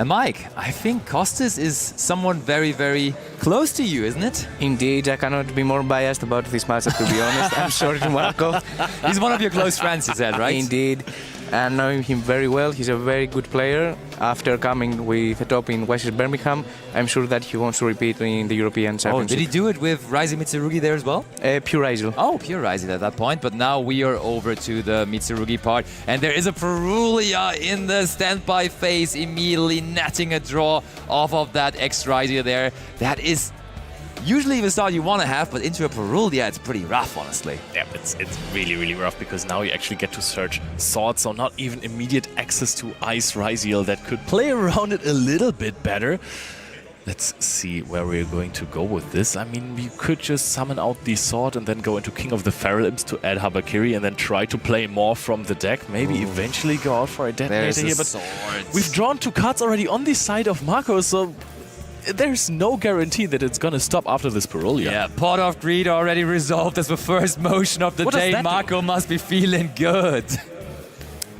And Mike, I think Kostas is someone very, very close to you, isn't it? Indeed, I cannot be more biased about this matchup, to be honest. I'm sorry to Marco. He's one of your close friends, you said, right? Indeed. And knowing him very well, he's a very good player. After coming with a top in West Birmingham, I'm sure that he wants to repeat in the European Championship. Oh, did he do it with Raisi Mitsurugi there as well? Pure Raisi. Oh, pure Raisi at that point. But now we are over to the Mitsurugi part. And there is a Perulia in the standby phase, immediately netting a draw off of that X-Raisi there. That is usually the start you want to have, but into a Perulia, it's pretty rough, honestly. Yeah, it's really, really rough, because now you actually get to search swords, so not even immediate access to Ice Raisiel that could play around it a little bit better. Let's see where we're going to go with this. I mean, we could just summon out the sword and then go into King of the Feral Imps to add Habakiri and then try to play more from the deck. Maybe eventually go out for a detonator here, but we've drawn 2 cards already on the side of Marco, so there's no guarantee that it's gonna stop after this Perulia. Yeah, Pot of Greed already resolved as the first motion of the day. Marco must be feeling good.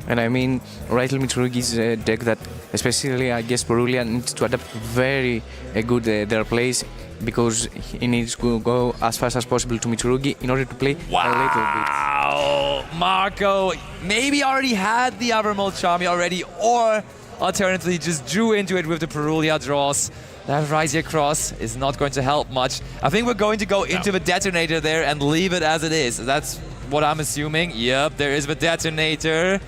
And I mean, Raisiel Mitsurugi's a deck that, especially I guess Perulia, needs to adapt very good their plays, because he needs to go as fast as possible to Mitsurugi in order to play a little bit. Wow! Marco maybe already had the Avermold Charmy already, or alternatively just drew into it with the Perulia draws. That Raisi across is not going to help much. I think we're going to go into the detonator there and leave it as it is. That's what I'm assuming. Yep, there is the detonator.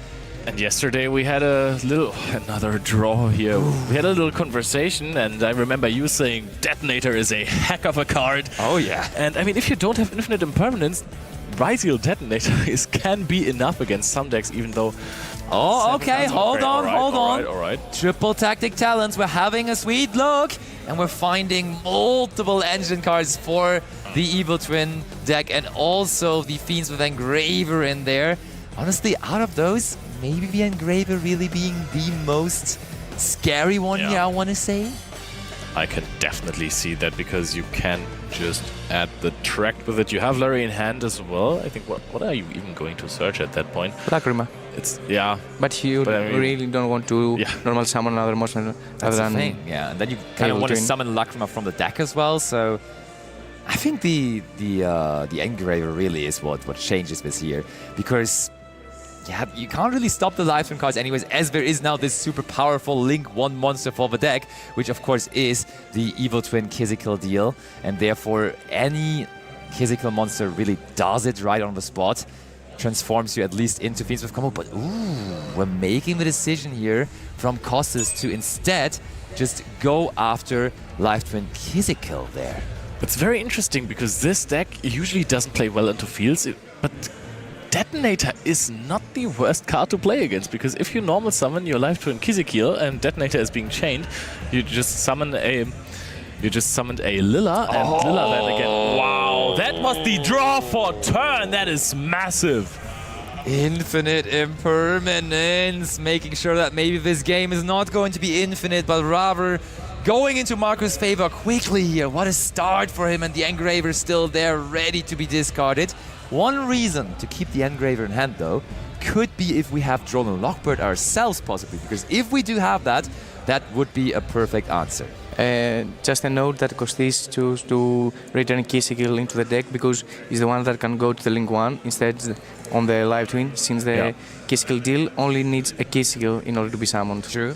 And yesterday we had another draw here. Ooh. We had a little conversation, and I remember you saying Detonator is a heck of a card. Oh yeah. And I mean, if you don't have infinite impermanence, Raisiel Detonator can be enough against some decks, even though... Oh, okay, hold on. All right. Triple Tactic Talents, we're having a sweet look, and we're finding multiple engine cards for the Evil Twin deck, and also the Fiends with Engraver in there. Honestly, out of those, maybe the Engraver really being the most scary one here, I want to say. I can definitely see that, because you can just add the Tract with it. You have Larry in hand as well. I think, what are you even going to search at that point? Lacrima. But you really don't want to normal summon another monster other than... thing, yeah. And then you kind of want to summon Lacrima from the deck as well, so... I think the Engraver really is what changes this here, because... yeah, you can't really stop the live twin cards anyways, as there is now this super powerful Link 1 monster for the deck, which of course is the Evil Twin Kizikil deal, and therefore any Kizikil monster really does it right on the spot, transforms you at least into Fiends with combo. But ooh, we're making the decision here from Kostas to instead just go after Live Twin Kizikil there. It's very interesting, because this deck usually doesn't play well into fields, but Detonator is not the worst card to play against, because if you normal summon your Live Twin Kizikil and Detonator is being chained, you just summoned a Lilla, and Lilla then again. Wow, that was the draw for turn. That is massive. Infinite impermanence, making sure that maybe this game is not going to be infinite, but rather going into Marco's favor quickly here. What a start for him, and the Engraver still there, ready to be discarded. One reason to keep the Engraver in hand, though, could be if we have Drone and Lockbird ourselves, possibly, because if we do have that, that would be a perfect answer. Just a note that Kostis chose to return Kizikil into the deck, because he's the one that can go to the Link 1 instead on the Live Twin, since the Kizikil deal only needs a Kizikil in order to be summoned. True.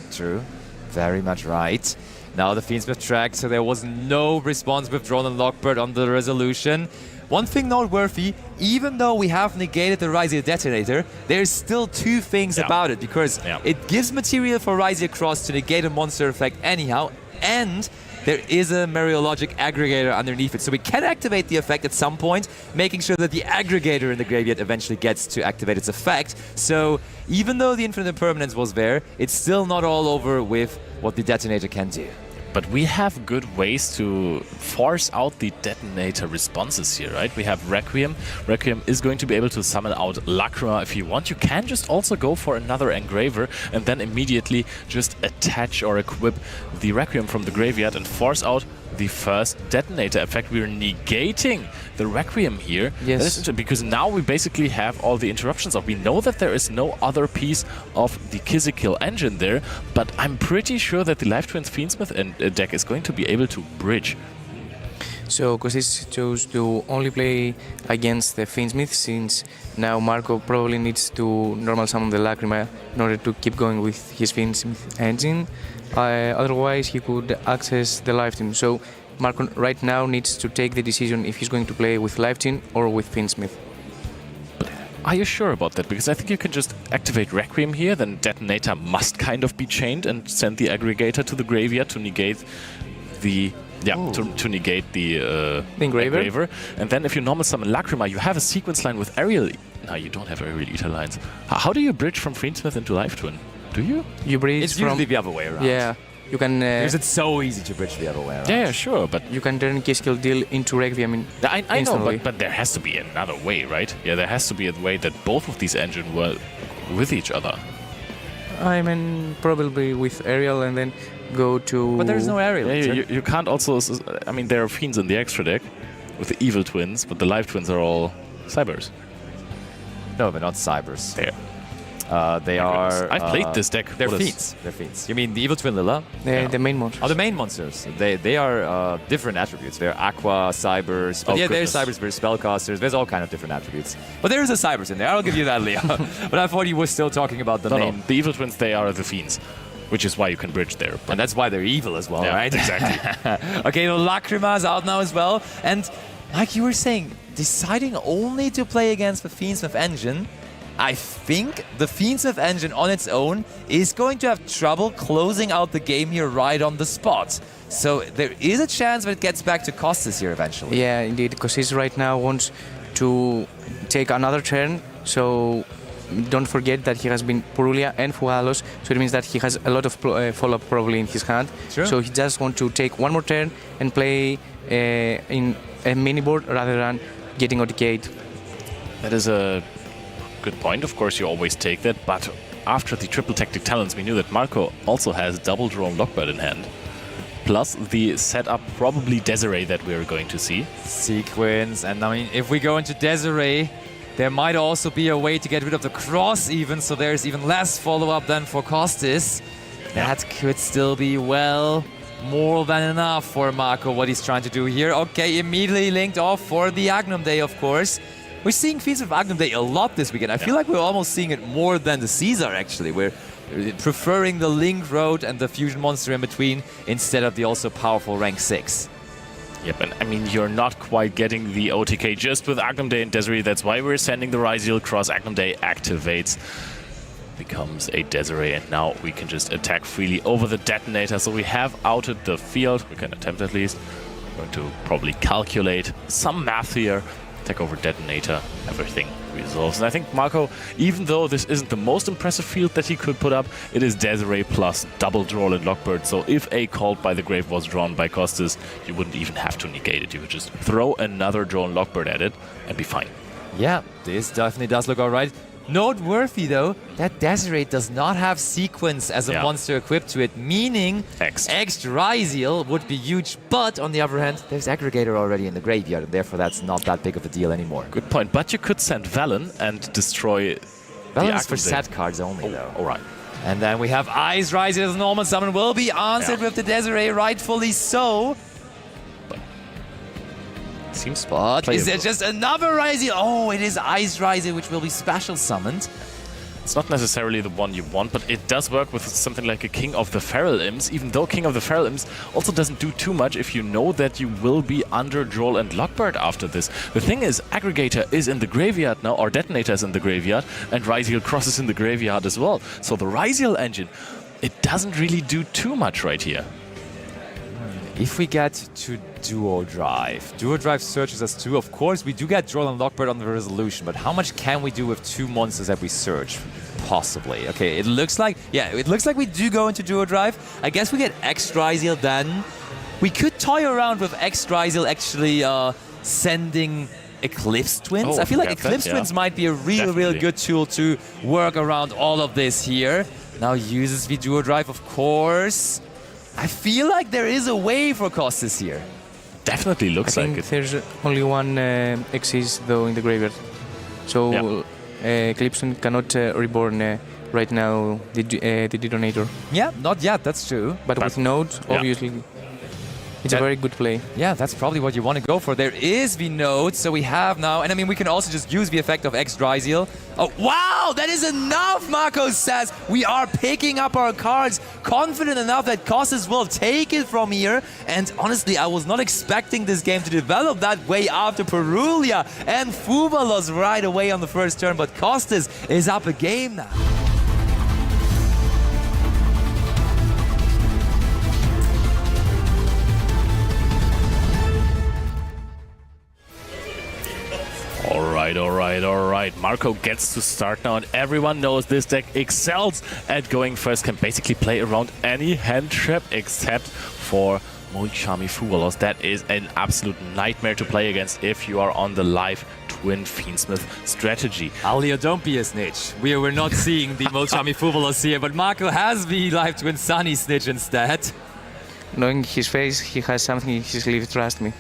Very much right. Now the Fiends with Track, so there was no response with Drone and Lockbird on the resolution. One thing noteworthy, even though we have negated the Raisiel Detonator, there's still 2 things about it, because it gives material for Raisiel Cross to negate a monster effect anyhow, and there is a Mariologic Aggregator underneath it, so we can activate the effect at some point, making sure that the Aggregator in the graveyard eventually gets to activate its effect. So even though the Infinite Impermanence was there, it's still not all over with what the Detonator can do. But we have good ways to force out the Detonator responses here, right? We have Requiem. Requiem is going to be able to summon out Lacrima if you want. You can just also go for another Engraver and then immediately just attach or equip the Requiem from the graveyard and force out the first detonator. In fact, we're negating the Requiem here. Yes. That is interesting, because now we basically have all the interruptions off. We know that there is no other piece of the Kill engine there, but I'm pretty sure that the Live Twins Fiendsmith deck is going to be able to bridge. So Kostis chose to only play against the Fiendsmith, since now Marco probably needs to normal summon the Lacrima in order to keep going with his Fiendsmith engine. Otherwise he could access the Live Team. So Marco right now needs to take the decision if he's going to play with Live Team or with Fiendsmith. Are you sure about that? Because I think you can just activate Requiem here, then Detonator must kind of be chained and send the Aggregator to the graveyard to negate the... Yeah, to negate the engraver. And then if you normal summon Lacrima, you have a sequence line with Aerial... No, you don't have Aerial Ether lines. How do you bridge from Fiendsmith into Live Twin? Do you? You bridge it's usually the other way around. Yeah. You can... because it's so easy to bridge the other way around. Yeah, sure, but... You can turn K-Skill Deal into Requiem I know, but there has to be another way, right? Yeah, there has to be a way that both of these engines work with each other. I mean, probably with Aerial and then go to... But there's no Aerial. Yeah, you can't also... I mean, there are Fiends in the extra deck with the Evil Twins, but the Live Twins are all Cybers. No, they're not Cybers. They are... I've played this deck. They're Fiends. They're Fiends. You mean the Evil Twin Lilla? The main monsters. Oh, the main monsters. They are different attributes. They're Aqua, Cybers. But yeah, they're Cybers, they're Spellcasters. There's all kind of different attributes. But there is a Cybers in there. I'll give you that, Leo. But I thought you were still talking about the main... No, the Evil Twins, they are the Fiends, which is why you can bridge there. And that's why they're evil as well, yeah, right? Exactly. Okay, the Lacrima is out now as well. And like you were saying, deciding only to play against the Fiendsmith engine, I think the Fiendsmith engine on its own is going to have trouble closing out the game here right on the spot. So there is a chance that it gets back to Kostis here eventually. Yeah, indeed, because he right now wants to take another turn. So don't forget that he has been Purulia and Fugalos, so it means that he has a lot of follow-up probably in his hand. Sure. So he just wants to take one more turn and play in a mini board rather than getting OTK'd. That is a good point. Of course, you always take that, but after the triple tactic talents, we knew that Marco also has double drone Lockbird in hand. Plus the setup, probably Desiree that we're going to see. Sequence, and I mean, if we go into Desiree, there might also be a way to get rid of the cross even, so there's even less follow-up than for Kostis. That could still be, well, more than enough for Marco, what he's trying to do here. Okay, immediately linked off for the Agnum Day, of course. We're seeing Fiends of Agnum Day a lot this weekend. I feel like we're almost seeing it more than the Caesar, actually. We're preferring the Link Road and the Fusion Monster in between instead of the also powerful rank 6. Yep, and I mean, you're not quite getting the OTK just with Agnum Day and Desiree. That's why we're sending the Ryziel cross. Agnum Day activates, becomes a Desiree, and now we can just attack freely over the detonator. So we have outed the field. We can attempt at least. We're going to probably calculate some math here. Attack over detonator, everything resolves. And I think Marco, even though this isn't the most impressive field that he could put up, it is Desiree plus double draw and Lockbird. So if a Called by the Grave was drawn by Kostis, you wouldn't even have to negate it. You would just throw another draw and Lockbird at it and be fine. Yeah, this definitely does look alright. Noteworthy though, that Desiree does not have sequence as a monster equipped to it, meaning Extra Ryziel would be huge, but on the other hand, there's Aggregator already in the graveyard, and therefore that's not that big of a deal anymore. Good point, but you could send Valen and destroy Valen is for set cards only though. Alright. And then we have Ice Ryziel as a normal summon, will be answered with the Desiree, rightfully so. Seems But is there just another Ryziel? Oh, it is Ice Ryziel, which will be special summoned. It's not necessarily the one you want, but it does work with something like a King of the Feral Imps, even though King of the Feral Imps also doesn't do too much if you know that you will be under Droll and Lockbird after this. The thing is, Aggregator is in the graveyard now, or Detonator is in the graveyard, and Ryziel Cross is in the graveyard as well. So the Ryziel engine, it doesn't really do too much right here. If we get to Duo Drive searches us too. Of course, we do get Droll and Lockbird on the resolution, but how much can we do with two monsters that we search? Possibly. Okay, it looks like, we do go into Duo Drive. I guess we get X Ryziel then. We could toy around with X Ryziel actually sending Eclipse Twins. Oh, I feel like Eclipse Twins might be a real good tool to work around all of this here. Now uses the Duo Drive, of course. I feel like there is a way for Costas here. Definitely looks I like think it. there's only one Xyz though in the graveyard. So Clipson cannot reborn right now the detonator. Yeah, not yet, that's true. But with Node, obviously, it's a very good play. Yeah, that's probably what you want to go for. There is the node, so we have now, and I mean, we can also just use the effect of X Dryzeal. Oh, wow, that is enough, Marco says. We are picking up our cards, confident enough that Costas will take it from here. And honestly, I was not expecting this game to develop that way after Perulia and Fubalos right away on the first turn, but Costas is up a game now. All right. Marco gets to start now, and everyone knows this deck excels at going first, can basically play around any hand trap except for Mulchami Fubalos. That is an absolute nightmare to play against if you are on the live Twin Fiendsmith strategy. Alia, don't be a snitch. We're not seeing the Mulchami Fubalos here, but Marco has the live Twin Sunny snitch instead. Knowing his face, he has something in his sleeve, trust me.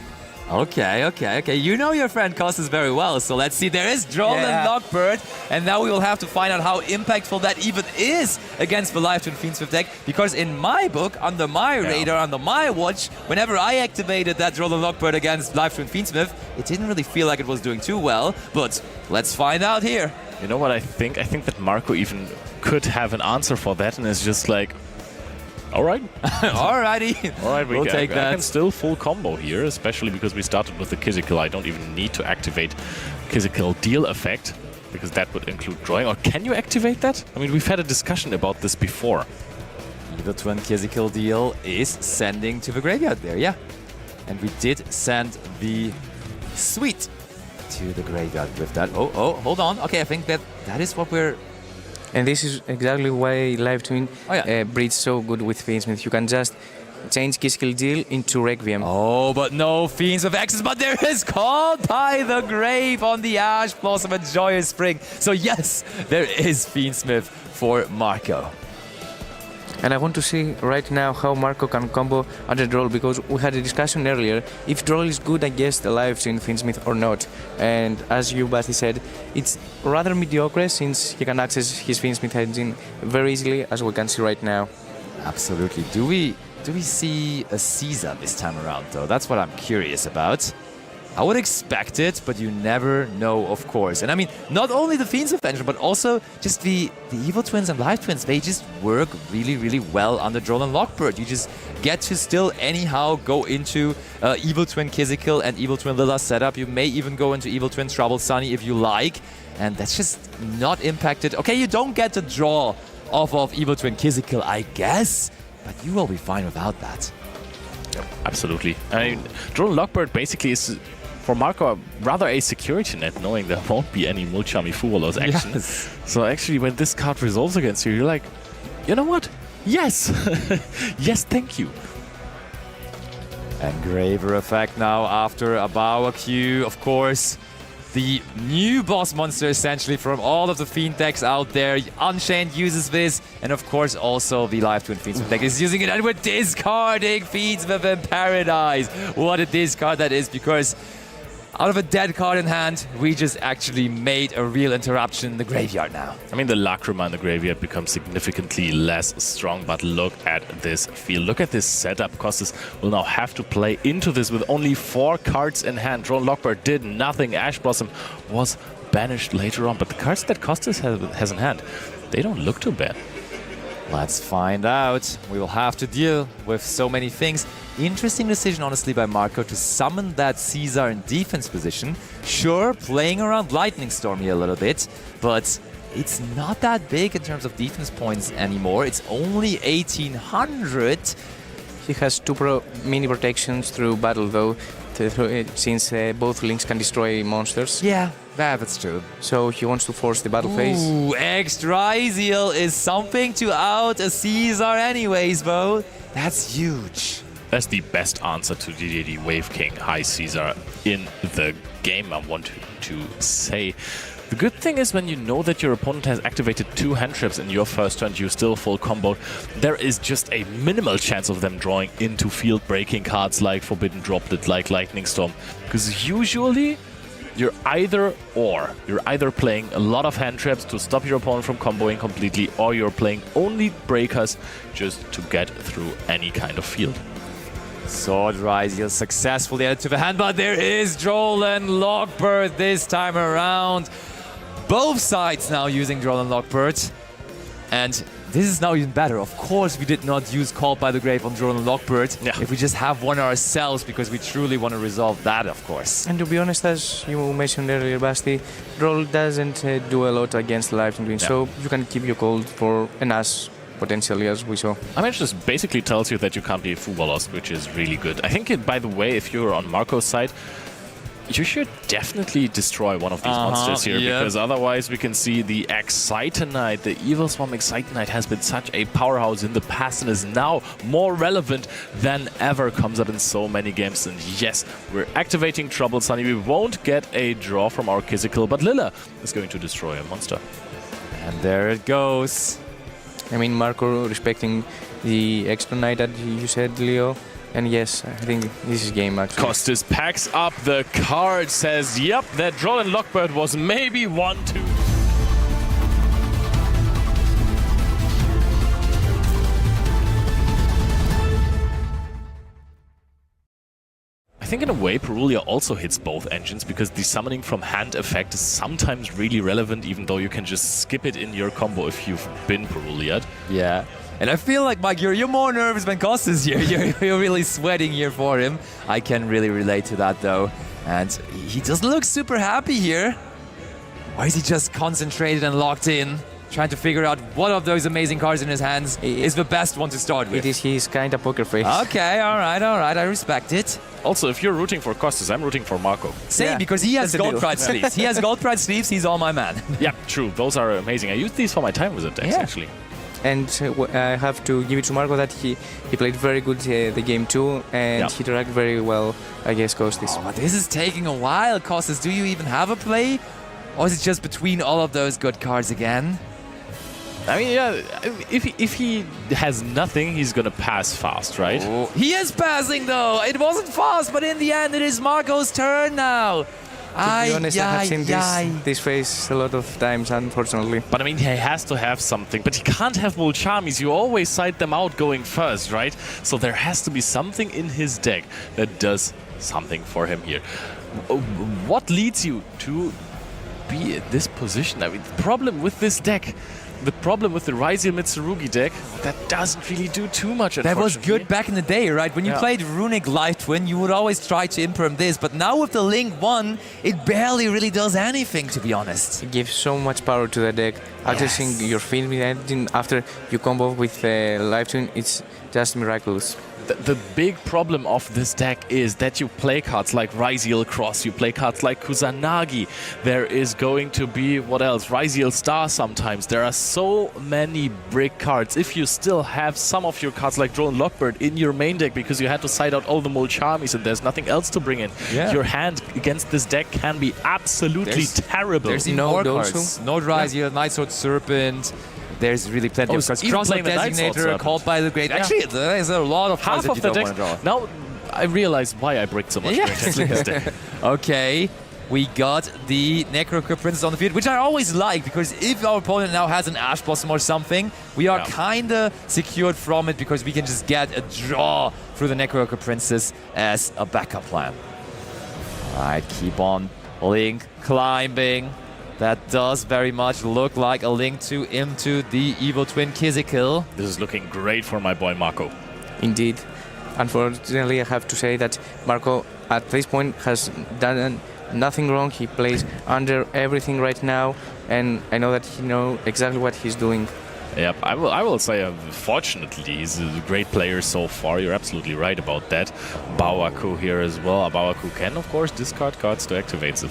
Okay. You know your friend Costas very well, so let's see. There is Droll and Lockbird, and now we will have to find out how impactful that even is against the live Twin Fiendsmith deck, because in my book, under my radar, under my watch, whenever I activated that Droll and Lockbird against live Twin Fiendsmith, it didn't really feel like it was doing too well, but let's find out here. You know what I think? I think that Marco even could have an answer for that, and it's just like, all right. Alrighty. All right, we'll take that. I can still full combo here, especially because we started with the Kizikil. I don't even need to activate Kizikil deal effect, because that would include drawing. Or can you activate that? I mean, we've had a discussion about this before. The Twin Kizikil deal is sending to the graveyard there, yeah. And we did send the Sweet to the graveyard with that. Oh, hold on. Okay, I think that is what we're... And this is exactly why Live Twin breeds so good with Fiendsmith. You can just change Kizikil deal into Requiem. Oh, but no Fiends with Access, but there is Called by the Grave on the Ash Blossom and Joyous Spring. So yes, there is Fiendsmith for Marco. And I want to see right now how Marco can combo under Droll, because we had a discussion earlier if Droll is good against the live Twin Fiendsmith or not. And as you, Basti, said, it's rather mediocre since he can access his Fiendsmith engine very easily, as we can see right now. Absolutely. Do we see a Caesar this time around, though? That's what I'm curious about. I would expect it, but you never know, of course. And I mean, not only the Fiendsmith engine, but also just the Evil Twins and Live Twins, they just work really, really well under Droll and Lockbird. You just get to still anyhow go into Evil Twin Kizikil and Evil Twin Lila setup. You may even go into Evil Twin Troubled Sunny if you like, and that's just not impacted. Okay, you don't get the draw off of Evil Twin Kizikil, I guess, but you will be fine without that. Absolutely. I mean, Droll and Lockbird basically is, for Marco, rather a security net, knowing there won't be any Mulchami Fubalos action. Yes. So actually, when this card resolves against you, you're like, you know what? Yes! Yes, thank you. Engraver effect now after a Bower Q, of course. The new boss monster, essentially, from all of the Fiend decks out there. Unchained uses this, and of course also the Live Twin Fiendsmith deck is using it, and we're discarding Fiendsmith in Paradise. What a discard that is, because out of a dead card in hand, we just actually made a real interruption in the graveyard now. I mean, the Lacrima in the graveyard becomes significantly less strong, but look at this field. Look at this setup. Costas will now have to play into this with only 4 cards in hand. Droll and Lockbird did nothing. Ash Blossom was banished later on, but the cards that Costas has in hand, they don't look too bad. Let's find out. We will have to deal with so many things. Interesting decision, honestly, by Marco to summon that Caesar in defense position. Sure, playing around Lightning Storm here a little bit, but it's not that big in terms of defense points anymore. It's only 1800. He has 2 mini protections through battle, though, since both links can destroy monsters. Yeah, that's true. So he wants to force the battle phase. Ooh, X Dryzeal is something to out a Caesar anyways, though. That's huge. That's the best answer to DDD Wave King High Caesar in the game, I want to say. The good thing is when you know that your opponent has activated 2 hand traps in your first turn, you still full combo. There is just a minimal chance of them drawing into field-breaking cards like Forbidden Droplet, like Lightning Storm. Because usually you're either playing a lot of hand traps to stop your opponent from comboing completely, or you're playing only breakers just to get through any kind of field. Sword Ryziel successfully added to the hand, but there is Drolan Lockbird this time around. Both sides now using Drolan Lockbird. And this is now even better. Of course, we did not use Called by the Grave on Drolan Lockbird. Yeah. If we just have one ourselves, because we truly want to resolve that, of course. And to be honest, as you mentioned earlier, Basti, Droll doesn't do a lot against Live Twin, so you can keep your Cold for an As potentially, as we saw. I mean, it just basically tells you that you can't be Fubalos, which is really good. I think, by the way, if you're on Marco's side, you should definitely destroy one of these monsters here, because otherwise we can see the Excitonite, the Evil Swarm Excitonite has been such a powerhouse in the past and is now more relevant than ever, comes up in so many games. And yes, we're activating Trouble Sunny. We won't get a draw from our Kizikil, but Lilla is going to destroy a monster. And there it goes. I mean, Marco respecting the extra knight that you said, Leo. And yes, I think this is game, actually. Costas packs up the card, says, yep, that Drolan Lockbird was maybe 1-2. I think in a way Perulia also hits both engines, because the summoning from hand effect is sometimes really relevant, even though you can just skip it in your combo if you've been Perulia'd. Yeah. And I feel like, Mike, you're more nervous than Costas here. You're really sweating here for him. I can really relate to that, though. And he doesn't look super happy here. Or is he just concentrated and locked in, trying to figure out what of those amazing cards in his hands is the best one to start with? It is his kind of poker face. Okay, all right, I respect it. Also, if you're rooting for Costas, I'm rooting for Marco. Same, because he has gold pride sleeves. He has gold pride sleeves, he's all my man. Yeah, true. Those are amazing. I used these for my Time Wizard decks, actually. And I have to give it to Marco that he played very good the game too, and he interacted very well against Costas. Oh, but this is taking a while, Costas. Do you even have a play? Or is it just between all of those good cards again? I mean, yeah, if he has nothing, he's gonna pass fast, right? Oh, he is passing, though. It wasn't fast, but in the end, it is Marco's turn now. To be honest, I have seen this face a lot of times, unfortunately. But I mean, he has to have something. But he can't have Mulchamis. You always side them out going first, right? So there has to be something in his deck that does something for him here. What leads you to be in this position? I mean, the problem with this deck, the problem with the Ryziel Mitsurugi deck, that doesn't really do too much. That was good back in the day, right? When you played Runic Live Twin, you would always try to imperm this, but now with the Link 1, it barely really does anything, to be honest. It gives so much power to the deck. Accessing your field engine after you combo with Live Twin, it's just miraculous. The big problem of this deck is that you play cards like Ryziel Cross, you play cards like Kusanagi, there is going to be, what else, Ryziel Star sometimes. There are so many brick cards. If you still have some of your cards like Drolan Lockbird in your main deck because you had to side out all the Mulchamis and there's nothing else to bring in, your hand against this deck can be absolutely terrible. There's even more cards. Node Ryziel, Night Sword Serpent. There's really plenty of cards. Crossroad Designator, Called by the Great. Actually, there's a lot of cards that you don't want to draw. Now, I realize why I bricked so much in this deck. Okay, we got the Necrocrypt Princess on the field, which I always like, because if our opponent now has an Ash Blossom or something, we are kinda secured from it, because we can just get a draw through the Necrocrypt Princess as a backup plan. Alright, keep on Link climbing. That does very much look like a link into the Evil Twin Kizikil. This is looking great for my boy Marco. Indeed. Unfortunately, I have to say that Marco, at this point, has done nothing wrong. He plays under everything right now, and I know that he knows exactly what he's doing. Yep, I will say, fortunately, he's a great player so far. You're absolutely right about that. Bawaku here as well. Bawaku can, of course, discard cards to activate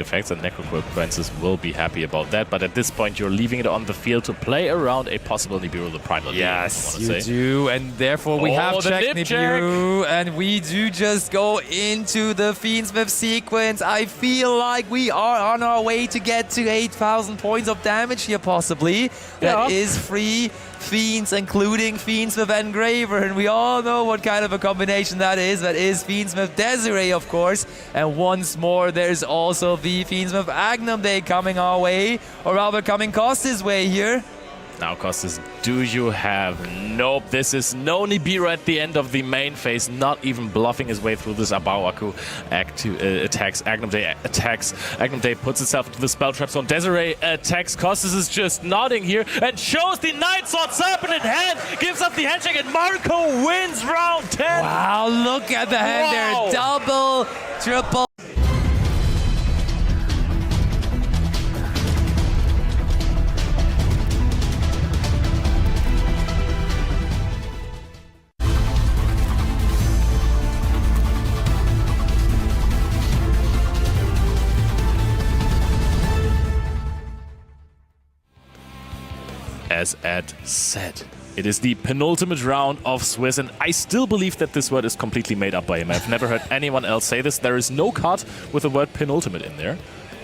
effects, and Necroquences will be happy about that. But at this point, you're leaving it on the field to play around a possible Nibiru the Primal. Yes, you do, and therefore we have checked Nibiru, and we do just go into the Fiendsmith sequence. I feel like we are on our way to get to 8,000 points of damage here, possibly. That is 3 Fiends, including Fiendsmith Engraver, and we all know what kind of a combination that is. That is Fiendsmith Desiree, of course, and once more there's also the Fiendsmith Agnamday coming our way, or rather coming Kostis' way here. Now, Kostis, do you have? Nope, this is no Nibiru at the end of the main phase, not even bluffing his way through this. Bawaku attacks Agnamday, Agnamday puts itself into the spell trap zone. Desiree attacks. Kostis is just nodding here and shows the Night Sword Serpent in hand, gives up the handshake, and Marco wins round 10. Wow, look at the hand there. Double, triple. As Ed said, it is the penultimate round of Swiss, and I still believe that this word is completely made up by him. I've never heard anyone else say this. There is no card with the word penultimate in there.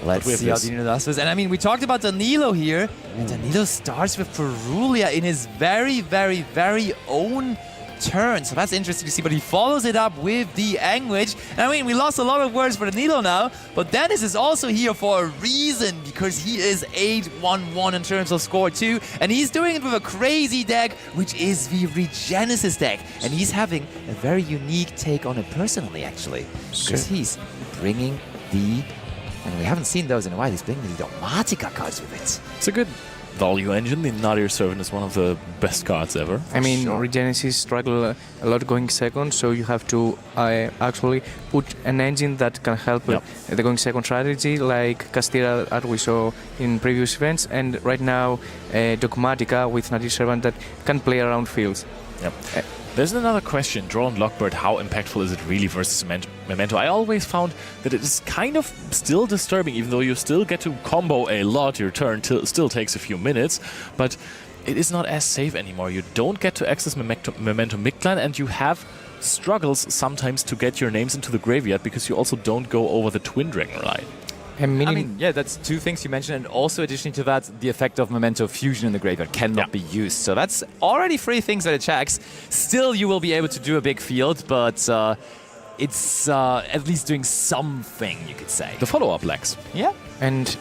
Let's see how Danilo does this. And I mean, we talked about Danilo here, and Danilo starts with Perulia in his very, very, very own turn. So that's interesting to see, but he follows it up with the Anguish. And I mean, we lost a lot of words for Danilo now, but Dennis is also here for a reason, because he is 8-1-1 in terms of score too, and he's doing it with a crazy deck, which is the Regenesis deck. And he's having a very unique take on it personally, actually, because he's bringing the, and we haven't seen those in a while, he's bringing the Dogmatica cards with it. It's a good value engine. The Nadir Servant is one of the best cards ever. I mean, Regenesis struggle a lot going second, so you have to actually put an engine that can help the going second strategy, like Castilla, as we saw in previous events, and right now Dogmatica with Nadir Servant that can play around fields. Yep. There's another question. Drone Lockbird, how impactful is it really versus Memento? I always found that it is kind of still disturbing, even though you still get to combo a lot. Your turn still takes a few minutes, but it is not as safe anymore. You don't get to access Memento Mictlan, and you have struggles sometimes to get your names into the graveyard because you also don't go over the Twin Dragon line. I mean, yeah, that's 2 things you mentioned, and also additionally to that, the effect of Memento Fusion in the graveyard cannot be used. So that's already 3 things that it checks. Still, you will be able to do a big field, but it's at least doing something, you could say. The follow-up lags. Yeah. And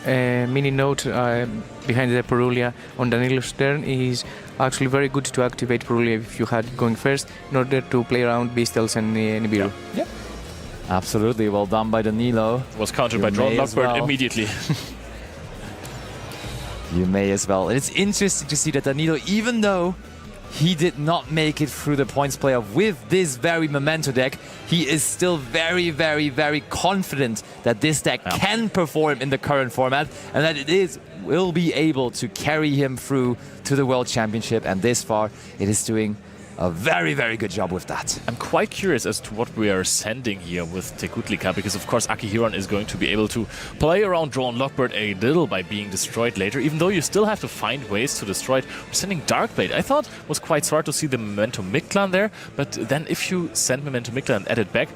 mini note behind the Perulia on Danilo's turn is actually very good to activate Perulia if you had going first, in order to play around Beastels and Nibiru. Yeah. Absolutely, well done by Danilo. Was countered by Drone Lockbird immediately. You may as well. And it's interesting to see that Danilo, even though he did not make it through the points playoff with this very Memento deck, he is still very, very, very confident that this deck can perform in the current format, and that it will be able to carry him through to the World Championship. And this far, it is doing a very, very good job with that. I'm quite curious as to what we are sending here with Tekutlika, because of course Akihiron is going to be able to play around Drone Lockbird a little by being destroyed later, even though you still have to find ways to destroy it. We're sending Darkblade. I thought was quite smart to see the Memento Mictlan there, but then if you send Memento Mictlan and add it back,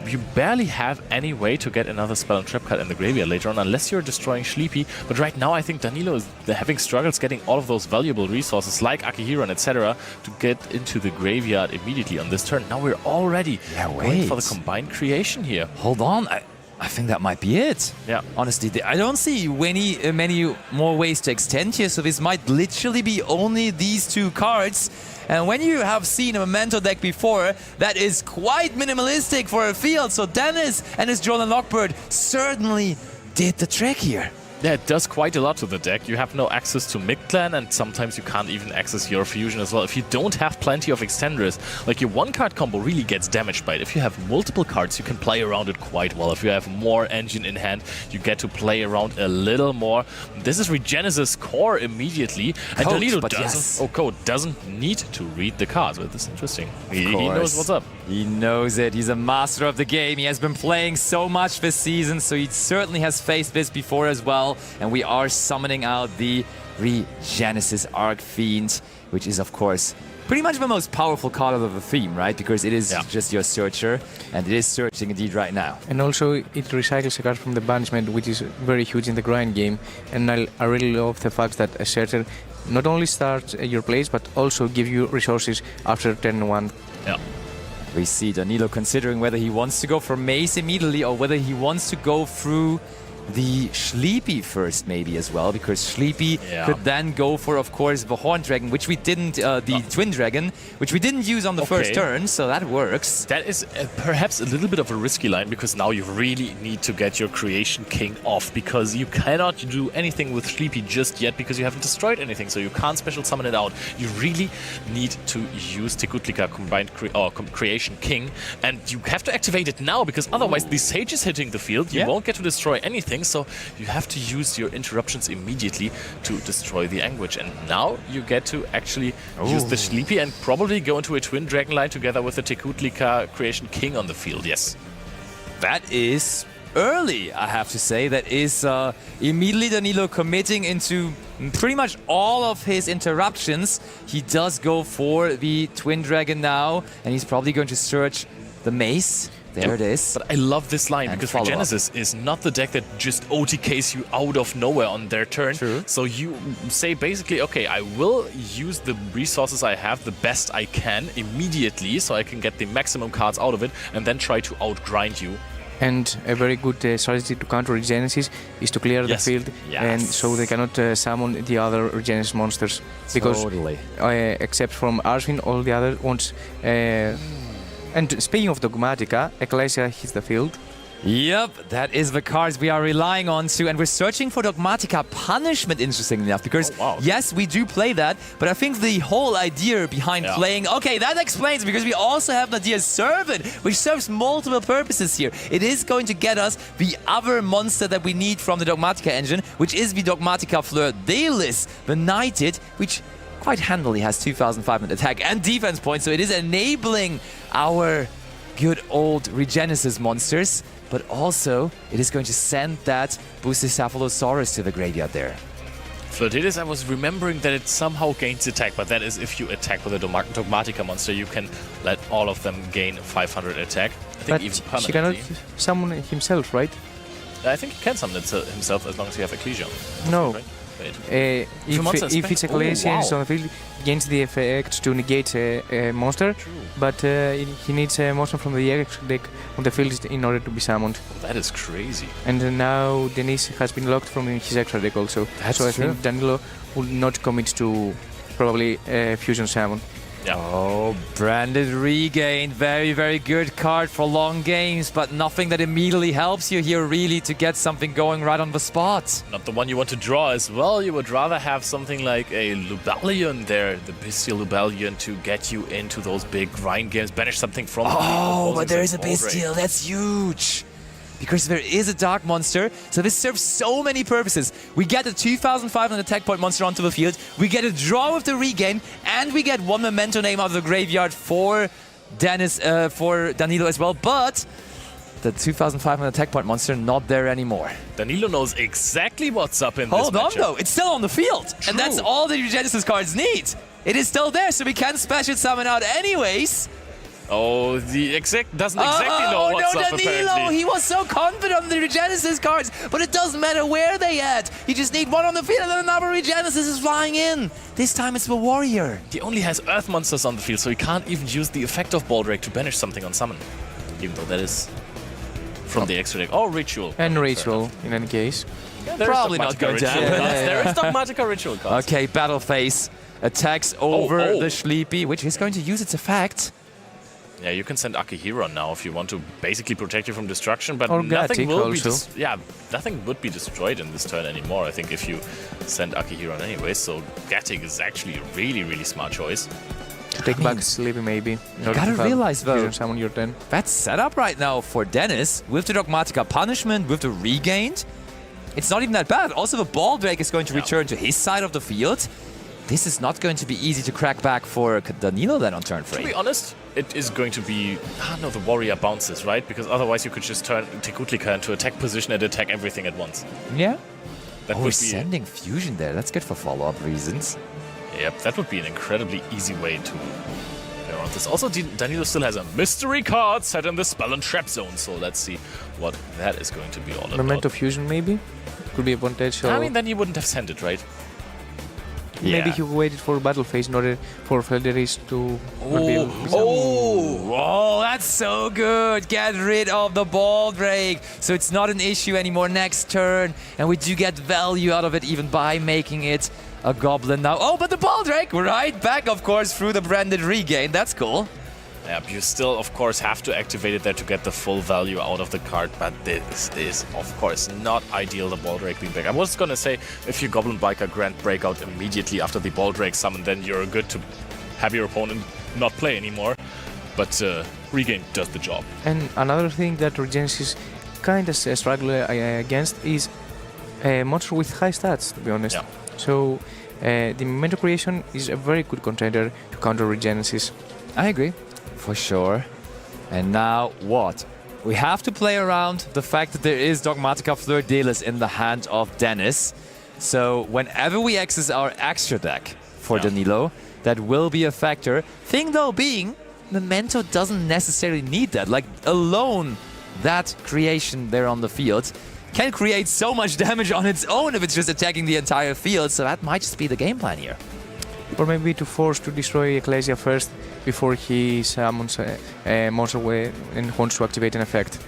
you barely have any way to get another spell and trap card in the graveyard later on, unless you're destroying Sleepy. But right now I think Danilo is having struggles getting all of those valuable resources like Akihiron, etc. to get into the graveyard immediately on this turn. Now we're already going for the combined creation here. Hold on, I think that might be it. Yeah. Honestly, I don't see many more ways to extend here, so this might literally be only these 2 cards. And when you have seen a Memento deck before, that is quite minimalistic for a field. So Dennis and his Drone and Lockbird certainly did the trick here. Yeah, it does quite a lot to the deck. You have no access to mid-clan, and sometimes you can't even access your fusion as well. If you don't have plenty of extenders, like your one-card combo really gets damaged by it. If you have multiple cards, you can play around it quite well. If you have more engine in hand, you get to play around a little more. This is Regenesis core immediately. And Danilo doesn't need to read the cards, but this is interesting. He knows what's up. He knows it. He's a master of the game. He has been playing so much this season, so he certainly has faced this before as well. And we are summoning out the Regenesis Archfiend, which is, of course, pretty much the most powerful card of the theme, right? Because it is just your searcher, and it is searching indeed right now. And also, it recycles a card from the banishment, which is very huge in the grind game. And I really love the fact that a searcher not only starts your plays, but also give you resources after turn 1. Yeah. We see Danilo considering whether he wants to go for Mace immediately or whether he wants to go through the Sleepy first, maybe as well, because Sleepy could then go for, of course, the Horn Dragon, which we didn't, the Twin Dragon, which we didn't use on the first turn, so that works. That is perhaps a little bit of a risky line, because now you really need to get your Creation King off, because you cannot do anything with Sleepy just yet, because you haven't destroyed anything, so you can't special summon it out. You really need to use Tekutlika combined Creation King, and you have to activate it now, because otherwise the Sage is hitting the field, you won't get to destroy anything. So you have to use your interruptions immediately to destroy the Anguish. And now you get to actually use the Sleepy and probably go into a Twin Dragon line together with the Tekutlika Creation King on the field, yes. That is early, I have to say. That is immediately Danilo committing into pretty much all of his interruptions. He does go for the Twin Dragon now, and he's probably going to search the Mace. There it is. But I love this line, because Regenesis is not the deck that just OTKs you out of nowhere on their turn. True. So you say basically, okay, I will use the resources I have the best I can immediately, so I can get the maximum cards out of it, and then try to outgrind you. And a very good strategy to counter Regenesis is to clear the field, and so they cannot summon the other Regenesis monsters. Because except from Arsvin, all the other ones... And speaking of Dogmatica, Ecclesia hits the field. Yep, that is the cards we are relying on to, and we're searching for Dogmatica Punishment, interestingly enough, because yes, we do play that, but I think the whole idea behind playing, that explains, because we also have Nadia's Servant, which serves multiple purposes here. It is going to get us the other monster that we need from the Dogmatica engine, which is the Dogmatica Fleur Delis, the Knighted, which quite handily has 2,500 attack and defense points, so it is enabling our good old Regenesis monsters, but also it is going to send that Bucephalosaurus to the graveyard there. Flirtidis, I was remembering that it somehow gains attack, but that is if you attack with a Dogmatica monster, you can let all of them gain 500 attack. I think even permanently. She cannot summon himself, right? I think he can summon it himself as long as you have Ecclesia. No. Right? If it's Ecclesia and on the field, gains the effect to negate a monster, but he needs a monster from the extra deck on the field in order to be summoned. Oh, that is crazy. And now Denis has been locked from his extra deck also. So I think Danilo will not commit to probably Fusion Summon. Yeah. Oh, Branded Regain. Very, very good card for long games, but nothing that immediately helps you here really to get something going right on the spot. Not the one you want to draw as well. You would rather have something like a Lubalion there, the Bestial Lubalion, to get you into those big grind games, banish something from the field. But there is a Bestial. That's huge. Because there is a Dark Monster, so this serves so many purposes. We get a 2,500 attack point monster onto the field, we get a draw with the Regain, and we get one Memento name out of the graveyard for Danilo as well, but the 2,500 attack point monster not there anymore. Danilo knows exactly what's up in this matchup. Hold on though, it's still on the field, and that's all the Regenesis cards need. It is still there, so we can special summon out anyways. Oh, the exec doesn't exactly know what's up, Danilo, apparently. He was so confident on the Regenesis cards, but it doesn't matter where they at. You just need one on the field and then another Regenesis is flying in. This time it's the Warrior. He only has Earth monsters on the field, so he can't even use the effect of Baldrake to banish something on summon. Even though that is from the extra deck. Oh, Ritual. And Ritual, in any case. Yeah, probably not going to happen. There is Dogmatica Ritual cards. Okay, Battle Phase attacks over the Sleepy, which is going to use its effect. Yeah, you can send Akihiro now if you want to basically protect you from destruction, but Or nothing Gatic will be also. nothing would be destroyed in this turn anymore, I think, if you send Akihiro anyway. So Gatic is actually a really, really smart choice. Take back Sleepy maybe. In order gotta to have realize, though, fusion summon your turn. That's set up right now for Dennis with the Dogmatica punishment, with the regained. It's not even that bad. Also, the Baldrake is going to return to his side of the field. This is not going to be easy to crack back for Danilo then on turn 3. To be honest, it is going to be... no, the warrior bounces, right? Because otherwise you could just turn Tekutlika into attack position and attack everything at once. Yeah. That Oh, would he's be... sending fusion there. That's good for follow-up reasons. Yep, that would be an incredibly easy way to play around this. Also, Danilo still has a mystery card set in the spell and trap zone, so let's see what that is going to be all about. Memento Fusion maybe? Could be a potential. I mean, then he wouldn't have sent it, right? Maybe he waited for battle phase in order for Felderis to... Oh, that's so good. Get rid of the Baldrake. So it's not an issue anymore next turn. And we do get value out of it even by making it a Goblin now. Oh, but the Baldrake, right back, of course, through the branded regain. That's cool. Yep, you still, of course, have to activate it there to get the full value out of the card, but this is, of course, not ideal, the Baldrake being back. I was gonna say, if you Goblin Biker Grand Breakout immediately after the Baldrake summon, then you're good to have your opponent not play anymore, but Regain does the job. And another thing that Regenesis kind of struggle against is a monster with high stats, to be honest. Yeah. So the Memento Creation is a very good contender to counter Regenesis. I agree. For sure. And now what? We have to play around the fact that there is Dogmatica Fleur-de-Lis in the hand of Dennis. So whenever we access our extra deck for Danilo, that will be a factor. Thing though being, Memento doesn't necessarily need that. Like alone, that creation there on the field can create so much damage on its own if it's just attacking the entire field. So that might just be the game plan here. Or maybe to force to destroy Ecclesia first before he summons a monster and wants to activate an effect.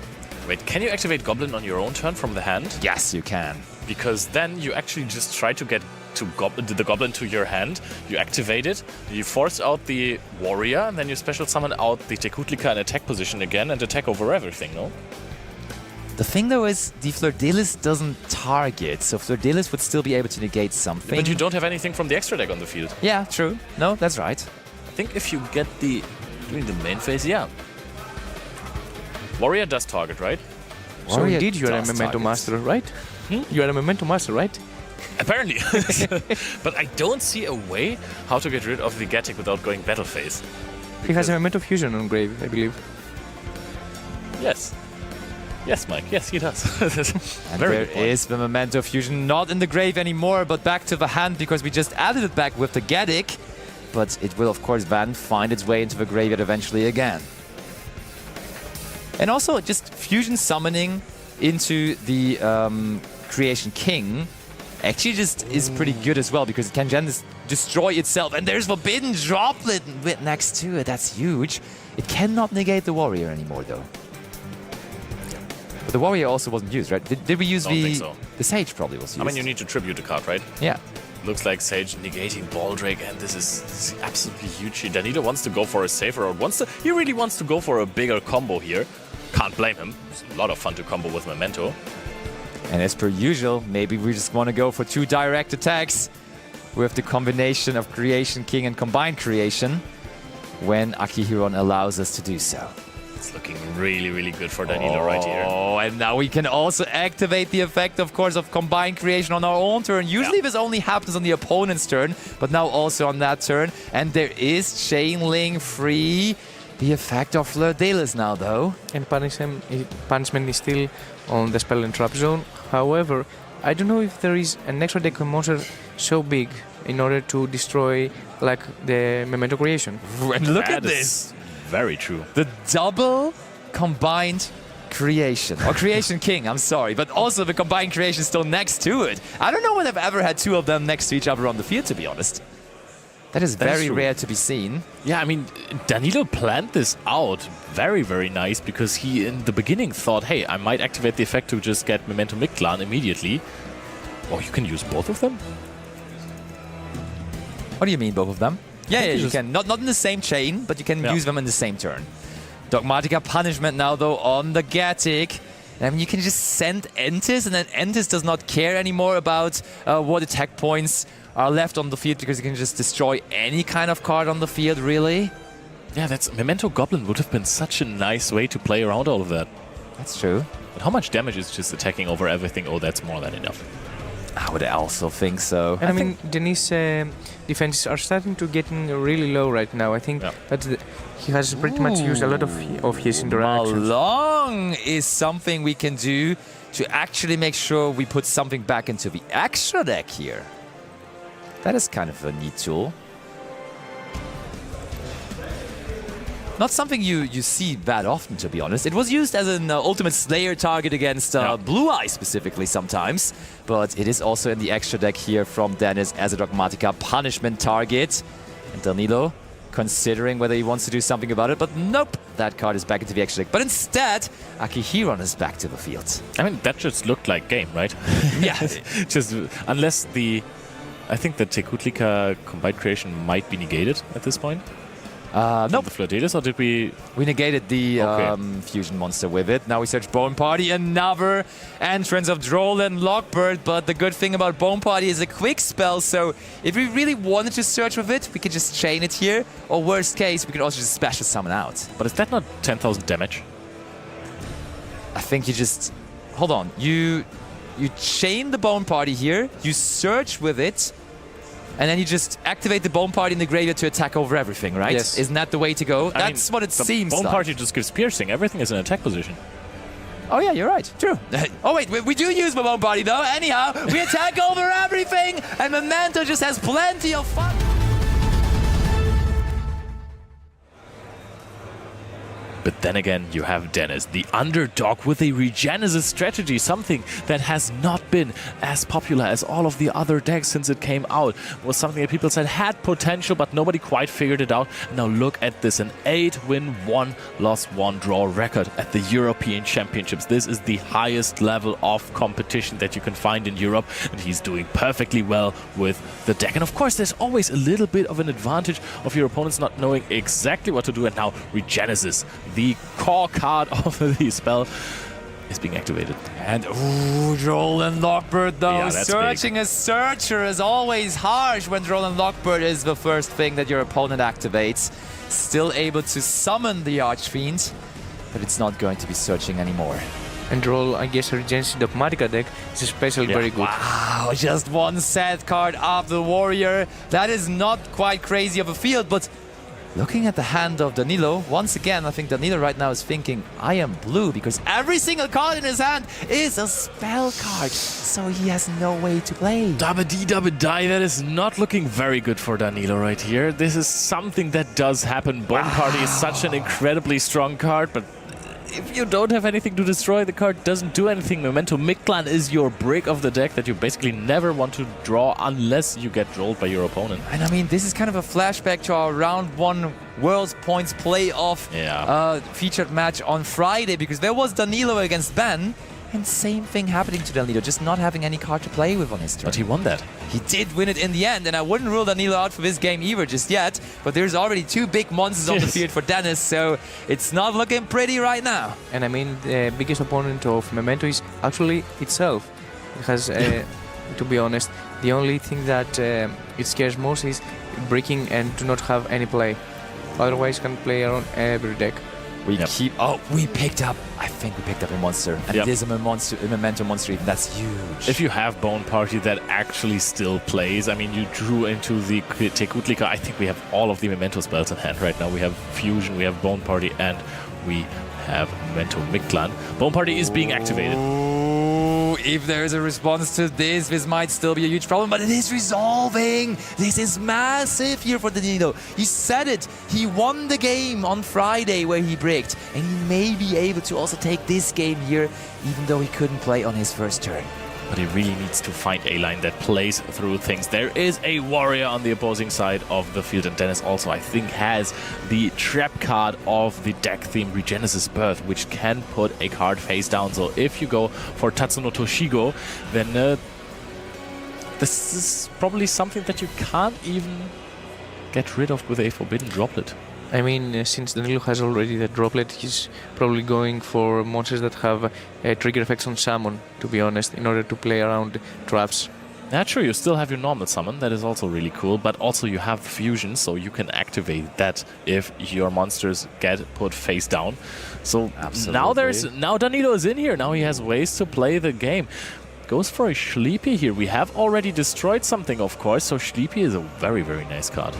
Wait, can you activate Goblin on your own turn from the hand? Yes, you can. Because then you actually just try to get the Goblin to your hand, you activate it, you force out the Warrior, and then you special summon out the Tekutlika in attack position again and attack over everything, no? The thing though is, the Fleur-de-Lis doesn't target, so Fleur-de-Lis would still be able to negate something. But you don't have anything from the extra deck on the field. Yeah, true. No, that's right. I think if you get during the main phase, yeah. Warrior does target, right? So Warrior indeed you are a does Memento target. Master, right? You are a Memento Master, right? Apparently. But I don't see a way how to get rid of the Gatic without going battle phase. He has a Memento Fusion on Grave, I believe. Yes. Yes, Mike. Yes, he does. And Very there good point. is the Memento Fusion, not in the grave anymore, but back to the hand because we just added it back with the Gatic. But it will, of course, then find its way into the graveyard eventually again. And also, just Fusion summoning into the Creation King actually just is pretty good as well because it can just destroy itself. And there's Forbidden Droplet next to it. That's huge. It cannot negate the Warrior anymore, though. But the Warrior also wasn't used, right? Did we use Don't think so. The Sage probably was used. I mean, you need to tribute the card, right? Yeah. Looks like Sage negating Baldrake, and this is absolutely huge. Danilo wants to go for a safer, or he really wants to go for a bigger combo here. Can't blame him. It's a lot of fun to combo with Memento. And as per usual, maybe we just want to go for 2 direct attacks with the combination of Creation King and Combined Creation when Akihiron allows us to do so. It's looking really, really good for Danilo right here. Oh, and now we can also activate the effect, of course, of Combined Creation on our own turn. Usually this only happens on the opponent's turn, but now also on that turn. And there is Chain Link free. The effect of Fleur-de-Lis now, though. And punishment is still on the spell and trap zone. However, I don't know if there is an extra deck monster so big in order to destroy like the Memento Creation. And look That at this. is very true. The double Combined Creation. Or Creation King, I'm sorry. But also the Combined Creation still next to it. I don't know when I've ever had 2 of them next to each other on the field, to be honest. That is very true. rare to be seen. Yeah, I mean, Danilo planned this out very, very nice because he, in the beginning, thought, hey, I might activate the effect to just get Memento Mictlan immediately. Oh, you can use both of them? What do you mean, both of them? Yeah, you you just- can. Not in the same chain, but you can Yeah. use them in the same turn. Dogmatica Punishment now, though, on the Gatic. I mean, you can just send Entis, and then Entis does not care anymore about what attack points are left on the field, because you can just destroy any kind of card on the field, really. Yeah, that's Memento Goblin would have been such a nice way to play around all of that. That's true. But how much damage is just attacking over everything? Oh, that's more than enough. I would also think so. And I mean, Denis' defenses are starting to getting really low right now. I think that he has pretty much used a lot of his interactions. Malong is something we can do to actually make sure we put something back into the extra deck here. That is kind of a neat tool. Not something you see that often, to be honest. It was used as an Ultimate Slayer target against Blue Eye specifically sometimes, but it is also in the extra deck here from Dennis as a Dogmatica Punishment target. And Danilo considering whether he wants to do something about it, but nope, that card is back into the extra deck. But instead, Akihiron is back to the field. I mean, that just looked like game, right? Yeah. Just unless I think the Tekutlika combined creation might be negated at this point. Nope. The Flirtatus, or did we... We negated the fusion monster with it. Now we search Bone Party, another entrance of Droll and Lockbird, but the good thing about Bone Party is a quick spell, so if we really wanted to search with it, we could just chain it here, or worst case, we could also just special summon out. But is that not 10,000 damage? I think you just... Hold on. You chain the Bone Party here, you search with it, and then you just activate the Bone Party in the graveyard to attack over everything, right? Yes. Isn't that the way to go? That's what it seems Bone like. Party just gives piercing. Everything is in attack position. Oh yeah, you're right. True. Oh wait, we do use the Bone Party though. Anyhow, we attack over everything, and Memento just has plenty of fun. But then again, you have Dennis, the underdog with a Regenesis strategy, something that has not been as popular as all of the other decks since it came out. It was something that people said had potential, but nobody quite figured it out. Now look at this, an 8-win, 1-loss, 1-draw record at the European Championships. This is the highest level of competition that you can find in Europe, and he's doing perfectly well with the deck. And of course, there's always a little bit of an advantage of your opponents not knowing exactly what to do, and now Regenesis, the core card of the spell, is being activated. And Droll and Lockbird though. Yeah, that's searching big. a searcher is always harsh when Droll and Lockbird is the first thing that your opponent activates. Still able to summon the Archfiend, but it's not going to be searching anymore. And Droll, I guess, Regency Dogmatica deck is especially very good. Wow, just one sad card of the Warrior. That is not quite crazy of a field, but looking at the hand of Danilo, once again, I think Danilo right now is thinking, I am blue, because every single card in his hand is a spell card, so he has no way to play. Dabba dee dabba die, that is not looking very good for Danilo right here. This is something that does happen. Bone Party is such an incredibly strong card, but if you don't have anything to destroy, the card doesn't do anything. Memento Mictlan is your brick of the deck that you basically never want to draw unless you get rolled by your opponent. And I mean, this is kind of a flashback to our round 1 World Points playoff featured match on Friday, because there was Danilo against Ben, and same thing happening to Danilo, just not having any card to play with on his turn. But he won that. He did win it in the end, and I wouldn't rule Danilo out for this game either just yet, but there's already 2 big monsters on the field for Dennis, so it's not looking pretty right now. And I mean, the biggest opponent of Memento is actually itself. It has, to be honest, the only thing that it scares most is breaking and do not have any play. Otherwise, can play around every deck. We keep... Oh, we picked up... I think we picked up a monster. And it is a Memento monster. That's huge. If you have Bone Party that actually still plays, I mean, you drew into the Tekutlika. I think we have all of the Memento spells in hand right now. We have Fusion, we have Bone Party, and we have Memento Mictlan. Bone Party is being activated. Ooh, if there is a response to this might still be a huge problem, but it is resolving. This is massive here for Danilo. He said it. He won the game on Friday where he bricked, and he may be able to also take this game here, even though he couldn't play on his first turn. But he really needs to find a line that plays through things. There is a Warrior on the opposing side of the field, and Dennis also, I think, has the trap card of the deck theme Regenesis Birth, which can put a card face down. So if you go for Tatsuno Toshigo, then this is probably something that you can't even get rid of with a Forbidden Droplet. I mean, since Danilo has already the droplet, he's probably going for monsters that have trigger effects on summon, to be honest, in order to play around traps. Yeah, true, you still have your normal summon, that is also really cool, but also you have fusion, so you can activate that if your monsters get put face down. So now Danilo is in here, now he has ways to play the game. Goes for a Sleepy here. We have already destroyed something, of course, so Sleepy is a very, very nice card.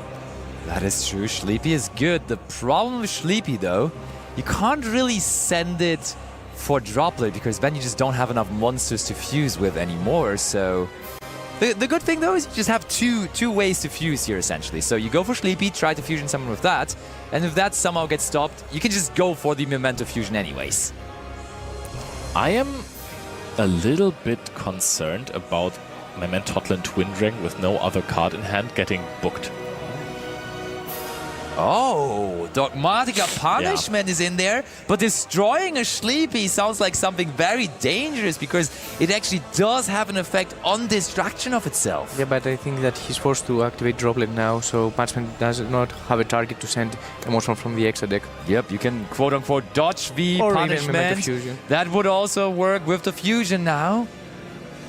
That is true, Sleepy is good. The problem with Sleepy, though, you can't really send it for droplet because then you just don't have enough monsters to fuse with anymore, so... The good thing, though, is you just have two ways to fuse here, essentially. So you go for Sleepy, try to fusion someone with that, and if that somehow gets stopped, you can just go for the Memento fusion anyways. I am a little bit concerned about Mementotlin Twin Dragon with no other card in hand getting booked. Oh, Dogmatica Punishment is in there, but destroying a Sleepy sounds like something very dangerous because it actually does have an effect on distraction of itself. Yeah, but I think that he's forced to activate droplet now, so Punishment does not have a target to send a monster from the extra deck. Yep, you can quote-unquote dodge the or punishment. That would also work with the fusion now.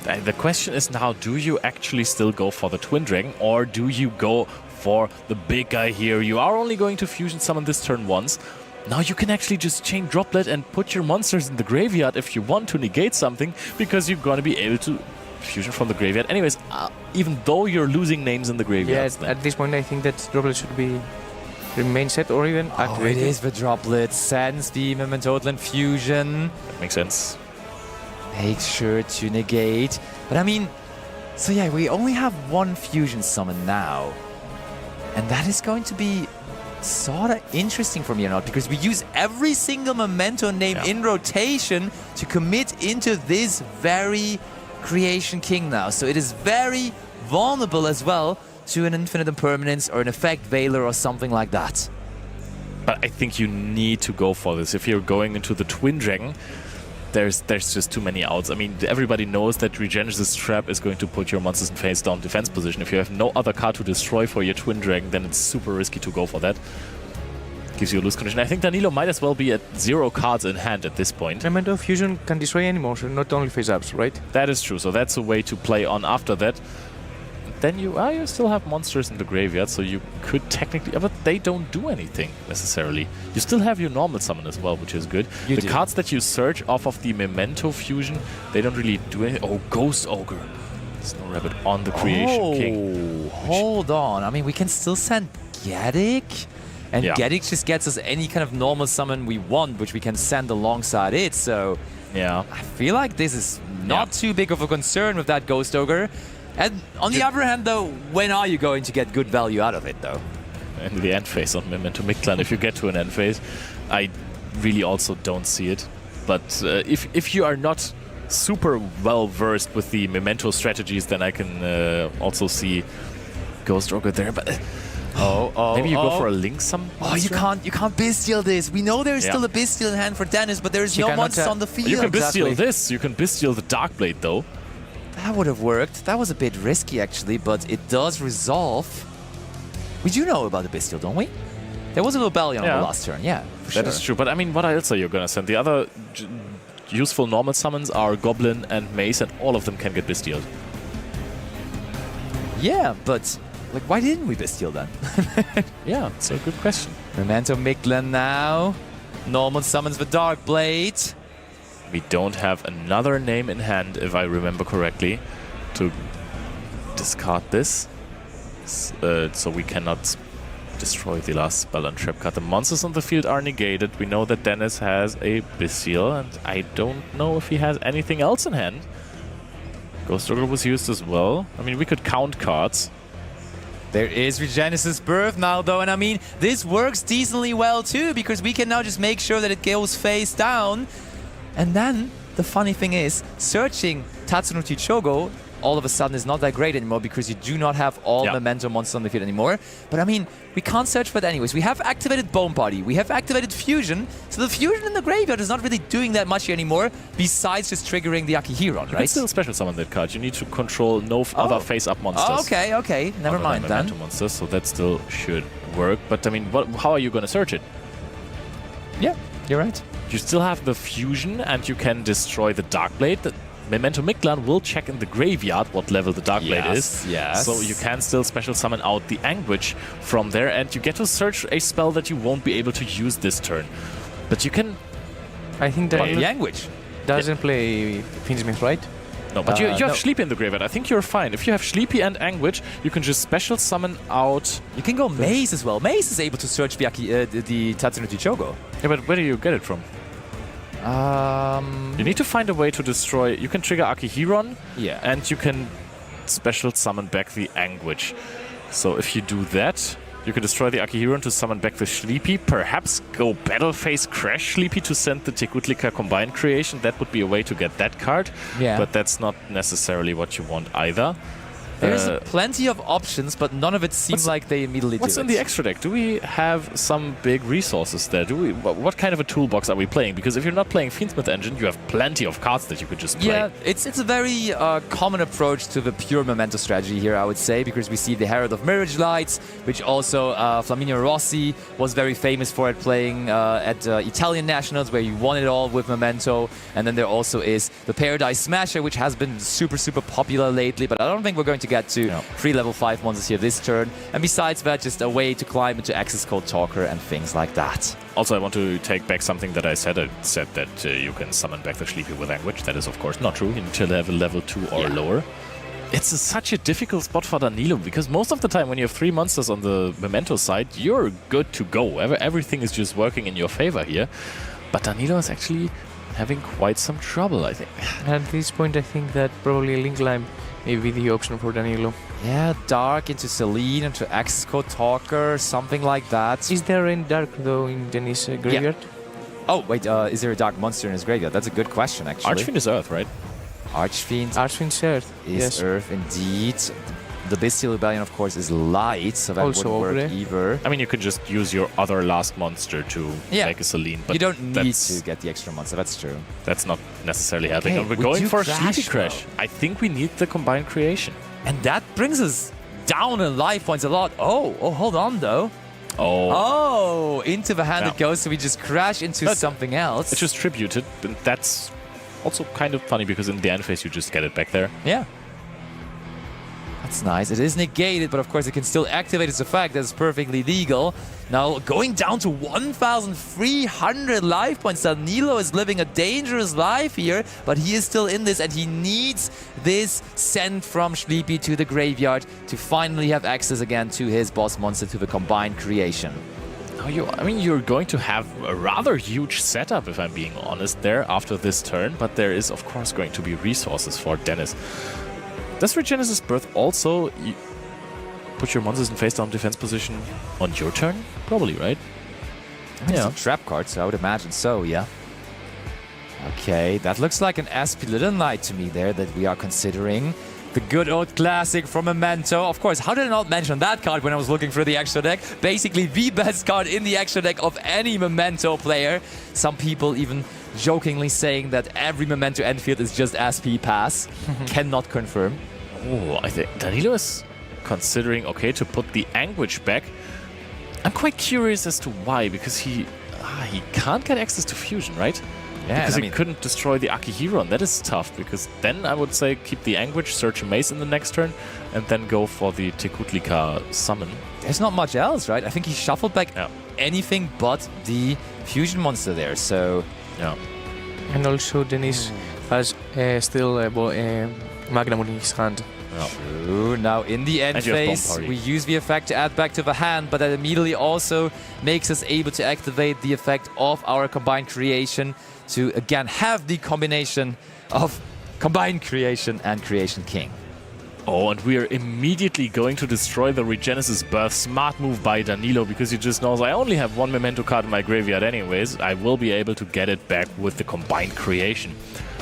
The question is now, do you actually still go for the Twin Dragon, or do you go for the big guy here? You are only going to fusion summon this turn once. Now you can actually just chain droplet and put your monsters in the graveyard if you want to negate something, because you're going to be able to fusion from the graveyard anyways, even though you're losing names in the graveyard. Yeah, at this point I think that droplet should be remain set or even activated. It is the droplet, sends the Mementotlin fusion. That makes sense. Make sure to negate. But I mean, so yeah, we only have one fusion summon now. And that is going to be sort of interesting for me or not, because we use every single Memento name in rotation to commit into this very Creation King now. So it is very vulnerable as well to an Infinite Impermanence or an Effect Veiler or something like that. But I think you need to go for this. If you're going into the Twin Dragon, there's just too many outs. I mean, everybody knows that Regenesis Trap is going to put your monsters in face-down defense position. If you have no other card to destroy for your Twin Dragon, then it's super risky to go for that. Gives you a loose condition. I think Danilo might as well be at 0 cards in hand at this point. Memento Fusion can destroy any monster, not only face-ups, right? That is true, so that's a way to play on after that. Then you still have monsters in the graveyard, so you could technically... but they don't do anything, necessarily. You still have your normal summon as well, which is good. The cards that you search off of the Memento Fusion, they don't really do anything. Oh, Ghost Ogre. Snow Rabbit on the Creation King. Hold on. I mean, we can still send Gaddick. And Gaddick just gets us any kind of normal summon we want, which we can send alongside it, so... Yeah. I feel like this is not too big of a concern with that Ghost Ogre. And on the other hand, though, when are you going to get good value out of it, though? In the end phase on Memento Mictlan, if you get to an end phase, I really also don't see it. But if you are not super well versed with the Memento strategies, then I can also see Ghost Ogre there. But maybe you go for a Link some. Oh, you can't bestial this. We know there's still a bestial in hand for Dennis, but there is no monsters on the field. You can bestial this. You can bestial the Darkblade, though. That would have worked. That was a bit risky, actually, but it does resolve. We do know about the Bestial, don't we? There was a Rebellion on the last turn, That is true, but I mean, what else are you going to send? The other useful normal summons are Goblin and Mace, and all of them can get Bestialed. Yeah, but like, why didn't we Bestial then? Yeah, it's a good question. Memento Mictlan now. Normal summons the Darkblade. We don't have another name in hand, if I remember correctly, to discard this. So we cannot destroy the last spell and trap card. The monsters on the field are negated. We know that Dennis has a Bestial, and I don't know if he has anything else in hand. Ghost Ogre was used as well. I mean, we could count cards. There is Regenesis Birth now, though, and I mean, this works decently well, too, because we can now just make sure that it goes face down. And then, the funny thing is, searching Tatsuno Chichogo all of a sudden is not that great anymore because you do not have all Memento monsters on the field anymore. But I mean, we can't search for it anyways. We have activated Bone Body, we have activated Fusion, so the Fusion in the graveyard is not really doing that much here anymore, besides just triggering the Akihiron, right? You can still special summon that card. You need to control no other face-up monsters. Oh, okay, never mind then. Memento monsters, so that still should work. But I mean, how are you going to search it? Yeah, you're right. You still have the Fusion, and you can destroy the Darkblade. The Memento Miglan will check in the graveyard what level the Darkblade is. Yes. So you can still special summon out the Anguish from there, and you get to search a spell that you won't be able to use this turn. But you can... I think that the Anguish doesn't play Fiendsmith, right? No, but you have Sleepy in the graveyard. I think you're fine. If you have Sleepy and Anguish, you can just special summon out... You can go Maze as well. Maze is able to search the Tatsunoti Chogo. Yeah, but where do you get it from? You need to find a way to destroy... You can trigger Akihiron, and you can special summon back the Anguish. So if you do that, you can destroy the Akihiron to summon back the Sleepy, perhaps go Battle Phase Crash Sleepy to send the Tekutlika Combined Creation. That would be a way to get that card, but that's not necessarily what you want either. There's plenty of options, but none of it seems like they immediately do What's in the extra deck? Do we have some big resources there? What kind of a toolbox are we playing? Because if you're not playing Fiendsmith Engine, you have plenty of cards that you could just play. Yeah, it's a very common approach to the pure Memento strategy here, I would say, because we see the Herald of Mirage Lights, which also Flaminio Rossi was very famous for it, playing at Italian Nationals, where you won it all with Memento. And then there also is the Paradise Smasher, which has been super, super popular lately, but I don't think we're going to get to 3 level 5 monsters here this turn. And besides that, just a way to climb into Access Code Talker and things like that. Also, I want to take back something that I said. I said that you can summon back the Sleepy with Anguish. That is, of course, not true. You need to have a level 2 or lower. It's such a difficult spot for Danilo, because most of the time when you have 3 monsters on the Memento side, you're good to go. Everything is just working in your favor here. But Danilo is actually having quite some trouble, I think. At this point, I think that probably Link Climb may be the option for Danilo. Yeah, Dark into Celine, into Access Code Talker, something like that. Is there any Dark, though, in Denis' graveyard? Oh, wait, is there a Dark monster in his graveyard? That's a good question, actually. Archfiend is Earth, right? Archfiend's Earth. Is Earth, indeed. The Bestial Rebellion, of course, is Light, so that also wouldn't work either. I mean, you could just use your other last monster to make a Celine, but you don't need to get the extra monster, that's true. That's not necessarily helping. And we're going for a Sleepy Crash. I think we need the Combined Creation. And that brings us down in life points a lot. Oh, hold on, though. Oh, into the hand it goes, so we just crash into something else. It's just tributed, and that's also kind of funny, because in the end phase you just get it back there. Yeah. That's nice. It is negated, but of course it can still activate its effect. That's perfectly legal. Now, going down to 1,300 life points. Danilo is living a dangerous life here, but he is still in this, and he needs this send from Sleepy to the graveyard to finally have access again to his boss monster, to the Combined Creation. I mean, you're going to have a rather huge setup, if I'm being honest, there after this turn, but there is, of course, going to be resources for Dennis. Does Regenesis Birth also put your monsters in face-down defense position on your turn? Probably, right? It's a trap card, so I would imagine so, yeah. Okay, that looks like an SP Little Knight to me there that we are considering. The good old classic from Memento. Of course, how did I not mention that card when I was looking for the extra deck? Basically, the best card in the extra deck of any Memento player. Some people even jokingly saying that every Memento end field is just SP pass. Cannot confirm. Oh, I think Danilo is considering, to put the Anguish back. I'm quite curious as to why, because he can't get access to Fusion, right? Yeah, because he couldn't destroy the Akihiron. That is tough, because then I would say keep the Anguish, search a Mace in the next turn, and then go for the Tekutlika summon. There's not much else, right? I think he shuffled back anything but the Fusion monster there, so... Yeah. And also Denis has still Magnum in his hand. True. Now in the end phase, we use the effect to add back to the hand, but that immediately also makes us able to activate the effect of our Combined Creation to again have the combination of Combined Creation and Creation King. Oh, and we are immediately going to destroy the Regenesis Birth. Smart move by Danilo, because he just knows I only have 1 Memento card in my graveyard anyways. I will be able to get it back with the Combined Creation.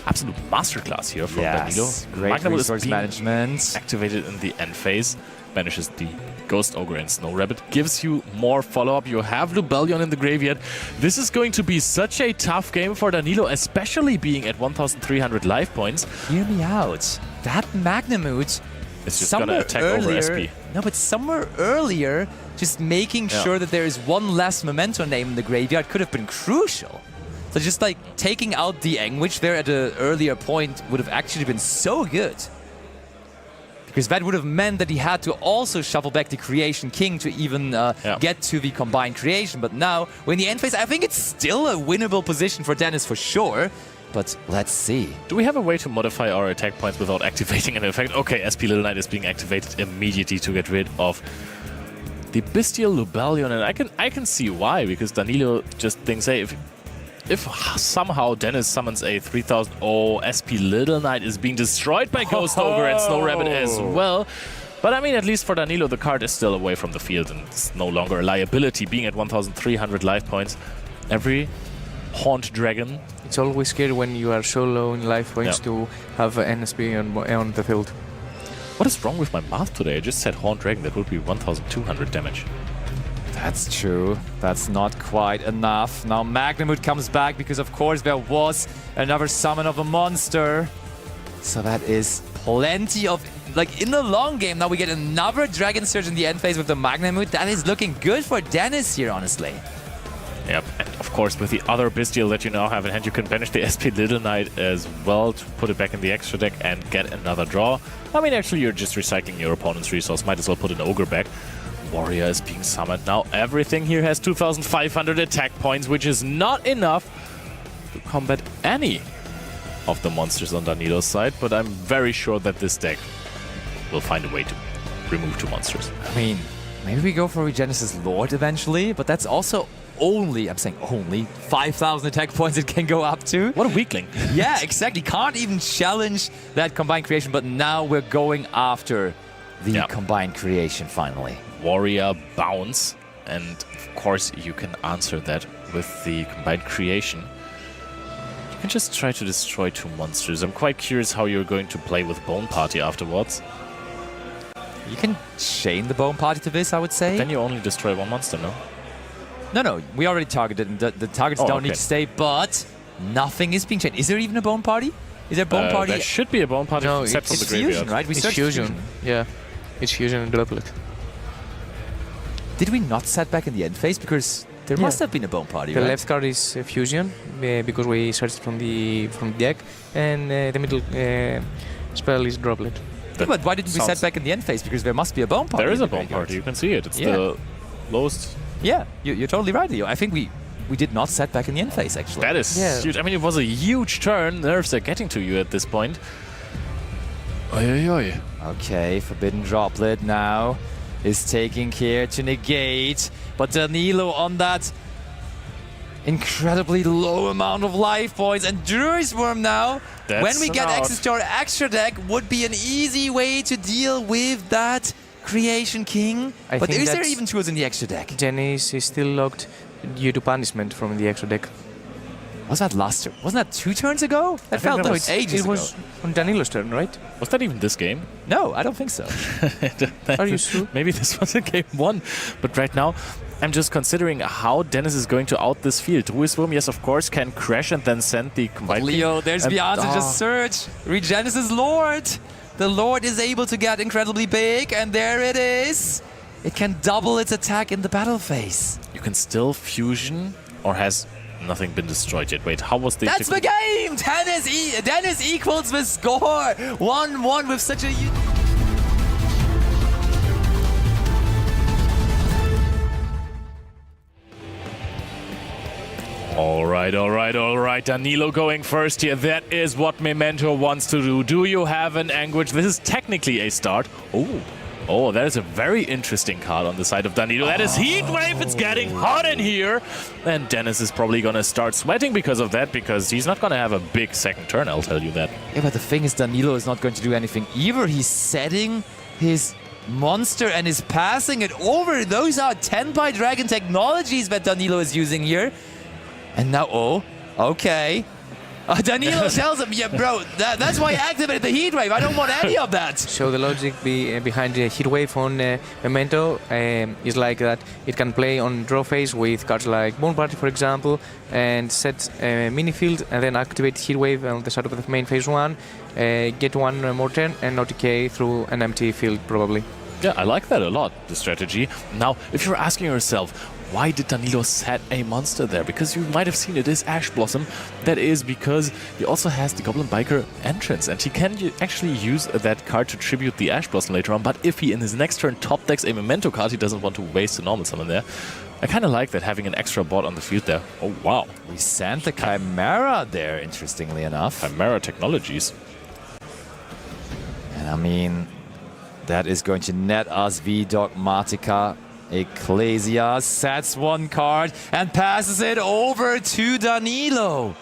absolute masterclass here from Yes, Danilo. great MACBOOK is resource being management. activated in the end phase, banishes the Ghost Ogre and Snow Rabbit, gives you more follow-up. You have Lubellion in the graveyard. This is going to be such a tough game for Danilo, especially being at 1,300 life points. Hear me out. That Magnemute It's just gonna attack over SP. No, but somewhere earlier, just making sure that there is one less memento name in the graveyard could have been crucial. So just like taking out the Anguish there at an earlier point would have actually been so good. Because that would have meant that he had to also shuffle back the Creation King to even get to the combined creation. But now, when the end phase, I think it's still a winnable position for Dennis for sure. But let's see. Do we have a way to modify our attack points without activating an effect? Okay, SP Little Knight is being activated immediately to get rid of the Bestial Lubellion. And I can see why, because Danilo just thinks, hey, if somehow Dennis summons a 3000, SP Little Knight is being destroyed by Ghost Ogre and Snow Rabbit as well. But I mean, at least for Danilo, the card is still away from the field and it's no longer a liability, being at 1,300 life points. Every Haunt Dragon. It's always scary when you are so low in life points to have an SP on the field. What is wrong with my math today? I just said Haunt Dragon, that would be 1,200 damage. That's true. That's not quite enough. Now Magnemute comes back because, of course, there was another summon of a monster. So that is plenty of... Like, in the long game, now we get another Dragon Surge in the end phase with the Magnemute. That is looking good for Dennis here, honestly. Yep, and of course, with the other Bestial that you now have in hand, you can banish the SP Little Knight as well to put it back in the extra deck and get another draw. I mean, actually, you're just recycling your opponent's resource. Might as well put an Ogre back. Warrior is being summoned now. Everything here has 2,500 attack points, which is not enough to combat any of the monsters on Danilo's side, but I'm very sure that this deck will find a way to remove 2 monsters. I mean, maybe we go for Regenesis Lord eventually, but that's also only, I'm saying only, 5,000 attack points it can go up to. What a weakling. Yeah, exactly. Can't even challenge that combined creation, but now we're going after the combined creation finally. Warrior bounce, and of course you can answer that with the combined creation. You can just try to destroy 2 monsters. I'm quite curious how you're going to play with Bone Party afterwards. You can chain the Bone Party to this, I would say. But then you only destroy 1 monster, no? No, we already targeted, and the targets don't need to stay, but nothing is being chained. Is there even a Bone Party? Is there a Bone Party? There should be a Bone Party, no, except from the it's graveyard. fusion, right? We It's searched fusion. Yeah, it's fusion and droplet. Did we not set back in the end phase? Because there must have been a Bone Party, The right? left card is fusion because we searched from the deck, and the middle spell is droplet. Yeah, but why didn't we set back in the end phase? Because there must be a Bone Party. There is a Bone Party, you can see it. It's the lowest. Yeah, you're totally right, Leo. I think we did not set back in the end phase, actually. That is huge. I mean, it was a huge turn. Nerves are getting to you at this point. Oi, oi, oi. Okay, Forbidden Droplet now is taking care to negate. But Danilo on that incredibly low amount of life points. And Druid's Worm now, when we get access to our extra deck, would be an easy way to deal with that Creation King. But is there even tools in the extra deck? Genis is still locked due to punishment from the extra deck. Was that last turn? Wasn't that 2 turns ago? That felt like ages ago. It was on Danilo's turn, right? Was that even this game? No, I don't think so. Are you sure? Maybe this was in game 1. But right now, I'm just considering how Dennis is going to out this field. Druid's Worm, yes, of course, can crash and then send the combined... Leo, there's the answer. Just search. Regenesis Lord. The Lord is able to get incredibly big, and there it is. It can double its attack in the battle phase. You can still fusion, or has nothing been destroyed yet? Wait, how was the... That's the game! Dennis equals the score! 1-1 with such a... All right. Danilo going first here. That is what Memento wants to do. Do you have an Anguish? This is technically a start. Oh, that is a very interesting card on the side of Danilo. That is Heatwave. It's getting hot in here. And Dennis is probably going to start sweating because of that, because he's not going to have a big second turn, I'll tell you that. Yeah, but the thing is, Danilo is not going to do anything either. He's setting his monster and is passing it over. Those are 10-by Dragon technologies that Danilo is using here. And now, okay. Danilo tells him, yeah, bro, that's why I activated the heat wave. I don't want any of that. So the logic behind the heat wave on Memento is like that it can play on draw phase with cards like Moon Party, for example, and set mini field and then activate heat wave on the start of the main phase 1, get one more turn and OTK through an empty field probably. Yeah, I like that a lot, the strategy. Now, if you're asking yourself, why did Danilo set a monster there? Because you might have seen it is Ash Blossom. That is because he also has the Goblin Biker entrance, and he can actually use that card to tribute the Ash Blossom later on. But if he in his next turn top decks a Memento card, he doesn't want to waste a normal summon there. I kind of like that, having an extra board on the field there. Oh, wow. We sent the Chimera there, interestingly enough. Chimera Technologies. And I mean, that is going to net us V-Dogmatica. Ecclesia sets one card and passes it over to Danilo.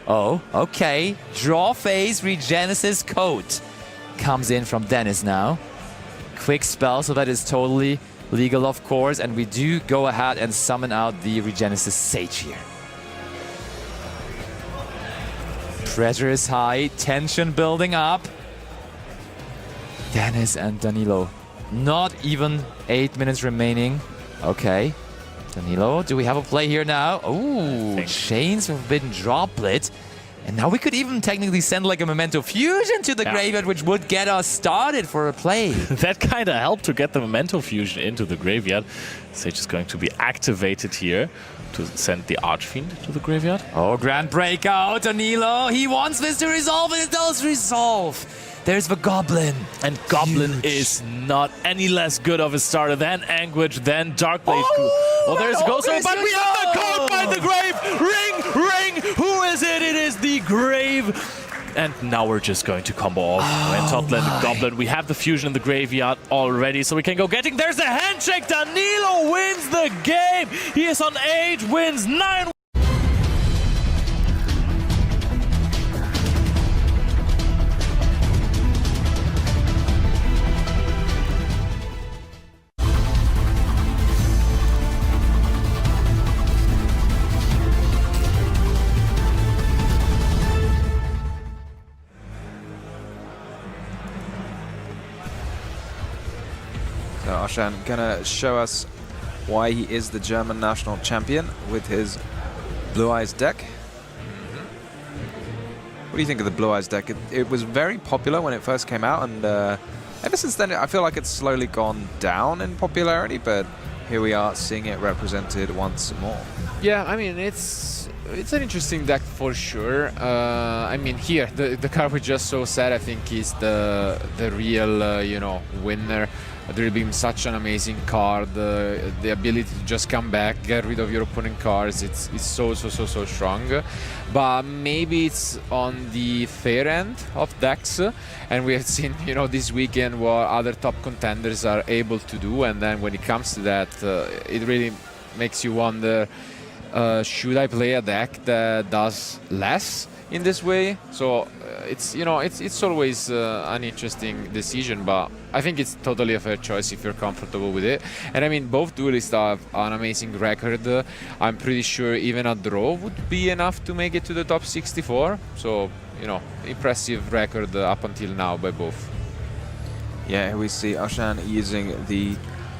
Oh, okay. Draw phase, Regenesis Coat. Comes in from Dennis now. Quick spell, so that is totally legal, of course. And we do go ahead and summon out the Regenesis Sage here. Pressure is high, tension building up. Dennis and Danilo. Not even 8 minutes remaining. Okay. Danilo, do we have a play here now? Oh, Chains Forbidden Droplet. And now we could even technically send like a Memento Fusion to the graveyard, which would get us started for a play. That kind of helped to get the Memento Fusion into the graveyard. Sage is going to be activated here to send the Archfiend to the graveyard. Oh, Grand Breakout, Danilo. He wants this to resolve, and it does resolve. There's the Goblin. And Goblin is not any less good of a starter than Anguish, than Darkblade. Oh, there's a Ghost Rider, but we have the code by the grave! Ring! Who is it? It is the grave! And now we're just going to combo off. And top lane the Goblin. We have the fusion in the graveyard already, so we can go getting. There's the handshake! Danilo wins the game! He is on 8, wins 9. So Arshan gonna show us why he is the German national champion with his Blue Eyes deck. What do you think of the Blue Eyes deck? It was very popular when it first came out, and ever since then I feel like it's slowly gone down in popularity, but here we are seeing it represented once more. Yeah, I mean, it's an interesting deck for sure. I mean, here the card we just so sad, I think, is the real you know, winner. Drill Beam, such an amazing card. The ability to just come back, get rid of your opponent cards, it's so strong. But maybe it's on the fair end of decks, and we have seen, you know, this weekend what other top contenders are able to do, and then when it comes to that, it really makes you wonder, should I play a deck that does less in this way? So it's, you know, it's always an interesting decision, but I think it's totally a fair choice if you're comfortable with it. And I mean, both duelists have an amazing record. I'm pretty sure even a draw would be enough to make it to the top 64. So, you know, impressive record up until now by both. Yeah, here we see Arshan using the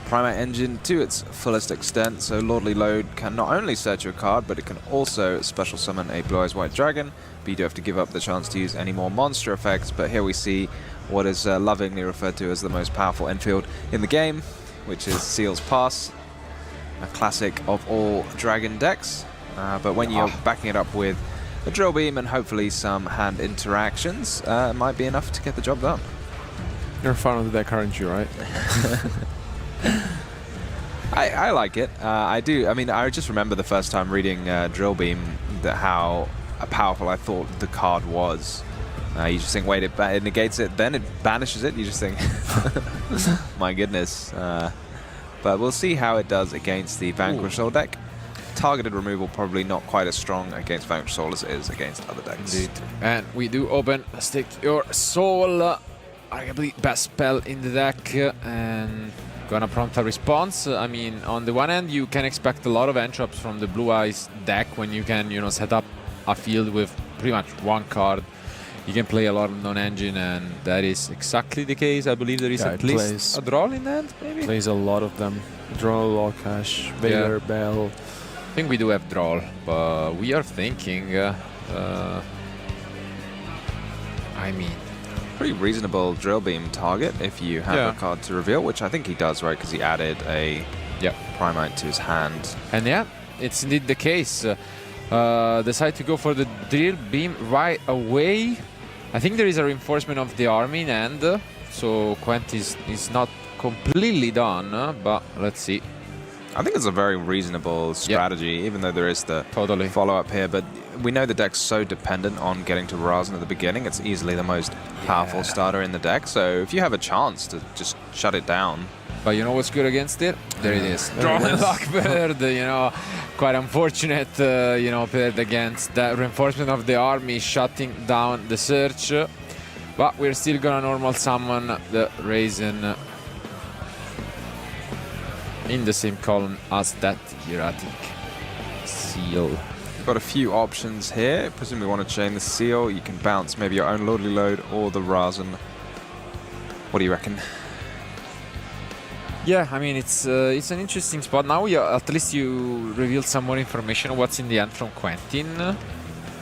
Primate engine to its fullest extent. So Lordly Load can not only search your card, but it can also special summon a Blue Eyes White Dragon. But you do have to give up the chance to use any more monster effects. But here we see what is lovingly referred to as the most powerful infield in the game, which is Seal's Pass, a classic of all dragon decks. But when you're backing it up with a Drill Beam and hopefully some hand interactions, it might be enough to get the job done. You're a fan of the deck, aren't you, right? I like it. I do. I mean, I just remember the first time reading Drill Beam, how powerful I thought the card was. You just think, wait, it negates it, then it banishes it. You just think, my goodness. But we'll see how it does against the Vanquish Soul deck. Targeted removal probably not quite as strong against Vanquish Soul as it is against other decks. Indeed. And we do open Stick Your Soul, arguably best spell in the deck, and gonna prompt a response. I mean, on the one hand, you can expect a lot of entrops from the Blue Eyes deck when you can, you know, set up a field with pretty much one card. You can play a lot of non-engine, and that is exactly the case. I believe there is at least a draw in hand, maybe? Plays a lot of them. Draw, Lawcash, Vader, Bell. I think we do have draw, but we are thinking... I mean... Pretty reasonable drill beam target if you have a card to reveal, which I think he does, right? Because he added a Primite to his hand. And yeah, it's indeed the case. Decide to go for the drill beam right away. I think there is a reinforcement of the army in hand, so Quent is not completely done, but let's see. I think it's a very reasonable strategy, even though there is the Totally. follow-up here. But we know the deck's so dependent on getting to Razan at the beginning. It's easily the most powerful starter in the deck. So if you have a chance to just shut it down. But you know what's good against it? There it is. Drawn Lockbird, you know, quite unfortunate, you know, paired against that reinforcement of the army shutting down the search. But we're still gonna normal summon the Raisin in the same column as that hieratic seal. You've got a few options here. Presumably you want to chain the seal. You can bounce maybe your own Lordly Load or the Razan. What do you reckon? Yeah, I mean, it's an interesting spot. Now at least you revealed some more information on what's in the end from Quentin.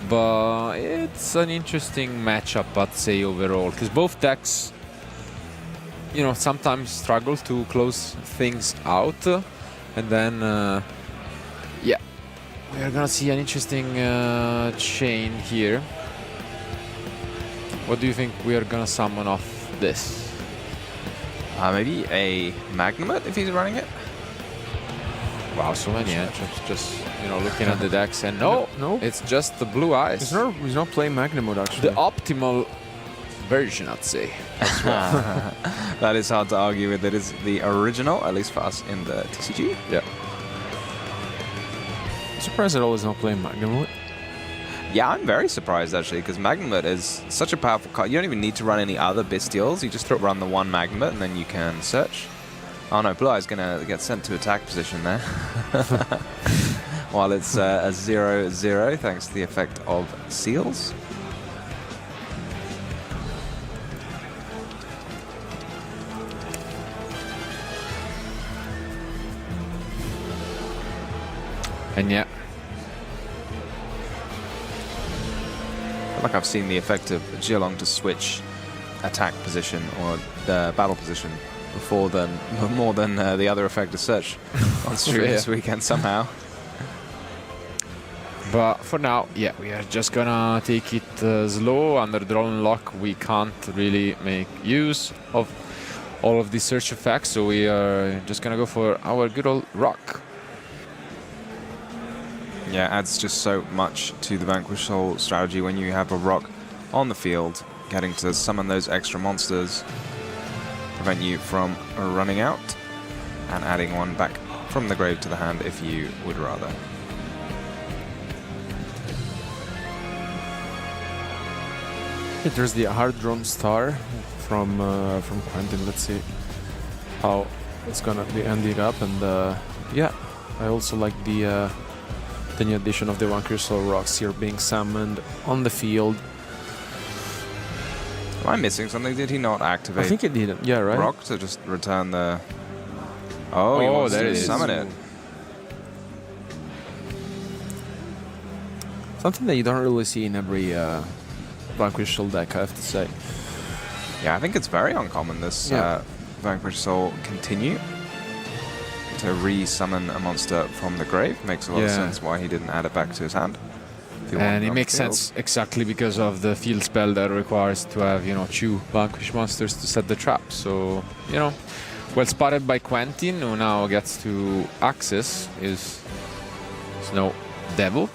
But it's an interesting matchup, I'd say, overall. Because both decks, you know, sometimes struggle to close things out. And then, yeah, we are gonna see an interesting chain here. What do you think we are gonna summon off this? Maybe a Magnumite if he's running it. Wow, so many entrants. Just, you know, looking at the decks, and no, it's just the blue eyes. He's not playing Magnum mode, actually. The optimal version, I'd say. As well. That is hard to argue with. It is the original, at least for us in the TCG. Yeah. I'm surprised at all he's not playing Magnum mode. Yeah, I'm very surprised actually, because Magnumite is such a powerful card. You don't even need to run any other Bestials. You just run the one Magnumite and then you can search. Oh no, Blue Eye's going to get sent to attack position there. While it's a 0-0 thanks to the effect of seals. And yeah. Like I've seen the effect of Geelong to switch attack position or the battle position before more than the other effect of search on stream this weekend somehow. But for now, yeah, we are just gonna take it slow. Under draw and lock, we can't really make use of all of the search effects, so we are just gonna go for our good old rock. Yeah, adds just so much to the Vanquish Soul strategy when you have a rock on the field, getting to summon those extra monsters, prevent you from running out, and adding one back from the grave to the hand if you would rather. There's the hard-drawn star from Quentin. Let's see how it's gonna be ending up, and yeah, I also like the new addition of the Vanquish Soul rocks here being summoned on the field. Am I missing something? Did he not activate? I think it did. Yeah, right. Rock to just return the. Oh, he wants to summon it. Something that you don't really see in every Vanquish Soul deck, I have to say. Yeah, I think it's very uncommon, this Vanquish Soul continue to re-summon a monster from the grave. Makes a lot of sense why he didn't add it back to his hand. And it makes sense exactly because of the field spell that requires to have, you know, 2 Vanquish monsters to set the trap. So, you know, well spotted by Quentin, who now gets to access his Snow Devil.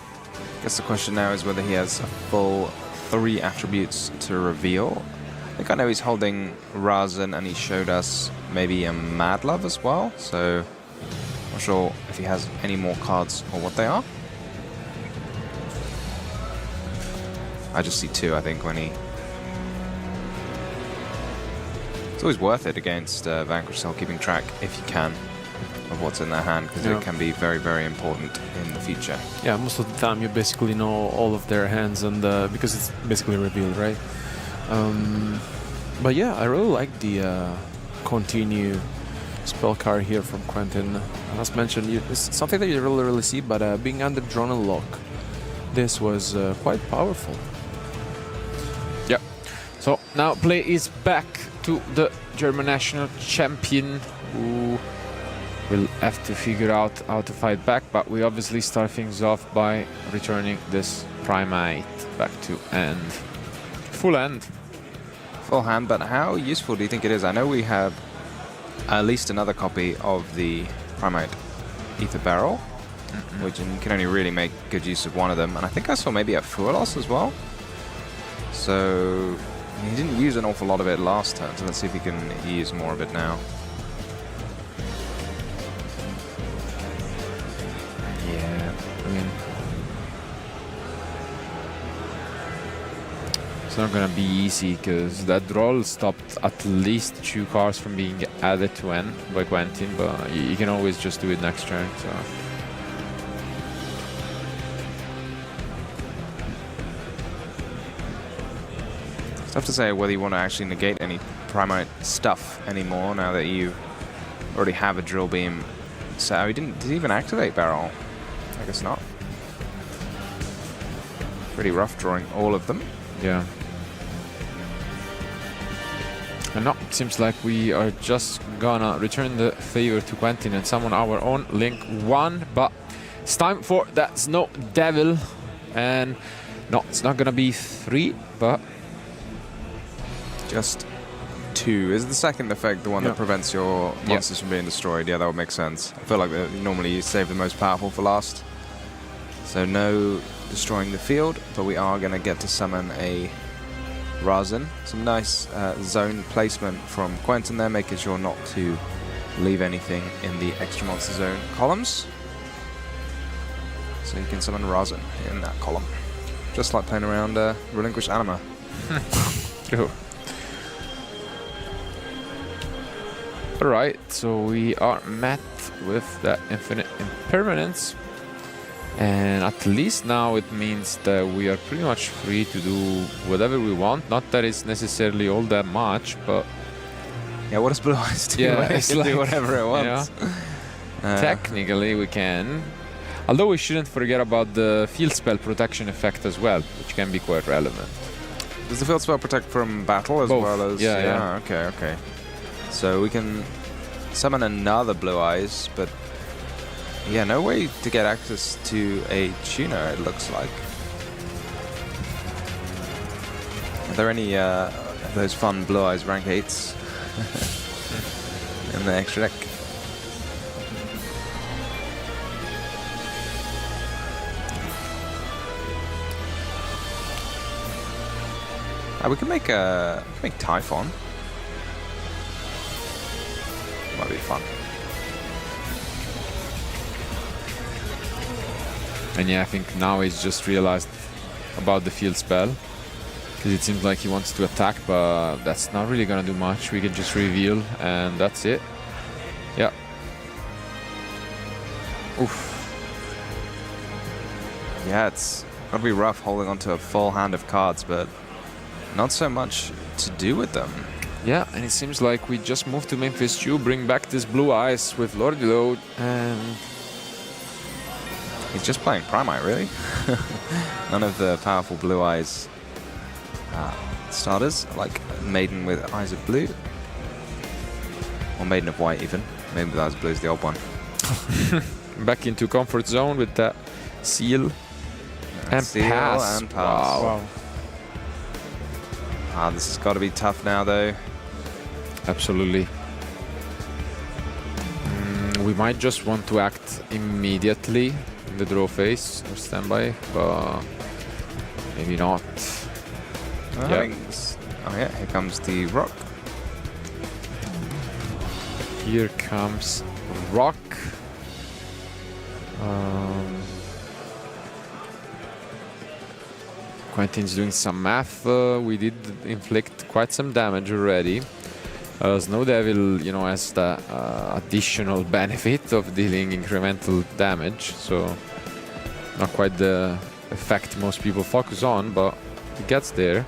Guess the question now is whether he has a full 3 attributes to reveal. I think I know he's holding Razan, and he showed us maybe a Mad Love as well, so not sure if he has any more cards or what they are. I just see 2, I think, when he... It's always worth it against Vanquish Soul, keeping track if you can. of what's in their hand, because it can be very, very important in the future. Yeah, most of the time you basically know all of their hands, and because it's basically revealed, right? But yeah, I really like the continue spell card here from Quentin. As mentioned, it's something that you really see, but being under drone and lock, this was quite powerful. Yeah. So now play is back to the German national champion, who will have to figure out how to fight back, but we obviously start things off by returning this Primate back to end. Full end. Full hand, but how useful do you think it is? I know we have at least another copy of the Primate Ether Barrel, which you can only really make good use of one of them, and I think I saw maybe a Fuelos as well. So he didn't use an awful lot of it last turn, so let's see if he can use more of it now. Yeah, I mean, it's not gonna be easy, because that roll stopped at least 2 cards from being added to end by Quentin, but you can always just do it next turn. So. It's tough to say whether you want to actually negate any Primate stuff anymore now that you already have a drill beam. So did he even activate barrel? I guess not. Pretty rough drawing all of them. Yeah. And now it seems like we are just gonna return the favor to Quentin and summon our own Link 1, but it's time for that Snow Devil. And no, it's not gonna be 3, but just 2. Is the second effect the one that prevents your monsters from being destroyed? Yeah, that would make sense. I feel like normally you save the most powerful for last. So no destroying the field, but we are going to get to summon a Razin. Some nice zone placement from Quentin there, making sure not to leave anything in the extra monster zone columns. So you can summon Razin in that column. Just like playing around Relinquished Anima. True. Alright, so we are met with that Infinite Impermanence, and at least now it means that we are pretty much free to do whatever we want. Not that it's necessarily all that much, but yeah, what does Blue Eyes do? Yeah, it can do whatever it wants. Technically we can, although we shouldn't forget about the field spell protection effect as well, which can be quite relevant. Does the field spell protect from battle as Both. well as... Yeah. Okay. So we can summon another Blue Eyes, but yeah, no way to get access to a tuner, it looks like. Are there any of those fun Blue Eyes rank 8s in the extra deck? We can make Typhon. Might be fun. And yeah, I think now he's just realized about the field spell, because it seems like he wants to attack, but that's not really gonna do much. We can just reveal and that's it. Yeah. Oof. Yeah, it's gonna be rough holding onto a full hand of cards, but not so much to do with them. Yeah, and it seems like we just moved to Memphis 2, bring back this Blue Eyes with Lordy Load, and he's just playing Primite, really. None of the powerful Blue Eyes starters, like Maiden with Eyes of Blue, or Maiden of White even. Maiden with Eyes of Blue is the old one. back into comfort zone with that seal and seal pass. And pass. Wow. This has got to be tough now, though. Absolutely. We might just want to act immediately in the draw phase or standby, but maybe not. Oh yeah, here comes the rock. Here comes rock. Quentin's doing some math. We did inflict quite some damage already. Snow Devil, you know, has the additional benefit of dealing incremental damage, so not quite the effect most people focus on, but it gets there.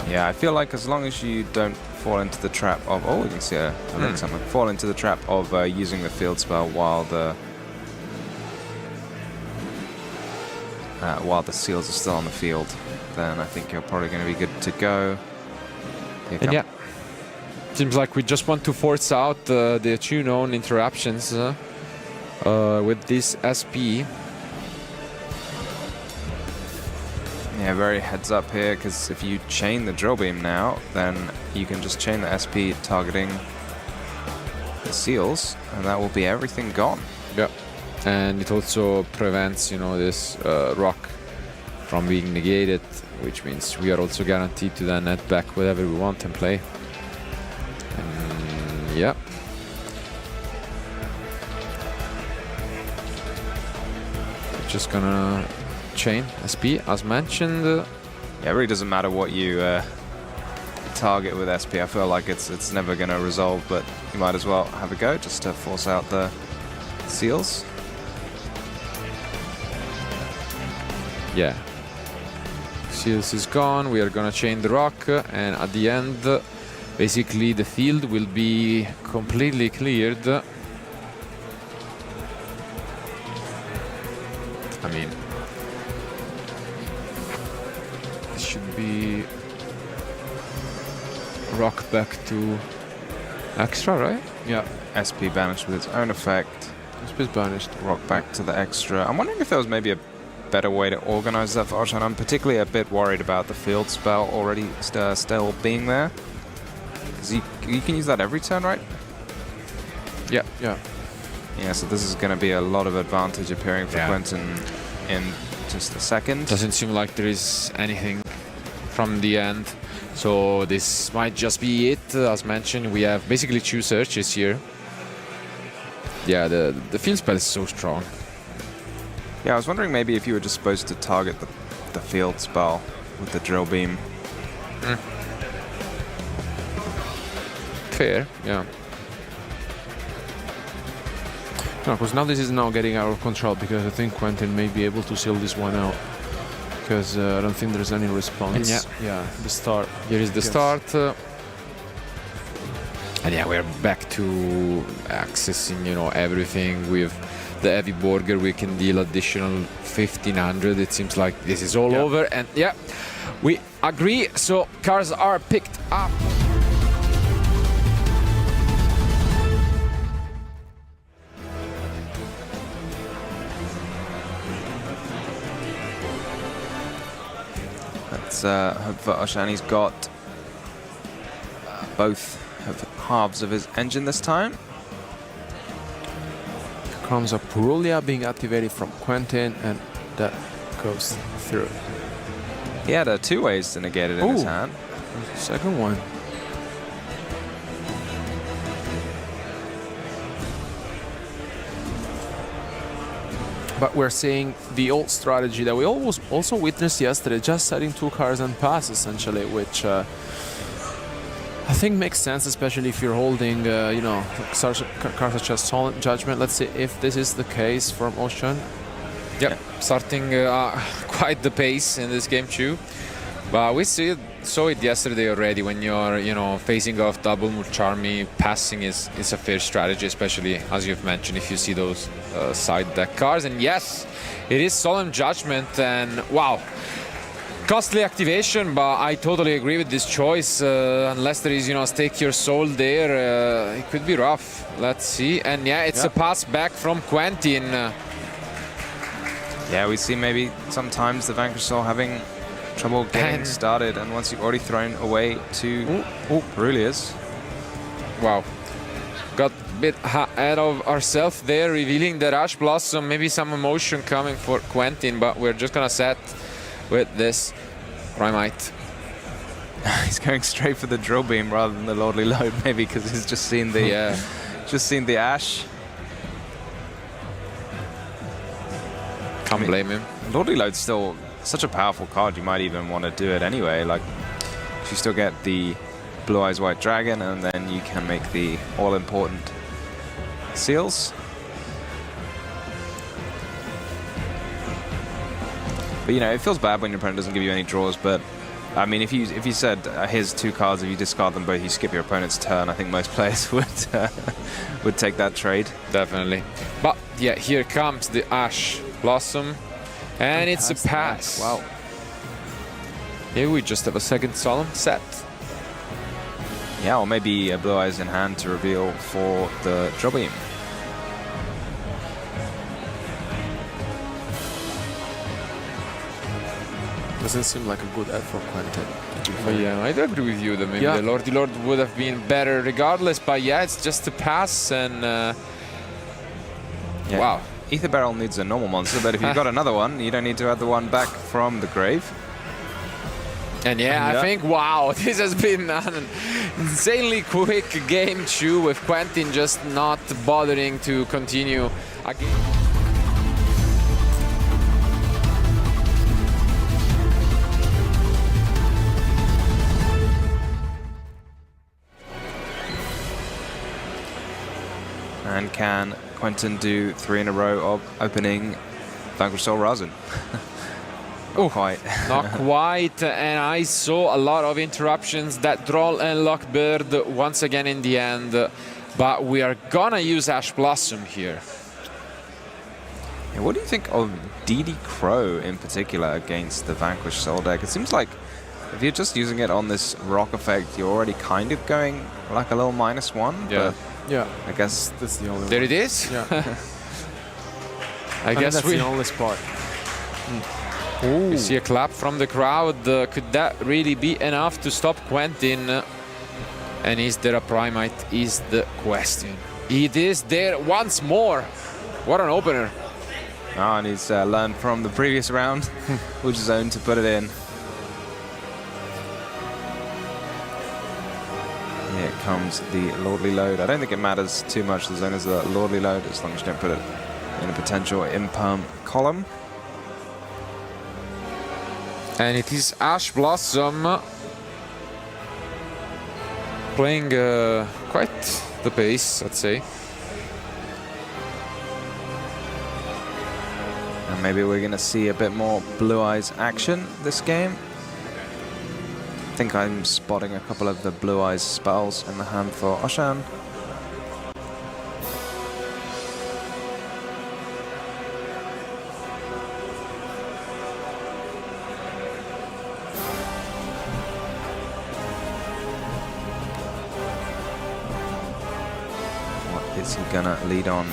Yeah, I feel like as long as you don't fall into the trap of... Oh, we can see a something. Fall into the trap of using the field spell while the seals are still on the field, then I think you're probably going to be good to go. And yeah, seems like we just want to force out the two known interruptions with this SP. Yeah, very heads up here, because if you chain the drill beam now, then you can just chain the SP targeting the seals, and that will be everything gone. Yeah, and it also prevents, you know, this rock from being negated, which means we are also guaranteed to then net back whatever we want and play. And yeah. Just gonna chain SP as mentioned. Yeah, it really doesn't matter what you target with SP. I feel like it's never going to resolve, but you might as well have a go just to force out the seals. Yeah. Seals is gone. We are gonna chain the rock, and at the end, basically the field will be completely cleared. I mean, it should be rock back to extra, right? Yeah. SP banished with its own effect. SP is banished. Rock back to the extra. I'm wondering if there was maybe a better way to organize that for Oshan. I'm particularly a bit worried about the field spell already still being there. Because you can use that every turn, right? Yeah. Yeah. Yeah, so this is going to be a lot of advantage appearing for Quentin in just a second. Doesn't seem like there is anything from the end. So this might just be it. As mentioned, we have basically two searches here. Yeah, the field spell is so strong. Yeah, I was wondering maybe if you were just supposed to target the field spell with the drill beam. Fair, yeah. No, because now this is now getting out of control, because I think Quentin may be able to seal this one out. Because I don't think there's any response. And yeah, the start. Here is the start. And yeah, we're back to accessing, you know, everything with the heavy burger. We can deal additional 1500. It seems like this is all over. And yeah, we agree. So cars are picked up. Let's hope for Oshan. He's got both halves of his engine this time. Comes a Purulia being activated from Quentin, and that goes through. He had two ways to negate it in his hand. Second one. But we're seeing the old strategy that we also witnessed yesterday, just setting two cars and pass essentially, which I think makes sense, especially if you're holding, you know, cars such as Solid Judgment. Let's see if this is the case from Oshan. Yep, starting quite the pace in this game too. But we saw it yesterday already. When you're, you know, facing off double Mulcharmy, passing is a fair strategy, especially as you've mentioned, if you see those side deck cars. And yes, it is Solemn Judgment, and wow, costly activation. But I totally agree with this choice. Unless there is, you know, stake your soul there, it could be rough. Let's see. And yeah, it's a pass back from Quentin. Yeah, we see maybe sometimes the Vanquish Soul having trouble getting started, and once you've already thrown away two Purulias. Wow. Got a bit ahead of ourselves there, revealing the Rush Blossom. Maybe some emotion coming for Quentin, but we're just gonna set with this Primite. He's going straight for the drill beam rather than the Lordly Load, maybe because he's just seen the just seen the Ash. Can't blame him. Lordly Load's still such a powerful card, you might even want to do it anyway. Like, if you still get the Blue Eyes White Dragon, and then you can make the all-important seals. But you know, it feels bad when your opponent doesn't give you any draws, but I mean, if you said here's 2 cards, if you discard them both, you skip your opponent's turn, I think most players would take that trade. Definitely. But yeah, here comes the Ash Blossom, and it's a pass. Wow. Here we just have a second solemn set. Yeah, or maybe a Blue Eyes in hand to reveal for the Draw Beam. Doesn't seem like a good ad for Quentin. But yeah, I do agree with you that maybe the Lordy Lord would have been better regardless, but yeah, it's just a pass, and yeah. Wow. Ether Barrel needs a normal monster, but if you've got another one, you don't need to add the one back from the grave. And yeah, I think, wow, this has been an insanely quick game too, with Quentin just not bothering to continue again. And can Quentin do 3 in a row of opening Vanquish Soul Razin? Not quite. Not quite, and I saw a lot of interruptions that Droll and Lockbird once again in the end, but we are gonna use Ash Blossom here. Yeah, what do you think of DD Crow in particular against the Vanquish Soul deck? It seems like if you're just using it on this rock effect, you're already kind of going like a little -1. Yeah. But Yeah, I guess that's the only There one. it is. Yeah. I guess that's the only spot. We see a clap from the crowd. Could that really be enough to stop Quentin? And is there a Primite is the question. It is there once more. What an opener. Oh, and he's learned from the previous round, which is owned to put it in. Here comes the Lordly Load. I don't think it matters too much as long as the Lordly Load, as long as you don't put it in a potential imperm column. And it is Ash Blossom playing quite the pace, I'd say. And maybe we're going to see a bit more Blue Eyes action this game. I think I'm spotting a couple of the Blue Eyes spells in the hand for Oshan. What is he gonna lead on?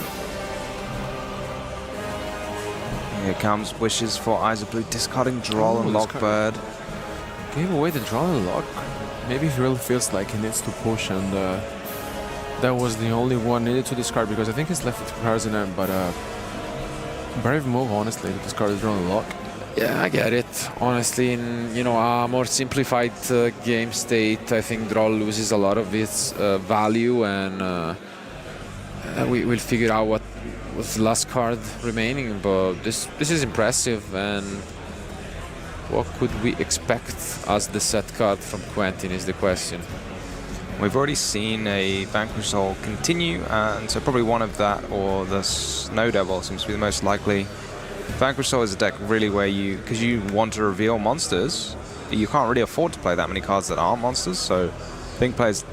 Here comes Wishes for Eyes of Blue, discarding Droll and Lockbird. Gave away the draw and lock. Maybe he really feels like he needs to push, and that was the only one needed to discard, because I think he's left with cards in hand, but brave move, honestly, to discard the draw and lock. Yeah, I get it. Honestly, in a more simplified game state, I think Droll loses a lot of its value, and we'll figure out what's the last card remaining. But this is impressive, and what could we expect as the set card from Quentin is the question. We've already seen a Vanquish Soul continue, and so probably one of that or the Snow Devil seems to be the most likely. Vanquish Soul is a deck really where because you want to reveal monsters, you can't really afford to play that many cards that aren't monsters, so I think players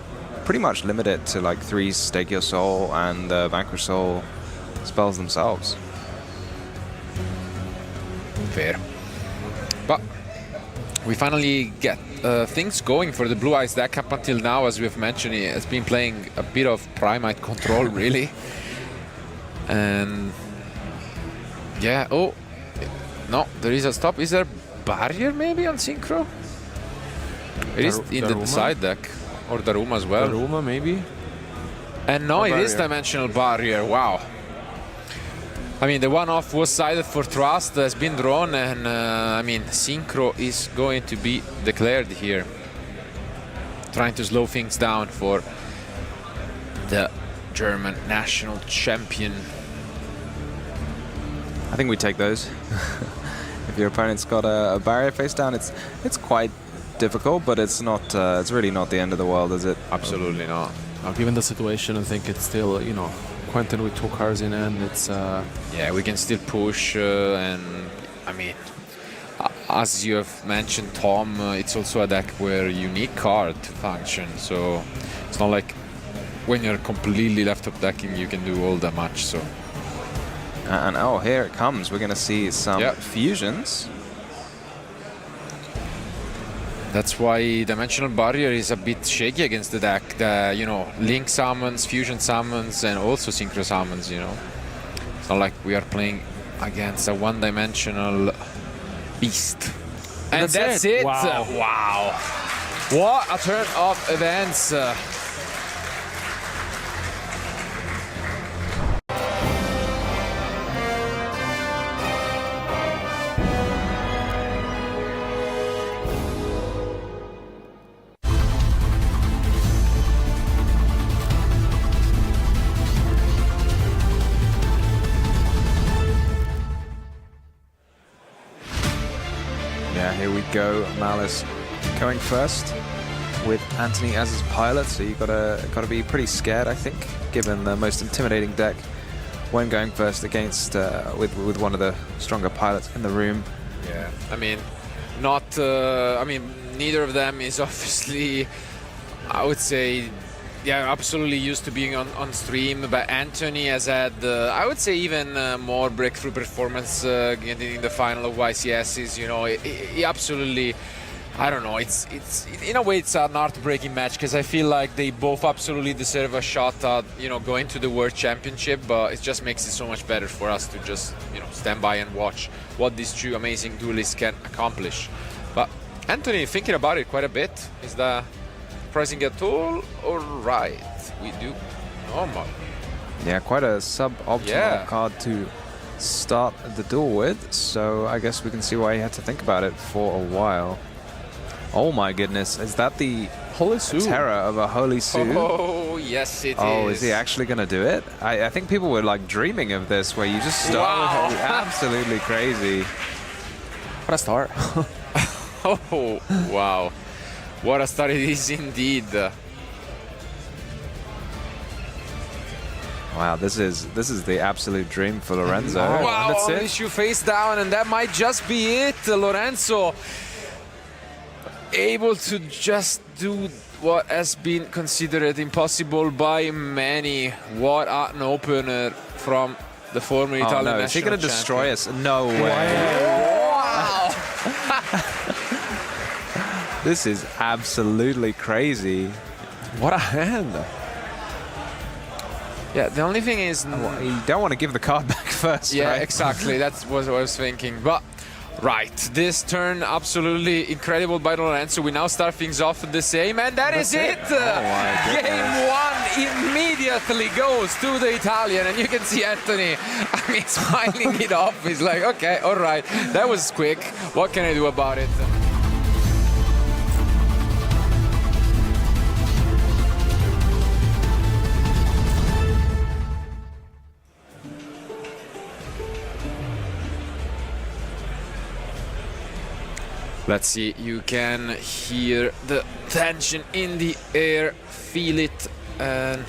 pretty much limit it to like 3 Stake Your Soul and Vanquish Soul spells themselves. Fair. But we finally get things going for the Blue Eyes deck. Up until now, as we've mentioned, it has been playing a bit of Primite control, really. And yeah, oh, no, there is a stop. Is there barrier maybe on Synchro? It is in the side deck. Or Daruma as well. Daruma, maybe? And no, Or it is barrier. dimensional barrier. Wow. I mean, the one-off was sided for Trust, has been drawn, and I mean, Synchro is going to be declared here. Trying to slow things down for the German national champion. I think we take those. If your opponent's got a barrier face down, it's quite difficult, but it's not. It's really not the end of the world, is it? Absolutely not. Given the situation, I think it's still, you know, Quentin with 2 cars in end. It's Yeah, we can still push, and I mean, as you have mentioned, Tom, it's also a deck where you need card to function. So it's not like when you're completely left-top decking, you can do all that much. So. And oh, here it comes. We're going to see some fusions. That's why Dimensional Barrier is a bit shaky against the deck. The, you know, Link summons, Fusion summons, and also Synchro summons, you know. It's not like we are playing against a one-dimensional beast. And that's it. Wow. Wow. What a turn of events. Yeah, here we go. Malice going first with Anthony as his pilot, so you gotta be pretty scared, I think, given the most intimidating deck when going first against with one of the stronger pilots in the room. Yeah, I mean, not. I mean, neither of them is obviously, I would say, yeah, absolutely used to being on stream. But Anthony has had, I would say, even more breakthrough performance getting in the final of YCSs. You know, he absolutely. I don't know. It's in a way it's an heartbreaking match because I feel like they both absolutely deserve a shot at going to the World Championship, but it just makes it so much better for us to just stand by and watch what these two amazing duelists can accomplish. But Anthony, thinking about it quite a bit, is that pricing at all? All right, we do. Oh my. Yeah, quite a suboptimal card to start the duel with. So I guess we can see why he had to think about it for a while. Oh my goodness, is that the Holy Sue. terror of a Holy Sue? Oh, yes it is. Oh, is he actually going to do it? I think people were like dreaming of this, where you just start with absolutely crazy. What a start. Oh, wow. What a start it is indeed. Wow, this is the absolute dream for Lorenzo. Wow, That's it. issue face down, and that might just be it. Lorenzo able to just do what has been considered impossible by many. What an opener from the former Italian national Is he going to destroy us? No way. Wow! This is absolutely crazy. What a hand. Yeah, the only thing is... You don't want to give the card back first, Yeah, right? exactly. That's what I was thinking. But, right, this turn absolutely incredible by Lorenzo. We now start things off the same, and that's it. Game one immediately goes to the Italian, and you can see Anthony, I mean, smiling it off. He's like, okay, all right, that was quick. What can I do about it? Let's see, you can hear the tension in the air, feel it, and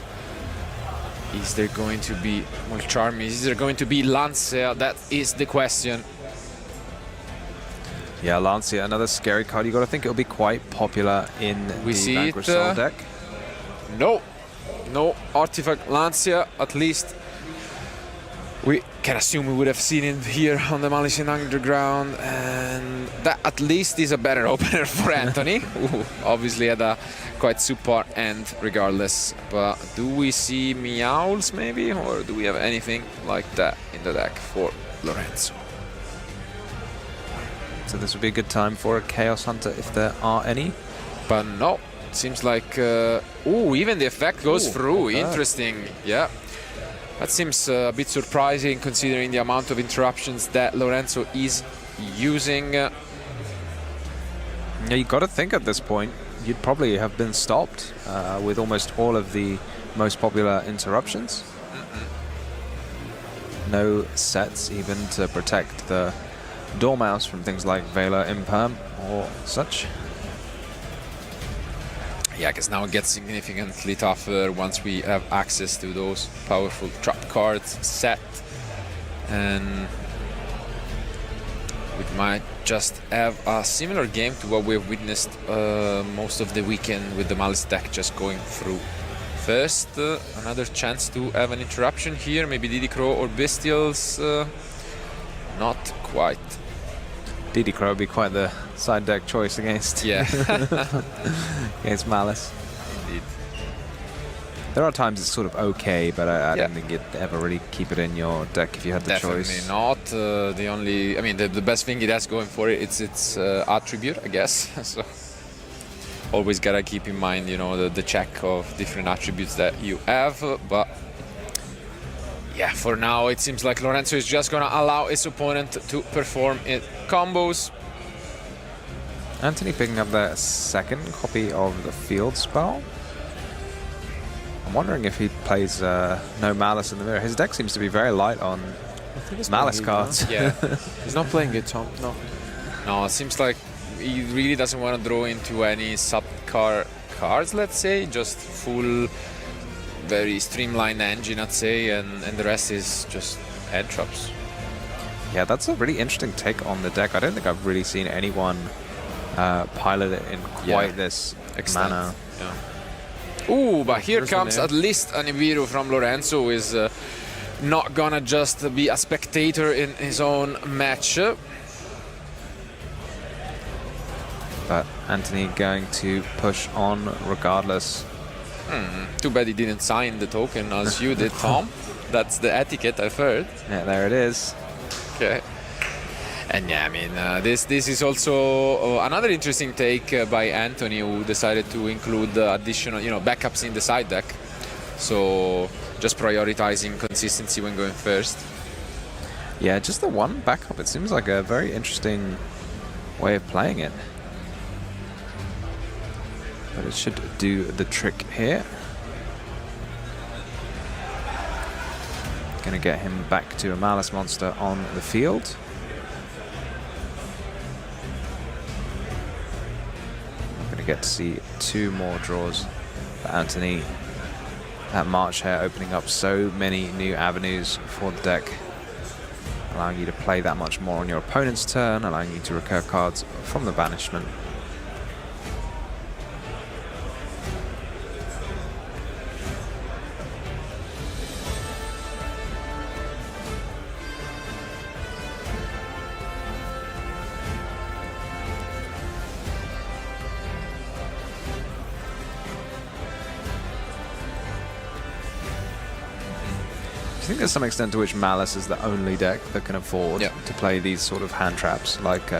is there going to be more charm? Is there going to be Lancia? That is the question. Yeah, Lancia, another scary card. You got to think it'll be quite popular in the Vanquish Soul deck. No artifact Lancia, at least. We can assume we would have seen it here on the Malaysian Underground, and that at least is a better opener for Anthony, who obviously had a quite subpar end regardless. But do we see Meowls maybe, or do we have anything like that in the deck for Lorenzo? So this would be a good time for a Chaos Hunter if there are any. But no, it seems like, even the effect goes through. Interesting, yeah. That seems a bit surprising considering the amount of interruptions that Lorenzo is using. Yeah, you got to think at this point, you'd probably have been stopped with almost all of the most popular interruptions. No sets even to protect the Dormouse from things like Vela Imperm or such. Yeah, because now it gets significantly tougher once we have access to those powerful trap cards set. And we might just have a similar game to what we've witnessed most of the weekend with the Malice deck just going through. First, another chance to have an interruption here, maybe Didi Crow or Bestials. Not quite. Didi Crow would be quite the side deck choice against against Malice. Indeed. There are times it's sort of okay, but I don't think you'd ever really keep it in your deck if you had the choice. Definitely not. The only, I mean, the best thing it has going for it, it's its attribute, I guess. So always gotta keep in mind, you know, the check of different attributes that you have. But yeah, for now it seems like Lorenzo is just gonna allow his opponent to perform it combos. Anthony picking up the second copy of the field spell. I'm wondering if he plays no Malice in the mirror. His deck seems to be very light on Malice cards. Yeah. He's not playing it, Tom. No. No, it seems like he really doesn't want to draw into any cards, let's say. Just full, very streamlined engine, I'd say, and the rest is just head traps. Yeah, that's a really interesting take on the deck. I don't think I've really seen anyone pilot it in quite this manner. Yeah. Ooh, but here comes at least a Nibiru from Lorenzo, who is not gonna just be a spectator in his own match. But Anthony going to push on regardless. Too bad he didn't sign the token as you did, Tom. That's the etiquette, I've heard. Yeah, there it is. Okay. And yeah, I mean, this is also another interesting take by Anthony, who decided to include additional, you know, backups in the side deck. So just prioritizing consistency when going first. Yeah, just the one backup. It seems like a very interesting way of playing it. But it should do the trick here. Gonna get him back to a Malice monster on the field. Get to see two more draws for Anthony. That March Hare opening up so many new avenues for the deck, allowing you to play that much more on your opponent's turn, allowing you to recur cards from the banishment. I think there's some extent to which Malice is the only deck that can afford to play these sort of hand traps like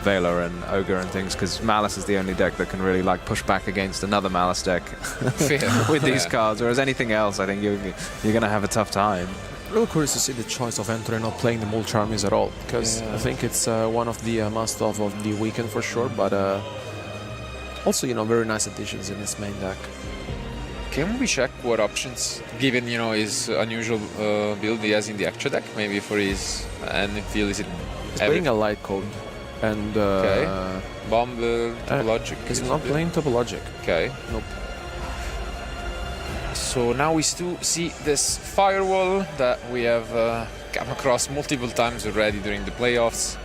Valor and Ogre and things, because Malice is the only deck that can really like push back against another Malice deck with these cards, whereas anything else I think you're going to have a tough time. Real curious to see the choice of Anthony not playing the Mulch Armies at all, because I think it's one of the must-have of the weekend for sure, but also, you know, very nice additions in his main deck. Can we check what options, given, you know, his unusual build he has in the extra deck, maybe for his end field? Is it he's playing a light code and bomb topologic? He's not playing topologic. Okay. Nope. So now we still see this firewall that we have come across multiple times already during the playoffs.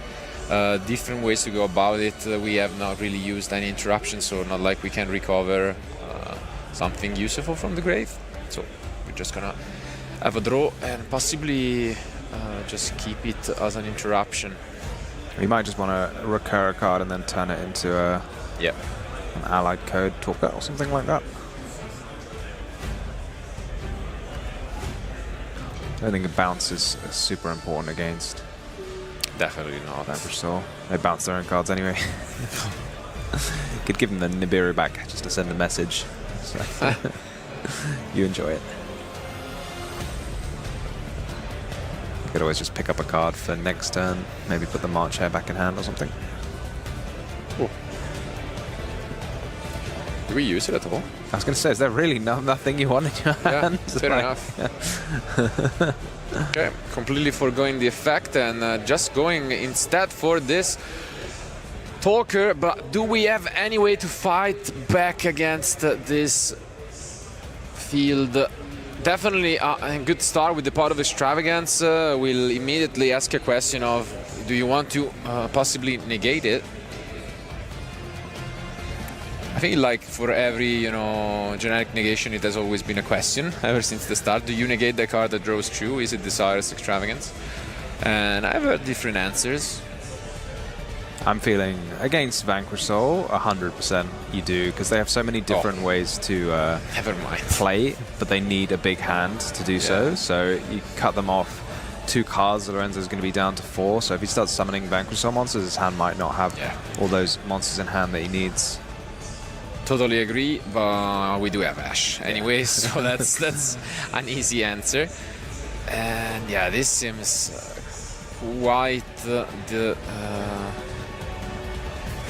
Different ways to go about it. We have not really used any interruptions, so not like we can recover something useful from the grave. So we're just gonna have a draw and possibly just keep it as an interruption. We might just want to recur a card and then turn it into an allied code toolkit or something like that. I think a bounce is super important against. Definitely not. For sure. They bounce their own cards anyway. Could give them the Nibiru back just to send a message. So you enjoy it. You could always just pick up a card for next turn, maybe put the March Hare back in hand or something. Cool. Do we use it at all? I was going to say, is there really nothing you want in your hand? Fair enough. Okay, completely forgoing the effect and just going instead for this poker, but do we have any way to fight back against this field? Definitely a good start with the Pot of Extravagance. We'll immediately ask a question of, do you want to possibly negate it? I think like for every, generic negation, it has always been a question ever since the start. Do you negate the card that draws true? Is it Desirous Extravagance? And I've heard different answers. I'm feeling against Vanquish Soul, 100% you do, because they have so many different ways to Never mind. play, but they need a big hand to do so. So you cut them off 2 cards, Lorenzo's going to be down to 4. So if he starts summoning Vanquish Soul monsters, his hand might not have all those monsters in hand that he needs. Totally agree, but we do have Ash anyway, so that's an easy answer. And yeah, this seems quite the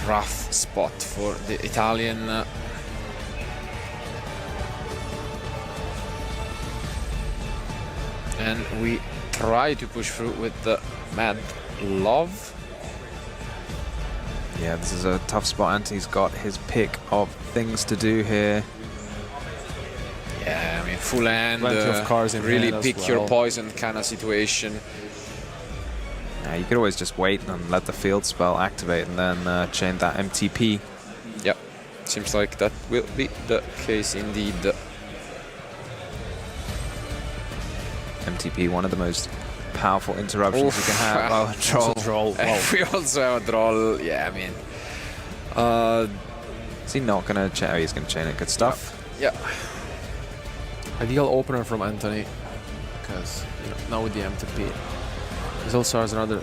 rough spot for the Italian. And we try to push through with the Mad Love. Yeah, this is a tough spot. Anthony's got his pick of things to do here. Yeah, I mean, full hand, Plenty of cards in really hand as pick well. your poison kind of situation. You could always just wait and let the field spell activate and then chain that MTP. Yep, seems like that will be the case indeed. MTP, one of the most powerful interruptions you can have. Oh, troll. Wow. We also have a draw. Yeah, I mean, is he not going to chain? Oh, he's going to chain it. Good stuff. Yeah. Ideal opener from Anthony, because now with the MTP, he also has another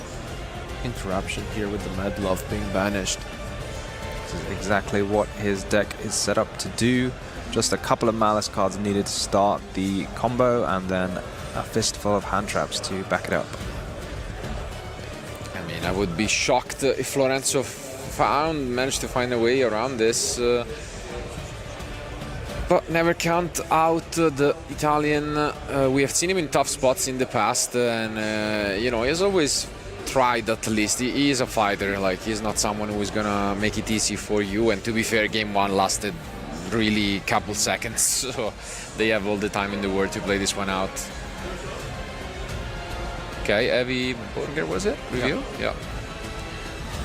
interruption here with the Mad Love being banished. This is exactly what his deck is set up to do. Just a couple of Malice cards needed to start the combo, and then a fistful of hand traps to back it up. I mean, I would be shocked if Lorenzo managed to find a way around this. But never count out the Italian. We have seen him in tough spots in the past, and he's always tried at least. He is a fighter. Like, he's not someone who is gonna make it easy for you. And to be fair, game 1 lasted really couple seconds, so they have all the time in the world to play this one out. Okay, Heavy Burger, was it? Review? Yeah.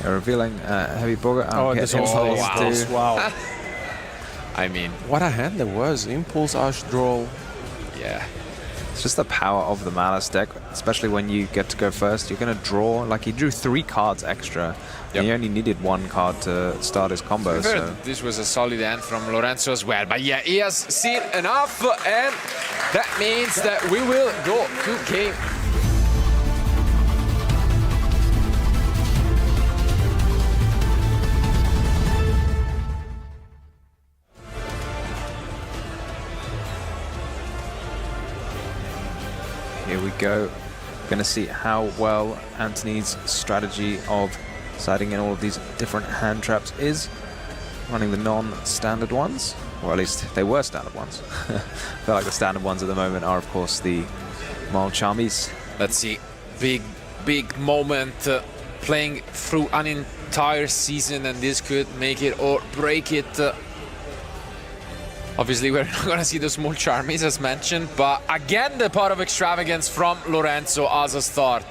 Revealing Heavy Burger. Oh, this Impulse too. Wow. I mean, What a hand there was. Impulse, Ash, draw. yeah. It's just the power of the Malice deck, especially when you get to go first. You're going to draw, like he drew 3 cards extra. And he only needed 1 card to start his combo. So This was a solid hand from Lorenzo as well. But yeah, he has seen enough, and that means that we will go to game. here we go. Going to see how well Anthony's strategy of siding in all of these different hand traps is. Running the non-standard ones, or at least they were standard ones. I feel like the standard ones at the moment are, of course, the mild Charmies. Let's see, big moment, playing through an entire season, and this could make it or break it. Obviously, we're not going to see the small Charmies as mentioned, but again, the Pot of Extravagance from Lorenzo as a start.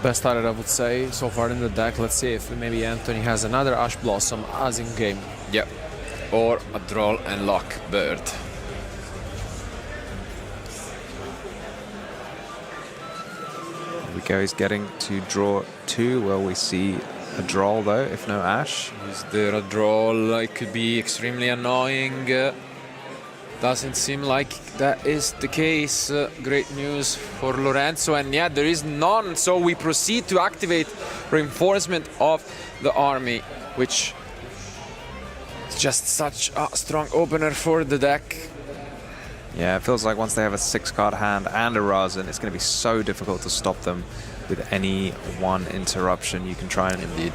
Best starter, I would say, so far in the deck. Let's see if maybe Anthony has another Ash Blossom as in game. Yep, or a Droll and Lock Bird. Here we go, he's getting to draw 2. Will we see a Droll though, if no Ash? Is there a Droll? It could be extremely annoying. Doesn't seem like that is the case. Great news for Lorenzo, and yeah, there is none, so we proceed to activate reinforcement of the army, which is just such a strong opener for the deck. Yeah, it feels like once they have a 6-card hand and a Razin, it's going to be so difficult to stop them with any one interruption. You can try and, Indeed,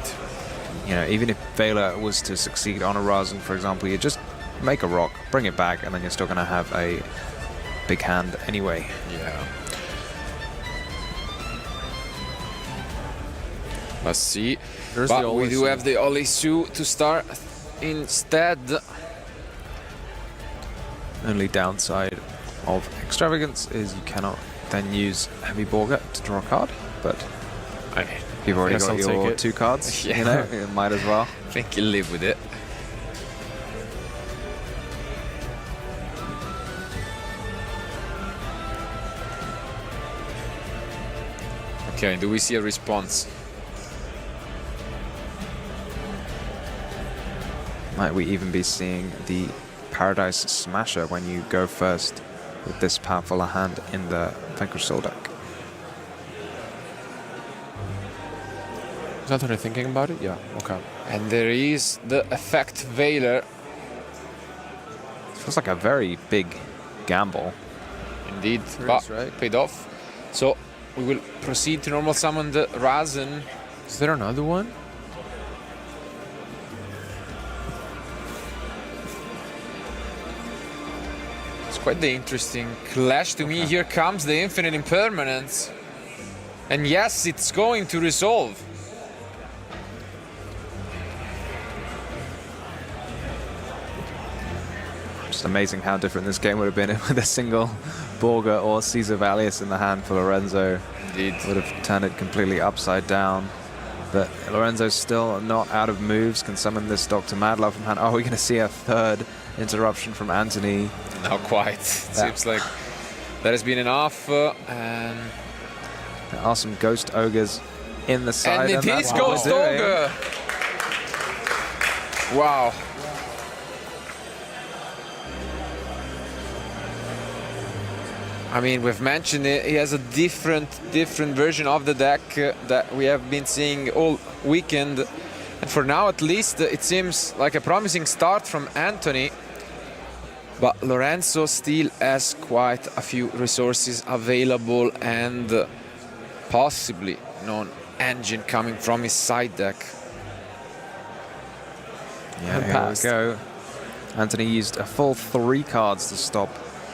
even if Vela was to succeed on a Razin, for example, you just make a rock, bring it back, and then you're still going to have a big hand anyway. yeah. Let's see. There's But the we do Ollie have the Ollie Su to start instead. Only downside of Extravagance is you cannot then use Heavy Borger to draw a card, but I mean, you've already Guess got I'll take your it. 2 cards, Yeah. you know, you might as well. I think you live with it. Okay, do we see a response? Might we even be seeing the Paradise Smasher when you go first with this powerful a hand in the Vanquish Soul deck? Is that what you're thinking about it? Yeah, okay. And there is the Effect Veiler. Feels like a very big gamble. Indeed, There but is, right? paid off. So we will proceed to normal summon the Razen. Is there another one? It's quite the interesting clash to me. Here comes the Infinite Impermanence. And yes, it's going to resolve. Just amazing how different this game would have been with a single Borger or Caesar Valius in the hand for Lorenzo. Indeed. Would have turned it completely upside down. But Lorenzo's still not out of moves, can summon this Dr. Madlove from hand. Oh, we're going to see a third interruption from Anthony. Now quite. It seems like that has been enough. And There are some Ghost Ogres in the side. it that's is what we're Ghost doing. Ogre. Wow. I mean, we've mentioned it. He has a different version of the deck that we have been seeing all weekend. And for now, at least, it seems like a promising start from Anthony. But Lorenzo still has quite a few resources available and possibly non-engine coming from his side deck. Yeah, And here passed. we go. Anthony used a full 3 cards to stop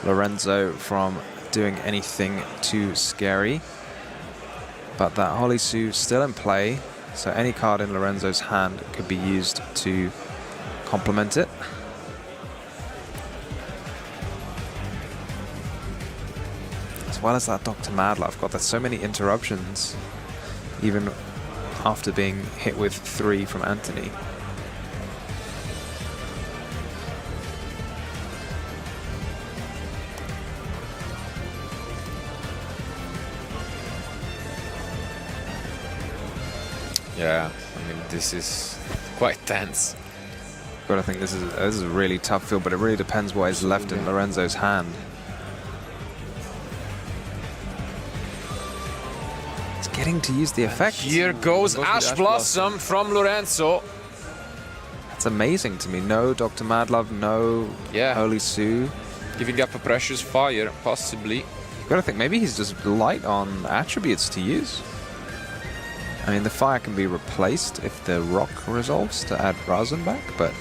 Lorenzo from doing anything too scary. But that Holly Sue still in play, so any card in Lorenzo's hand could be used to complement it. As well as that Dr. Madlove. God, there's so many interruptions, even after being hit with 3 from Anthony. Yeah, I mean, this is quite tense. But I think this is a really tough field, but it really depends what is left in Lorenzo's hand. It's getting to use the effect. Here goes Goes with Ash Ash Blossom from Lorenzo. It's amazing to me. No Dr. Madlove, no Yeah. Holy Sue. Giving up a precious fire, possibly. You've got to think maybe he's just light on attributes to use. I mean, the fire can be replaced if the rock resolves to add Razen back, but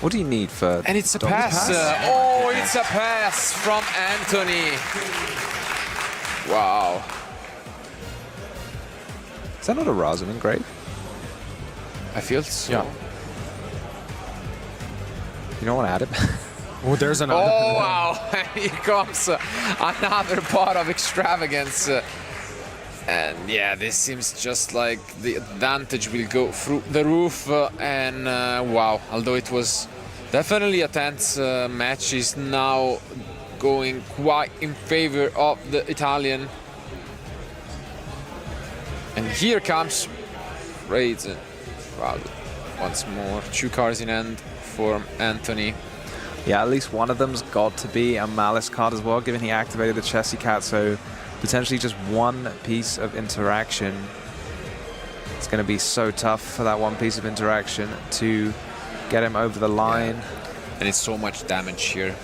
what do you need for... And it's a Dr. pass. Oh, it's a pass from Anthony. Wow. Is that not a Razen engraved? I feel so. Yeah. You don't want to add it? Oh, there's another. Oh, wow. Here comes another pot of extravagance. And yeah, this seems just like the advantage will go through the roof. And wow, although it was definitely a tense match, is now going quite in favor of the Italian. And here comes Razen. Wow, once more, 2 cards in hand for Anthony. Yeah, at least one of them's got to be a Malice card as well, given he activated the Chessy Cat, so potentially just one piece of interaction. It's going to be so tough for that one piece of interaction to get him over the line. Yeah. And it's so much damage here.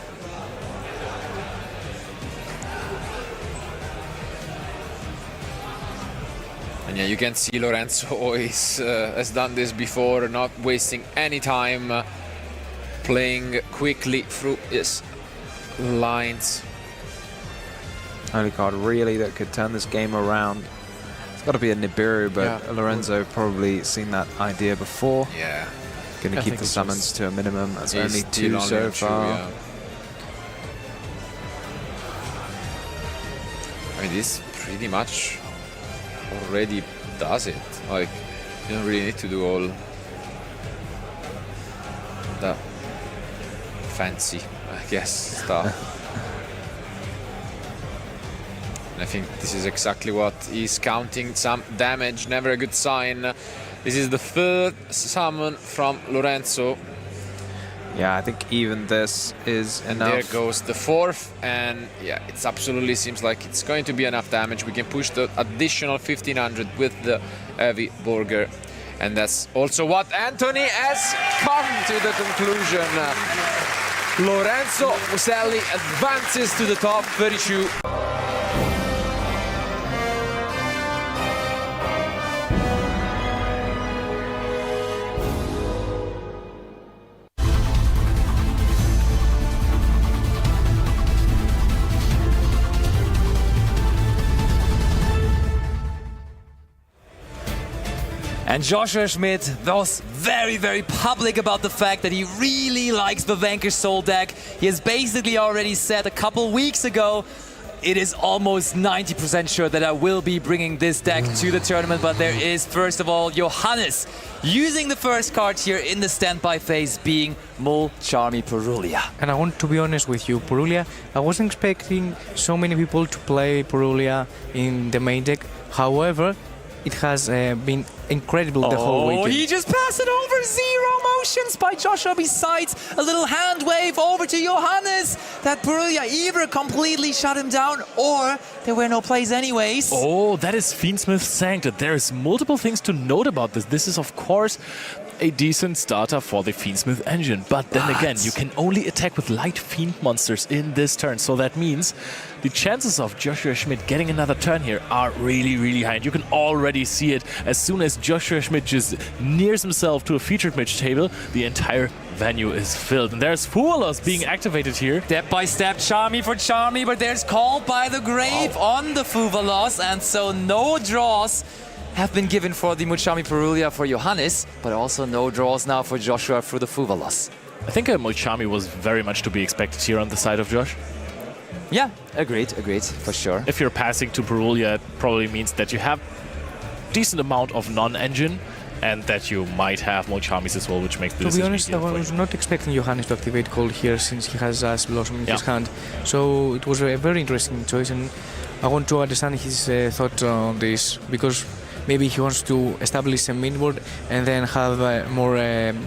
And yeah, you can see Lorenzo has done this before, not wasting any time, playing quickly through his lines. Only card really that could turn this game around. It's got to be a Nibiru, but Yeah. Lorenzo probably seen that idea before. Yeah. Going to I keep think the it's summons just- to a minimum. That's He's only still 2 only so on 2, far. yeah. I mean, this pretty much already does it. Like, you don't really need to do all the fancy, I guess, stuff. And I think this is exactly what he's counting. Some damage, never a good sign. This is the 3rd summon from Lorenzo. Yeah, I think even this is And enough. there goes the 4th, and yeah, it absolutely seems like it's going to be enough damage. We can push the additional 1500 with the heavy burger, and that's also what Anthony has come to the conclusion. Lorenzo Muselli advances to the top 32. And Joshua Schmidt was very, very public about the fact that he really likes the Vanquish Soul deck. He has basically already said a couple weeks ago, it is almost 90% sure that I will be bringing this deck to the tournament. But there is, first of all, Johannes using the first card here in the standby phase, being Mulcharmy Purulia. And I want to be honest with you, Purulia, I wasn't expecting so many people to play Purulia in the main deck. However, it has been incredible the whole weekend. He just passed it over. 0 motions by Joshua, besides a little hand wave over to Johannes. That Purulia either completely shut him down or there were no plays anyways. Oh, that is Fiendsmith Sancted. There's multiple things to note about this. This is, of course, a decent starter for the Fiendsmith engine. But then again, you can only attack with light Fiend monsters in this turn. So that means the chances of Joshua Schmidt getting another turn here are really, really high. And you can already see it as soon as Joshua Schmidt just nears himself to a featured match table, the entire venue is filled. And there's Fualos being activated here. Step by step, Charmy for Charmy, but there's Called by the Grave on the Fuvalos, and so no draws have been given for the Mulcharmy Purulia for Johannes, but also no draws now for Joshua through the Fuvalos. I think Mulcharmy was very much to be expected here on the side of Josh. Yeah, agreed, for sure. If you're passing to Purulia, it probably means that you have decent amount of non-engine and that you might have Mulcharmies as well, which makes the To be decision honest, I easier for was you. not expecting Johannes to activate Cold here since he has Ash Blossom in Yeah. his hand. So it was a very interesting choice, and I want to understand his thought on this, because maybe he wants to establish a midboard and then have more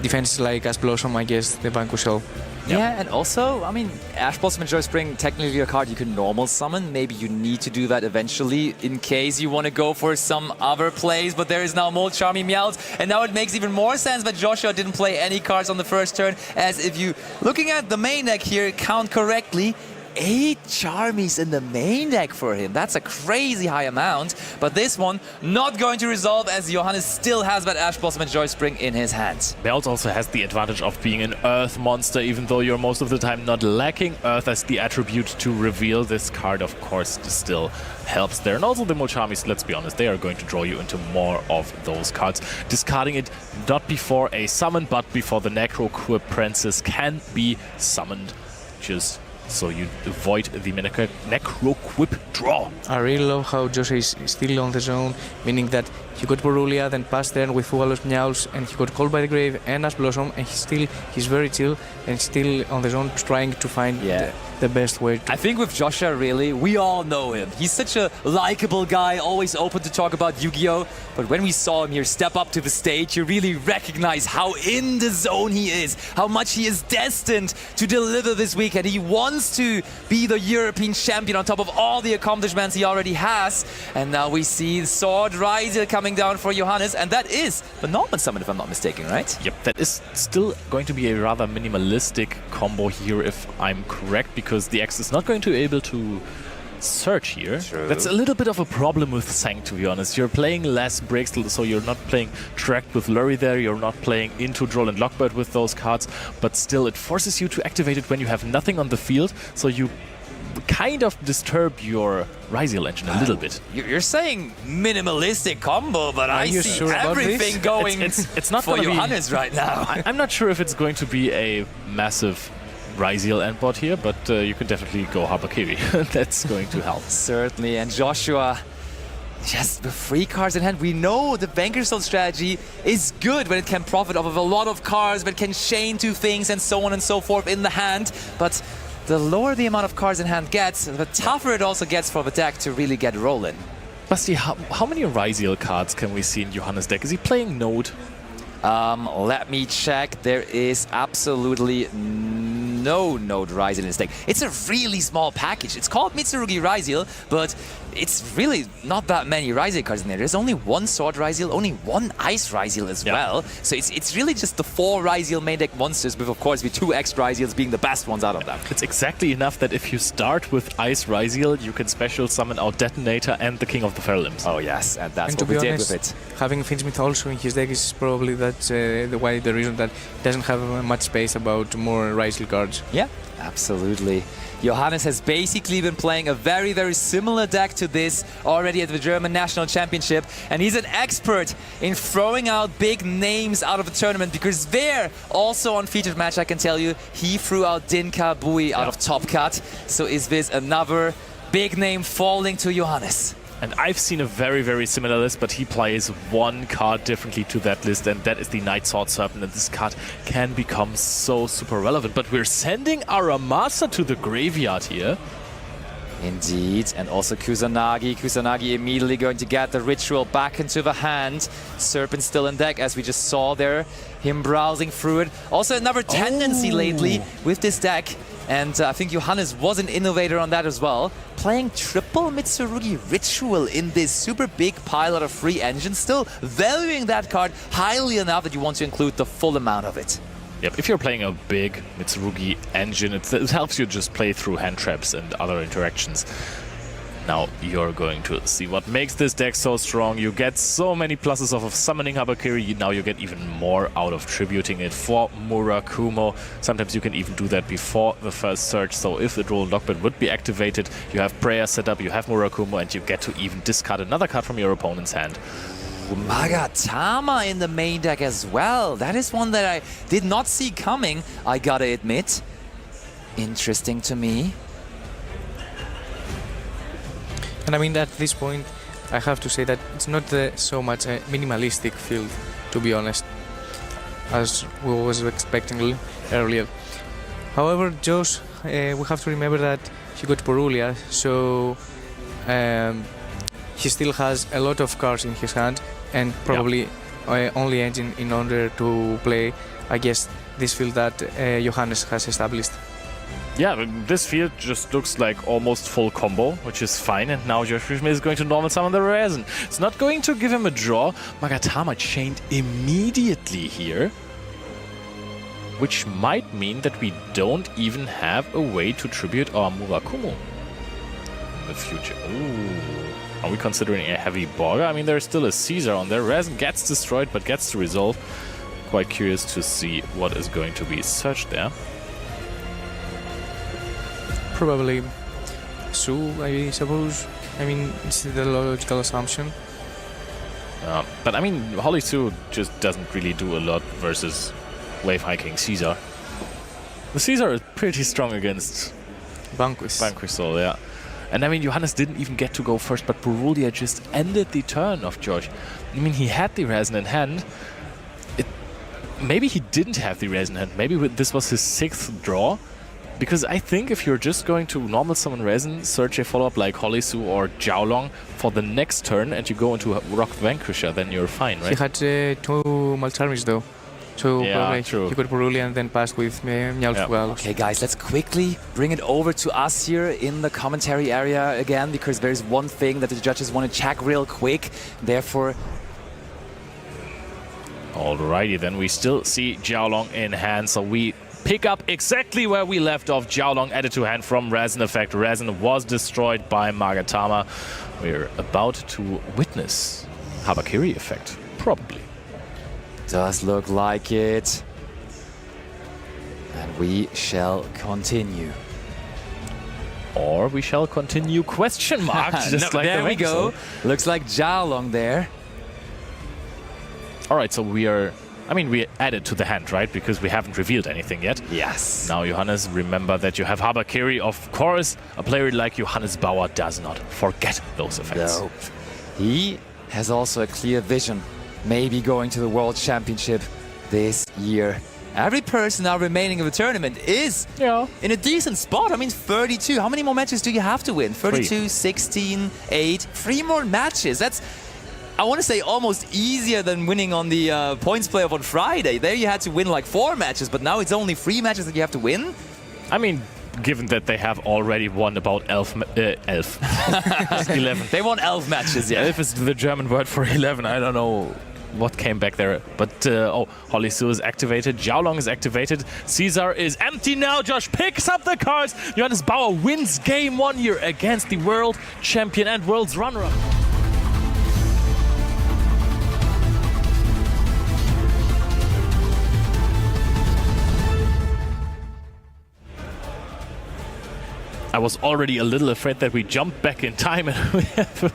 defenses like Ash Blossom, I guess, the Vanquish Soul. Yeah, and also, I mean, Ash Blossom and Joy Spring, technically a card you can normal summon. Maybe you need to do that eventually in case you want to go for some other plays, but there is now Mulcharmy Meowth, and now it makes even more sense that Joshua didn't play any cards on the first turn, as if you, looking at the main deck here, count correctly, 8 Charmies in the main deck for him. That's a crazy high amount, but this one not going to resolve as Johannes still has that Ash Blossom and Joy Spring in his hands. Meowth also has the advantage of being an Earth monster, even though you're most of the time not lacking Earth as the attribute to reveal this card, of course, still helps there. And also the Mulcharmies, let's be honest, they are going to draw you into more of those cards. Discarding it not before a summon, but before the Necroquip Princess can be summoned. Just so you avoid the Necroquip draw. I really love how Joshua is still on the zone, meaning that he got Purulia, then passed there with Fugalos Meowths, and he got Called by the Grave and Ash Blossom, and he's very chill and still on the zone trying to find the best way to... I think with Joshua, really, we all know him. He's such a likable guy, always open to talk about Yu-Gi-Oh! But when we saw him here step up to the stage, you really recognize how in the zone he is, how much he is destined to deliver this weekend. He wants to be the European champion on top of all the accomplishments he already has. And now we see Sword Riser coming down for Johannes, and that is the Norman Summon, if I'm not mistaken, right? Yep, that is still going to be a rather minimalistic combo here, if I'm correct, because the X is not going to be able to search here. True. That's a little bit of a problem with Sang, to be honest. You're playing less breaks, so you're not playing Tracked with Lurry there, you're not playing into Droll and Lockbird with those cards, but still it forces you to activate it when you have nothing on the field, so you kind of disturb your Ryziel engine a little bit. You're saying minimalistic combo, but I you see sure about everything this? going It's not for gonna be- Johannes right now. I'm not sure if it's going to be a massive Ryziel endboard here, but you can definitely go Habakiri. That's going to help. Certainly, and Joshua, just with 3 cards in hand, we know the Vankerstone strategy is good when it can profit off of a lot of cards, when it can chain 2 things and so on and so forth in the hand, but the lower the amount of cards in hand gets, the tougher it also gets for the deck to really get rolling. Basti, how many Ryziel cards can we see in Johannes' deck? Is he playing Node? Let me check. There is absolutely no Node Ryziel in his deck. It's a really small package. It's called Mitsurugi Ryziel, but it's really not that many Ryziel cards in there. There's only 1 Sword Ryziel, only 1 Ice Ryziel as well. So it's really just the 4 Ryziel main deck monsters, with of course the 2 X Ryziels being the best ones out of them. It's exactly enough that if you start with Ice Ryziel, you can special summon out Detonator and the King of the Feral Imps. Oh yes, and that's And what to we be did honest, with it. having Finsmith also in his deck is probably the reason that he doesn't have much space about more Ryziel cards. Yeah, absolutely. Johannes has basically been playing a very, very similar deck to this already at the German National Championship, and he's an expert in throwing out big names out of the tournament, because there, also on featured match, I can tell you, he threw out Dinka Bui out of Top Cut. So is this another big name falling to Johannes? And I've seen a very, very similar list, but he plays 1 card differently to that list, and that is the Night Sword Serpent, and this card can become so super relevant. But we're sending our master to the graveyard here. Indeed, and also Kusanagi. Kusanagi immediately going to get the ritual back into the hand. Serpent still in deck, as we just saw there. Him browsing through it. Also another tendency lately with this deck, and I think Johannes was an innovator on that as well. Playing triple Mitsurugi Ritual in this super big pile out of 3 engines, still valuing that card highly enough that you want to include the full amount of it. Yep, if you're playing a big Mitsurugi engine, it helps you just play through hand traps and other interactions. Now you're going to see what makes this deck so strong. You get so many pluses off of summoning Habakiri. Now you get even more out of tributing it for Murakumo. Sometimes you can even do that before the first search. So if the Droll Lockbit would be activated, you have prayer set up, you have Murakumo, and you get to even discard another card from your opponent's hand. Magatama in the main deck as well. That is one that I did not see coming, I gotta admit. Interesting to me. And I mean, at this point, I have to say that it's not so much a minimalistic field, to be honest, as we was expecting earlier. However, Josh, we have to remember that he got Purulia, so he still has a lot of cards in his hand, and probably only engine in order to play, I guess, this field that Johannes has established. Yeah, this field just looks like almost full combo, which is fine. And now Josh Frischman is going to normal summon the resin. It's not going to give him a draw. Magatama chained immediately here, which might mean that we don't even have a way to tribute our Murakumo in the future. Ooh. Are we considering a heavy Borga? I mean, there's still a Caesar on there. Resin gets destroyed, but gets to resolve. Quite curious to see what is going to be searched there. Probably Su, I suppose. I mean, it's the logical assumption. But I mean, Holly Su just doesn't really do a lot versus wave hiking Caesar. The Caesar is pretty strong against Vanquish Soul, yeah. And I mean, Johannes didn't even get to go first, but Purulia just ended the turn of Josh. I mean, he had the resin in hand. Maybe he didn't have the resin in hand. Maybe this was his 6th draw. Because I think if you're just going to normal summon resin, search a follow-up like Holisu or Jiaolong for the next turn, and you go into Rock Vanquisher, then you're fine, right? He had 2 Malcharmis though. So yeah, true. He got Purulia and then passed with Meowth. Yeah. Okay, guys, let's quickly bring it over to us here in the commentary area again, because there's one thing that the judges want to check real quick. Therefore, alrighty, then we still see Jiaolong in hand, so we pick up exactly where we left off. Jiaolong added to hand from Resin effect. Resin was destroyed by Magatama. We're about to witness Habakiri effect, probably. does look like it. And we shall continue. Or we shall continue question mark. Just like there we go. episode. Looks like Jialong there. All right, so we added to the hand, right? Because we haven't revealed anything yet. Yes. Now, Johannes, remember that you have Habakiri. Of course, a player like Johannes Bauer does not forget those effects. No. He has also a clear vision, maybe going to the World Championship this year. Every person now remaining of the tournament is in a decent spot. I mean, 32. How many more matches do you have to win? 32, 16, 8. 3 more matches. That's, I want to say, almost easier than winning on the points playoff on Friday. There you had to win like 4 matches, but now it's only 3 matches that you have to win. I mean, given that they have already won about 11. They won 11 matches, yeah. Elf is the German word for 11. I don't know what came back there. But, Holly Sue is activated. Jialong is activated. Caesar is empty now. Josh picks up the cards. Johannes Bauer wins game 1 here against the world champion and world's runner-up. I was already a little afraid that we jumped back in time and we have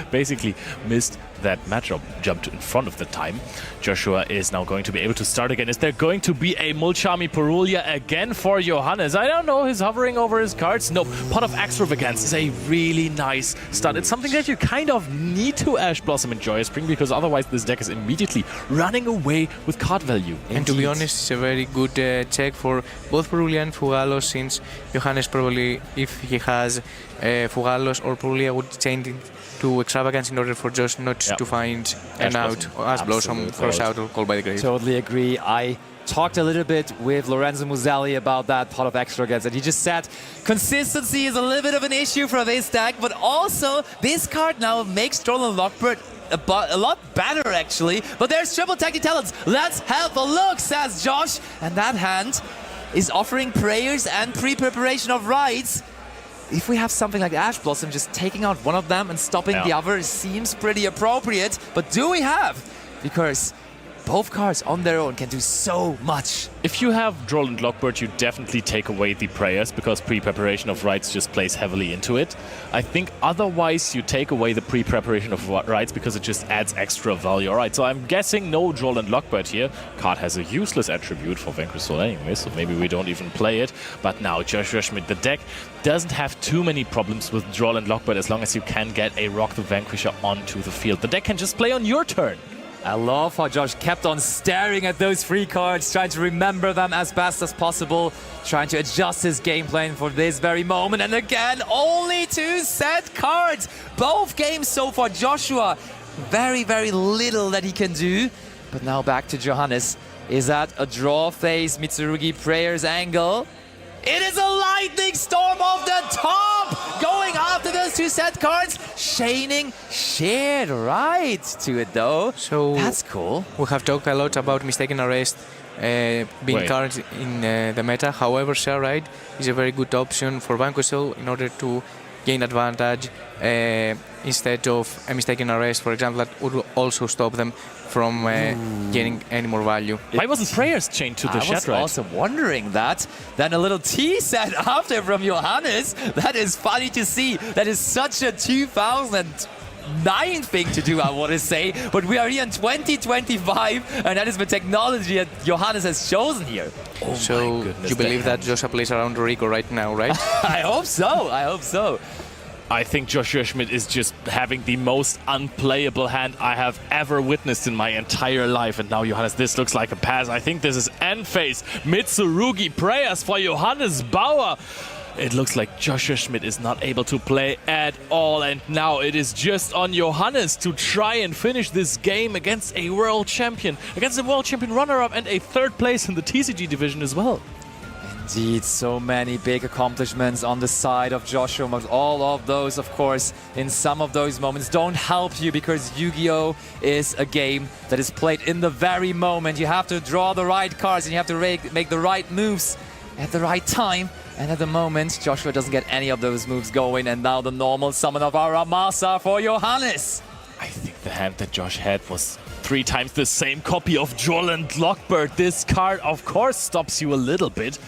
basically missed that matchup, jumped in front of the time. Joshua is now going to be able to start again. Is there going to be a Mulchami Perulia again for Johannes? I don't know, he's hovering over his cards. No, Pot of Extravagance is a really nice start. It's something that you kind of need to Ash Blossom and Joyous Spring, because otherwise this deck is immediately running away with card value. And to be honest, it's a very good check for both Perulia and Fugalos, since Johannes probably, if he has Fugalos or Perulia, would change it to Extravagance in order for Josh not to find an out, Ash Blossom, cross out, or Call by the Grave. Totally agree. I talked a little bit with Lorenzo Muselli about that Pot of Extravagance, and he just said consistency is a little bit of an issue for this deck, but also this card now makes Droll and Lockbird a lot better, actually. But there's Triple Technic Talents. Let's have a look, says Josh. And that hand is offering prayers and pre-preparation of rites. If we have something like Ash Blossom, just taking out one of them and stopping the other seems pretty appropriate. But do we have? Because both cards on their own can do so much. If you have Droll and Lockbird, you definitely take away the prayers, because pre-preparation of rites just plays heavily into it. I think otherwise you take away the pre-preparation of rites because it just adds extra value. Alright, so I'm guessing no Droll and Lockbird here. Card has a useless attribute for Vanquish Soul anyway, so maybe we don't even play it. But now Joshua Schmidt, the deck doesn't have too many problems with Droll and Lockbird as long as you can get a Rock the Vanquisher onto the field. The deck can just play on your turn. I love how Josh kept on staring at those 3 cards, trying to remember them as best as possible, trying to adjust his game plan for this very moment. And again, only 2 set cards. Both games so far, Joshua, very, very little that he can do. But now back to Johannes. Is that a draw phase, Mitsurugi Prayers angle? It is a lightning storm off the top! Going after those 2 set cards. Shaning shared right to it though. So that's cool. We have talked a lot about Mistaken Arrest being cards in the meta. However, Share Ride is a very good option for Vanquish Soul in order to gain advantage instead of a Mistaken Arrest, for example, that would also stop them from gaining any more value. Why wasn't Prayers chained to the Shatrite? I was also wondering that. Then a little T-set after from Johannes. That is funny to see. That is such a 2009 thing to do, I want to say. But we are here in 2025, and that is the technology that Johannes has chosen here. Oh, so you believe that Joshua plays around Rico right now, right? I hope so. I hope so. I think Joshua Schmidt is just having the most unplayable hand I have ever witnessed in my entire life. And now, Johannes, this looks like a pass. I think this is end phase. Mitsurugi Prayers for Johannes Bauer. It looks like Joshua Schmidt is not able to play at all. And now it is just on Johannes to try and finish this game against a world champion. Against a world champion runner-up and a 3rd place in the TCG division as well. Indeed, so many big accomplishments on the side of Joshua, but all of those, of course, in some of those moments don't help you, because Yu-Gi-Oh! Is a game that is played in the very moment. You have to draw the right cards and you have to make the right moves at the right time. And at the moment, Joshua doesn't get any of those moves going, and now the normal summon of Aramasa for Johannes. I think the hand that Josh had was 3 times the same copy of Droll and Lockbird. This card, of course, stops you a little bit.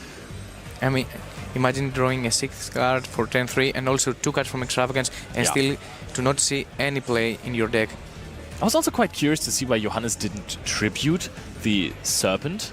I mean, imagine drawing a 6th card for 10-3 and also 2 cards from Extravagance and still to not see any play in your deck. I was also quite curious to see why Johannes didn't tribute the Serpent.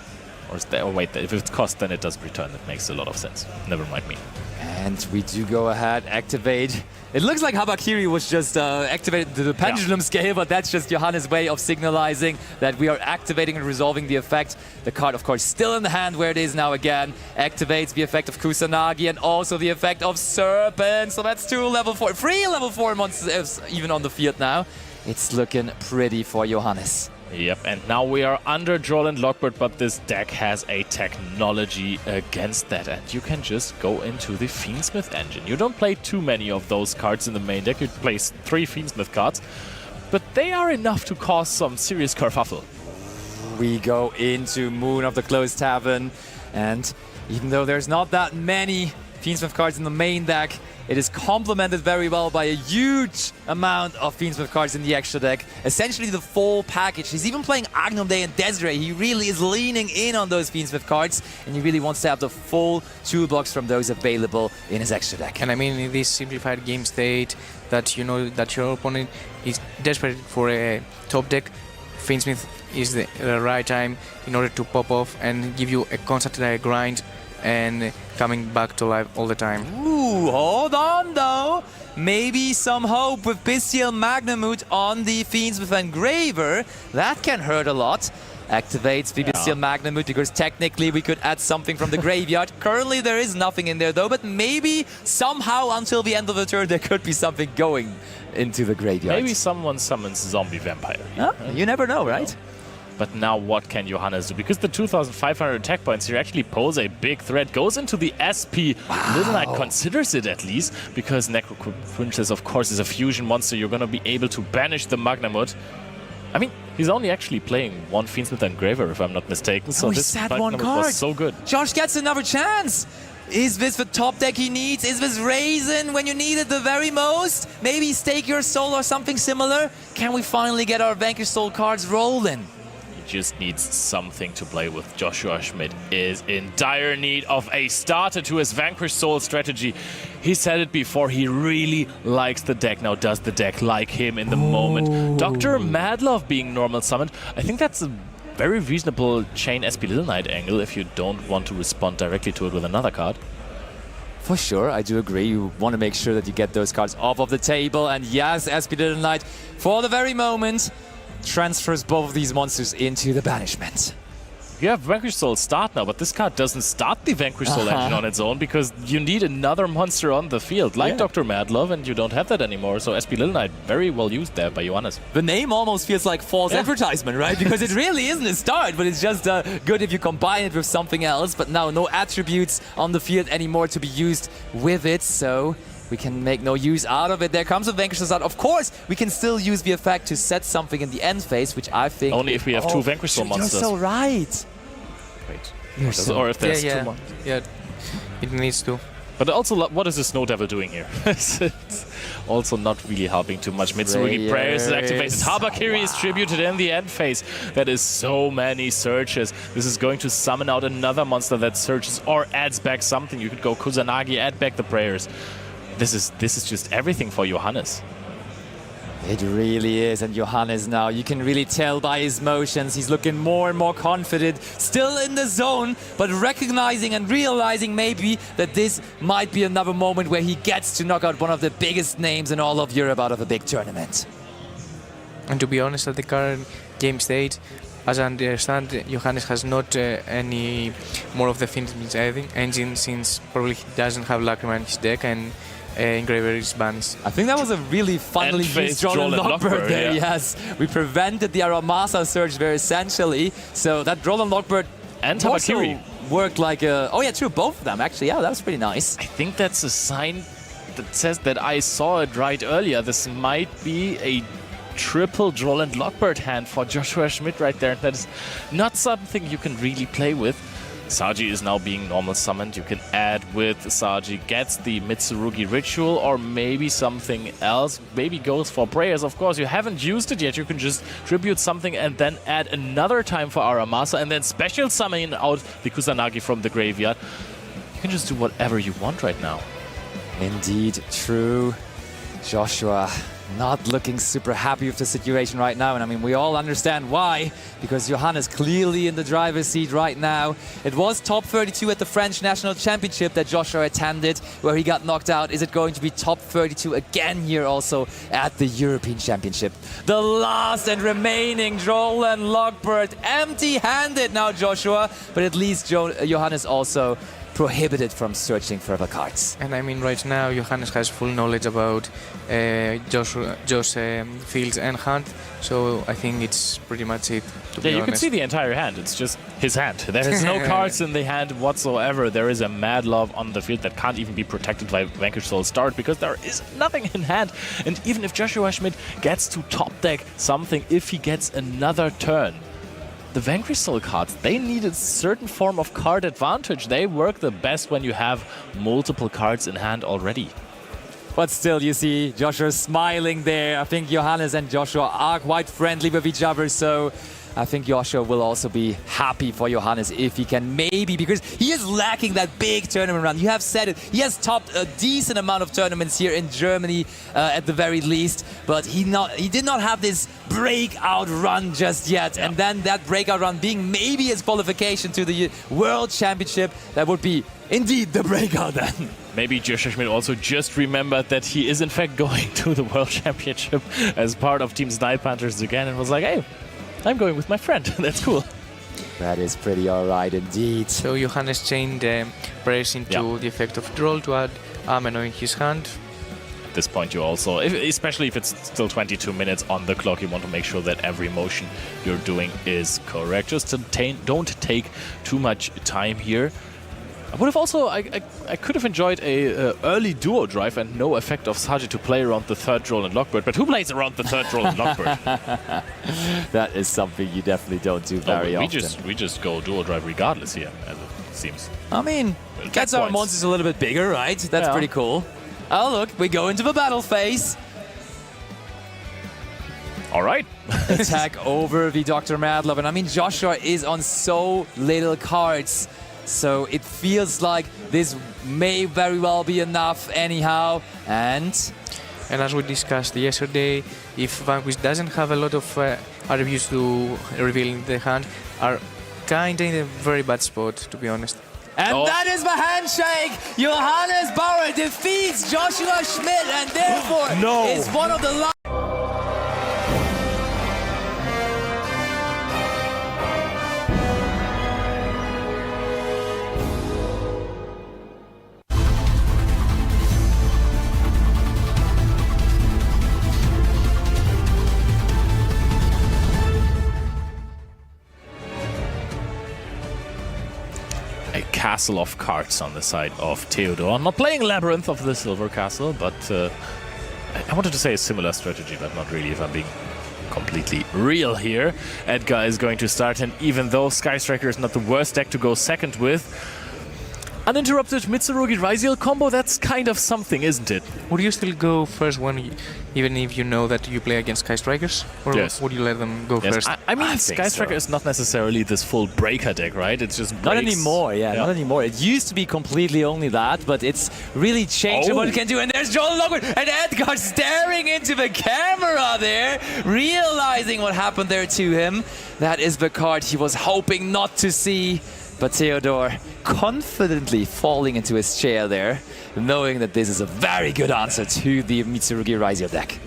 Or is that, oh wait, if it's cost, then it doesn't return. That makes a lot of sense. Never mind me. And we do go ahead, activate. It looks like Habakiri was just activated the pendulum scale, but that's just Johannes' way of signalizing that we are activating and resolving the effect. The card, of course, still in the hand where it is now again. Activates the effect of Kusanagi and also the effect of Serpent. So that's 3 level 4 monsters even on the field now. It's looking pretty for Johannes. Yep, and now we are under Droland Lockbird, but this deck has a technology against that, and you can just go into the Fiendsmith engine. You don't play too many of those cards in the main deck, you play 3 Fiendsmith cards, but they are enough to cause some serious kerfuffle. We go into Moon of the Closed Tavern, and even though there's not that many Fiendsmith cards in the main deck, it is complemented very well by a huge amount of Fiendsmith cards in the extra deck. Essentially the full package. He's even playing Agnum Day and Desiree. He really is leaning in on those Fiendsmith cards, and he really wants to have the full toolbox from those available in his extra deck. And I mean, in this simplified game state, that you know that your opponent is desperate for a top deck, Fiendsmith is the right time in order to pop off and give you a constant grind and coming back to life all the time. Ooh, hold on though. Maybe some hope with Bestial Magnamut on the Fiendsmith Engraver. That can hurt a lot. Activates the Bestial Magnamut because technically we could add something from the graveyard. Currently there is nothing in there though, but maybe somehow until the end of the turn there could be something going into the graveyard. Maybe someone summons Zombie Vampire. Huh? You never know, right? But now what can Johannes do? Because the 2,500 attack points here actually pose a big threat. Goes into the SP. Little Knight considers it at least, because Necroquintus, of course, is a fusion monster. You're going to be able to banish the Magnamut. I mean, he's only actually playing 1 Fiendsmith Engraver, if I'm not mistaken. So this Magnamut was so good. Josh gets another chance. Is this the top deck he needs? Is this Raisin when you need it the very most? Maybe Stake Your Soul or something similar? Can we finally get our Vanquish Soul cards rolling? Just needs something to play with. Joshua Schmidt is in dire need of a starter to his Vanquish Soul strategy. He said it before, he really likes the deck. Now, does the deck like him in the moment? Dr. Madlove being normal summoned. I think that's a very reasonable chain SP Little Knight angle if you don't want to respond directly to it with another card. For sure, I do agree. You want to make sure that you get those cards off of the table. And yes, SP Little Knight, for the very moment, transfers both of these monsters into the banishment. You have Vanquish Soul start now, but this card doesn't start the Vanquish Soul engine on its own because you need another monster on the field, like Dr. Madlove, and you don't have that anymore. So SP Little Knight, very well used there by Johannes. The name almost feels like false advertisement, right? Because it really isn't a start, but it's just good if you combine it with something else. But now no attributes on the field anymore to be used with it, so we can make no use out of it. There comes a Vanquish Soul. Of course, we can still use the effect to set something in the end phase, which I think... Only if we have 2 Vanquish Soul monsters. You're so right. Wait. Or if there's 2 more. Yeah, it needs to. But also, what is the Snow Devil doing here? It's also not really helping too much. Mitsurugi Prayers is activated. Habakiri is tributed in the end phase. That is so many searches. This is going to summon out another monster that searches or adds back something. You could go Kusanagi, add back the Prayers. This is just everything for Johannes. It really is, and Johannes now, you can really tell by his motions, he's looking more and more confident, still in the zone, but recognizing and realizing maybe that this might be another moment where he gets to knock out one of the biggest names in all of Europe out of a big tournament. And to be honest, at the current game state, as I understand, Johannes has not any more of the Fiendsmith engine, since probably he doesn't have Lacrima in his deck, and Engraver is banished. I think that was a really funnily used Droll and Lockbird there, yes. We prevented the Aramasa surge very essentially, so that Droll and Lockbird and Habakiri worked like a... Oh yeah, true, both of them actually, yeah, that was pretty nice. I think that's a sign that says that I saw it right earlier. This might be a triple Droll and Lockbird hand for Joshua Schmidt right there. That is not something you can really play with. Saji is now being normal summoned. You can add with Saji, gets the Mitsurugi Ritual, or maybe something else. Maybe goes for Prayers. Of course, you haven't used it yet. You can just tribute something and then add another time for Aramasa and then special summon out the Kusanagi from the graveyard. You can just do whatever you want right now. Indeed, true. Joshua not looking super happy with the situation right now, and I mean, we all understand why, because Johannes clearly in the driver's seat right now. It was top 32 at the French National Championship that Joshua attended, where he got knocked out. Is it going to be top 32 again here also at the European Championship? The last and remaining Roland Lockbird, empty-handed now, Joshua, but at least Johannes also prohibited from searching further cards. And I mean, right now, Johannes has full knowledge about Josh Fields and hand, so I think it's pretty much it, to be Yeah, you honest. can see the entire hand. It's just his hand. There is no cards in the hand whatsoever. There is a mad love on the field that can't even be protected by Vanquish Soul Start because there is nothing in hand. And even if Joshua Schmidt gets to top deck something, if he gets another turn, the Vanquish Soul cards, they need a certain form of card advantage. They work the best when you have multiple cards in hand already. But still, you see Joshua smiling there. I think Johannes and Joshua are quite friendly with each other, so I think Joshua will also be happy for Johannes if he can maybe, because he is lacking that big tournament run. You have said it. He has topped a decent amount of tournaments here in Germany at the very least, but he did not have this breakout run just yet. Yeah. And then that breakout run being maybe his qualification to the World Championship, that would be indeed the breakout then. Maybe Joshua Schmidt also just remembered that he is in fact going to the World Championship as part of Team Snipe Panthers again and was like, hey, I'm going with my friend. That's cool. That is pretty alright indeed. So Johannes changed press into the effect of draw to add Ameno in his hand. At this point, you also, especially if it's still 22 minutes on the clock, you want to make sure that every motion you're doing is correct. Just don't take too much time here. I would have also, I could have enjoyed a early duo drive and no effect of Saji to play around the third Roland Lockbird. But who plays around the third Roland Lockbird? That is something you definitely don't do very often. We just go duo drive regardless here, as it seems. I mean, gets our monsters a little bit bigger, right? That's pretty cool. Oh, look, we go into the battle phase. All right. Attack over the Dr. Madlove. And I mean, Joshua is on so little cards. So it feels like this may very well be enough anyhow. And as we discussed yesterday, if Vanquish doesn't have a lot of reviews to reveal in the hand, are kind of in a very bad spot, to be honest. And that is the handshake! Johannes Bauer defeats Joshua Schmidt and therefore is one of the castle of cards on the side of Theodor. I'm not playing Labyrinth of the Silver Castle, but I wanted to say a similar strategy, but not really if I'm being completely real here. Edgar is going to start, and even though Sky Striker is not the worst deck to go second with, uninterrupted Mitsurugi Raziel combo, that's kind of something, isn't it? Would you still go first one, even if you know that you play against Sky Strikers? Or would you let them go first? I mean, Sky Striker is not necessarily this full breaker deck, right? It's just breaks. Not anymore, not anymore. It used to be completely only that, but it's really changed what it can do. And there's Joel Lockwood and Edgar staring into the camera there, realizing what happened there to him. That is the card he was hoping not to see. But Theodor confidently falling into his chair there, knowing that this is a very good answer to the Mitsurugi Raziel deck.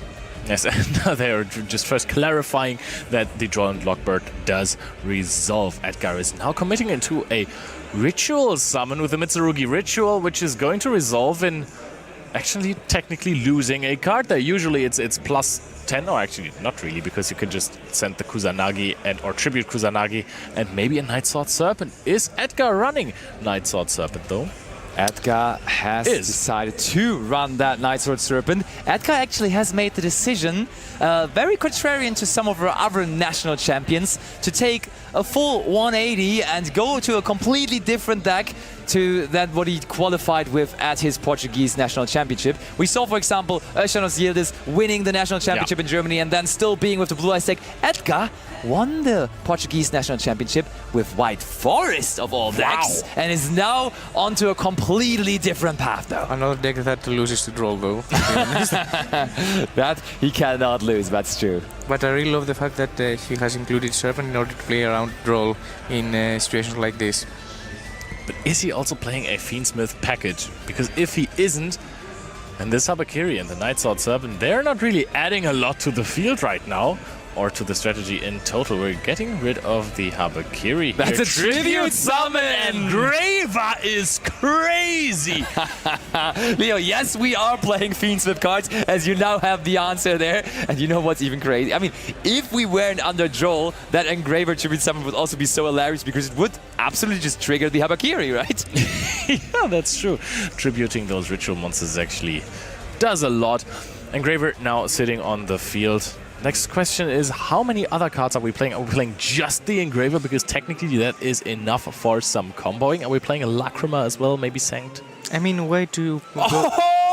Yes, and now they are just first clarifying that the Roland Lockbird does resolve. Edgar is now committing into a ritual summon with the Mitsurugi Ritual, which is going to resolve in actually technically losing a card there. Usually it's plus 10, or actually not really, because you can just send the Kusanagi or tribute Kusanagi and maybe a Night Sword Serpent. Is Edgar running Night Sword Serpent though? Edgar has decided to run that Night Sword Serpent. Edgar actually has made the decision, very contrarian to some of our other national champions, to take a full 180 and go to a completely different deck than what he qualified with at his Portuguese national championship. We saw, for example, Özcan Yildiz winning the national championship in Germany and then still being with the Blue Eyes deck. Edgar won the Portuguese national championship with White Forest of all decks and is now onto a completely different path though. Another deck that loses to Droll though. That he cannot lose, that's true. But I really love the fact that he has included Serpent in order to play around Droll in situations like this. But is he also playing a Fiendsmith package? Because if he isn't, then this Habakiri and the Night Sword Serpent, they're not really adding a lot to the field right now, or to the strategy in total. We're getting rid of the Habakiri. That's a tribute summon! Engraver is crazy! Leo, yes, we are playing Fiendsmith cards, as you now have the answer there. And you know what's even crazy? I mean, if we weren't under Joel, that Engraver tribute summon would also be so hilarious because it would absolutely just trigger the Habakiri, right? Yeah, that's true. Tributing those ritual monsters actually does a lot. Engraver now sitting on the field. Next question is, how many other cards are we playing? Are we playing just the Engraver? Because technically that is enough for some comboing. Are we playing a Lacrima as well, maybe Sanct? I mean, way to... Oh!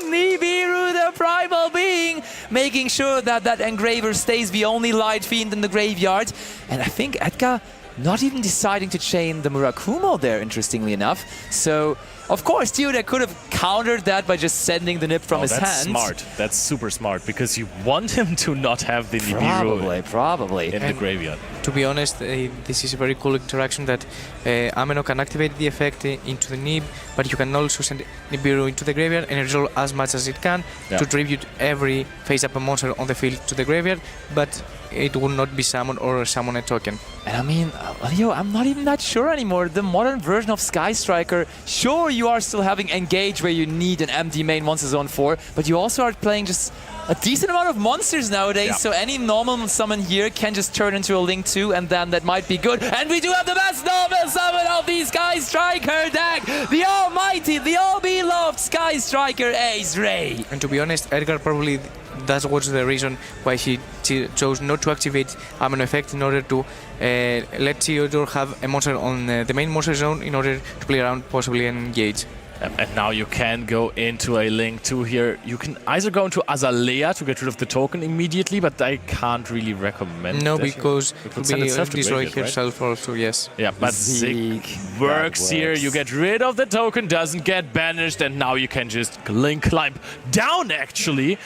Nibiru, the primal being, making sure that that Engraver stays the only light fiend in the graveyard. And I think Edgar not even deciding to chain the Murakumo there, interestingly enough. So, of course, Theodore could have countered that by just sending the nip from his hand. That's smart. That's super smart, because you want him to not have the Nibiru probably. in the graveyard. To be honest, this is a very cool interaction that Ameno can activate the effect into the Nib, but you can also send Nibiru into the graveyard and resolve as much as it can to tribute every face-up monster on the field to the graveyard, but it will not be summoned or summon a token. And I mean, Leo, I'm not even that sure anymore. The modern version of Sky Striker, sure, you are still having Engage where you need an empty main monster zone for, but you also are playing just a decent amount of monsters nowadays, so any normal summon here can just turn into a Link 2, and then that might be good. And we do have the best normal summon of the Sky Striker deck! The almighty, the all-beloved Sky Striker Ace Ray! And to be honest, Edgar probably that was the reason why he chose not to activate Ameno effect in order to let Theodore have a monster on the main monster zone in order to play around possibly and engage. And now you can go into a Link 2 here. You can either go into Azalea to get rid of the token immediately, but I can't really recommend No, that. because it will be destroy herself also, yes. Yeah, but Zeke works here. You get rid of the token, doesn't get banished, and now you can just Link climb down, actually,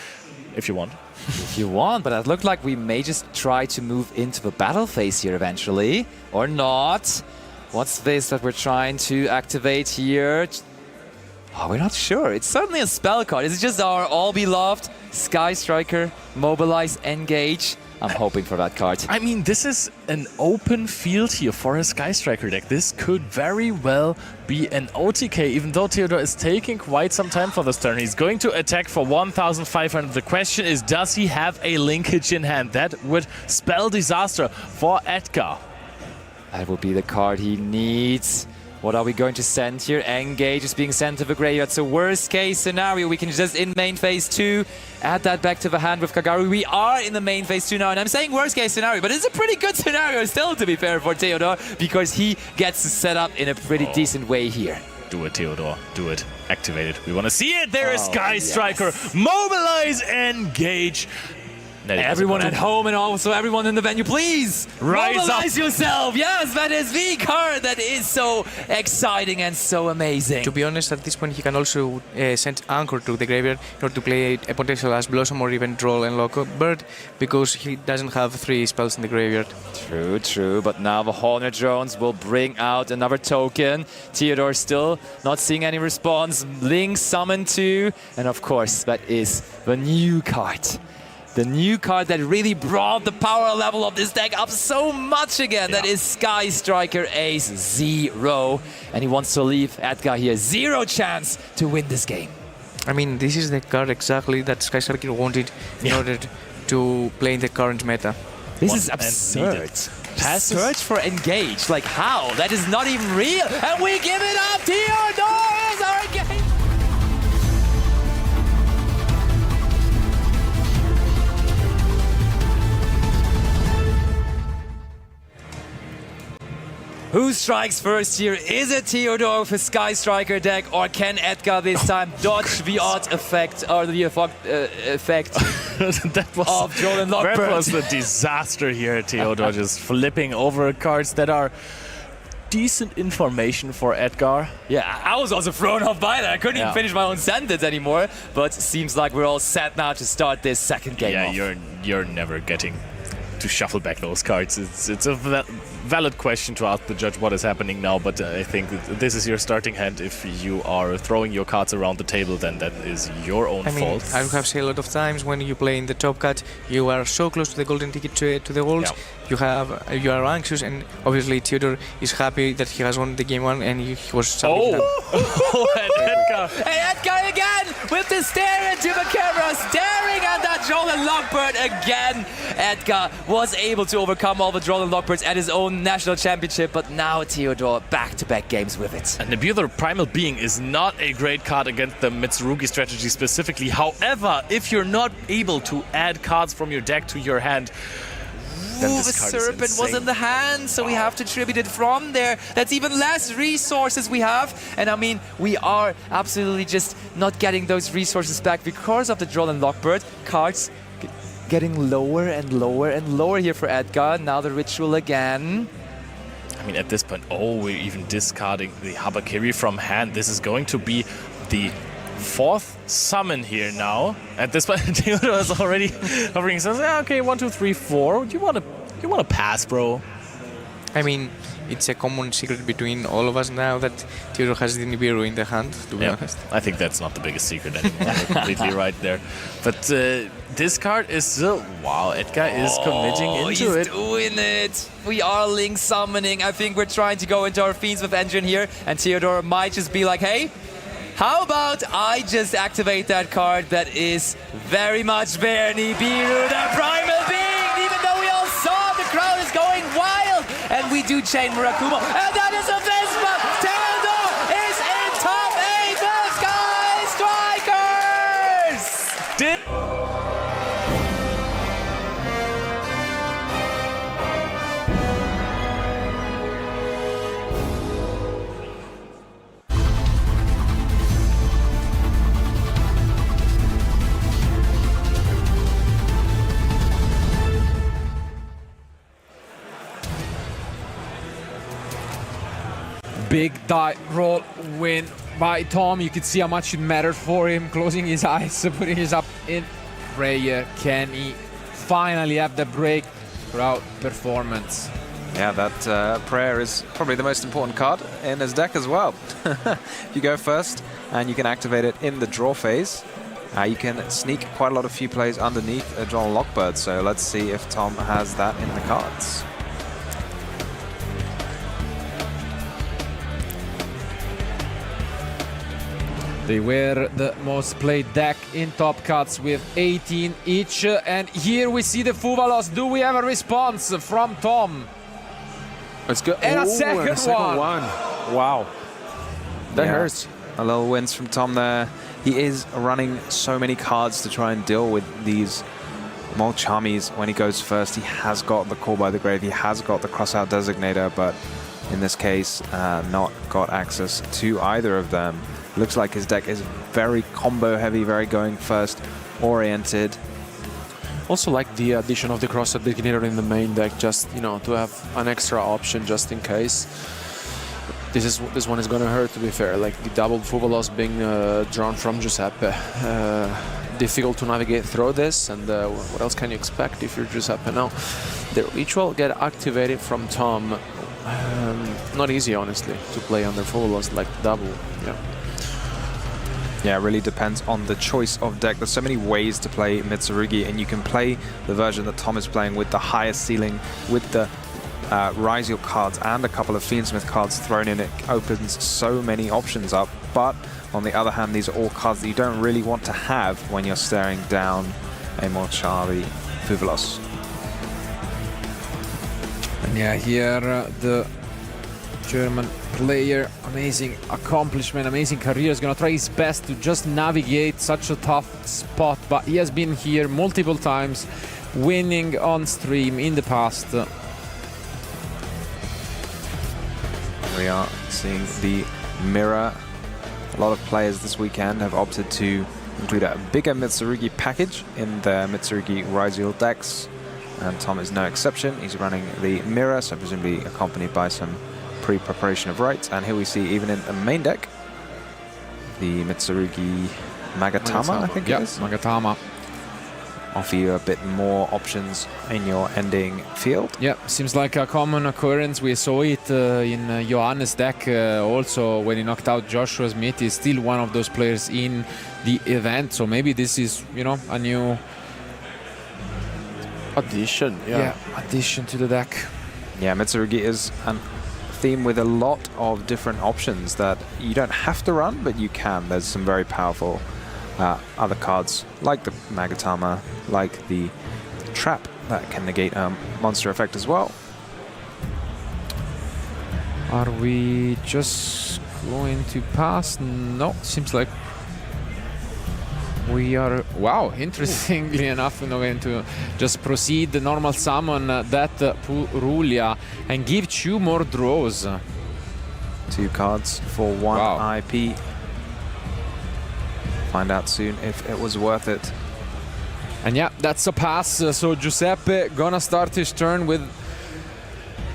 if you want. If you want, but it looked like we may just try to move into the battle phase here eventually. Or not. What's this that we're trying to activate here? Oh, we're not sure. It's certainly a spell card. Is it just our all-beloved Sky Striker, Mobilize, Engage? I'm hoping for that card. I mean, this is an open field here for a Sky Striker deck. This could very well be an OTK, even though Theodore is taking quite some time for this turn. He's going to attack for 1,500. The question is, does he have a linkage in hand? That would spell disaster for Edgar. That would be the card he needs. What are we going to send here? Engage is being sent to the graveyard. So worst case scenario, we can just in main phase 2 add that back to the hand with Kagaru. We are in the main phase 2 now, and I'm saying worst case scenario, but it's a pretty good scenario still, to be fair, for Theodore, because he gets set up in a pretty decent way here. Do it, Theodore. Do it. Activate it. We want to see it. There is Sky Striker. Mobilize, Engage. Everyone at home and also everyone in the venue, please mobilize yourself. Yes, that is the card that is so exciting and so amazing. To be honest, at this point he can also send Anchor to the graveyard in order to play a potential as Blossom or even Droll and Loco Bird, because he doesn't have 3 spells in the graveyard. True, true, but now the Hornet Drones will bring out another token. Theodore still not seeing any response. Link Summon 2, and of course that is the new card. The new card that really brought the power level of this deck up so much again. That is Sky Striker Ace 0. And he wants to leave Edgar here 0 chance to win this game. I mean, this is the card exactly that Sky Striker wanted in order to play in the current meta. This is absurd. Search for Engage. Like how? That is not even real. And we give it up. Theodore is our Engage. Who strikes first here? Is it Theodore with his Sky Striker deck, or can Edgar this time dodge the odd effect or the effect that was, of Droll Lockbird? That was a disaster here. Theodore just flipping over cards that are decent information for Edgar. Yeah, I was also thrown off by that. I couldn't even finish my own sentence anymore. But seems like we're all set now to start this second game off. You're never getting to shuffle back those cards. It's a valid question to ask the judge what is happening now, but I think this is your starting hand. If you are throwing your cards around the table, then that is your own fault. I have said a lot of times when you play in the top cut, you are so close to the golden ticket to the world. Yeah. You are anxious, and obviously Theodore is happy that he has won the game one, and he was. And Edgar. Hey, Edgar again with the stare into the camera, staring at that Droll Lockbird again. Edgar was able to overcome all the Droll Lockbirds at his own national championship, but now Theodore back-to-back games with it. And Nebular Primal Being is not a great card against the Mitsurugi strategy specifically. However, if you're not able to add cards from your deck to your hand, then Ooh, this the card Serpent is was in the hand, so we have to tribute it from there. That's even less resources we have. And I mean, we are absolutely just not getting those resources back because of the Droll Lockbird. Cards getting lower and lower and lower here for Edgar. Now the Ritual again. I mean, at this point, we're even discarding the Habakiri from hand. This is going to be the fourth summon here now. At this point, Theodore is already hovering. Says, okay, 1, 2, 3, 4. You want to pass, bro? I mean, it's a common secret between all of us now that Theodore has the Nibiru in the hand, to be honest. I think that's not the biggest secret anymore. You're completely right there. But this card is still... Wow, Edgar is committing into it. He's doing it. We are Link summoning. I think we're trying to go into our Fiends with Engine here. And Theodore might just be like, hey, how about I just activate that card that is very much there, Nibiru, the Primal Being, even though we all saw the crowd is going wild. And we do chain Murakumo. And that is a Vespa. Theodore is in top 8 of Sky Strikers. Big die roll win by Tom. You could see how much it mattered for him, closing his eyes, putting his up in prayer. Can he finally have the breakout performance? Yeah, that prayer is probably the most important card in his deck as well. If you go first and you can activate it in the draw phase, you can sneak quite a lot of few plays underneath a Droll Lockbird. So let's see if Tom has that in the cards. They were the most played deck in top cuts with 18 each. And here we see the Fuvalos. Do we have a response from Tom? Let's go. And a second one. Wow. That hurts. A little wins from Tom there. He is running so many cards to try and deal with these Molchamis when he goes first. He has got the Call by the Grave. He has got the Crossout Designator, but in this case, not got access to either of them. Looks like his deck is very combo heavy, very going first oriented. Also like the addition of the Crossout Designator in the main deck, just, you know, to have an extra option just in case. This one is gonna hurt, to be fair. Like the double Fuvalos being drawn from Giuseppe. Difficult to navigate through this, and what else can you expect if you're Giuseppe now? The Ritual get activated from Tom. Not easy, honestly, to play under Fuvalos like double. Yeah, it really depends on the choice of deck. There's so many ways to play Mitsurugi, and you can play the version that Tom is playing with the highest ceiling, with the Ryziel cards and a couple of Fiendsmith cards thrown in. It opens so many options up, but on the other hand, these are all cards that you don't really want to have when you're staring down a Molchavi Fuvalos. And yeah, here the German player, amazing accomplishment, amazing career, is gonna try his best to just navigate such a tough spot, but he has been here multiple times, winning on stream in the past. we are seeing the mirror. A lot of players this weekend have opted to include a bigger Mitsurugi package in their Mitsurugi Ryzeal decks, and Tom is no exception. He's running the mirror, so presumably accompanied by some pre-preparation of rights. And here we see, even in the main deck, the Mitsurugi Magatama, I think it is. Magatama. Offer you a bit more options in your ending field. Yeah, seems like a common occurrence. We saw it in Johannes' deck also when he knocked out Joshua Smith. He's still one of those players in the event, so maybe this is, you know, a new addition. Yeah. Addition to the deck. Yeah, Mitsurugi is a theme with a lot of different options that you don't have to run, but you can. There's some very powerful other cards, like the Magatama, like the Trap, that can negate a monster effect as well. Are we just going to pass? No, seems like we are. Wow, interestingly enough, we're going to just proceed the normal summon that Purulia and give 2 more draws. 2 cards for 1 IP. Find out soon if it was worth it. And yeah, that's a pass. So Giuseppe gonna start his turn with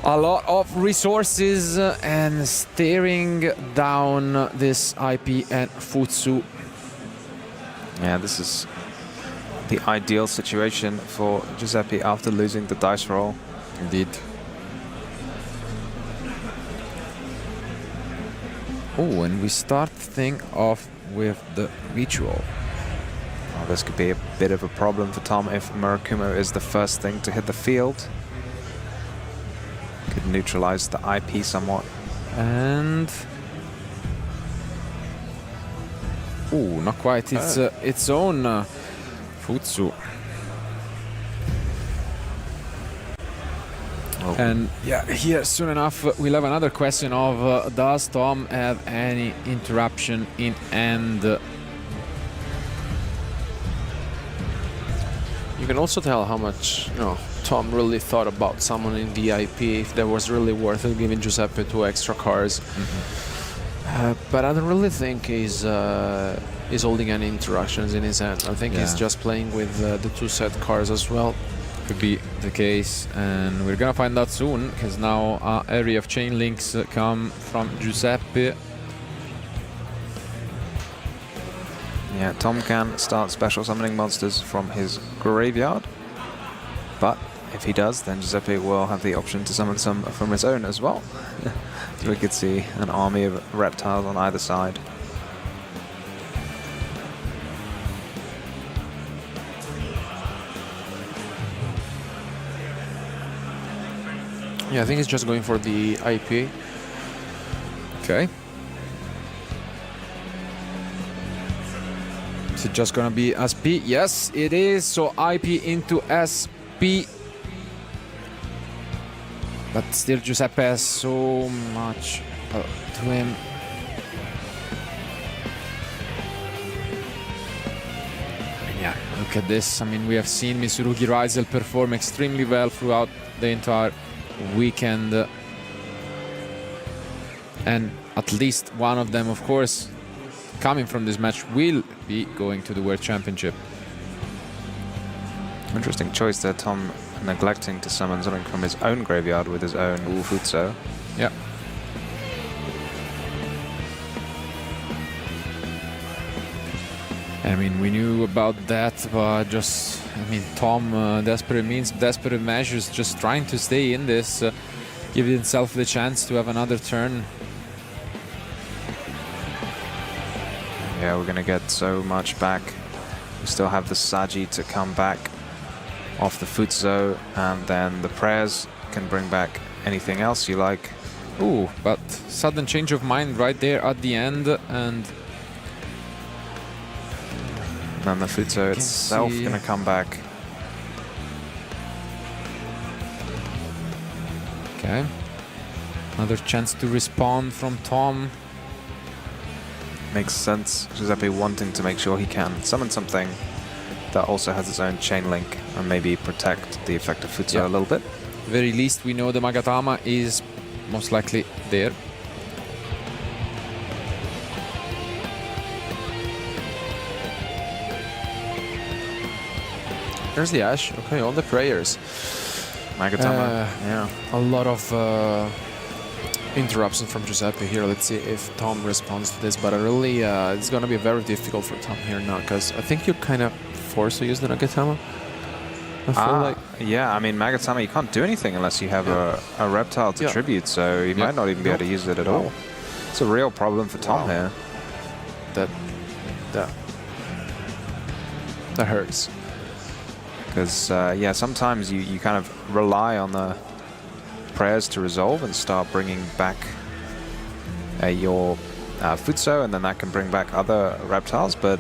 a lot of resources and staring down this IP and Futsu. Yeah, this is the ideal situation for Giuseppe after losing the dice roll. Indeed. Oh, and we start thing off with the ritual. Well, this could be a bit of a problem for Tom if Murakumo is the first thing to hit the field. Could neutralize the IP somewhat. And oh, not quite. It's its own Futsu. Oh. And yeah, here soon enough we'll have another question of does Tom have any interruption in end? You can also tell how much Tom really thought about summoning the IP, if that was really worth it, giving Giuseppe 2 extra cards. But I don't really think he's holding any interactions in his hand. I think he's just playing with the 2 set cards as well. Could be the case, and we're gonna find out soon, because now our area of chain links come from Giuseppe. Yeah, Tom can start special summoning monsters from his graveyard, but if he does, then Giuseppe will have the option to summon some from his own as well. So we could see an army of reptiles on either side. Yeah, I think he's just going for the IP. Okay. Is it just gonna be SP? Yes, it is. So IP into SP. But still Giuseppe has so much to him. Yeah, look at this. I mean, we have seen Mitsurugi Ryzeal perform extremely well throughout the entire weekend. And at least one of them, of course, coming from this match, will be going to the World Championship. Interesting choice there, Tom neglecting to summon something from his own graveyard with his own Futsu. Yeah. I mean, we knew about that, but just, I mean, Tom, desperate means, desperate measures, just trying to stay in this, give himself the chance to have another turn. Yeah, we're gonna get so much back. We still have the Saji to come back off the Futsu, and then the prayers can bring back anything else you like. Ooh, but sudden change of mind right there at the end, and then the Futsu itself gonna come back. Okay. Another chance to respond from Tom. Makes sense. Giuseppe wanting to make sure he can summon something that also has its own chain link and maybe protect the effect of Futsu a little bit. At the very least, we know the Magatama is most likely there. There's the Ash. Okay, all the prayers. Magatama, yeah. A lot of interruptions from Giuseppe here. Let's see if Tom responds to this. But really, it's going to be very difficult for Tom here now, because I think you're kind of forced to use the Nagatama. I feel like... Yeah, I mean, Magatama, you can't do anything unless you have a reptile to tribute, so you might not even be able to use it at all. It's a real problem for Tom here. That hurts. Because, yeah, sometimes you kind of rely on the prayers to resolve and start bringing back your Futso, and then that can bring back other reptiles. But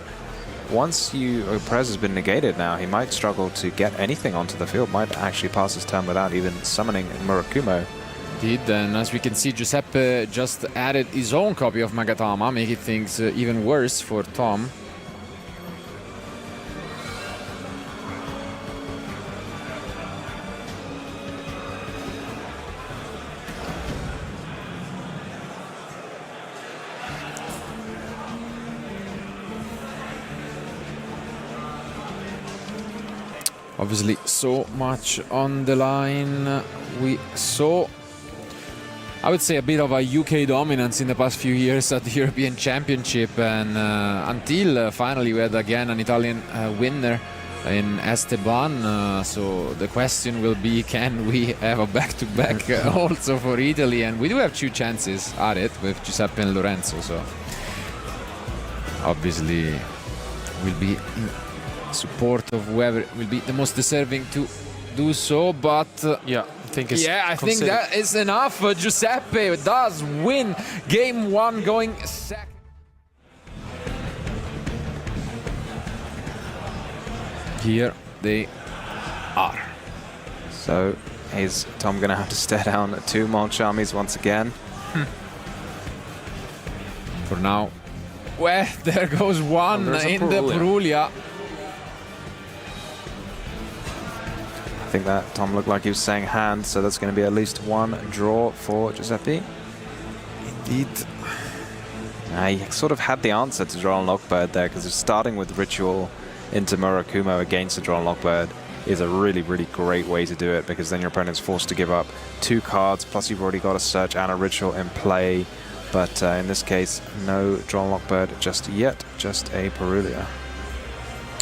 once prayers has been negated now, he might struggle to get anything onto the field, might actually pass his turn without even summoning Murakumo. Indeed, and as we can see, Giuseppe just added his own copy of Magatama, making things even worse for Tom. Obviously, so much on the line. We saw, I would say, a bit of a UK dominance in the past few years at the European Championship, and until finally we had again an Italian winner in Esteban. So the question will be, can we have a back-to-back also for Italy? And we do have 2 chances at it with Giuseppe and Lorenzo. So obviously we'll be in support of whoever will be the most deserving to do so, but yeah, I think that is enough. Giuseppe does win game 1, going second. Here they are. So is Tom going to have to stare down 2 Molchamis once again? For now. Well, there goes one in the Puglia. I think that Tom looked like he was saying hand, so that's going to be at least 1 draw for Giuseppe. Indeed. He sort of had the answer to draw on Lockbird there, because starting with Ritual into Murakumo against the draw on Lockbird is a really, really great way to do it, because then your opponent's forced to give up 2 cards, plus you've already got a Search and a Ritual in play. But in this case, no draw on Lockbird just yet, just a Puglia.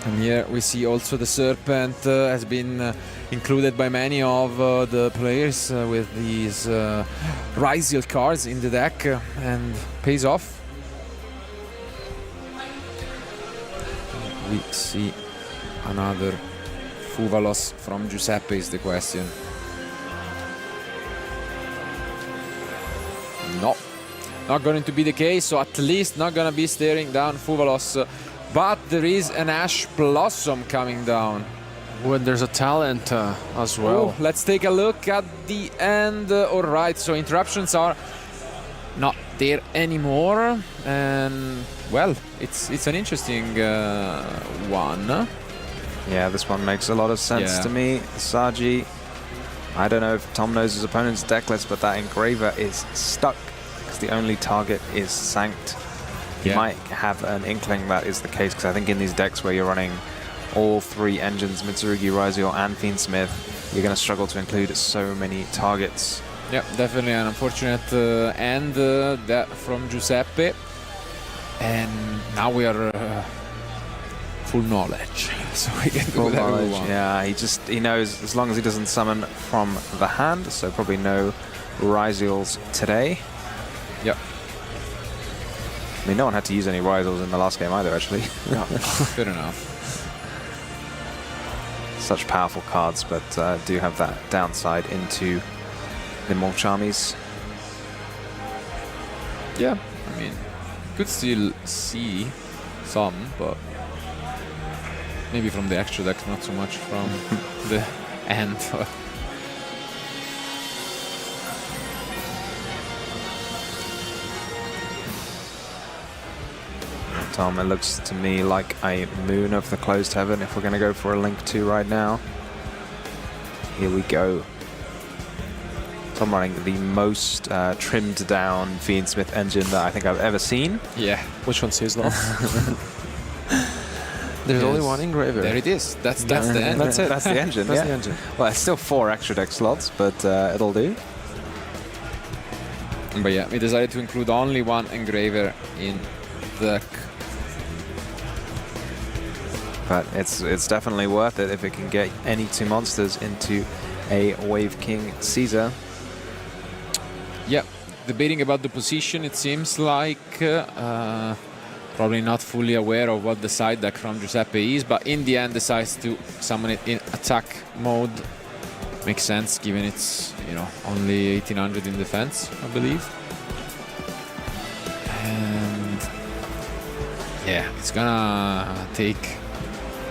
And here we see also the Serpent has been included by many of the players with these Ryziel cards in the deck, and pays off. We see another Fuvalos from Giuseppe is the question. No, not going to be the case, so at least not going to be staring down Fuvalos. But there is an Ash Blossom coming down. When there's a talent as well. Oh, let's take a look at the end. All right, so interruptions are not there anymore. And, well, it's an interesting one. Yeah, this one makes a lot of sense to me. Saji, I don't know if Tom knows his opponent's deck list, but that Engraver is stuck because the only target is Sanct. You might have an inkling that is the case, because I think in these decks where you're running all 3 engines, Mitsurugi, Ryziel and Fiendsmith, you're going to struggle to include so many targets. Yeah, definitely an unfortunate end that from Giuseppe. And now we are full knowledge, so we can do whatever we want. Yeah, he knows as long as he doesn't summon from the hand, so probably no Ryziels today. Yep. I mean, no one had to use any Ryziels in the last game either, actually. No, fair enough. Such powerful cards, but do have that downside into the Molchamis. Yeah, I mean, could still see some, but maybe from the extra deck, not so much from the end. Tom, it looks to me like a Moon of the Closed Heaven if we're going to go for a Link 2 right now. Here we go. Tom running the most trimmed down Fiendsmith engine that I think I've ever seen. Yeah. Which one's his though? There's only Yes. one engraver. There it is. That's the end. That's it. That's the engine. That's yeah. the engine. Well, it's still 4 extra deck slots, but it'll do. But yeah, we decided to include only one engraver in the. But it's definitely worth it if it can get any 2 monsters into a Wave King Caesar. Yeah, debating about the position, it seems like probably not fully aware of what the side deck from Giuseppe is, but in the end decides to summon it in attack mode. Makes sense given it's, you know, only 1800 in defense, I believe. And yeah, it's gonna take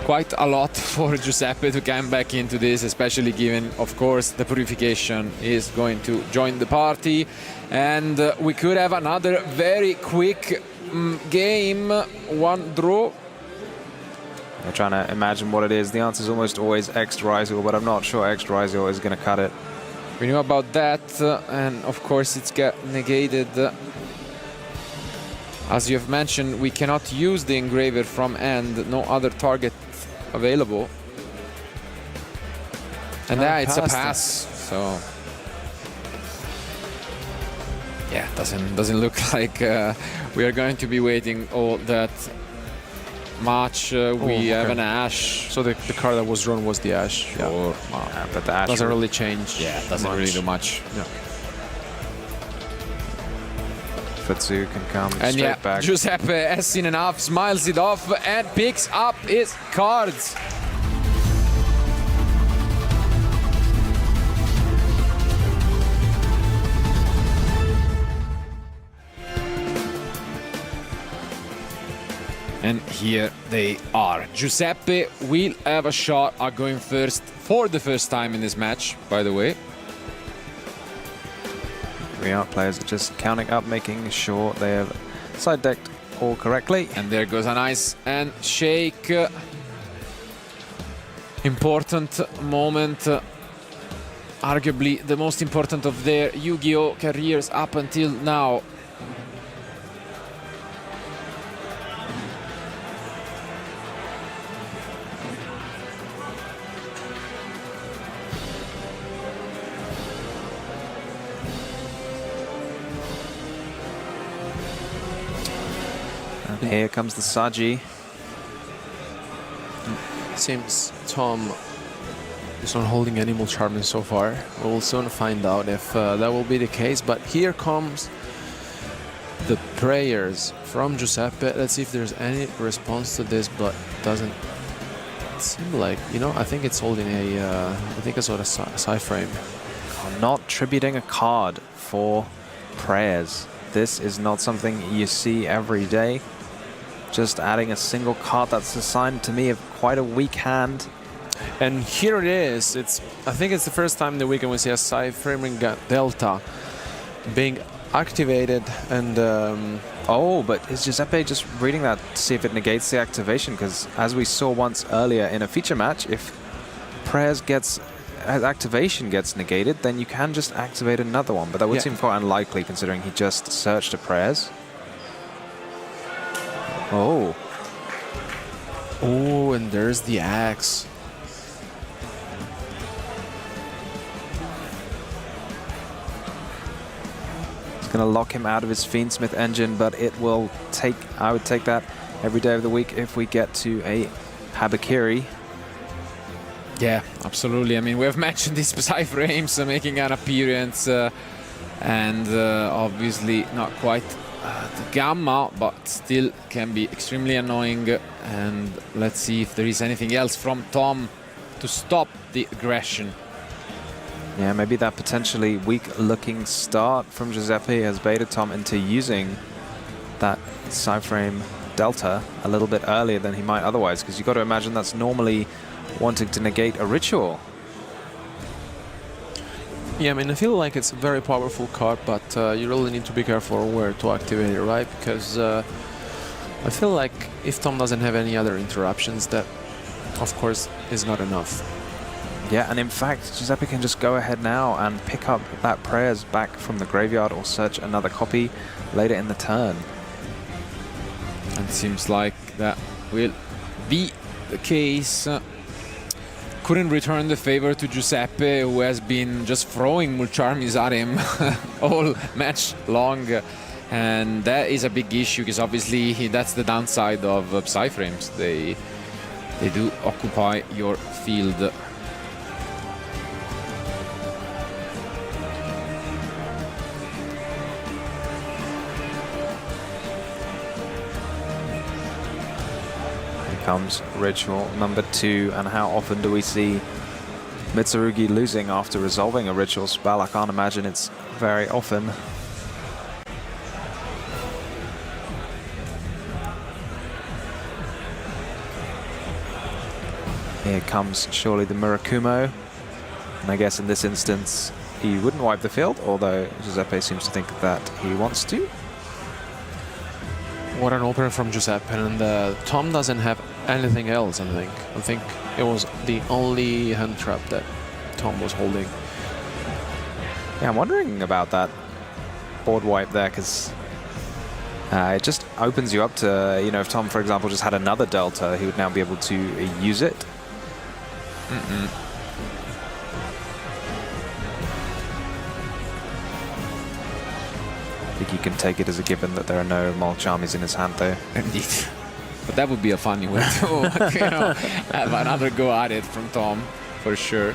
quite a lot for Giuseppe to come back into this, especially given, of course, the Purification is going to join the party. And we could have another very quick game, 1 draw. I'm trying to imagine what it is. The answer is almost always X Ryzel, but I'm not sure X Ryzel is going to cut it. We knew about that, and of course it's got negated. As you have mentioned, we cannot use the engraver from end, no other target available. And yeah, it's a pass, so yeah, doesn't look like we are going to be waiting all that much. We have an Ash. So the card that was drawn was the Ash. Yeah. Sure. But the Ash Doesn't really change. Yeah, doesn't really do much. Yeah. Futsu can come And straight yeah, back. Giuseppe has seen enough, smiles it off, and picks up his cards. And here they are. Giuseppe will have a shot at going first for the first time in this match, by the way. Players are just counting up, making sure they have side decked all correctly. And there goes a nice handshake. Important moment. Arguably the most important of their Yu-Gi-Oh! Careers up until now. And here comes the Saji. Seems Tom is not holding Animal Charming so far. We'll soon find out if that will be the case. But here comes the prayers from Giuseppe. Let's see if there's any response to this, but doesn't seem like, you know, I think it's holding a, I think I saw a side frame. Not tributing a card for prayers. This is not something you see every day. Just adding a single card that's assigned to me of quite a weak hand. And here it is. I think it's the first time in the weekend we see a side framing delta being activated. And oh, but is Giuseppe just reading that to see if it negates the activation? Because as we saw once earlier in a feature match, if prayers activation gets negated, then you can just activate another one. But that would seem quite unlikely considering he just searched a prayers. Oh. Oh, and there's the axe. It's going to lock him out of his Fiendsmith engine, but it will take, I would take that every day of the week if we get to a Habakiri. Yeah, absolutely. I mean, we have mentioned these side frames making an appearance, and obviously not quite the gamma, but still can be extremely annoying. And let's see if there is anything else from Tom to stop the aggression. Yeah, maybe that potentially weak-looking start from Giuseppe has baited Tom into using that side frame delta a little bit earlier than he might otherwise, because you've got to imagine that's normally wanting to negate a ritual. Yeah, I mean, I feel like it's a very powerful card, but you really need to be careful where to activate it, right? Because I feel like if Tom doesn't have any other interruptions, that, of course, is not enough. Yeah, and in fact, Giuseppe can just go ahead now and pick up that prayers back from the graveyard or search another copy later in the turn. And it seems like that will be the case. Couldn't return the favor to Giuseppe, who has been just throwing Mulcharmies at him all match long. And that is a big issue, because obviously that's the downside of Psyframes. They do occupy your field. Comes ritual number 2, and how often do we see Mitsurugi losing after resolving a ritual spell? I can't imagine it's very often. Here comes surely the Murakumo, and I guess in this instance he wouldn't wipe the field, although Giuseppe seems to think that he wants to. What an opener from Giuseppe, and Tom doesn't have anything else, I think. I think it was the only hand trap that Tom was holding. Yeah, I'm wondering about that board wipe there, because it just opens you up to, you know, if Tom, for example, just had another Delta, he would now be able to use it. I think you can take it as a given that there are no Mulcharmies in his hand, though. Indeed. But that would be a funny way to you know, have another go at it from Tom, for sure.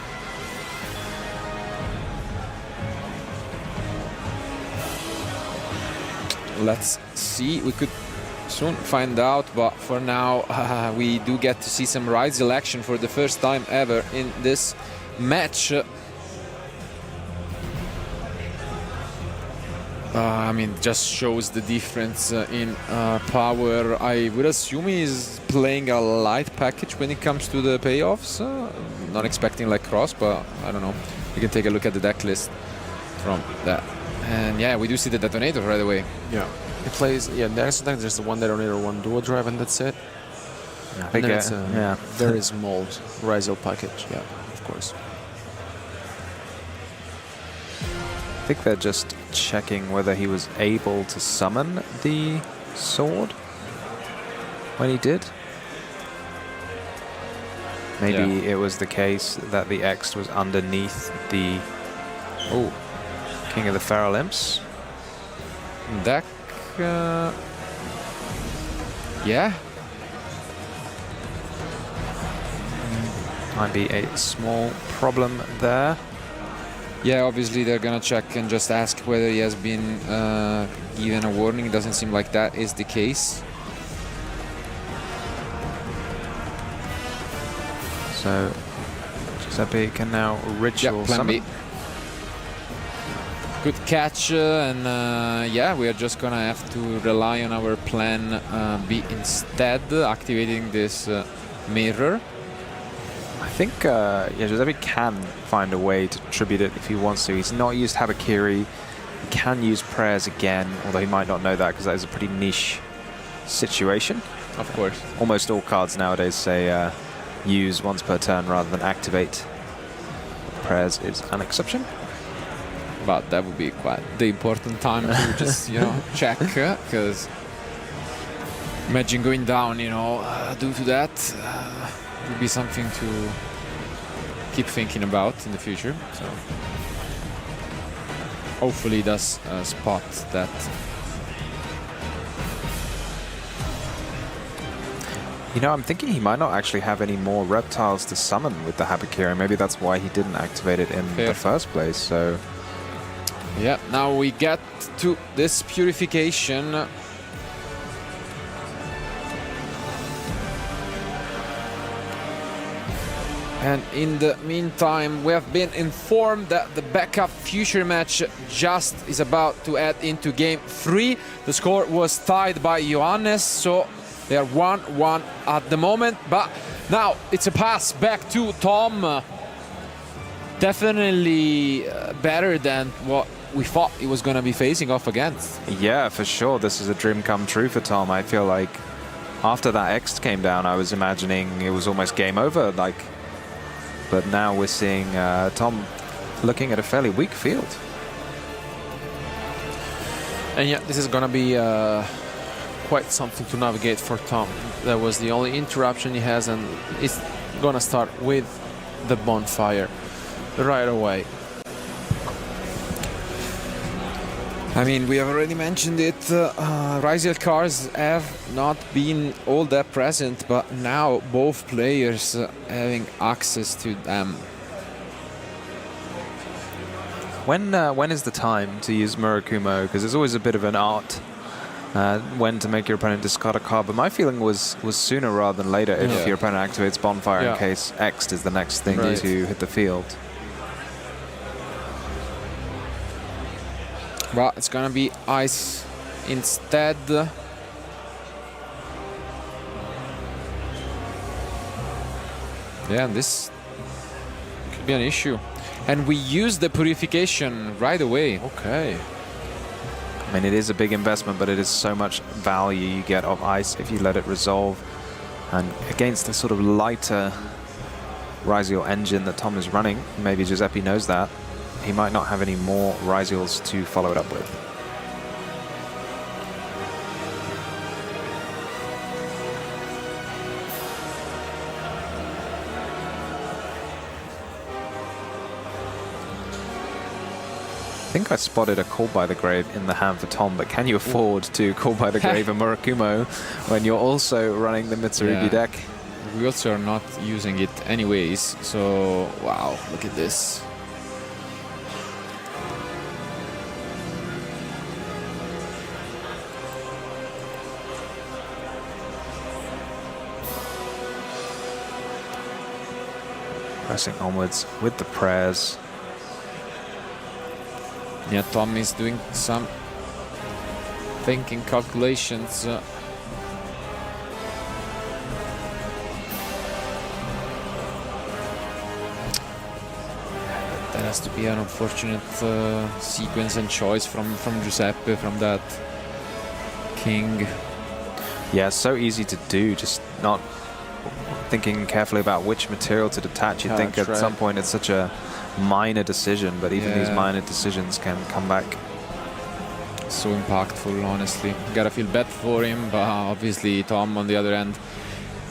Let's see. We could soon find out, but for now we do get to see some Ryzel action for the first time ever in this match. I mean, just shows the difference in power. I would assume he's playing a light package when it comes to the payoffs. Not expecting like cross, but I don't know. We can take a look at the deck list from that. And yeah, we do see the detonator right away. Yeah, he plays. Yeah, there's the one detonator, one dual drive, and that's it. I think it's a very small Ryzel package. Yeah, of course. I think they're just checking whether he was able to summon the sword when he did. Maybe it was the case that the X was underneath the King of the Feral Imps. Deck, yeah. Might be a small problem there. Yeah, obviously they're gonna check and just ask whether he has been given a warning. It doesn't seem like that is the case. So Giuseppe can now ritual plan summon. B. Good catch, and yeah, we are just gonna have to rely on our plan B instead, activating this mirror. I think Giuseppe can find a way to tribute it if he wants to. He's not used Habakiri. He can use prayers again, although he might not know that because that is a pretty niche situation. Of course. Almost all cards nowadays say use once per turn rather than activate. Prayers is an exception. But that would be quite the important time to just, you know, check, because imagine going down, you know, due to that. Would be something to keep thinking about in the future. So hopefully he does spot that. You know, I'm thinking he might not actually have any more reptiles to summon with the Habakiri. Maybe that's why he didn't activate it in the first place. So yeah, now we get to this purification. And in the meantime, we have been informed that the backup future match just is about to head into game 3. The score was tied by Johannes, so they are 1-1 at the moment. But now it's a pass back to Tom. Definitely better than what we thought he was going to be facing off against. yeah, for sure, this is a dream come true for Tom. I feel like after that X came down, I was imagining it was almost game over. But now we're seeing Tom looking at a fairly weak field. And yeah, this is gonna be quite something to navigate for Tom. That was the only interruption he has, and it's gonna start with the bonfire right away. I mean, we have already mentioned it. Riziel cars have not been all that present, but now both players having access to them. When is the time to use Murakumo? Because there's always a bit of an art when to make your opponent discard a card. But my feeling was sooner rather than later if your opponent activates Bonfire in case X'd is the next thing to hit the field. But it's gonna be Ice instead. Yeah, this could be an issue. And we use the purification right away. Okay. I mean, it is a big investment, but it is so much value you get of Ice if you let it resolve. And against the sort of lighter Riziel engine that Tom is running, maybe Giuseppe knows that, he might not have any more Riziels to follow it up with. I think I spotted a Call by the Grave in the hand for Tom, but can you afford to Call by the Grave a Murakumo when you're also running the Mitsurugi deck? We also are not using it anyways, so wow, look at this. Pressing onwards with the prayers. Yeah, Tom is doing some thinking calculations. That has to be an unfortunate sequence and choice from Giuseppe, from that king. Yeah, so easy to do, just not thinking carefully about which material to detach. You'd think at some point it's such a minor decision, but even these minor decisions can come back. So impactful, honestly. Gotta feel bad for him, but obviously Tom, on the other end,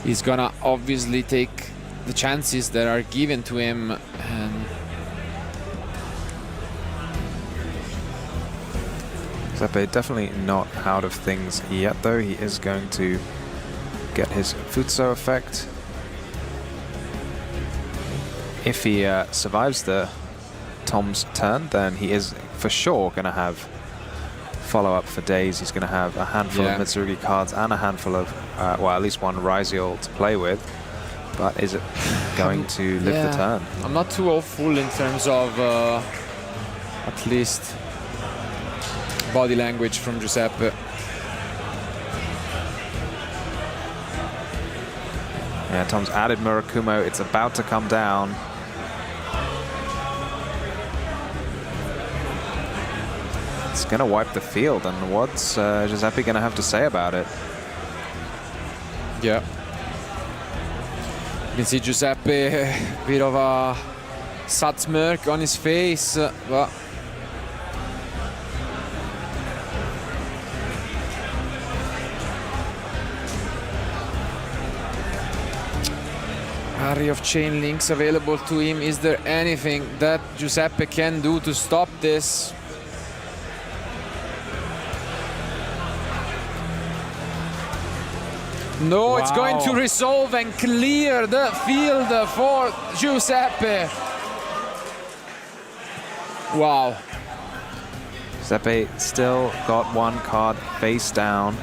is gonna obviously take the chances that are given to him. And Giuseppe definitely not out of things yet, though. He is going to get his Futso effect. If he survives the Tom's turn, then he is for sure going to have follow-up for days. He's going to have a handful of Mitsurugi cards and a handful of, well, at least one Riziel to play with. But is it going to live the turn? I'm not too hopeful in terms of at least body language from Giuseppe. Yeah, Tom's added Murakumo. It's about to come down. It's going to wipe the field, and what's Giuseppe going to have to say about it? Yeah. You can see Giuseppe, a bit of a sad smirk on his face, but array of chain links available to him. Is there anything that Giuseppe can do to stop this? No, it's going to resolve and clear the field for Giuseppe. Wow. Giuseppe still got one card face down,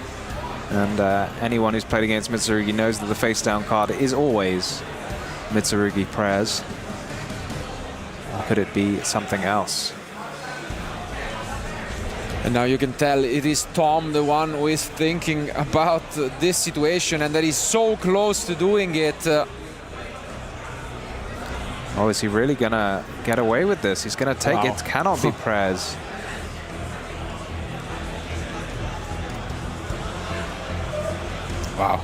and anyone who's played against Mitsurugi knows that the face down card is always Mitsurugi prayers. Or could it be something else? And now you can tell it is Tom, the one who is thinking about this situation, and that he's so close to doing it. Oh, is he really gonna get away with this? He's gonna take it. Cannot be prayers. Wow.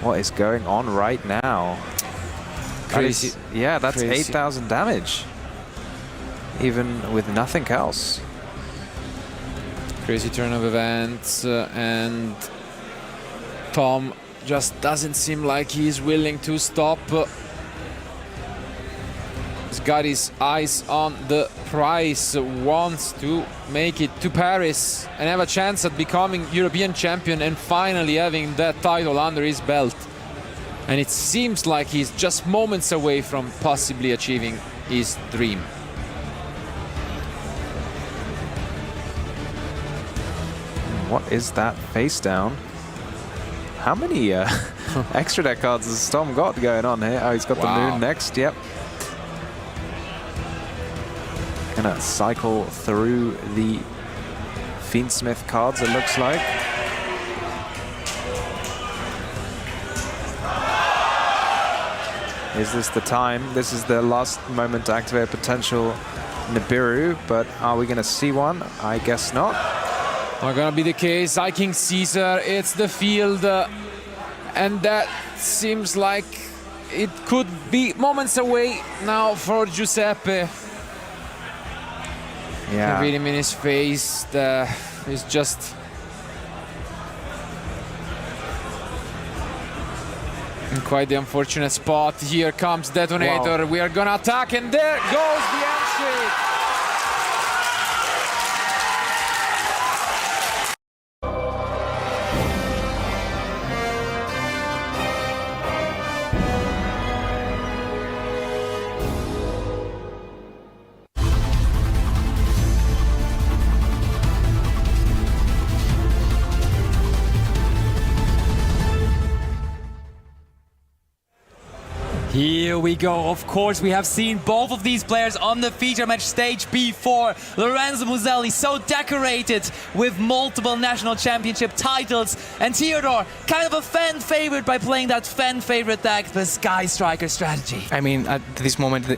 What is going on right now? Crazy. That's 8,000 damage. Even with nothing else. Crazy turn of events, and Tom just doesn't seem like he's willing to stop. He's got his eyes on the prize, wants to make it to Paris and have a chance at becoming European champion and finally having that title under his belt. And it seems like he's just moments away from possibly achieving his dream. What is that face down? How many extra deck cards has Tom got going on here? Oh, he's got the moon next, yep. Gonna cycle through the Fiendsmith cards, it looks like. Is this the time? This is the last moment to activate a potential Nibiru, but are we gonna see one? I guess not. Not gonna be the case. I King Caesar, it's the field, and that seems like it could be moments away now for Giuseppe. Yeah. Read him in his face. He's just in quite the unfortunate spot. Here comes Detonator. Wow. We are gonna attack, and there goes the handshake. Here we go. Of course, we have seen both of these players on the feature match stage before. Lorenzo Muselli, so decorated with multiple national championship titles. And Theodore, kind of a fan favorite by playing that fan favorite deck, the Sky Striker strategy. I mean, at this moment,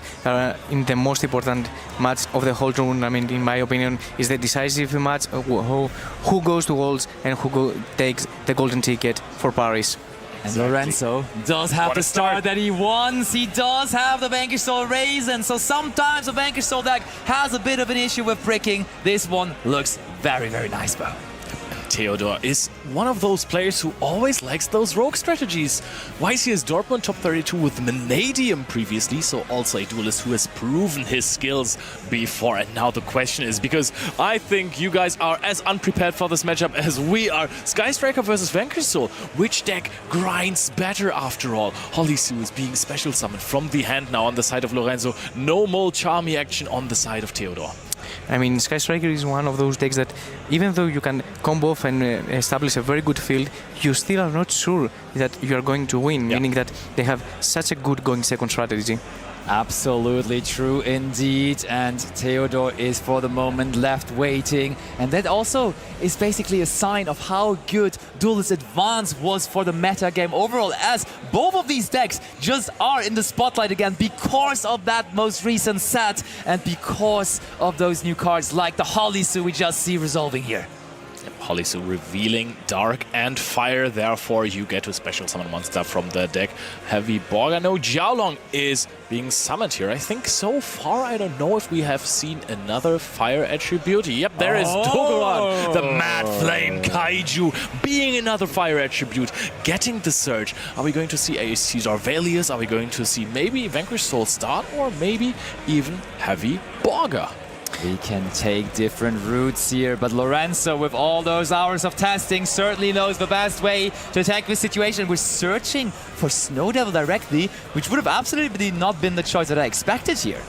in the most important match of the whole tournament, in my opinion, is the decisive match. Who goes to Worlds and who takes the golden ticket for Paris. And Lorenzo does have the start that he wants. He does have the Vanquish Soul Raisin. So sometimes a Vanquish Soul deck has a bit of an issue with bricking. This one looks very, very nice, Bo. Theodore is one of those players who always likes those rogue strategies. YCS Dortmund top 32 with Mannadium previously, so also a duelist who has proven his skills before. And now the question is, because I think you guys are as unprepared for this matchup as we are, Sky Striker versus Vanquish Soul, which deck grinds better after all? Hollysu is being special summoned from the hand now on the side of Lorenzo. No more Charmy action on the side of Theodore. I mean, Sky Striker is one of those decks that, even though you can combo off and establish a very good field, you still are not sure that you are going to win, meaning that they have such a good going second strategy. Absolutely true indeed, and Theodore is for the moment left waiting, and that also is basically a sign of how good Duelist Advance was for the meta game overall, as both of these decks just are in the spotlight again because of that most recent set and because of those new cards like the Hollysu we just see resolving here. Hollysu revealing Dark and Fire, therefore you get to special summon monster from the deck. Heavy Borga, no Jiaolong is being summoned here. I think so far, I don't know if we have seen another Fire attribute. Yep, there is Dogoran, the Mad Flame Kaiju, being another Fire attribute, getting the Surge. Are we going to see a Caesar Valius? Are we going to see maybe Vanquish Soul start, or maybe even Heavy Borga? We can take different routes here, but Lorenzo, with all those hours of testing, certainly knows the best way to attack this situation. We're searching for Snow Devil directly, which would have absolutely not been the choice that I expected here.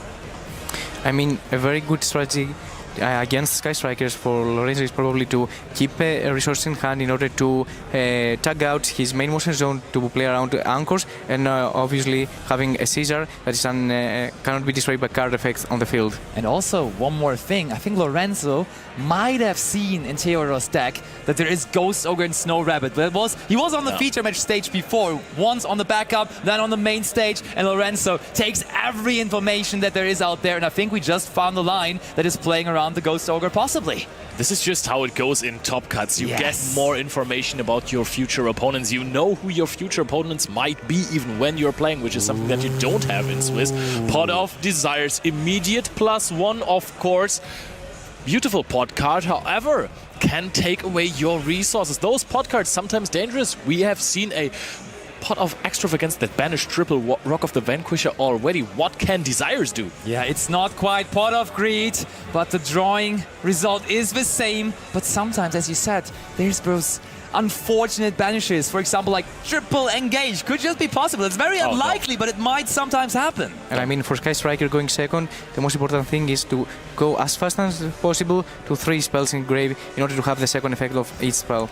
I mean, a very good strategy against Sky Strikers for Lorenzo is probably to keep a resource in hand in order to tag out his main motion zone to play around anchors, and obviously having a Caesar that is cannot be destroyed by card effects on the field. And also, one more thing, I think Lorenzo might have seen in Theodore's deck that there is Ghost Ogre and Snow Rabbit. But he was on the feature match stage before, once on the backup, then on the main stage, and Lorenzo takes every information that there is out there, and I think we just found a line that is playing around the Ghost Ogre, possibly. This is just how it goes in Top Cuts. You get more information about your future opponents. You know who your future opponents might be even when you're playing, which is something that you don't have in Swiss. Pot of Desires, immediate +1, of course. Beautiful pot card. However, can take away your resources. Those pot cards sometimes dangerous. We have seen a pot of extravagance that banished triple Rock of the Vanquisher already. What can Desires do? Yeah, it's not quite pot of greed, but the drawing result is the same. But sometimes, as you said, there's those unfortunate banishes. For example, like triple engage could just be possible. It's very unlikely, but it might sometimes happen. And I mean, for Sky Striker going second, the most important thing is to go as fast as possible to 3 spells in grave in order to have the second effect of each spell.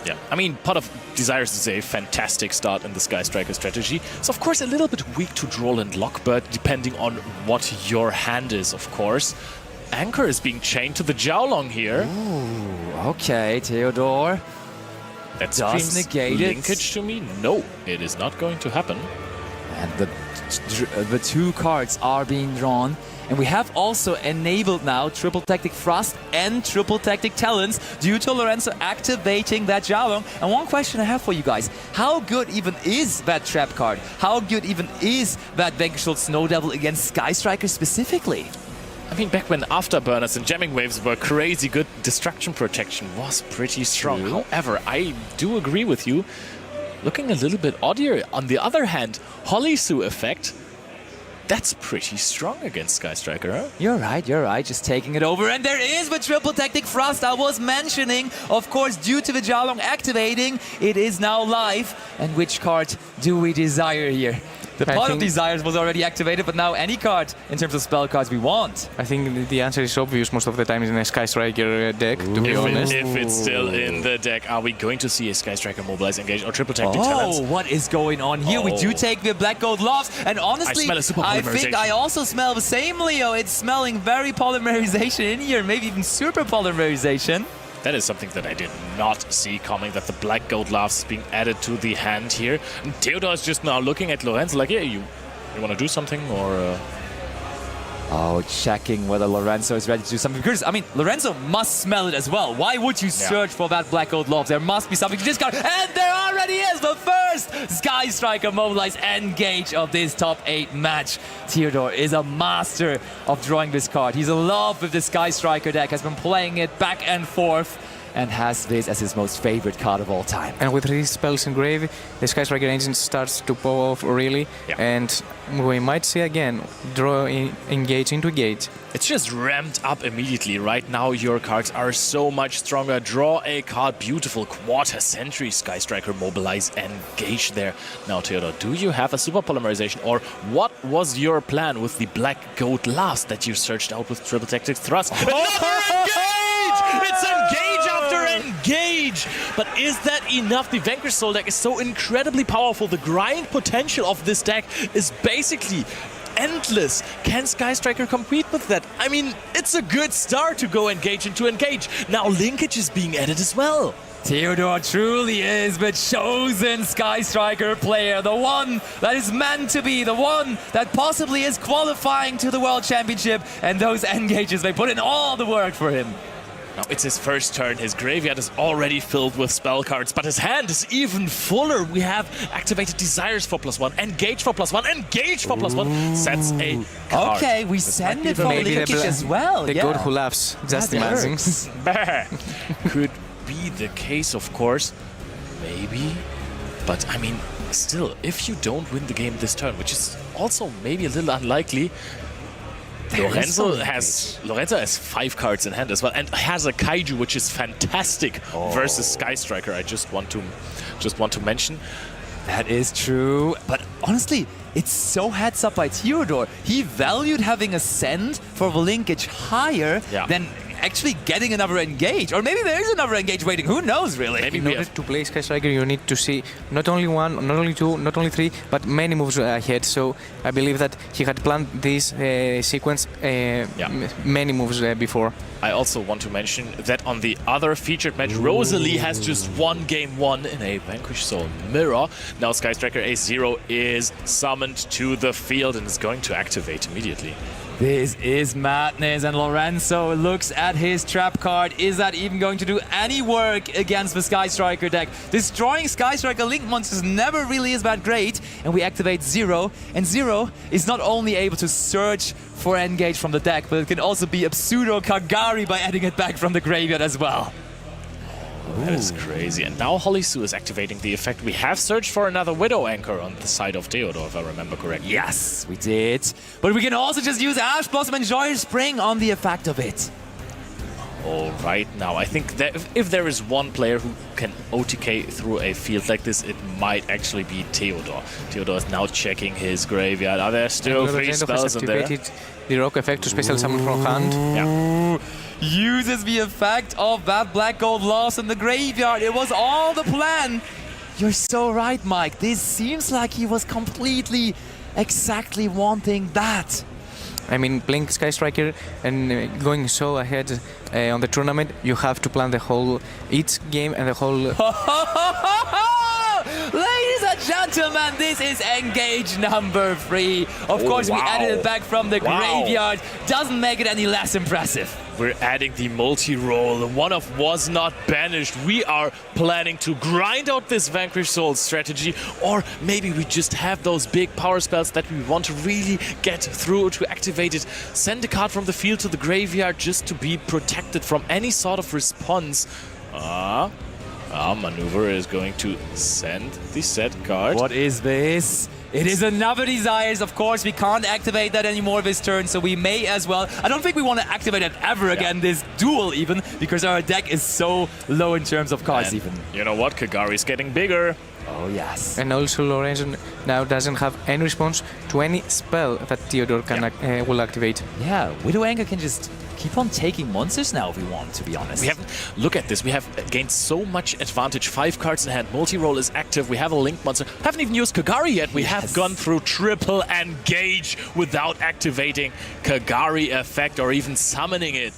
Yeah, I mean, Pot of Desires is a fantastic start in the Sky Striker strategy. It's of course a little bit weak to draw and lock, but depending on what your hand is, of course. Anchor is being chained to the Jiaolong here. Ooh, okay, Theodore. That Does screams negate it. linkage to me. No, it is not going to happen. And the 2 cards are being drawn. And we have also enabled now Triple Tactic Thrust and Triple Tactic Talons due to Lorenzo activating that Jiaolong. And one question I have for you guys. How good even is that trap card? How good even is that Vanquished Snow Devil against Sky Striker specifically? I mean, back when Afterburners and Jamming Waves were crazy good, Destruction Protection was pretty strong. True. However, I do agree with you. Looking a little bit oddier. On the other hand, Hollysu effect, that's pretty strong against Sky Striker, huh? You're right. Just taking it over. And there is the Triple Tactic Thrust I was mentioning. Of course, due to the Jiaolong activating, it is now live. And which card do we desire here? The Pot of Desires was already activated, but now any card in terms of spell cards we want. I think the answer is obvious most of the time in a Sky Striker deck, to be honest. If it's still in the deck, are we going to see a Sky Striker Mobilize Engage or Triple Tactic Talents? Oh, what is going on here? We do take the Black Gold Loves, and honestly, I think I also smell the same, Leo. It's smelling very polymerization in here, maybe even super polymerization. That is something that I did not see coming, that the Black Gold Laughs is being added to the hand here. And Theodor is just now looking at Lorenzo like, yeah, you want to do something, or... Oh, checking whether Lorenzo is ready to do something. Because, I mean, Lorenzo must smell it as well. Why would you search for that Black Gold Love? There must be something to discard. And there already is the first Sky Striker Mobilize Engage of this top 8 match. Theodore is a master of drawing this card. He's in love with the Sky Striker deck, has been playing it back and forth, and has this as his most favorite card of all time. And with 3 spells in grave, the Sky Striker engine starts to pop off really, and we might see again draw engage into engage. It's just ramped up immediately. Right now your cards are so much stronger. Draw a card, beautiful Quarter Century Sky Striker Mobilize Engage there. Now Theodor, do you have a super polymerization, or what was your plan with the Black Gold Last that you searched out with Triple Tactic Thrust? Another engage! It's engage after engage! But is that enough? The Vanquished Soul deck is so incredibly powerful. The grind potential of this deck is basically endless. Can Sky Striker compete with that? I mean, it's a good start to go engage into engage. Now linkage is being added as well. Theodor truly is the chosen Sky Striker player, the one that is meant to be, the one that possibly is qualifying to the World Championship, and those engages, they put in all the work for him. Now it's his first turn. His graveyard is already filled with spell cards, but his hand is even fuller. We have activated Desires for +1, Engage for +1, Engage for +1. Sets a card. Okay, we send it for linkage as well. The god who laughs, just imagine. Could be the case, of course. Maybe. But I mean, still, if you don't win the game this turn, which is also maybe a little unlikely, Lorenzo has 5 cards in hand as well, and has a Kaiju, which is fantastic versus Sky Striker. I just want to mention. That is true, but honestly, it's so heads up by Theodor. He valued having a send for the linkage higher than actually getting another engage. Or maybe there is another engage waiting. Who knows, really? Maybe in order to play Sky Striker, you need to see not only 1, not only 2, not only 3, but many moves ahead. So I believe that he had planned this sequence many moves before. I also want to mention that on the other featured match, Rosalie has just won game 1 in a Vanquished Soul mirror. Now Sky Striker A0 is summoned to the field and is going to activate immediately. This is madness, and Lorenzo looks at his trap card. Is that even going to do any work against the Sky Striker deck? Destroying Sky Striker Link monsters never really is that great, and we activate Zero, and Zero is not only able to search for engage from the deck, but it can also be a pseudo Kagari by adding it back from the graveyard as well. That is crazy. And now HOLLYSU is activating the effect. We have searched for another Widow Anchor on the side of Theodore, if I remember correctly. Yes, we did. But we can also just use Ash Blossom and Joy Spring on the effect of it. All right, now I think that if there is one player who can OTK through a field like this, it might actually be Theodore. Theodore is now checking his graveyard. Are there still 3 spells in there? The rock effect to special summon from hand. Yeah. Uses the effect of that black gold loss in the graveyard. It was all the plan. You're so right, Mike. This seems like he was completely, exactly wanting that. I mean, playing Sky Striker and going so ahead on the tournament, you have to plan the whole each game and the whole. Ladies and gentlemen, this is engage number 3. Of course, we added it back from the graveyard. Doesn't make it any less impressive. We're adding the multi-roll. One of was not banished. We are planning to grind out this Vanquish Soul strategy, or maybe we just have those big power spells that we want to really get through to activate it. Send a card from the field to the graveyard just to be protected from any sort of response. Maneuver is going to send the set card. What is this? It is another Desires. Of course, we can't activate that anymore this turn, so we may as well. I don't think we want to activate it ever again, this duel even, because our deck is so low in terms of cards even. You know what? Kagari is getting bigger. Oh, yes. And also Lorenzo now doesn't have any response to any spell that Theodore can will activate. Yeah, Widow Anchor can just keep on taking monsters now if we want, to be honest. We have, look at this, we have gained so much advantage. 5 cards in hand, multi-roll is active, we have a Link monster. Haven't even used Kagari yet, we have gone through triple engage without activating Kagari effect or even summoning it.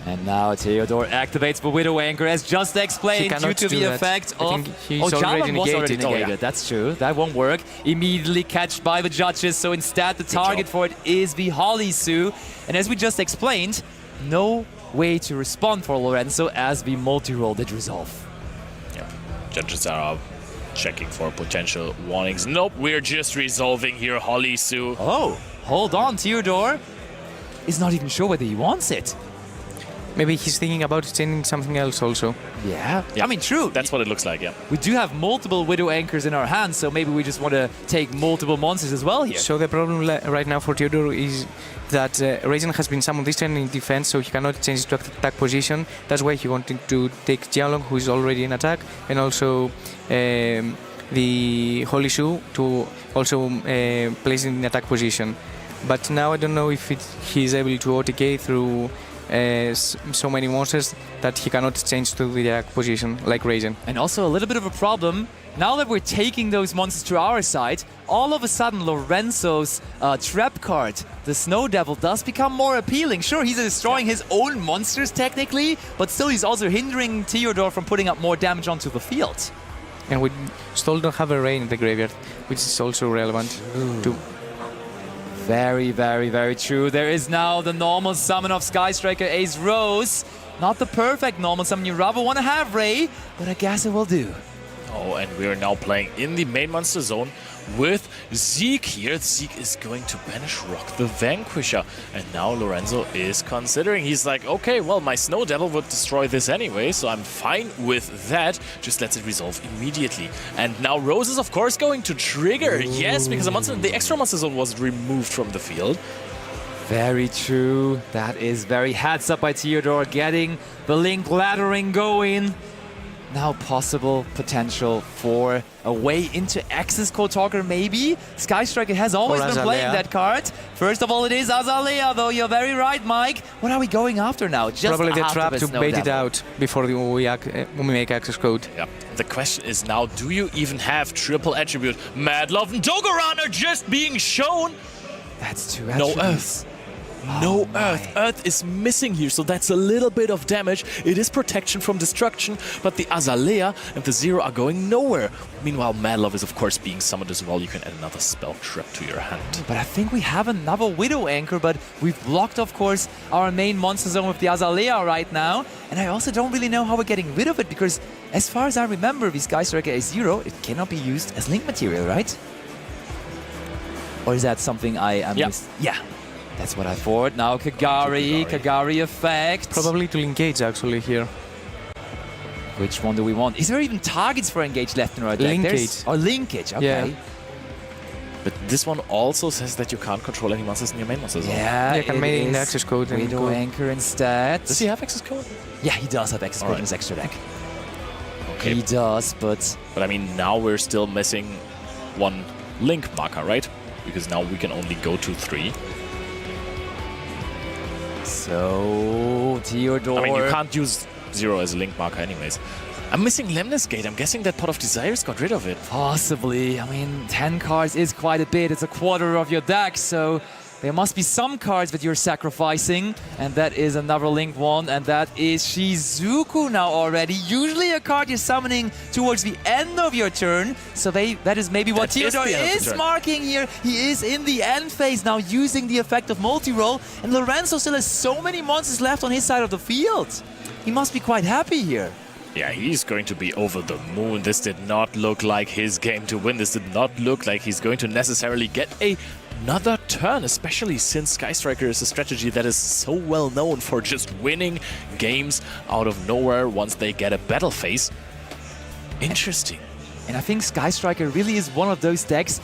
And now Theodore activates the Widow Anchor, as just explained, due to the effect of... Jalan was already negated, that's true. That won't work. Immediately catched by the judges, so instead the target for it is the HOLLYSU. And as we just explained, no way to respond for Lorenzo as the multi-roll did resolve. Yeah, judges are checking for potential warnings. Nope, we're just resolving here, HOLLYSU. Oh, hold on, Theodore is not even sure whether he wants it. Maybe he's thinking about changing something else also. Yeah, I mean, true. That's what it looks like, yeah. We do have multiple Widow Anchors in our hands, so maybe we just want to take multiple monsters as well here. So the problem right now for Theodore is that Raisin has been summoned this turn in defense, so he cannot change to attack position. That's why he wanted to take Jialong, who is already in attack, and also the HOLLYSU to also place in attack position. But now I don't know if he's able to OTK through so many monsters that he cannot change to the attack position like Raisin. And also a little bit of a problem, now that we're taking those monsters to our side, all of a sudden Lorenzo's trap card, the Snow Devil, does become more appealing. Sure, he's destroying his own monsters technically, but still he's also hindering Theodore from putting up more damage onto the field. And we still don't have a Rain in the graveyard, which is also relevant too. Very, very, very true. There is now the normal summon of Sky Striker Ace Rose. Not the perfect normal summon. You rather want to have Ray, but I guess it will do. Oh, and we are now playing in the main monster zone with Zeke here. Zeke is going to banish Rock the Vanquisher. And now Lorenzo is considering. He's like, okay, well, my Snow Devil would destroy this anyway, so I'm fine with that. Just lets it resolve immediately. And now Rose is, of course, going to trigger. Yes, because the extra monster zone was removed from the field. Very true. That is very heads up by Theodore, getting the Link laddering going. Now possible potential for a way into Axis Code Talker, maybe? Sky Striker has always been playing that card. First of all, it is Azalea, though. You're very right, Mike. What are we going after now? Just probably the trap to bait it out before we make Axis Code. Yeah. The question is now, do you even have triple attribute? Mad Love and Dogoran are just being shown. That's 2 attributes. No Earth. No Earth. Earth is missing here, so that's a little bit of damage. It is protection from destruction, but the Azalea and the Zero are going nowhere. Meanwhile, Mad Love is of course being summoned as well. You can add another spell trap to your hand. But I think we have another Widow Anchor, but we've blocked, of course, our main monster zone with the Azalea right now. And I also don't really know how we're getting rid of it, because as far as I remember, the Sky Striker A0, it cannot be used as link material, right? Or is that something I am missed? Yeah. That's what I thought. Now Kagari effect. Probably to engage actually here. Which one do we want? Is there even targets for engage left and right? Linkage. Or linkage, okay. Yeah. But this one also says that you can't control any monsters in your main monster zone. Yeah, You can it make an is access code and Widow go. Anchor instead. Does he have access code? Yeah, he does have access code in his extra deck. Okay. He does, but But I mean, now we're still missing one link marker, right? Because now we can only go to 3. so Theodore. I mean, you can't use 0 as a link marker anyways. I'm missing Lemnis Gate. I'm guessing that Pot of Desires got rid of it. Possibly. I mean, 10 cards is quite a bit. It's a quarter of your deck, so there must be some cards that you're sacrificing. And that is another link one, and that is Shizuku now already. Usually a card you're summoning towards the end of your turn. So that is maybe what That is Theodore the end of the is turn. marking here. He is in the end phase now, using the effect of multi-roll. And Lorenzo still has so many monsters left on his side of the field. He must be quite happy here. Yeah, he's going to be over the moon. This did not look like his game to win. This did not look like he's going to necessarily get another turn, especially since Sky Striker is a strategy that is so well known for just winning games out of nowhere once they get a battle phase. Interesting. And I think Sky Striker really is one of those decks,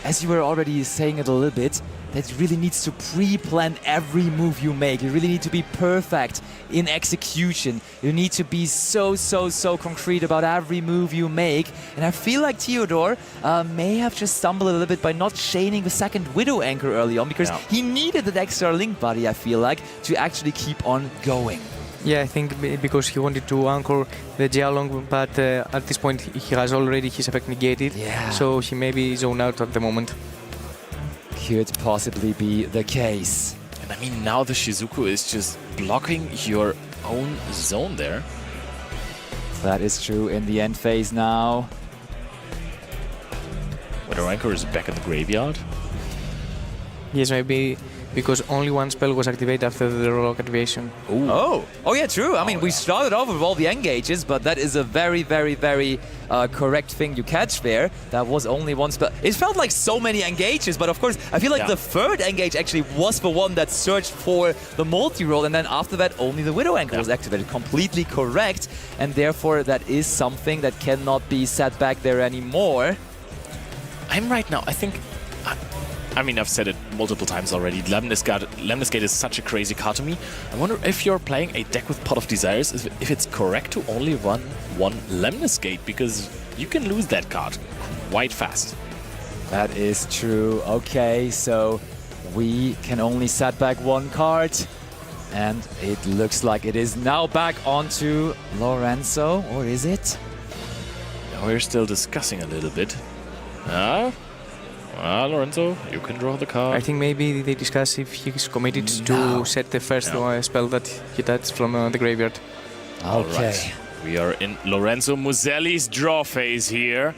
as you were already saying it a little bit, that really needs to pre-plan every move you make. You really need to be perfect in execution. You need to be so concrete about every move you make. And I feel like Theodore may have just stumbled a little bit by not chaining the second Widow Anchor early on, because he needed that extra link body, I feel like, to actually keep on going. Yeah, I think because he wanted to anchor the Jialong, but at this point he has already his effect negated. Yeah. So he may be zoned out at the moment. Could possibly be the case. And I mean, now the Shizuku is just blocking your own zone there. That is true in the end phase now. Widow Anchor is back in the graveyard. Yes, maybe because only one spell was activated after the rock activation. Oh yeah, true. I mean, we started off with all the engages, but that is a very correct thing you catch there. That was only one spell. It felt like so many engages, but of course, I feel like the third engage actually was the one that searched for the multi-roll, and then after that, only the Widow Anchor was activated. Completely correct, and therefore that is something that cannot be set back there anymore. I'm right now, I think... I mean, I've said it multiple times already. Lemnis Gate is such a crazy card to me. I wonder if you're playing a deck with Pot of Desires, if it's correct to only run one Lemnis Gate, because you can lose that card quite fast. That is true. Okay, so we can only set back one card. And it looks like it is now back onto Lorenzo, or is it? We're still discussing a little bit. Lorenzo, you can draw the card. I think maybe they discuss if he's committed to set the first spell that he touched from the graveyard. Okay. Right. We are in Lorenzo Muselli's draw phase here.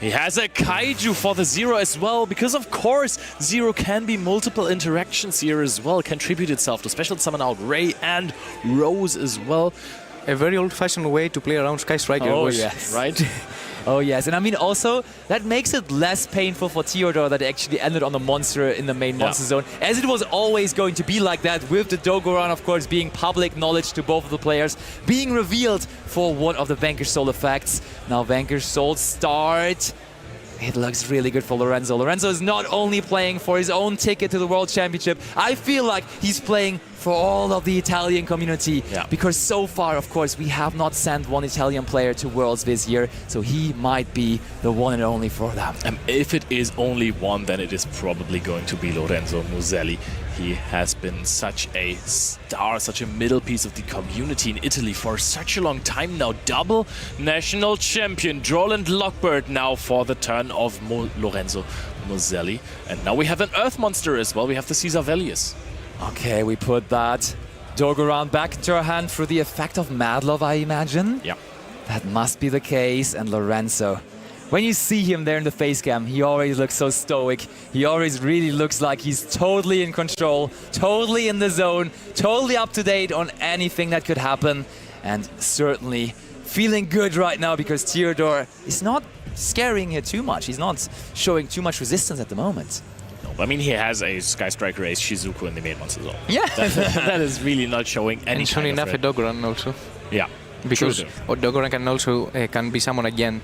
He has a Kaiju for the 0 as well, because of course 0 can be multiple interactions here as well, can tribute itself to special summon out Ray and Rose as well. A very old-fashioned way to play around Sky Striker. Right? Oh yes, and I mean also that makes it less painful for Theodore that it actually ended on the monster in the main monster zone, as it was always going to be like that, with the Dogoran of course being public knowledge to both of the players, being revealed for one of the Vanquish Soul effects. Now Vanquish Soul start. It looks really good for Lorenzo. Lorenzo is not only playing for his own ticket to the World Championship, I feel like he's playing for all of the Italian community. Yeah. Because so far, of course, we have not sent one Italian player to Worlds this year, so he might be the one and only for them. And if it is only one, then it is probably going to be Lorenzo Muselli. He has been such a star, such a middle piece of the community in Italy for such a long time now. Double national champion, Droland Lockbird now for the turn of Lorenzo Muselli. And now we have an Earth Monster as well. We have the Caesar Velius. Okay, we put that Dogoran back into our hand through the effect of Mad Love, I imagine. Yeah. That must be the case. And Lorenzo, when you see him there in the face cam, he always looks so stoic. He always really looks like he's totally in control, totally in the zone, totally up to date on anything that could happen. And certainly feeling good right now because Theodore is not scaring here too much. He's not showing too much resistance at the moment. I mean, he has a Sky Striker Ace Shizuku in the main monster zone. Yeah. That is really not showing any And soon kind of enough a threat. Dogoran also. Yeah. because True. Dogoran can also can be summoned again.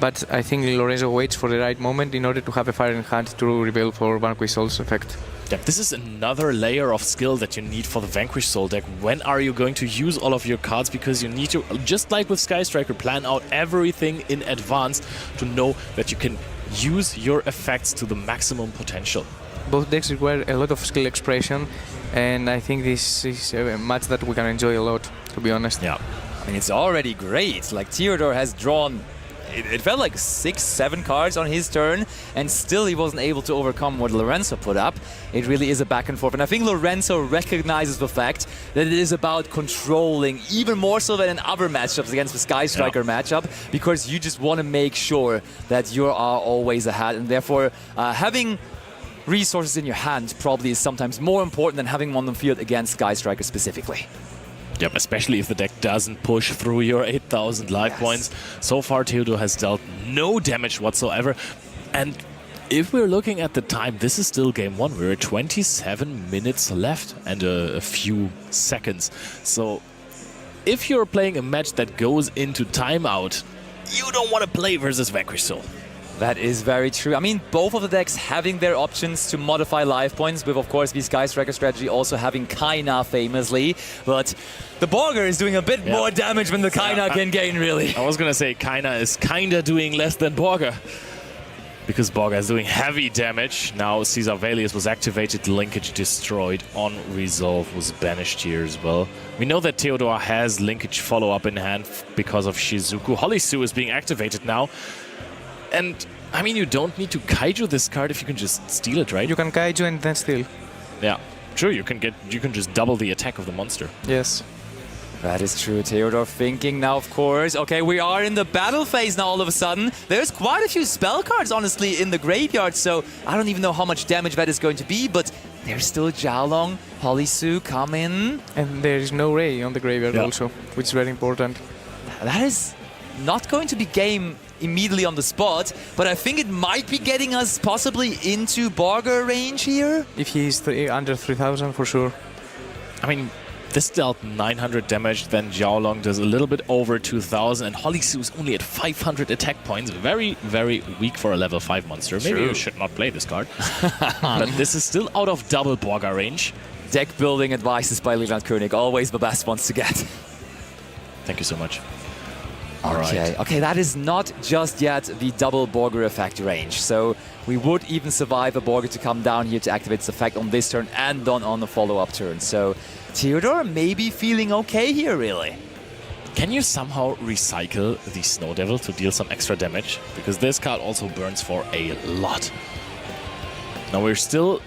But I think Lorenzo waits for the right moment in order to have a fire in hand to reveal for Vanquish Soul's effect. Yeah, this is another layer of skill that you need for the Vanquish Soul deck. When are you going to use all of your cards? Because you need to, just like with Sky Striker, plan out everything in advance to know that you can use your effects to the maximum potential. Both decks require a lot of skill expression, and I think this is a match that we can enjoy a lot, to be honest. Yeah. I mean, it's already great. Like, Theodore has drawn, it felt like 6-7 cards on his turn, and still he wasn't able to overcome what Lorenzo put up. It really is a back and forth. And I think Lorenzo recognizes the fact that it is about controlling, even more so than in other matchups against the Sky Striker matchup, because you just want to make sure that you are always ahead, and therefore having resources in your hand probably is sometimes more important than having one on the field against Sky Striker specifically. Yep, especially if the deck doesn't push through your 8,000 life points. So far, Theodore has dealt no damage whatsoever. And if we're looking at the time, this is still game one. We're at 27 minutes left and a few seconds. So if you're playing a match that goes into timeout, you don't want to play versus Vanquish Soul. That is very true. I mean, both of the decks having their options to modify life points, with, of course, the Sky Striker strategy also having Kaina famously. But the Borger is doing a bit more damage than the Kaina can gain, really. I was going to say Kaina is kind of doing less than Borger, because Borger is doing heavy damage. Now Caesar Valius was activated, linkage destroyed, on resolve was banished here as well. We know that Theodore has linkage follow-up in hand because of Shizuku. Hollysu is being activated now. And, I mean, you don't need to Kaiju this card if you can just steal it, right? You can Kaiju and then steal. Yeah, true. You can just double the attack of the monster. Yes. That is true. Theodore thinking now, of course. Okay, we are in the battle phase now all of a sudden. There's quite a few spell cards, honestly, in the graveyard, so I don't even know how much damage that is going to be, but there's still Jiaolong, Holisu coming. And there is no Ray on the graveyard also, which is very important. That is not going to be game immediately on the spot, but I think it might be getting us possibly into Borger range here. If he is under 3,000, for sure. I mean, this dealt 900 damage, then Jiaolong does a little bit over 2,000, and Holisu is only at 500 attack points. Very, very weak for a level 5 monster. Maybe you should not play this card. But this is still out of double Borger range. Deck building advices by Leland Koenig, always the best ones to get. Thank you so much. Okay, okay, that is not just yet the double Borger effect range. So we would even survive a Borger to come down here to activate its effect on this turn and on the follow-up turn. So Theodore may be feeling okay here, really. Can you somehow recycle the Snow Devil to deal some extra damage? Because this card also burns for a lot. Now we're still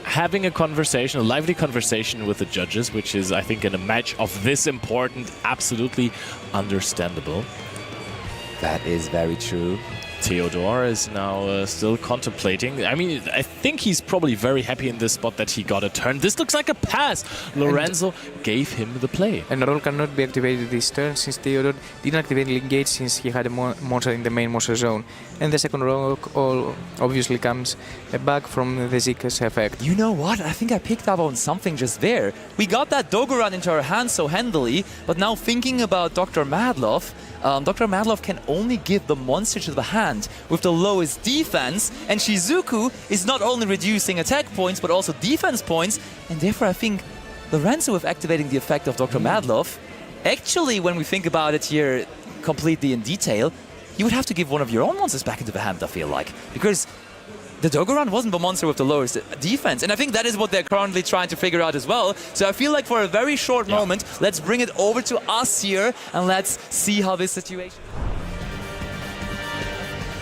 having a conversation, a lively conversation with the judges, which is, I think, in a match of this important, absolutely understandable. That is very true. Theodore is now still contemplating. I mean, I think he's probably very happy in this spot that he got a turn. This looks like a pass. Lorenzo gave him the play. And roll cannot be activated this turn since Theodore didn't activate Engage since he had a monster in the main monster zone. And the second roll obviously comes back from the Zika's effect. You know what? I think I picked up on something just there. We got that Dogoran into our hands so handily, but now thinking about Dr. Madlov, Dr. Madlov can only give the monster to the hand with the lowest defense, and Shizuku is not only reducing attack points but also defense points, and therefore I think Lorenzo, with activating the effect of Dr. Madlov, actually, when we think about it here completely in detail, you would have to give one of your own monsters back into the hand, I feel like, because the Dogoran wasn't the monster with the lowest defense, and I think that is what they're currently trying to figure out as well. So I feel like for a very short moment, let's bring it over to us here and let's see how this situation...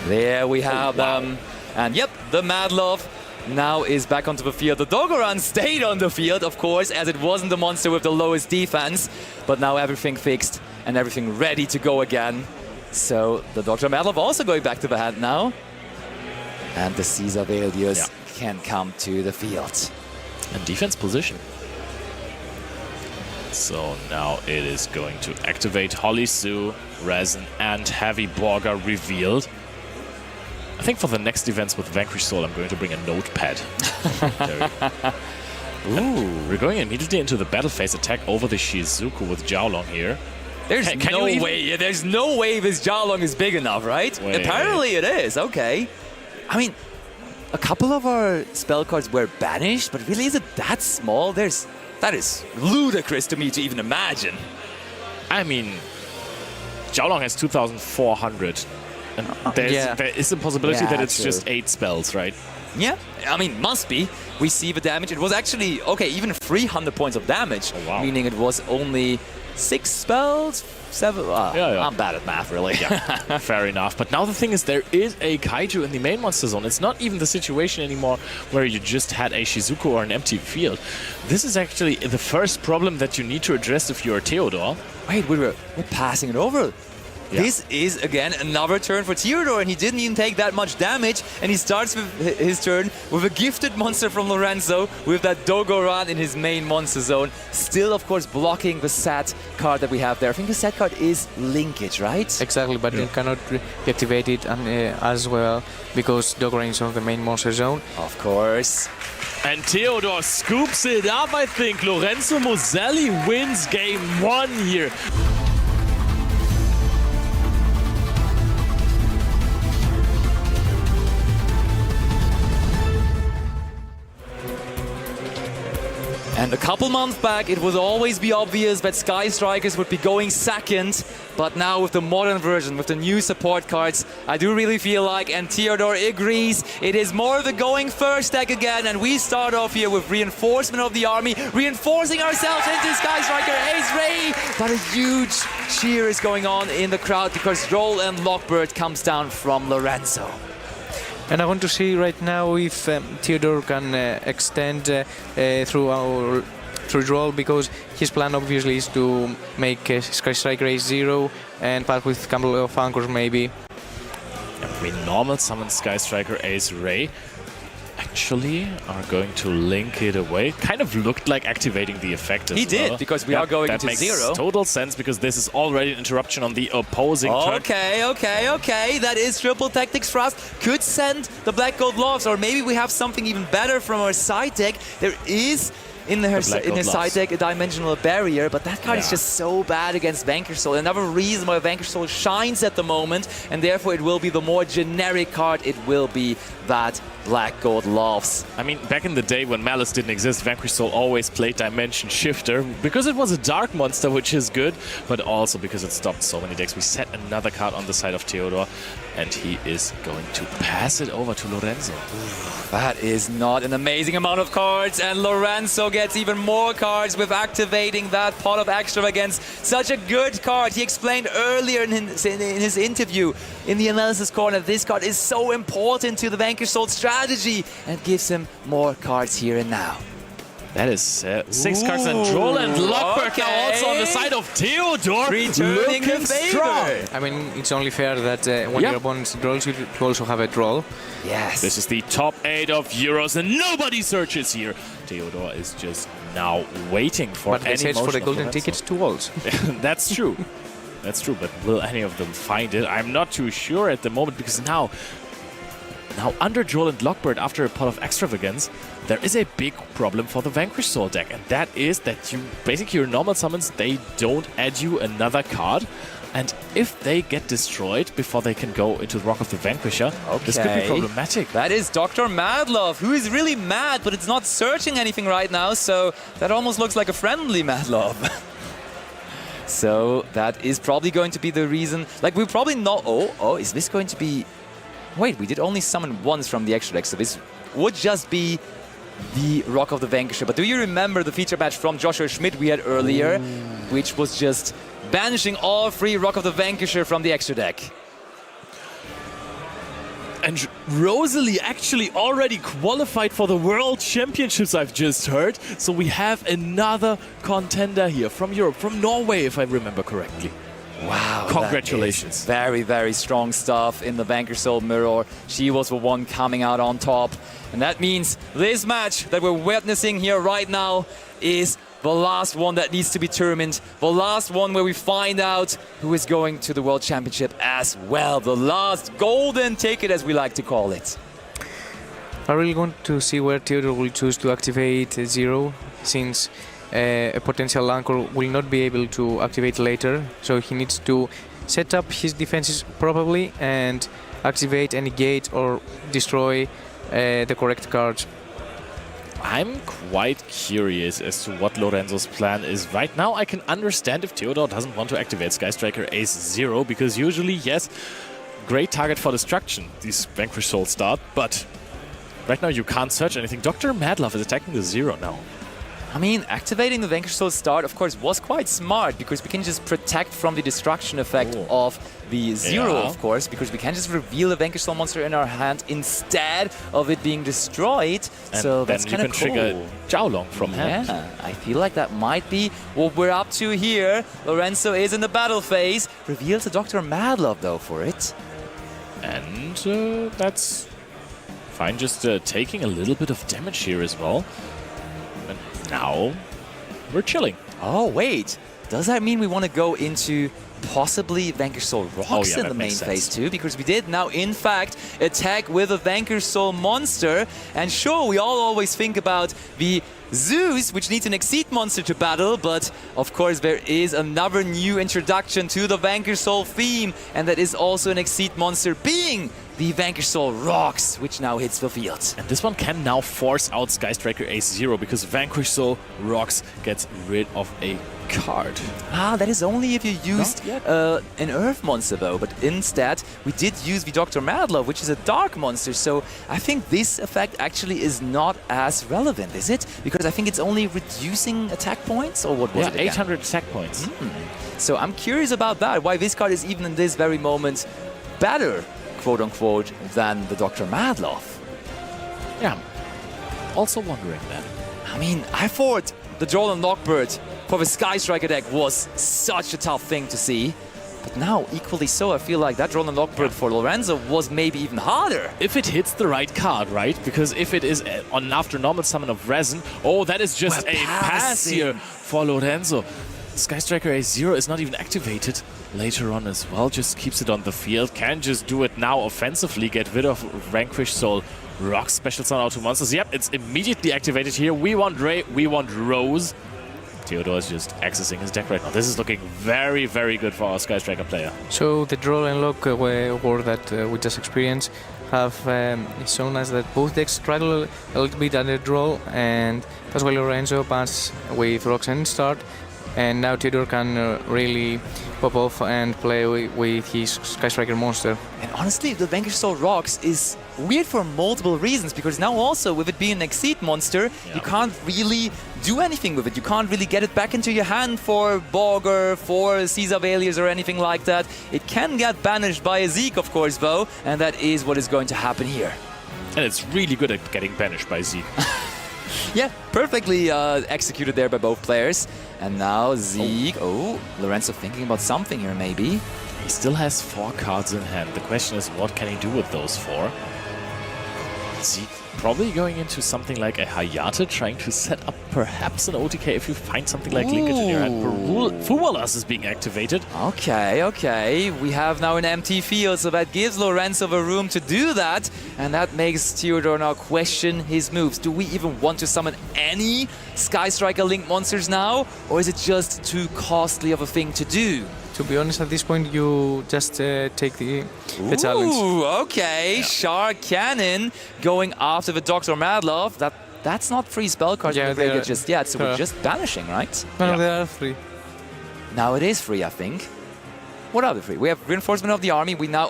There we have them. And yep, the Madlov now is back onto the field. The Dogoran stayed on the field, of course, as it wasn't the monster with the lowest defense, but now everything fixed and everything ready to go again. So the Dr. Madlov also going back to the hand now. And the Caesar Valius can come to the field. And defense position. So now it is going to activate Holisu, Resin, and Heavy Borger revealed. I think for the next events with Vanquish Soul, I'm going to bring a notepad. Ooh. We're going immediately into the battle phase attack over the Shizuku with Jiaolong here. There's Can no you even- way. There's no way this Xiaolong is big enough, right? Wait. Apparently it is. Okay. I mean, a couple of our spell cards were banished, but really, is it that small? That is ludicrous to me to even imagine. I mean, Xiaolong has 2,400. And there is a possibility Yeah, that it's true. just 8 spells, right? Yeah, I mean, must be. We see the damage. It was actually, okay, even 300 points of damage, wow. meaning it was only 6 spells, 7. Yeah. I'm bad at math, really. Yeah, fair enough. But now the thing is, there is a Kaiju in the main monster zone. It's not even the situation anymore where you just had a Shizuku or an empty field. This is actually the first problem that you need to address if you're Theodore. Wait, we're passing it over. Yeah. This is, again, another turn for Theodore, and he didn't even take that much damage, and he starts with his turn with a gifted monster from Lorenzo, with that Dogoran in his main monster zone, still, of course, blocking the SAT card that we have there. I think the SAT card is Linkage, right? Exactly, but you cannot reactivate it as well because Dogoran is on the main monster zone. Of course. And Theodore scoops it up, I think. Lorenzo Moselli wins game 1 here. And a couple months back, it would always be obvious that Sky Strikers would be going second. But now with the modern version, with the new support cards, I do really feel like, and Theodore agrees, it is more of the going first deck again. And we start off here with reinforcement of the army, reinforcing ourselves into Sky Striker Ace Ray. But a huge cheer is going on in the crowd because Droll and Lockbird comes down from Lorenzo. And I want to see right now if Theodore can extend through Droll, because his plan obviously is to make Sky Striker Ace 0 and pack with couple of anchors maybe. We normal summon Sky Striker Ace Ray. Actually are going to link it away. Kind of looked like activating the effect as He well. did, because we are going that into makes 0. Total sense, because this is already an interruption on the opposing turn. Okay. That is triple tactics for us. Could send the Black Gold Loves, or maybe we have something even better from our side deck. There is in his side deck a dimensional barrier, but that card is just so bad against Vanquish Soul. Another reason why Vanquish Soul shines at the moment, and therefore it will be the more generic card. It will be that Black Gold Loves. I mean, back in the day when Malice didn't exist, Vanquish Soul always played Dimension Shifter because it was a dark monster, which is good, but also because it stopped so many decks. We set another card on the side of Theodore, and he is going to pass it over to Lorenzo. That is not an amazing amount of cards, and Lorenzo gets even more cards with activating that Pot of Extravagance. Such a good card. He explained earlier in his interview in the analysis corner, this card is so important to the Vanquish Soul strategy, and gives him more cards here and now. That is 6 cards, and Droll and Lockbird now also on the side of Theodore. Returning the looking strong. favor. I mean, it's only fair that when your opponent draws, you also have a draw. Yes. This is the top 8 of Euros, and nobody searches here. Theodore is just now waiting for But they any search for motion the of golden Lorenzo. tickets to walls. That's true. That's true, but will any of them find it? I'm not too sure at the moment, because now under Droll and Lockbird, after a Pot of Extravagance, there is a big problem for the Vanquish Soul deck, and that is that you basically your normal summons, they don't add you another card. And if they get destroyed before they can go into the Rock of the Vanquisher, this could be problematic. That is Dr. Madlove, who is really mad, but it's not searching anything right now, so that almost looks like a friendly Madlove. So that is probably going to be the reason. Like, we probably not... Oh, is this going to be... Wait, we did only summon once from the extra deck, so this would just be the Rock of the Vanquisher. But do you remember the feature match from Joshua Schmidt we had earlier, which was just banishing all 3 Rock of the Vanquisher from the extra deck? And Rosalie actually already qualified for the World Championships, I've just heard. So we have another contender here from Europe, from Norway, if I remember correctly. Wow. Congratulations. Very, very strong stuff in the Vanquish Soul mirror. She was the one coming out on top. And that means this match that we're witnessing here right now is the last one that needs to be determined. The last one where we find out who is going to the World Championship as well. The last golden ticket, as we like to call it. I really want to see where Theodore will choose to activate 0, since a potential anchor will not be able to activate later, so he needs to set up his defenses properly and activate any gate or destroy the correct cards. I'm quite curious as to what Lorenzo's plan is. Right now, I can understand if Theodor doesn't want to activate Sky Striker Ace 0, because usually, yes, great target for destruction, these Vanquish Soul start, but right now you can't search anything. Dr. Madlove is attacking the 0 now. I mean, activating the Vanquish Soul start, of course, was quite smart, because we can just protect from the destruction effect of the 0, of course, because we can just reveal the Vanquish Soul monster in our hand instead of it being destroyed. And so that's kind of cool. Then you can trigger Jiaolong from hand. Yeah, I feel like that might be what we're up to here. Lorenzo is in the battle phase. Reveals a Dr. Madlove, though, for it. And that's fine, just taking a little bit of damage here as well. And now we're chilling. Oh, wait. Does that mean we want to go into possibly Vanquish Soul Rocks in the main phase too? Because we did now, in fact, attack with a Vanquish Soul monster. And sure, we all always think about the Zeus, which needs an Exceed monster to battle, but of course there is another new introduction to the Vanquish Soul theme, and that is also an Exceed monster, being the Vanquish Soul Rocks, which now hits the field. And this one can now force out Sky Striker Ace 0, because Vanquish Soul Rocks gets rid of a card. Ah, that is only if you used an Earth monster though, but instead we did use the Dr. Madlove, which is a Dark monster, so I think this effect actually is not as relevant, is it? Because I think it's only reducing attack points, or what was it again? 800 attack points. So I'm curious about that, why this card is even in this very moment better, quote-unquote, than the Dr. Madlove. Yeah, also wondering that. I mean, I thought the Droll and Lockbird for the Sky Striker deck was such a tough thing to see. But now, equally so, I feel like that Droll and Lockbird for Lorenzo was maybe even harder. If it hits the right card, right? Because if it is on after normal summon of Resin, oh, that is just a pass here for Lorenzo. Sky Striker A0 is not even activated later on as well, just keeps it on the field, can just do it now offensively, get rid of Vanquish Soul Rocks, special summon out 2 monsters. Yep, it's immediately activated here. We want Ray, we want Rose. Theodor is just accessing his deck right now. This is looking very, very good for our Sky Striker player. So the draw and lock war that we just experienced have shown us that both decks struggle a little bit at the draw, and as well Lorenzo passes with Rocks and start. And now Theodor can really pop off and play with his Sky Striker monster. And honestly, the Vanquish Soul Rocks is weird for multiple reasons, because now also with it being an Exceed monster, you can't really do anything with it. You can't really get it back into your hand for Borger, for Caesar Valiers or anything like that. It can get banished by a Zeke, of course, though, and that is what is going to happen here. And it's really good at getting banished by Zeke. Yeah, perfectly executed there by both players. And now Zeke, Lorenzo thinking about something here maybe. He still has 4 cards in hand. The question is, what can he do with those 4? Zeke probably going into something like a Hayate, trying to set up perhaps an OTK if you find something like Linkage in your hand. Fuwalas is being activated. Okay. We have now an empty field, so that gives Lorenzo the room to do that. And that makes Theodor now question his moves. Do we even want to summon any Sky Striker Link monsters now? Or is it just too costly of a thing to do? To be honest, at this point, you just take the challenge. Ooh, okay. Shark Cannon going after the Dr. Madlove. That's not 3 spell cards in the graveyard just yet, so we're just banishing, right? No, there are 3. Now it is 3, I think. What are the 3? We have Reinforcement of the Army. We now...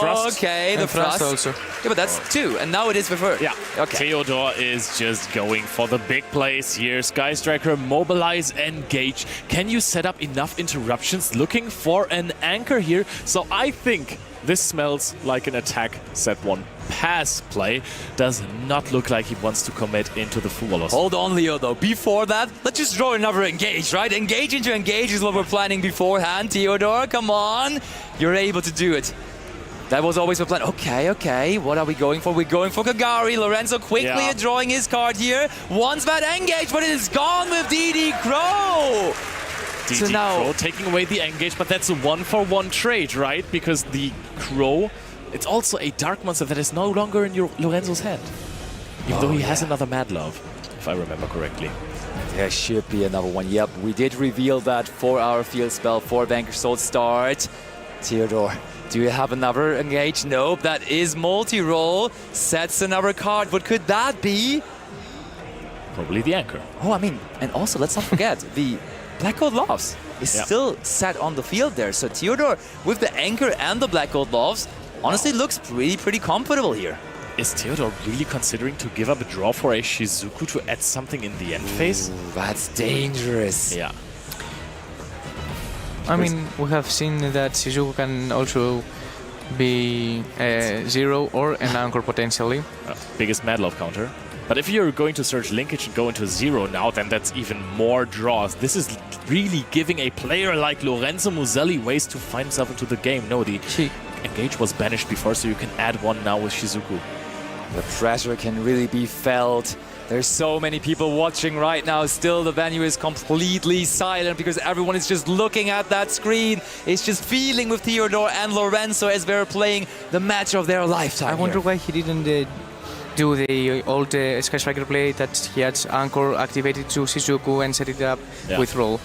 Thrust. Okay, the Thrust Thrust. also. Yeah, but that's 2, and now it is the 3rd. Yeah, okay. Theodor is just going for the big plays here. Sky Striker, mobilize, engage. Can you set up enough interruptions? Looking for an anchor here. So I think this smells like an attack set 1 pass play. Does not look like he wants to commit into the Fuwalos. Hold on, Leo, though. Before that, let's just draw another engage, right? Engage into engage is what we're planning beforehand. Theodor, come on. You're able to do it. That was always the plan. Okay. What are we going for? We're going for Kagari. Lorenzo quickly drawing his card here. Wants that engage, but it is gone with DD Crow. DD so now, Crow taking away the engage, but that's a 1-for-1 trade, right? Because the Crow, it's also a dark monster that is no longer in Lorenzo's hand. Even though he has another Madlove, if I remember correctly. There should be another one. Yep, we did reveal that 4-hour field spell for Vanquish Soul start. Theodore, do you have another engage? Nope, that is multi-roll. Sets another card. What could that be? Probably the anchor. Oh, I mean, and also let's not forget, the Black Gold Loves is still set on the field there. So Theodore, with the anchor and the Black Gold Loves, honestly looks pretty comfortable here. Is Theodore really considering to give up a draw for a Shizuku to add something in the end phase? Ooh, that's dangerous. Yeah. I mean, we have seen that Shizuku can also be a 0 or an anchor potentially. Biggest Mad Love counter. But if you're going to search linkage and go into 0 now, then that's even more draws. This is really giving a player like Lorenzo Muselli ways to find himself into the game. No, the engage was banished before, so you can add one now with Shizuku. The pressure can really be felt. There's so many people watching right now. Still, the venue is completely silent because everyone is just looking at that screen. It's just feeling with Theodore and Lorenzo as they're playing the match of their lifetime. I wonder why he didn't do the old Sky Striker play that he had anchor activated to Shizuku and set it up with roll.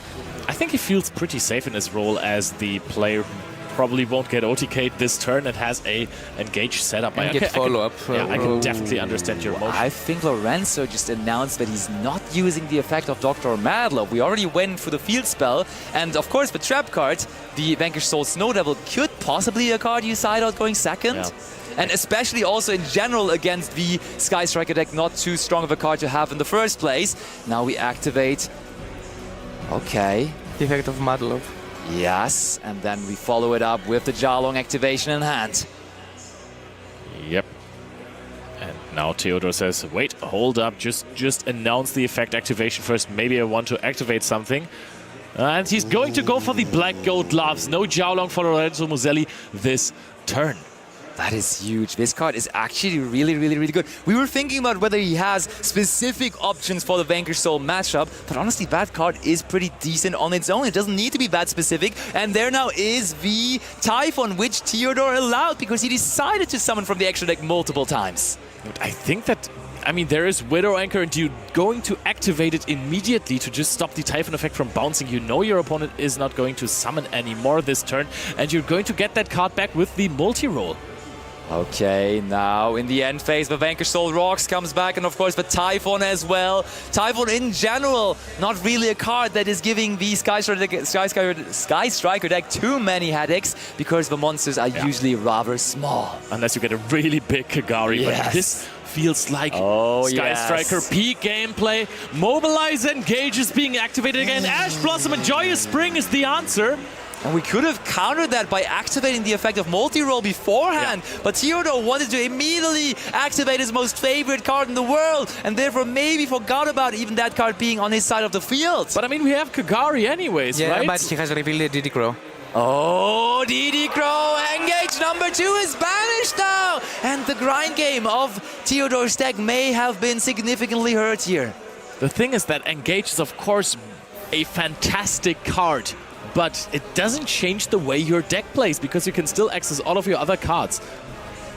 I think he feels pretty safe in his role as the player who probably won't get OTK'd this turn and has a engage setup. And get follow-up. I can definitely understand your emotion. I think Lorenzo just announced that he's not using the effect of Dr. Madlove. We already went for the field spell, and of course the trap card, the Vanquish Soul Snow Devil, could possibly be a card you side out going second. Yeah. And especially also in general against the Sky Striker deck, not too strong of a card to have in the first place. Now we activate. Okay. The effect of Madlove. Yes, and then we follow it up with the Jalong activation in hand. Yep. And now Theodore says, wait, hold up, just announce the effect activation first. Maybe I want to activate something. And he's going to go for the Black Gold Gloves. No Jalong for Lorenzo Muselli this turn. That is huge. This card is actually really good. We were thinking about whether he has specific options for the Vanquish Soul matchup, but honestly, that card is pretty decent on its own. It doesn't need to be that specific. And there now is the Typhon, which Theodore allowed because he decided to summon from the extra deck multiple times. I think that, I mean, there is Widow Anchor and you're going to activate it immediately to just stop the Typhon effect from bouncing. You know your opponent is not going to summon anymore this turn, and you're going to get that card back with the multi-roll. Okay, now in the end phase, the Vanquish Soul Rocks comes back, and of course the Typhon as well. Typhon in general, not really a card that is giving the Sky Striker deck too many headaches, because the monsters are usually rather small. Unless you get a really big Kagari, but this feels like Sky Striker peak gameplay. Mobilize Engage is being activated again. Ash Blossom and Joyous Spring is the answer. And we could have countered that by activating the effect of multi-roll beforehand, but Theodore wanted to immediately activate his most favorite card in the world, and therefore maybe forgot about even that card being on his side of the field. But I mean, we have Kagari anyways, right? Yeah, but he has revealed the DD Crow. Oh, DD Crow, Engage number 2 is banished now! And the grind game of Theodore's deck may have been significantly hurt here. The thing is that Engage is of course a fantastic card, but it doesn't change the way your deck plays because you can still access all of your other cards.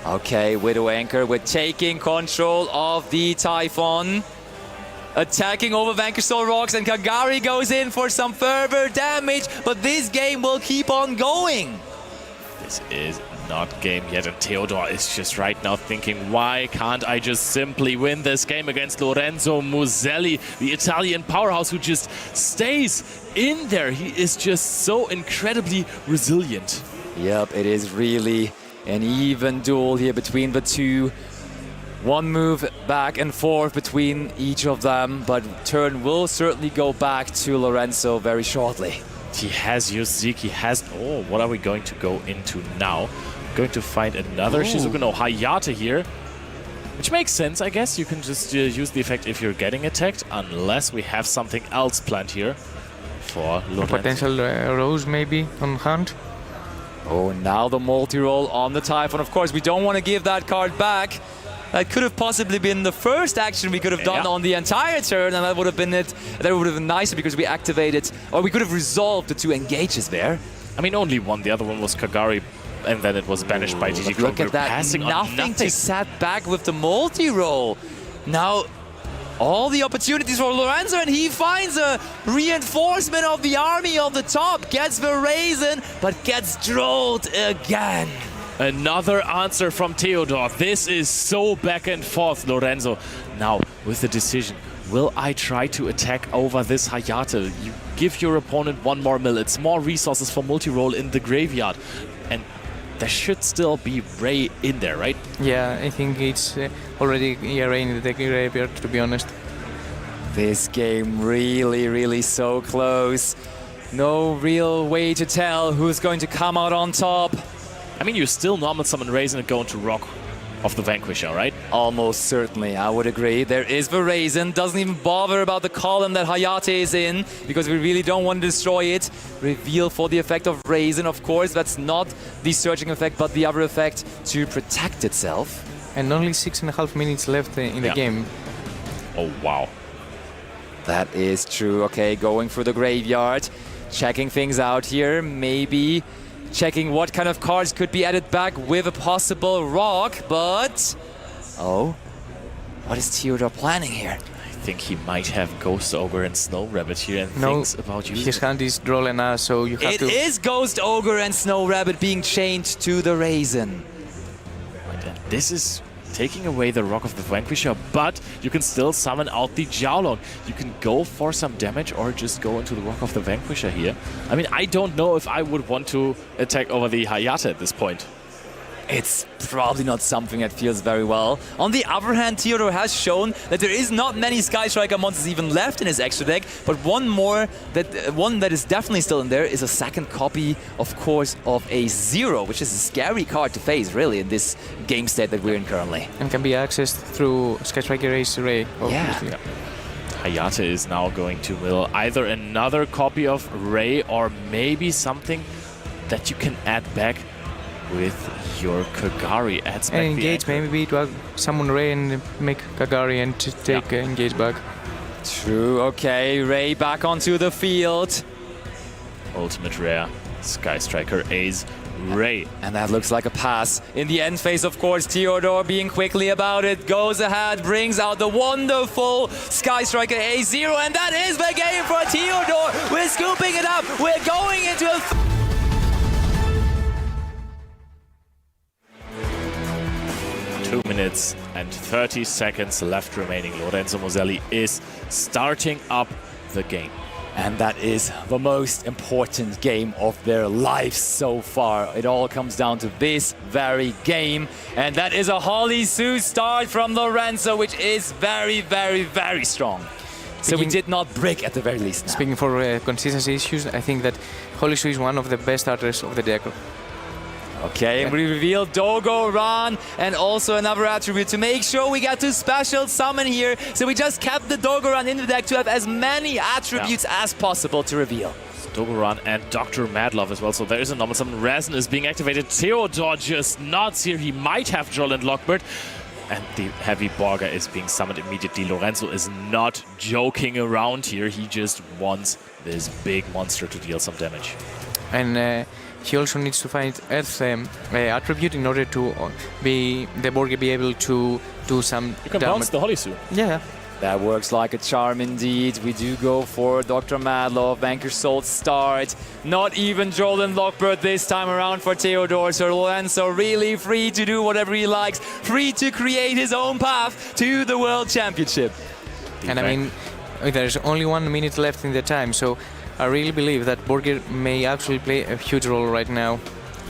Okay, Widow Anchor, we're taking control of the Typhon. Attacking over Vanquish Soul Rocks, and Kagari goes in for some further damage, but this game will keep on going. This is not game yet, and Theodore is just right now thinking, why can't I just simply win this game against Lorenzo Muselli, the Italian powerhouse who just stays in there. He is just so incredibly resilient. Yep, it is really an even duel here between the two. One move back and forth between each of them, but turn will certainly go back to Lorenzo very shortly. He has used Zeke, he has... Oh, what are we going to go into now? Going to find another Shizuku no Hayate here, which makes sense, I guess. You can just use the effect if you're getting attacked, unless we have something else planned here for Lorenzo. Potential Rose maybe on hand. Oh, now the multi-roll on the Typhon. Of course, we don't want to give that card back. That could have possibly been the first action we could have done on the entire turn, and that would have been it. That would have been nicer because we activated, or we could have resolved the two engages there. I mean, only one. The other one was Kagari, and then it was banished by DD Crow. Look at that, nothing to set back with the multi-roll. Now, all the opportunities for Lorenzo, and he finds a reinforcement of the army on the top, gets Verazen, but gets drolled again. Another answer from Theodor. This is so back and forth, Lorenzo. Now, with the decision, will I try to attack over this Hayate? You give your opponent one more mill. It's more resources for multi-roll in the graveyard. And there should still be Ray in there, right? Yeah, I think it's already Ray in the graveyard, to be honest. This game really so close. No real way to tell who's going to come out on top. I mean, you still normal summon Verazen and go into Rock of the Vanquisher, right? Almost certainly, I would agree. There is Verazen, doesn't even bother about the column that Hayate is in, because we really don't want to destroy it. Reveal for the effect of Verazen, of course. That's not the searching effect, but the other effect to protect itself. And only 6.5 minutes left in the game. Oh, wow. That is true. Okay, going through the graveyard, checking things out here, maybe checking what kind of cards could be added back with a possible rock, but... Oh, what is Theodor planning here? I think he might have Ghost Ogre and Snow Rabbit here and thinks about using his hand is Drolena, so you have to... It is Ghost Ogre and Snow Rabbit being chained to the Verazen. This is taking away the Rock of the Vanquisher, but you can still summon out the Jiaolong. You can go for some damage or just go into the Rock of the Vanquisher here. I mean, I don't know if I would want to attack over the Hayate at this point. It's probably not something that feels very well. On the other hand, Theodor has shown that there is not many Sky Striker monsters even left in his extra deck, but one that is definitely still in there is a second copy, of course, of a Zero, which is a scary card to face, really, in this game state that we're in currently. And can be accessed through Sky Striker Ace Ray, obviously. Yeah. Hayate is now going to mill either another copy of Ray or maybe something that you can add back with your Kagari. Adds back and engage, maybe to summon Ray and make Kagari and take engage back. True, okay, Ray back onto the field. Ultimate rare, Sky Striker Ace Ray. And that looks like a pass. In the end phase, of course, Theodor being quickly about it, goes ahead, brings out the wonderful Sky Striker A0, and that is the game for Theodor. We're scooping it up. We're going into a... 2 minutes and 30 seconds left remaining. Lorenzo Moselli is starting up the game. And that is the most important game of their lives so far. It all comes down to this very game. And that is a Holly Sue start from Lorenzo, which is very strong. So we did not break at the very least now. Speaking for consistency issues, I think that Holly Sue is one of the best starters of the deck. Okay, and we reveal Dogo Ran and also another attribute to make sure we get to special summon here. So we just kept the Dogo Ran in the deck to have as many attributes as possible to reveal. Dogoran and Dr. Madlove as well. So there is a normal summon. Razen is being activated. Theodor just nods here. He might have Joel and Lockbird. And the heavy Borga is being summoned immediately. Lorenzo is not joking around here. He just wants this big monster to deal some damage. And he also needs to find Earth attribute in order to the Borga be able to do some You can damage. bounce the Holly Sue. Yeah. That works like a charm indeed. We do go for Dr. Madlove, Vanquish Soul start. Not even Joel and Lockbird this time around for Theodor. So Lorenzo really free to do whatever he likes. Free to create his own path to the World Championship. And I mean, there's only 1 minute left in the time, so I really believe that Borger may actually play a huge role right now.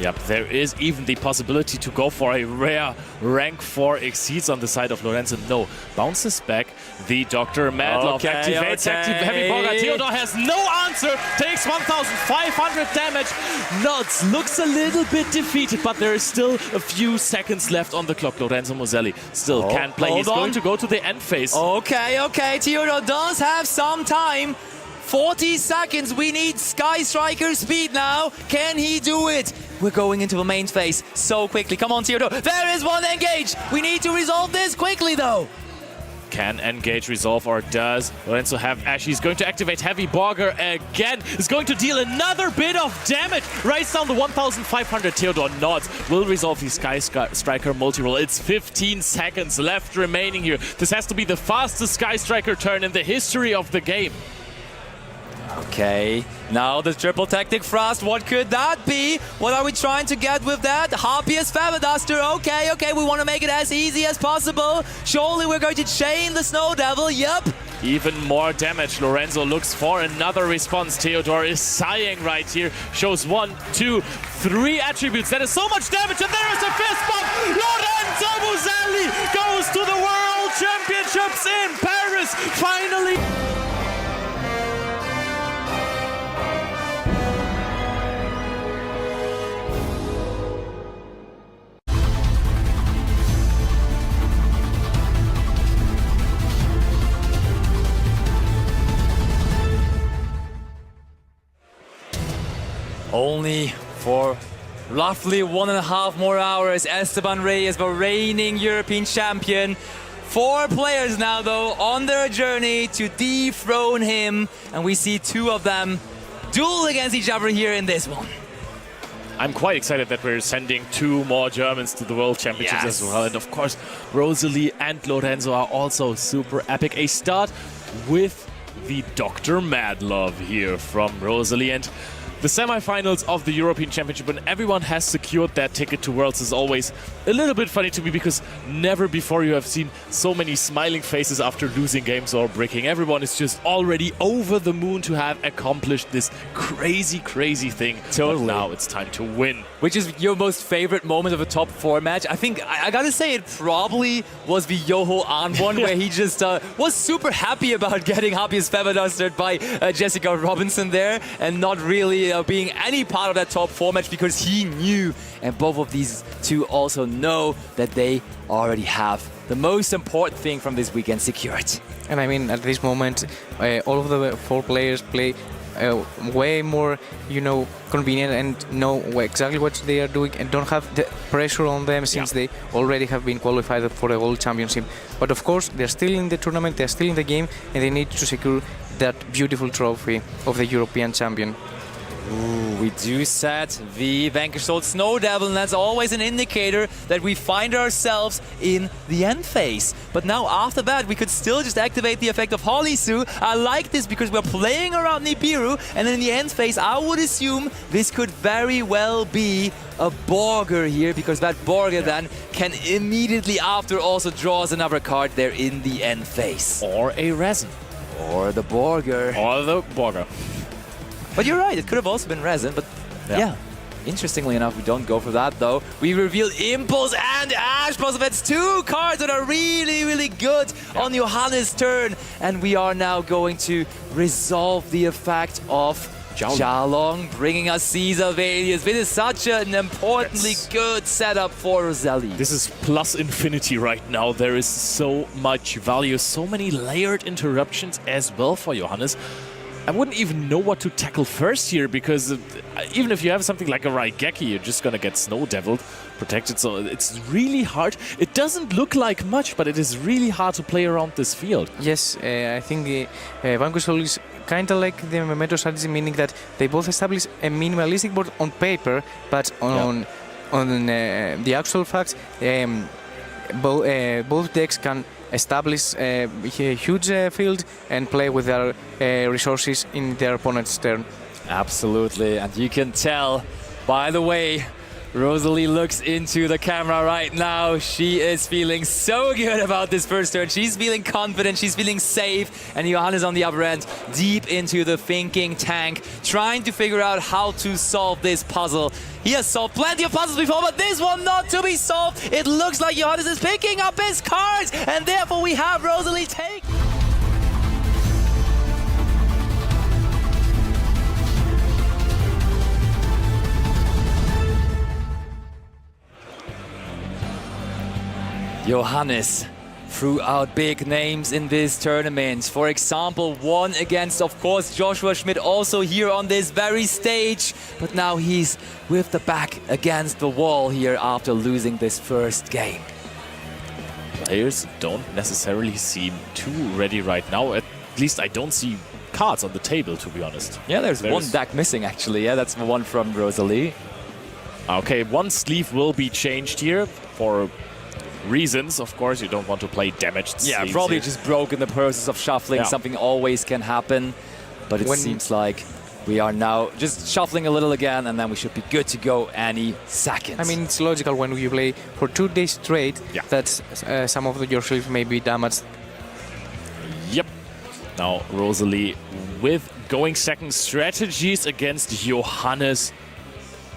Yep, there is even the possibility to go for a rare rank 4 exceeds on the side of Lorenzo. No, bounces back. The Dr. Madlove activates Heavy Borga. Theodor has no answer. Takes 1,500 damage. Nods, looks a little bit defeated, but there is still a few seconds left on the clock. Lorenzo Moselli still can't play. He's going to go to the end phase. Okay, Theodor does have some time. 40 seconds, we need Sky Striker speed now. Can he do it? We're going into the main phase so quickly. Come on, Theodor. There is one engage. We need to resolve this quickly, though. can engage Resolve, or does Lorenzo have Ash? He's going to activate Heavy Borger again. Is going to deal another bit of damage. Right down the 1,500. Theodor nods. Will resolve the Sky Striker multi-roll. It's 15 seconds left remaining here. This has to be the fastest Sky Striker turn in the history of the game. Okay, now the triple tactic thrust, what could that be? What are we trying to get with that? Harpiest Feather Duster, okay, we want to make it as easy as possible. Surely we're going to chain the Snow Devil, yep. Even more damage. Lorenzo looks for another response. Theodor is sighing right here. Shows 1, 2, 3 attributes. That is so much damage, and there is a fist bump. Lorenzo Muselli goes to the World Championships in Paris, finally. Only for roughly 1.5 more hours, Esteban Reyes, the reigning European champion. 4 players now, though, on their journey to dethrone him. And we see 2 of them duel against each other here in this one. I'm quite excited that we're sending 2 more Germans to the World Championships as well. And of course, Rosalie and Lorenzo are also super epic. A start with the Dr. Madlove here from Rosalie. And the semi-finals of the European Championship, when everyone has secured that ticket to Worlds, is always a little bit funny to me, because never before you have seen so many smiling faces after losing games or breaking. Everyone is just already over the moon to have accomplished this crazy, crazy thing. Totally. But now it's time to win. Which is your most favorite moment of a top 4 match? I think, I gotta say, it probably was the Yoho Ahn one, where he just was super happy about getting Harpiest Feather Dustered by Jessica Robinson there, and not really being any part of that top 4 match, because he knew, and both of these 2 also know, that they already have the most important thing from this weekend secured. And I mean, at this moment, all of the 4 players play way more, convenient and know exactly what they are doing, and don't have the pressure on them, since they already have been qualified for the World Championship. But of course, they're still in the tournament, they're still in the game, and they need to secure that beautiful trophy of the European champion. Ooh, we do set the Vanquish Soul Snow Devil, and that's always an indicator that we find ourselves in the end phase. But now after that, we could still just activate the effect of Holisu. I like this because we're playing around Nibiru, and in the end phase, I would assume this could very well be a Borger here, because that Borger then can immediately after also draws another card there in the end phase. Or a Resin. Or the Borger. Or the Borger. But you're right, it could have also been Resin, but yeah. Interestingly enough, we don't go for that though. We reveal Impulse and Ash Plus. That's 2 cards that are really, really good on Johannes' turn. And we are now going to resolve the effect of Jalong, bringing us Caesar Valius. This is such an importantly good setup for Rosalie. This is plus infinity right now. There is so much value, so many layered interruptions as well for Johannes. I wouldn't even know what to tackle first here, because even if you have something like a Raigeki, you're just gonna get Snow Deviled, protected, so it's really hard. It doesn't look like much, but it is really hard to play around this field. Yes, I think the Vanquish Soul is kind of like the Memento strategy, meaning that they both establish a minimalistic board on paper, but on the actual facts, both decks can establish a huge field and play with their resources in their opponent's turn. Absolutely, and you can tell by the way Rosalie looks into the camera right now. She is feeling so good about this first turn. She's feeling confident, she's feeling safe, and Johannes on the other end, deep into the thinking tank, trying to figure out how to solve this puzzle. He has solved plenty of puzzles before, but this one not to be solved. It looks like Johannes is picking up his cards, and therefore we have Rosalie take. Johannes threw out big names in this tournament. For example, won against, of course, Joshua Schmidt, also here on this very stage. But now he's with the back against the wall here after losing this first game. players don't necessarily seem too ready right now. At least I don't see cards on the table, to be honest. Yeah, there's one deck missing actually. Yeah, that's the one from Rosalie. Okay, one sleeve will be changed here for reasons. Of course, you don't want to play damaged Yeah, sleeves probably here. just broke in the process of shuffling. Yeah. Something always can happen. But it seems like we are now just shuffling a little again, and then we should be good to go any second. I mean, it's logical when you play for 2 days straight that some of your sleeves may be damaged. Yep. Now Rosalie with going second strategies against Johannes,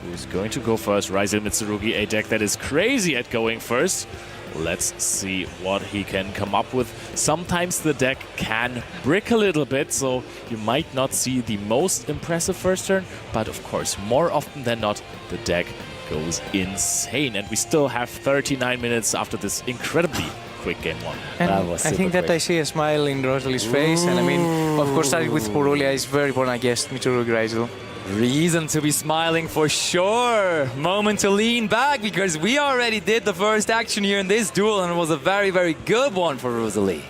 who's going to go first. Raziel Mitsurugi, a deck that is crazy at going first. Let's see what he can come up with. Sometimes the deck can brick a little bit, so you might not see the most impressive first turn, but of course, more often than not, the deck goes insane. And we still have 39 minutes after this incredibly quick game one. And I think that I see a smile in Rosalie's face, and I mean, of course, starting with Purulia is very important against Mitsurugi Raziel. Reason to be smiling for sure. Moment to lean back because we already did the first action here in this duel, and it was a very, very good one for Rosalie.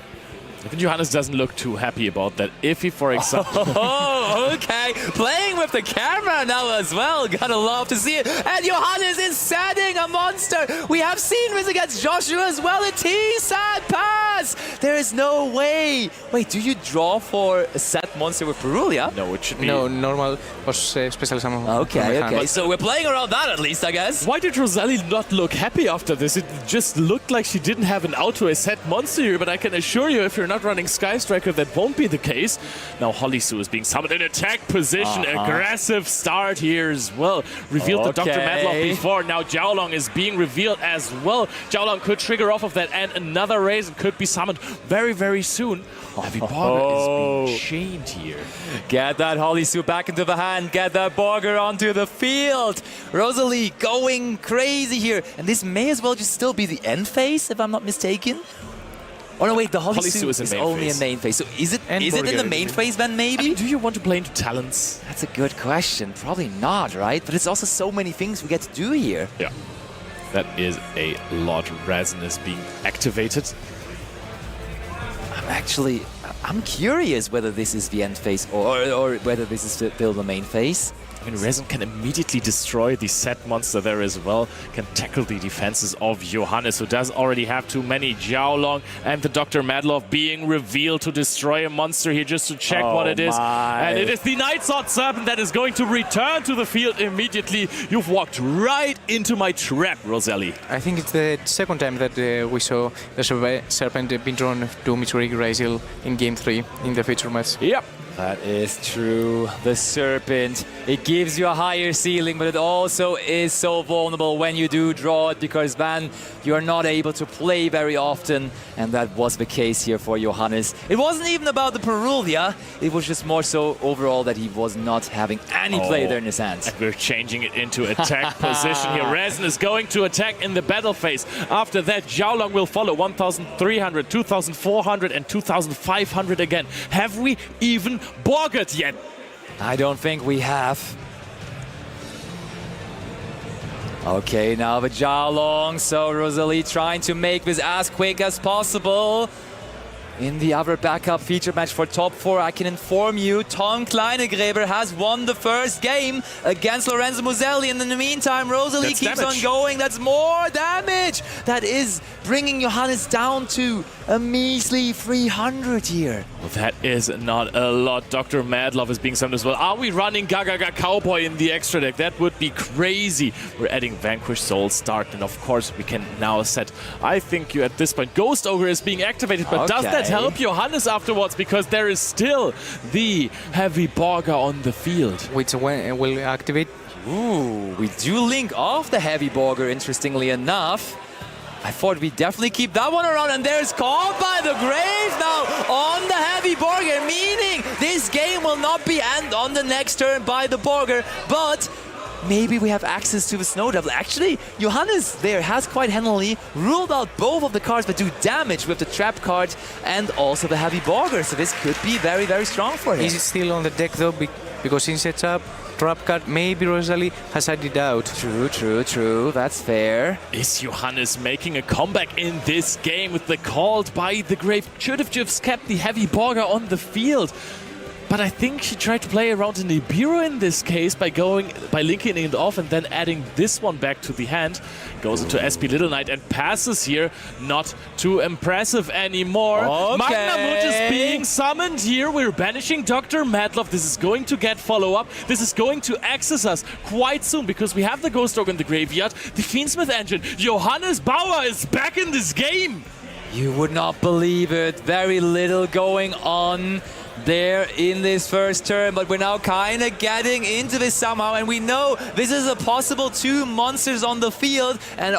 Even Johannes doesn't look too happy about that. If he, for example... Oh, okay. Playing with the camera now as well. Gotta love to see it. And Johannes is setting a monster. We have seen this against Joshua as well. A T-Sat pass. There is no way. Wait, do you draw for a set monster with Purulia? No, it should be... No, normal or special summon. Okay. So we're playing around that at least, I guess. Why did Rosalie not look happy after this? It just looked like she didn't have an out to a set monster here, but I can assure you, if you're not running Sky Striker, that won't be the case. Now Hollysu is being summoned in attack position. Aggressive start here as well. Revealed the Dr. Madlock before. Now Jiaolong is being revealed as well. Jiaolong could trigger off of that, and another Raisin could be summoned very, very soon. Heavy Borger is being chained here. Get that Hollysu back into the hand. Get that Borger onto the field. Rosalie going crazy here. And this may as well just still be the end phase, if I'm not mistaken. Oh no, wait, the Hollysu is only a main phase. So is it in the main phase then, maybe? I mean, do you want to play into talents? That's a good question. Probably not, right? But it's also so many things we get to do here. Yeah. That is a lot. Resin is being activated. I'm curious whether this is the end phase or whether this is still the main phase. I mean, Resin can immediately destroy the set monster there as well, can tackle the defenses of Johannes, who does already have too many. Jiaolong and the Dr. Madlock being revealed to destroy a monster here just to check what it is. And it is the Night Sword Serpent that is going to return to the field immediately. You've walked right into my trap, Rosalie. I think it's the second time that we saw the Serpent being drawn to Mitsurugi Raziel in Game 3 in the feature match. Yep. That is true. The Serpent, it gives you a higher ceiling, but it also is so vulnerable when you do draw it, because then you're not able to play very often, and that was the case here for Johannes. It wasn't even about the Purulia, it was just more so overall that he was not having any play there in his hands. And we're changing it into attack position here. Resin is going to attack in the battle phase. After that, Jiaolong will follow 1,300, 2,400 and 2,500 again. Have we even Borgered yet? I don't think we have. Okay, now the Jiaolong. So Rosalie trying to make this as quick as possible. In the other backup feature match for top 4, I can inform you, Tom Kleinegräber has won the first game against Lorenzo Muselli. And in the meantime, Rosalie keeps on going. That's more damage. That is bringing Johannes down to a measly 300 here. Well, that is not a lot. Dr. Madlov is being summoned as well. Are we running Gagaga Cowboy in the extra deck? That would be crazy. We're adding Vanquished Soul Start, and of course we can now set, I think you at this point, Ghost Ogre is being activated, but does that help Johannes afterwards? Because there is still the Heavy Borger on the field. Which will activate. Ooh, we do link off the Heavy Borger, interestingly enough. I thought we'd definitely keep that one around, and there's Caught by the Grave now on the Heavy Borger, meaning this game will not be end on the next turn by the Borger, but maybe we have access to the Snow Devil. Actually, Johannes there has quite handily ruled out both of the cards that do damage with the Trap card and also the Heavy Borger, so this could be very, very strong for him. Is it still on the deck though? Because in setup, trap card. Maybe Rosalie has had it out. True. That's fair. Is Johannes making a comeback in this game with the called by the Grave? Should have just kept the heavy Borger on the field. But I think she tried to play around in Nibiru in this case by linking it off and then adding this one back to the hand. Goes into SP Little Knight and passes here. Not too impressive anymore. Okay. Magnamut is being summoned here. We're banishing Dr. Madlov. This is going to get follow-up. This is going to access us quite soon because we have the Ghost Dog in the graveyard. The Fiendsmith engine. Johannes Bauer is back in this game. You would not believe it. Very little going on there in this first turn, but we're now kind of getting into this somehow, and we know this is a possible 2 monsters on the field, and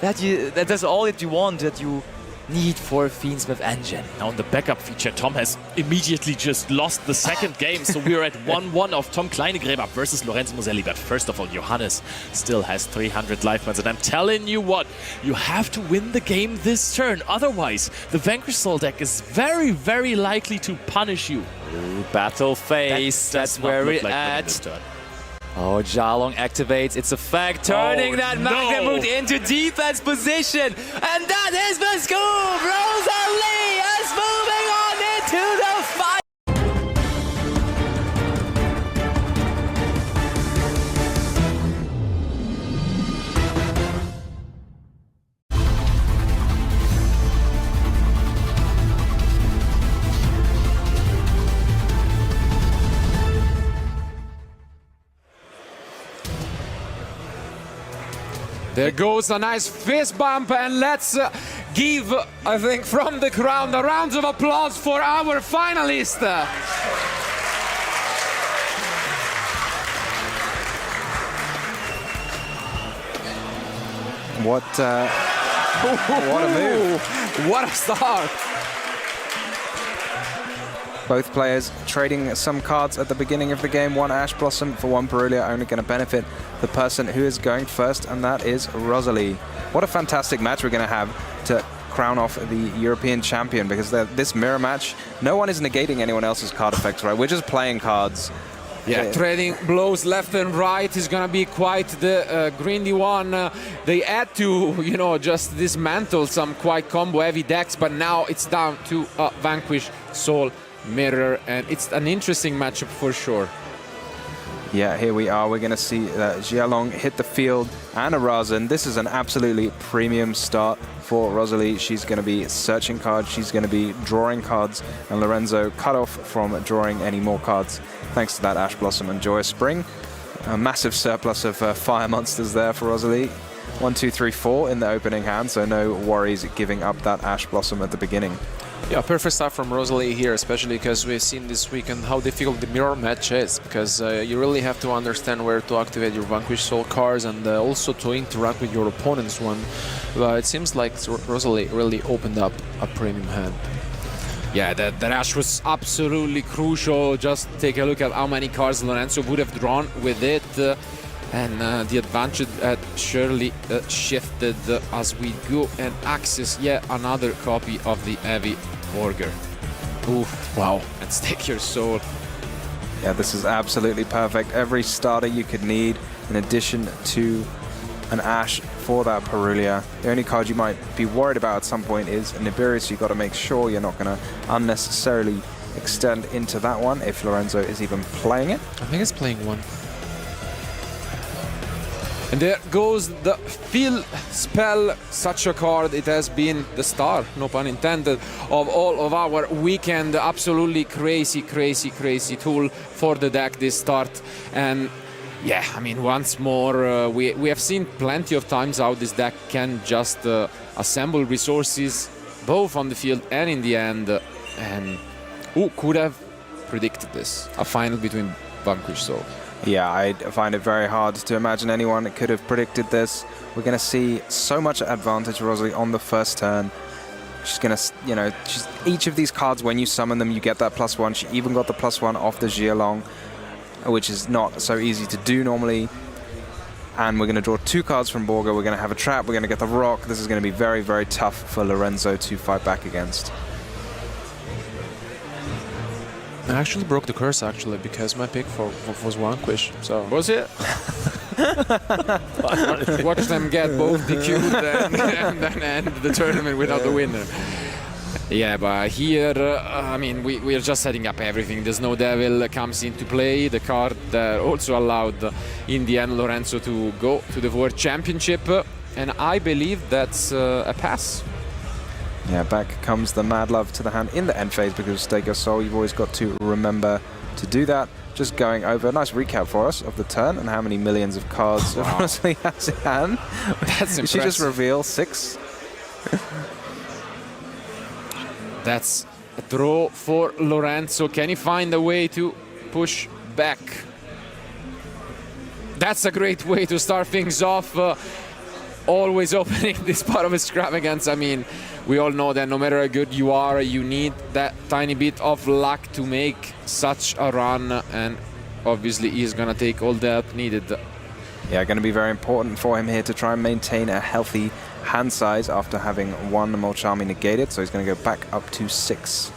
that's all that you want, that you need for a Fiendsmith engine. Now in the backup feature, Tom has immediately just lost the second game, so we're at 1-1 of Tom Kleinegräber versus Lorenzo Moselli. But first of all, Johannes still has 300 life points, and I'm telling you what, you have to win the game this turn. Otherwise, the Vanquish Soul deck is very, very likely to punish you. Ooh, battle phase, that's where we're at. Oh, Jalong activates its effect, turning that Magnamut into defense position. And that is the scoop! Rosalie is moving on into the fight! There goes a nice fist bump, and let's give, I think, from the crowd a round of applause for our finalist. What a move. What a start. Both players trading some cards at the beginning of the game. One Ash Blossom for one Perulia, only going to benefit the person who is going first, and that is Rosalie. What a fantastic match we're going to have to crown off the European champion, because this mirror match, no one is negating anyone else's card effects, right? We're just playing cards. Yeah, trading blows left and right is gonna be quite the grindy one. They had to, just dismantle some quite combo-heavy decks, but now it's down to Vanquish Soul Mirror, and it's an interesting matchup for sure. Yeah, here we are. We're going to see Xiaolong hit the field and a Razan. This is an absolutely premium start for Rosalie. She's going to be searching cards. She's going to be drawing cards. And Lorenzo cut off from drawing any more cards thanks to that Ash Blossom and Joyous Spring. A massive surplus of fire monsters there for Rosalie. 1, 2, 3, 4 in the opening hand, so no worries giving up that Ash Blossom at the beginning. Yeah, perfect start from Rosalie here, especially because we've seen this weekend how difficult the mirror match is, because you really have to understand where to activate your Vanquish Soul cards and also to interact with your opponent's one. It seems like Rosalie really opened up a premium hand. Yeah, that Ash was absolutely crucial. Just take a look at how many cards Lorenzo would have drawn with it. And the advantage had surely shifted as we go and access yet another copy of the Heavy Borger. Oof, wow, and Stake Your Soul. Yeah, this is absolutely perfect. Every starter you could need in addition to an Ash for that Perulia. The only card you might be worried about at some point is Nibiru, so you've got to make sure you're not going to unnecessarily extend into that one if Lorenzo is even playing it. I think it's playing one. And there goes the Fill Spell, such a card. It has been the star, no pun intended, of all of our weekend. Absolutely crazy, crazy, crazy tool for the deck this start. And yeah, I mean, once more, we have seen plenty of times how this deck can just assemble resources, both on the field and in the end. And who could have predicted this? A final between Vanquish Soul. Yeah, I find it very hard to imagine anyone that could have predicted this. We're going to see so much advantage for Rosalie on the first turn. She's going to, each of these cards, when you summon them, you get that +1. She even got the +1 off the Xiaolong, which is not so easy to do normally. And we're going to draw 2 cards from Borger. We're going to have a trap. We're going to get the rock. This is going to be very, very tough for Lorenzo to fight back against. I actually broke the curse actually because my pick was Vanquish. So Was it? Watch them get both DQ'd and then end the tournament without the winner. Yeah, but here, I mean, we are just setting up everything. The Snow Devil comes into play, the card that also allowed, in the end, Lorenzo to go to the World Championship. And I believe that's a pass. Yeah, back comes the Mad Love to the hand in the end phase because Stake Your Soul, you've always got to remember to do that. Just going over a nice recap for us of the turn and how many millions of cards Rosalie has in hand. That's impressive. She just revealed 6. That's a draw for Lorenzo. Can he find a way to push back? That's a great way to start things off. Always opening this part of extravagance. I mean, we all know that no matter how good you are, you need that tiny bit of luck to make such a run, and obviously he's gonna take all the help needed. Yeah, going to be very important for him here to try and maintain a healthy hand size after having one Molchami negated, so he's going to go back up to 6.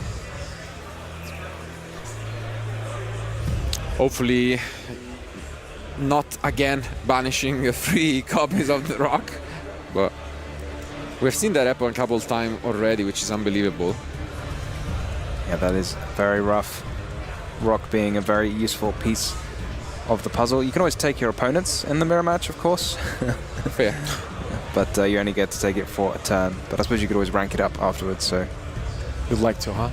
Hopefully not again banishing 3 copies of the rock, but we've seen that happen a couple of times already, which is unbelievable. Yeah, that is very rough. Rock being a very useful piece of the puzzle. You can always take your opponents in the mirror match, of course. Fair. But you only get to take it for a turn. But I suppose you could always rank it up afterwards, so... You'd like to, huh?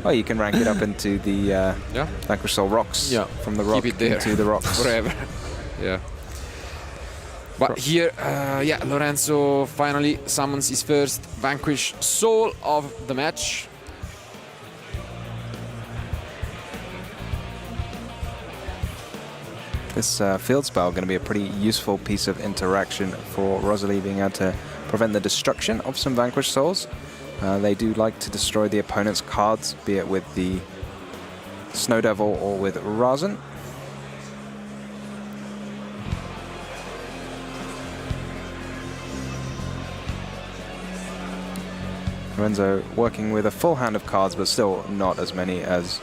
Well, you can rank it up into the Vanquish Soul rocks. Yeah. From the rock Keep it there into the rocks. forever. Yeah. But here, yeah, Lorenzo finally summons his first Vanquish Soul of the match. This field spell going to be a pretty useful piece of interaction for Rosalie, being able to prevent the destruction of some Vanquish Souls. They do like to destroy the opponent's cards, be it with the Snow Devil or with Razan. Lorenzo working with a full hand of cards, but still not as many as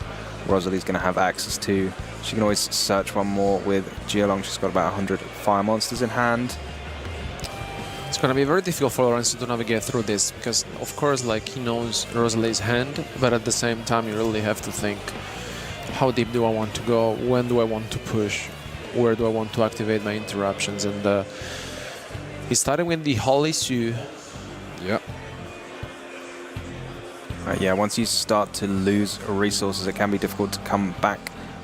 Rosalie's going to have access to. She can always search one more with Geolong. She's got about 100 fire monsters in hand. It's going to be very difficult for Lorenzo to navigate through this because, of course, like he knows Rosalie's hand, but at the same time, you really have to think, how deep do I want to go? When do I want to push? Where do I want to activate my interruptions? And he's starting with the Holy Sue. Yeah. Yeah, once you start to lose resources, it can be difficult to come back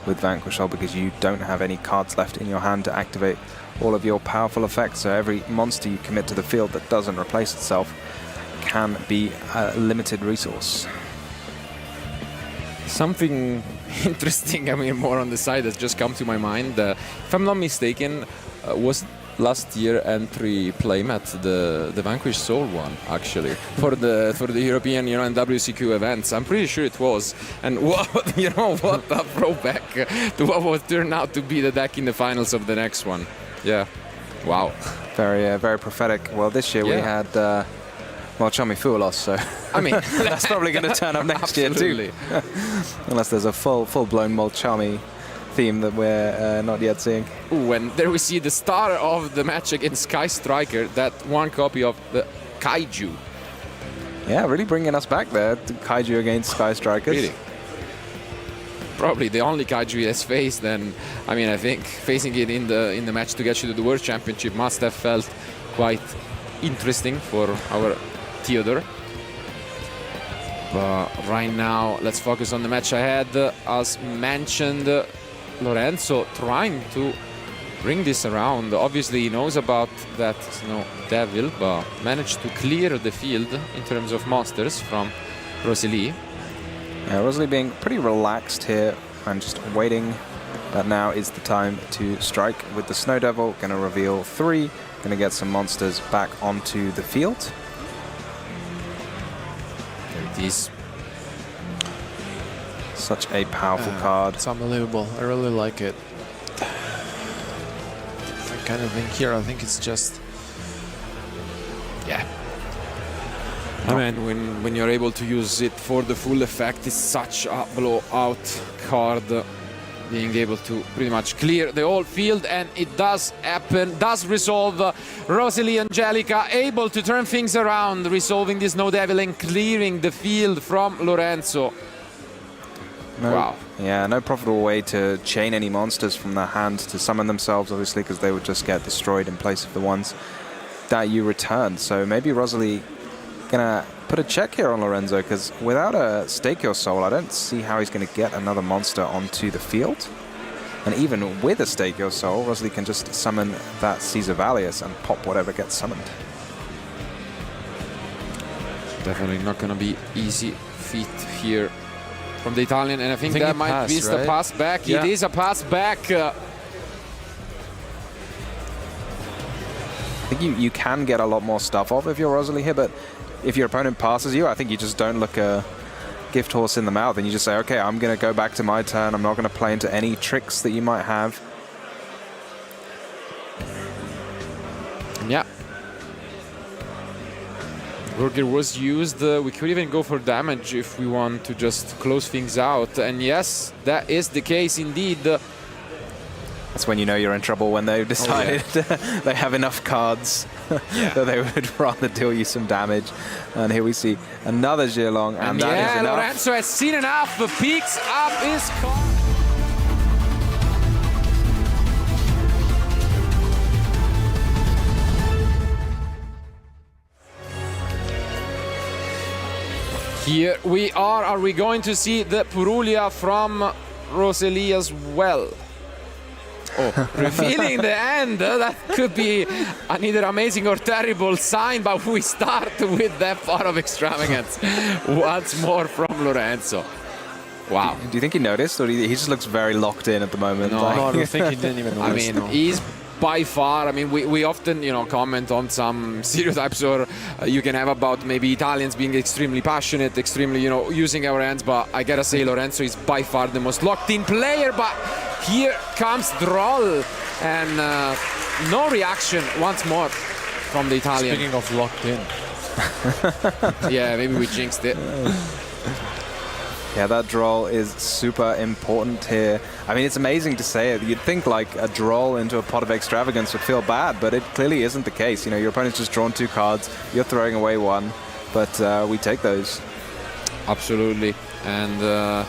with Vanquish Soul because you don't have any cards left in your hand to activate all of your powerful effects. So every monster you commit to the field that doesn't replace itself can be a limited resource. Something interesting, I mean, more on the side that's just come to my mind. If I'm not mistaken, was last year entry playmat the Vanquish Soul one actually for the European, you know, and WCQ events. I'm pretty sure it was. And what, you know, what a throwback to what would turn out to be the deck in the finals of the next one. Yeah. Wow. Very, very prophetic. Well, this year we had Molchami Fuelos, so I mean, that's probably going to turn up next year too. Unless there's a full-blown Molchami theme that we're not yet seeing. Ooh, and there we see the star of the match against Sky Striker, that one copy of the Kaiju. Yeah, really bringing us back there to Kaiju against Sky Strikers. Really? Probably the only Kaiju he has faced, and I mean, I think facing it in the match to get you to the World Championship must have felt quite interesting for our Theodore. But right now, let's focus on the match ahead. As mentioned, Lorenzo trying to bring this around. Obviously, he knows about that Snow Devil, but managed to clear the field in terms of monsters from Rosalie. Yeah, Rosalie being pretty relaxed here and just waiting. But now is the time to strike with the Snow Devil. Going to reveal 3. Going to get some monsters back onto the field. There it is. Such a powerful card. It's unbelievable. I really like it. I kind of think here, I think it's just... Yeah. I mean, when you're able to use it for the full effect, it's such a blowout card. Being able to pretty much clear the whole field, and it does happen, does resolve. Rosalie Angelica able to turn things around, resolving this Snow Devil and clearing the field from Lorenzo. Wow. Yeah, no profitable way to chain any monsters from their hand to summon themselves, obviously, because they would just get destroyed in place of the ones that you returned. So maybe Rosalie gonna put a check here on Lorenzo, because without a Stake Your Soul, I don't see how he's going to get another monster onto the field. And even with a Stake Your Soul, Rosalie can just summon that Caesar Valius and pop whatever gets summoned. Definitely not going to be easy feat here from the Italian, and I think that might be the pass back. Yeah. It is a pass back. I think you can get a lot more stuff off if you're Rosalie here, but if your opponent passes you, I think you just don't look a gift horse in the mouth and you just say, okay, I'm going to go back to my turn. I'm not going to play into any tricks that you might have. Yeah. Burger was used. We could even go for damage if we want to just close things out. And yes, that is the case indeed. That's when you know you're in trouble, when they've decided they have enough cards that they would rather deal you some damage. And here we see another Zhilong, and that is enough. Lorenzo has seen enough, picks up his card. Here we are we going to see the Purulia from Rosalie as well? Oh, revealing the end. That could be an either amazing or terrible sign, but we start with that part of extravagance once more from Lorenzo. Wow. Do you think he noticed, or he just looks very locked in at the moment? No, I don't think he didn't even notice. I mean, he's by far, I mean, we often, you know, comment on some stereotypes or you can have about maybe Italians being extremely passionate, extremely, you know, using our hands, but I gotta say Lorenzo is by far the most locked in player. But here comes Droll, and no reaction once more from the Italian. Speaking of locked in. Yeah, maybe we jinxed it. Yeah, that Droll is super important here. I mean, it's amazing to say it. You'd think like a Droll into a pot of extravagance would feel bad, but it clearly isn't the case. You know, your opponent's just drawn 2 cards, you're throwing away 1, but we take those. Absolutely. And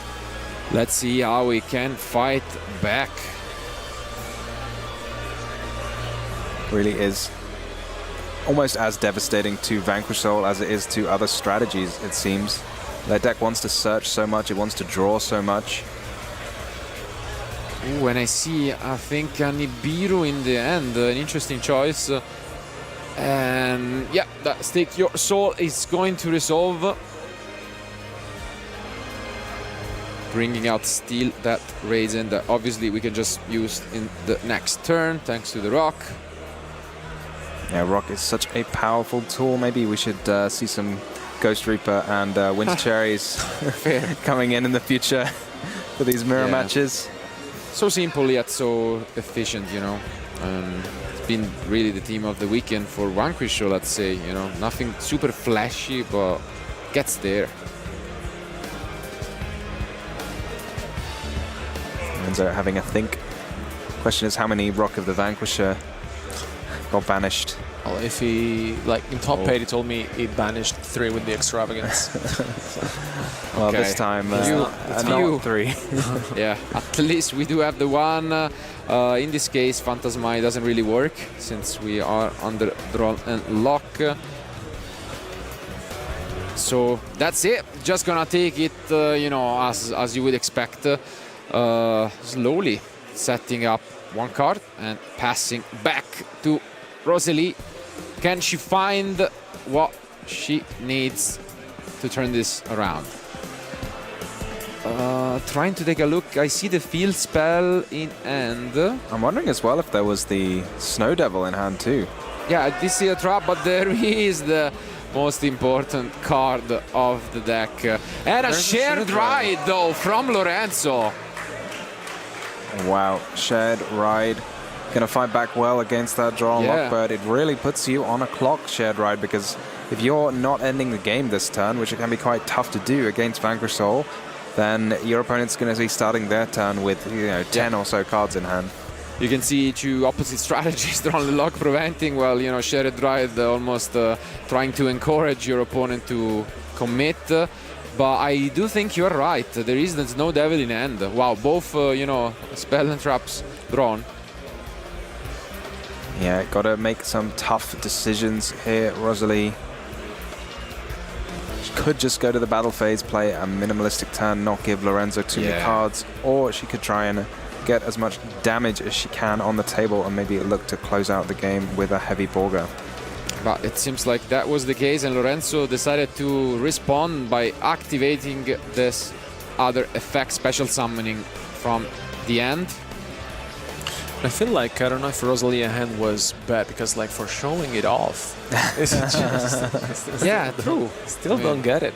let's see how we can fight back. Really is almost as devastating to Vanquish Soul as it is to other strategies, it seems. Their deck wants to search so much, it wants to draw so much. Ooh, and I see, I think, Nibiru in the end, an interesting choice. And yeah, that Stake Your Soul is going to resolve. Bringing out still that Raisin that obviously we can just use in the next turn, thanks to the Rock. Yeah, Rock is such a powerful tool. Maybe we should see some Ghost Reaper and Winter Cherries coming in the future for these mirror matches. So simple yet so efficient, you know. It's been really the team of the weekend for Vanquish, let's say, you know. Nothing super flashy, but gets there. Enzo having a think. Question is, how many Rock of the Vanquisher got banished? Well, if he, like in top 8, he told me he banished 3 with the extravagance. Well, this time, not 3. Yeah, at least we do have the one. In this case, Phantasmai doesn't really work since we are under Droll and Lock. So that's it. Just gonna take it, you know, as you would expect, slowly setting up 1 card and passing back to Rosalie. Can she find what she needs to turn this around? Trying to take a look. I see the field spell in hand. I'm wondering as well if there was the Snow Devil in hand too. Yeah, I did see a trap, but there is the most important card of the deck. And a shared ride though from Lorenzo. Wow, shared ride. Going to fight back well against that draw on Lockbird. It really puts you on a clock, Shared Ride, because if you're not ending the game this turn, which it can be quite tough to do against Vanquish Soul, then your opponent's going to be starting their turn with 10 or so cards in hand. You can see two opposite strategies. They're only lock preventing, while Shared Ride almost trying to encourage your opponent to commit. But I do think you're right. There's no devil in hand. Wow, both spell and traps drawn. Yeah, got to make some tough decisions here, Rosalie. She could just go to the battle phase, play a minimalistic turn, not give Lorenzo too many cards, or she could try and get as much damage as she can on the table and maybe look to close out the game with a heavy Borga. But it seems like that was the case, and Lorenzo decided to respond by activating this other effect, special summoning from the end. I feel like, I don't know if Rosalia hand was bad, because like for showing it off, it's just, yeah, true. Still don't get it.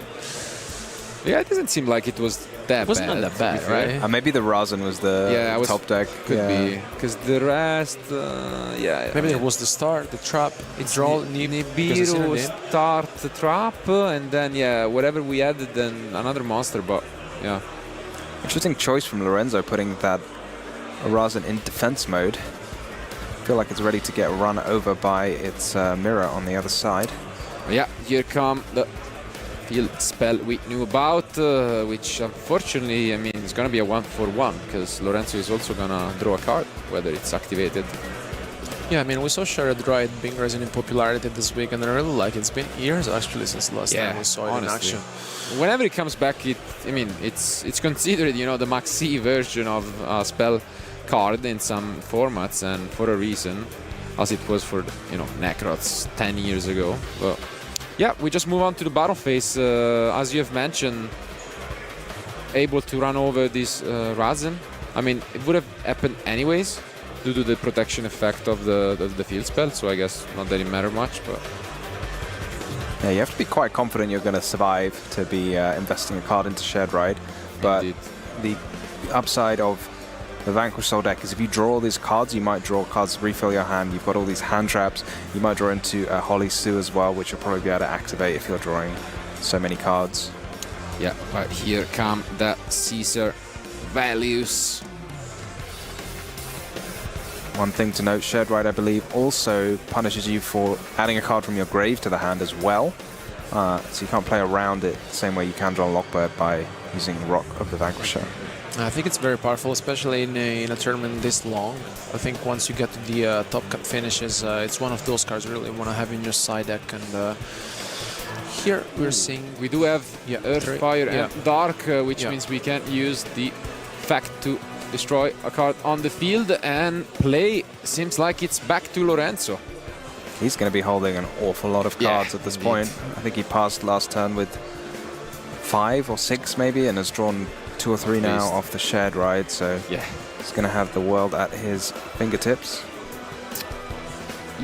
Yeah, it doesn't seem like it was that bad. It wasn't that bad, right? Maybe the Razan was the top deck. Could be, because the rest, Maybe there was the start, the trap. It's draw Nibiru, start the trap, and then whatever we added, then another monster. But yeah, interesting choice from Lorenzo putting that Razan in defense mode. I feel like it's ready to get run over by its mirror on the other side. Yeah, here come the field spell we knew about, which unfortunately, I mean, it's gonna be a 1-for-1, because Lorenzo is also gonna draw a card, whether it's activated. Yeah, I mean, we saw Shared Ride being rising in popularity this week, and I really like it. It's been years actually since the last time we saw it in action. Whenever it comes back, it's considered, the Max C version of a spell card in some formats, and for a reason, as it was for Necrots 10 years ago. But yeah, we just move on to the battle phase. As you have mentioned, able to run over this Razan. I mean, it would have happened anyways due to the protection effect of the field spell, so I guess not that it mattered much. But yeah, you have to be quite confident you're going to survive to be investing a card into Shared Ride. But the upside of the Vanquish Soul deck is if you draw all these cards, you might draw cards to refill your hand. You've got all these hand traps. You might draw into Holly Sue as well, which you'll probably be able to activate if you're drawing so many cards. Yeah, but here come the Caesar values. One thing to note, Shared Ride, I believe, also punishes you for adding a card from your grave to the hand as well. So you can't play around it the same way you can draw Lockbird by using Rock of the Vanquisher. I think it's very powerful, especially in a tournament this long. I think once you get to the top cut finishes, it's one of those cards you really want to have in your side deck. And here we're seeing... We do have Earth, Fire and Dark, which means we can't use the fact to destroy a card on the field, and play seems like it's back to Lorenzo. He's going to be holding an awful lot of cards at this point. I think he passed last turn with 5 or 6 maybe, and has drawn 2 or 3 now off the Shared Ride, so he's going to have the world at his fingertips.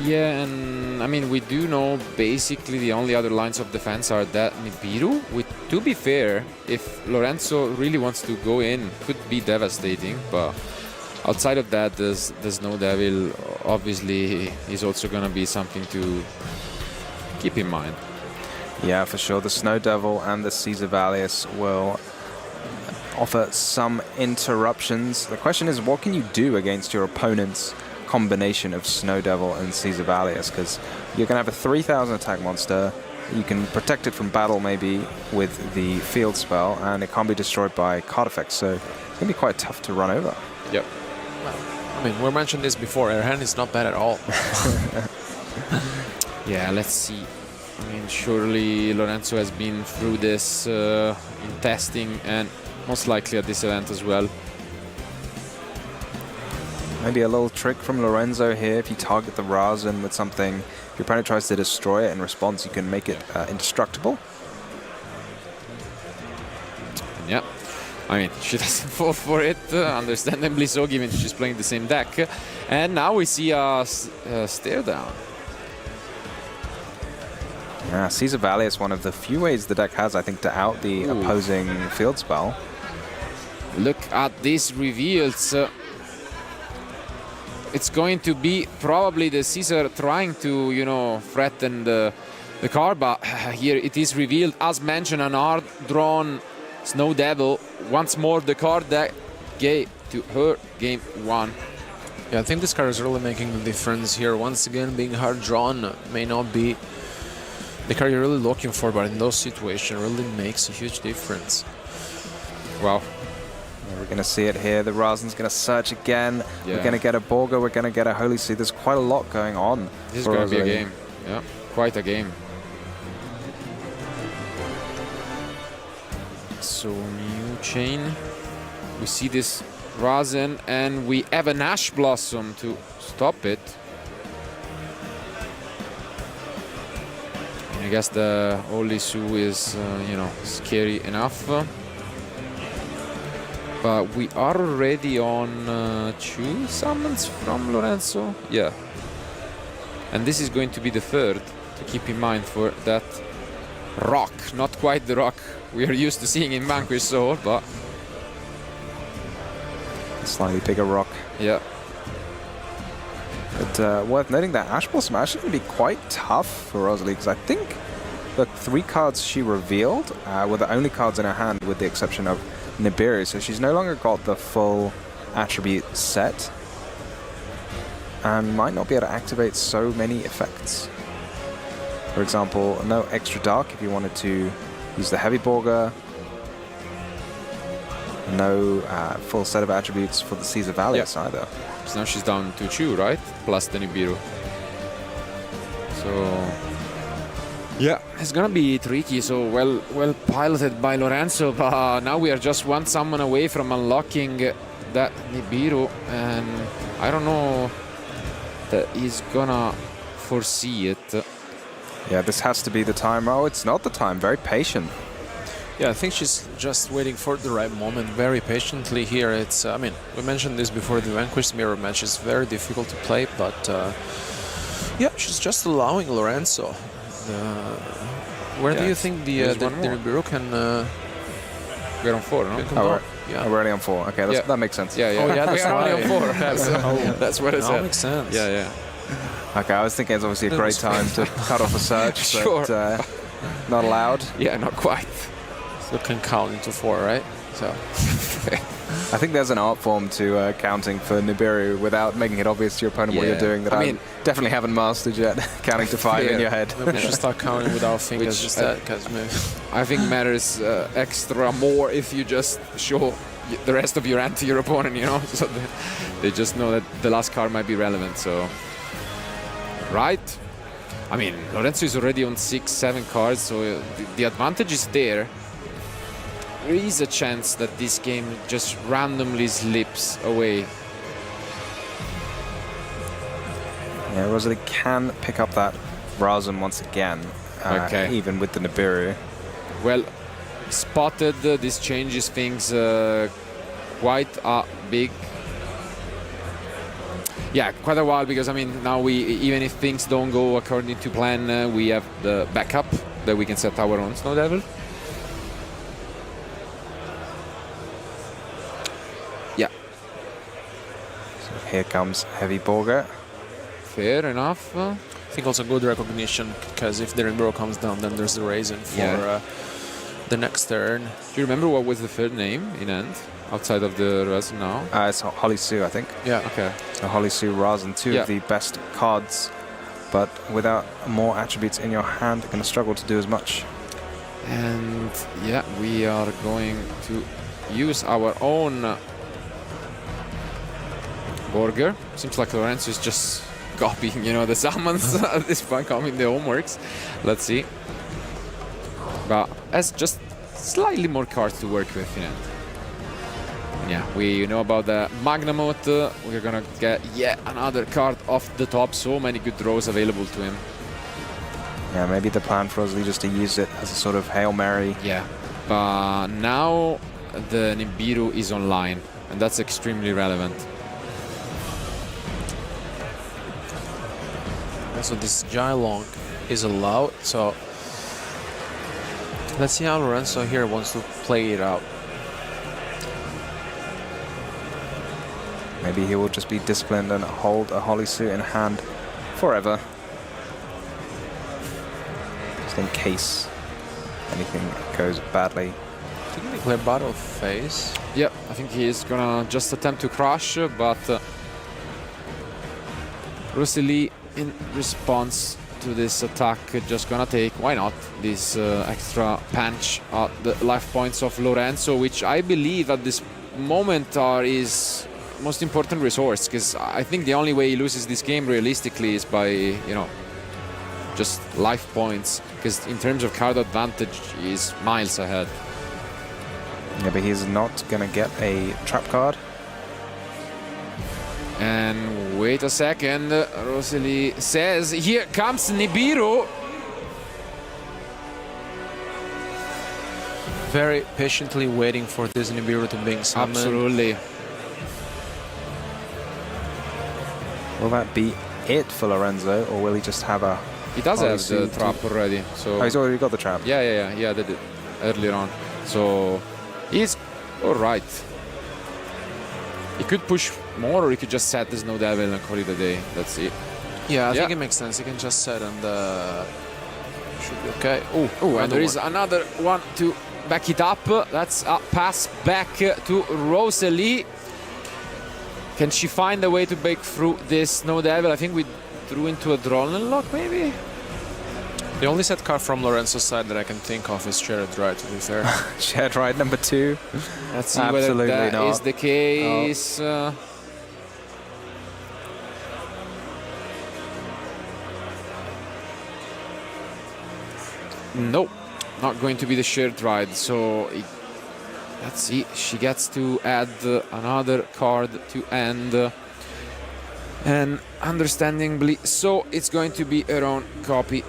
Yeah, and I mean, we do know basically the only other lines of defense are that Nibiru, which, to be fair, if Lorenzo really wants to go in, could be devastating, but outside of that, there's no Devil. Obviously, is also going to be something to keep in mind. Yeah, for sure. The Snow Devil and the Caesar Valius will offer some interruptions. The question is, what can you do against your opponent's combination of Snow Devil and Caesar Valius? Because you're going to have a 3,000 attack monster. You can protect it from battle maybe with the field spell, and it can't be destroyed by card effects, so it's going to be quite tough to run over. Yep. Well, I mean, we mentioned this before, our hand is not bad at all. Yeah, let's see. I mean, surely Lorenzo has been through this in testing, and most likely at this event as well. Maybe a little trick from Lorenzo here. If you target the Razan with something, if your opponent tries to destroy it in response, you can make it indestructible. Yeah, I mean, she doesn't fall for it, understandably so, given she's playing the same deck. And now we see a stare down. Yeah, Caesar Valley is one of the few ways the deck has, I think, to out the opposing field spell. Look at these reveals. it's going to be probably the Caesar trying to, you know, threaten the car, but here it is revealed, as mentioned, an hard-drawn Snow Devil. Once more, the car that gave to her game 1. Yeah, I think this car is really making the difference here. Once again, being hard drawn may not be the car you're really looking for, but in those situations, really makes a huge difference. Wow. We're going to see it here. The Rasen's going to search again. Yeah. We're going to get a Borger. We're going to get a Holy See. There's quite a lot going on. This is going to be a game. Yeah, quite a game. So new chain. We see this Rasen, and we have an Ash Blossom to stop it. And I guess the Holy Sue is, you know, scary enough. But we are already on 2 summons from Lorenzo. Yeah. And this is going to be the 3rd to keep in mind for that rock. Not quite the rock we are used to seeing in Vanquish Soul, but Slightly bigger rock. yeah. But worth noting that Ash Blossom actually going to be quite tough for Rosalie, because I think the 3 cards she revealed were the only cards in her hand, with the exception of Nibiru. So she's no longer got the full attribute set and might not be able to activate so many effects. For example, no extra dark if you wanted to use the Heavy Borger. No full set of attributes for the Caesar Valius either. So now she's down to 2, right? Plus the Nibiru. So yeah, it's gonna be tricky. So well piloted by Lorenzo, but now we are just 1 summon away from unlocking that Nibiru, and I don't know that he's gonna foresee it. Yeah, this has to be the time. Oh, it's not the time. Very patient. Yeah, I think she's just waiting for the right moment very patiently here. It's, I mean, we mentioned this before, the Vanquish Mirror match is very difficult to play, but yeah, she's just allowing Lorenzo. Where do you think the Nibiru can... We're on 4, no? Yeah. We're already on 4. Okay, that makes sense. Yeah, yeah. Oh, yeah, that's we are only on 4. Oh, That's what it that said. makes sense. Yeah, yeah. Okay, I was thinking it's obviously a great time to cut off a search, Sure. but not allowed. Yeah, not quite. So it can count into 4, right? So I think there's an art form to counting for Nibiru without making it obvious to your opponent what you're doing that I definitely haven't mastered yet. Counting to 5 in your head. maybe we should start counting without fingers instead, because I think matters extra more if you just show the rest of your hand to your opponent, you know, so they just know that the last card might be relevant. So, right? I mean, Lorenzo is already on 6, 7 cards, so the advantage is there. There is a chance that this game just randomly slips away. Yeah, Rosalie can pick up that Rasen once again, even with the Nibiru. Well spotted. This changes things quite big. Yeah, quite a while, because I mean now even if things don't go according to plan, we have the backup that we can set our own Snow Devil. Yeah. So here comes Heavy Borger. Fair enough. I think also good recognition, because if the Nibiru comes down, then there's the Rasen for the next turn. Do you remember what was the third name in end outside of the Rasen now? It's Holly Sue, I think. Yeah. Okay. So Holly Sue, Rasen, 2 of the best cards, but without more attributes in your hand, you're going to struggle to do as much. And yeah, we are going to use our own Borger. Seems like Lorenzo is just copying, you know, the summons at this point, copying the homeworks. Let's see. But as just slightly more cards to work with, you know. Yeah, we know about the Magnamoth. We're gonna get yet another card off the top. So many good draws available to him. Yeah, maybe the plan for Rosalie just to use it as a sort of Hail Mary. Yeah, but now the Nibiru is online, and that's extremely relevant. So this Jylong is allowed, so let's see how Lorenzo here wants to play it out. Maybe he will just be disciplined and hold a Holly suit in hand forever. Just in case anything goes badly. Didn't he clear battle phase? Yeah, I think he is gonna just attempt to crush, but Rosalie in response to this attack just gonna take, why not, this extra punch at the life points of Lorenzo, which I believe at this moment are his most important resource, because I think the only way he loses this game realistically is by, you know, just life points, because in terms of card advantage he's miles ahead. Yeah, but he's not gonna get a trap card. And wait a second, Rosalie says, here comes Nibiru. Very patiently waiting for this Nibiru to being summoned. Absolutely. Will that be it for Lorenzo, or will he just have a... He does have the suit trap already. So Oh, he's already got the trap. yeah, he did it earlier on. So he's all right. He could push more, or he could just set the Snow Devil and call it a day. Let's see. Yeah, I think it makes sense. He can just set and should be okay. Oh, and there is another one to back it up. That's a pass back to Rosalie. Can she find a way to break through this Snow Devil? I think we threw into a Drollen Lock, maybe? The only set card from Lorenzo's side that I can think of is Shared Ride, to be fair. Shared ride number 2. Let's see Absolutely whether that not. is the case. Nope, not going to be the shared ride. So let's see, she gets to add another card to end. And understandably, so it's going to be her own copy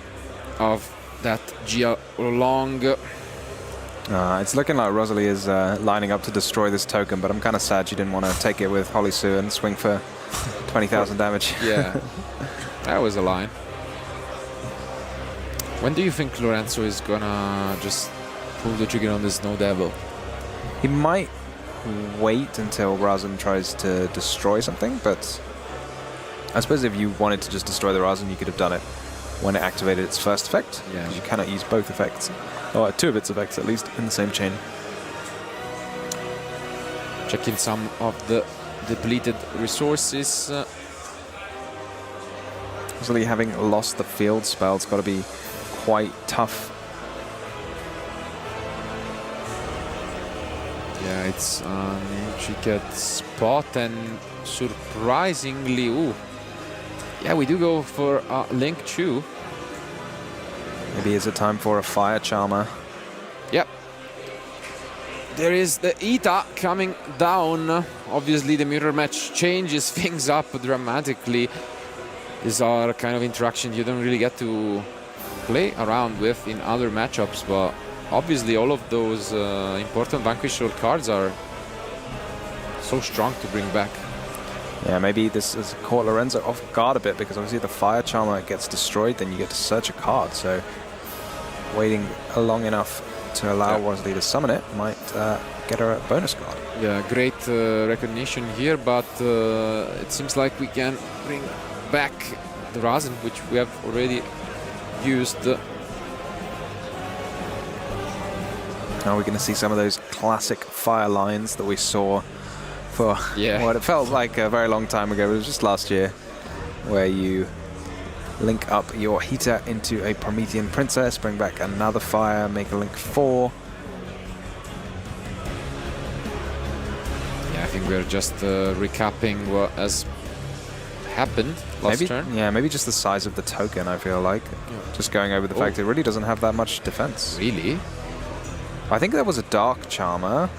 of that Gia Long. It's looking like Rosalie is lining up to destroy this token, but I'm kind of sad she didn't want to take it with Holly Sue and swing for 20,000 damage. Yeah, that was a line. When do you think Lorenzo is gonna just pull the trigger on the Snow Devil? He might wait until Razin tries to destroy something, but I suppose if you wanted to just destroy the Razin, you could have done it when it activated its first effect, because you cannot use both effects, or 2 of its effects at least, in the same chain. Checking some of the depleted resources. Rosalie having lost the field spell, it's got to be quite tough. Yeah, it's she gets spot, and surprisingly, ooh, yeah, we do go for a Link Chew. Maybe is it time for a Fire Charmer? Yep. There is the Ita coming down. Obviously, the mirror match changes things up dramatically. These are kind of interactions you don't really get to play around with in other matchups, but obviously all of those important Vanquish Roll cards are so strong to bring back. Yeah, maybe this has caught Lorenzo off guard a bit, because obviously if the Fire Charmer gets destroyed, then you get to search a card. So waiting long enough to allow Rosalie to summon it might get her a bonus card. Yeah, great recognition here, but it seems like we can bring back the Razin, which we have already used. Now we're going to see some of those classic fire lines that we saw for what it felt like a very long time ago. It was just last year, where you link up your Hita into a Promethean Princess, bring back another fire, make a link 4. Yeah, I think we're just recapping what has happened last turn. Yeah, maybe just the size of the token, I feel like. Just going over the fact it really doesn't have that much defense. Really? I think there was a Dark Charmer.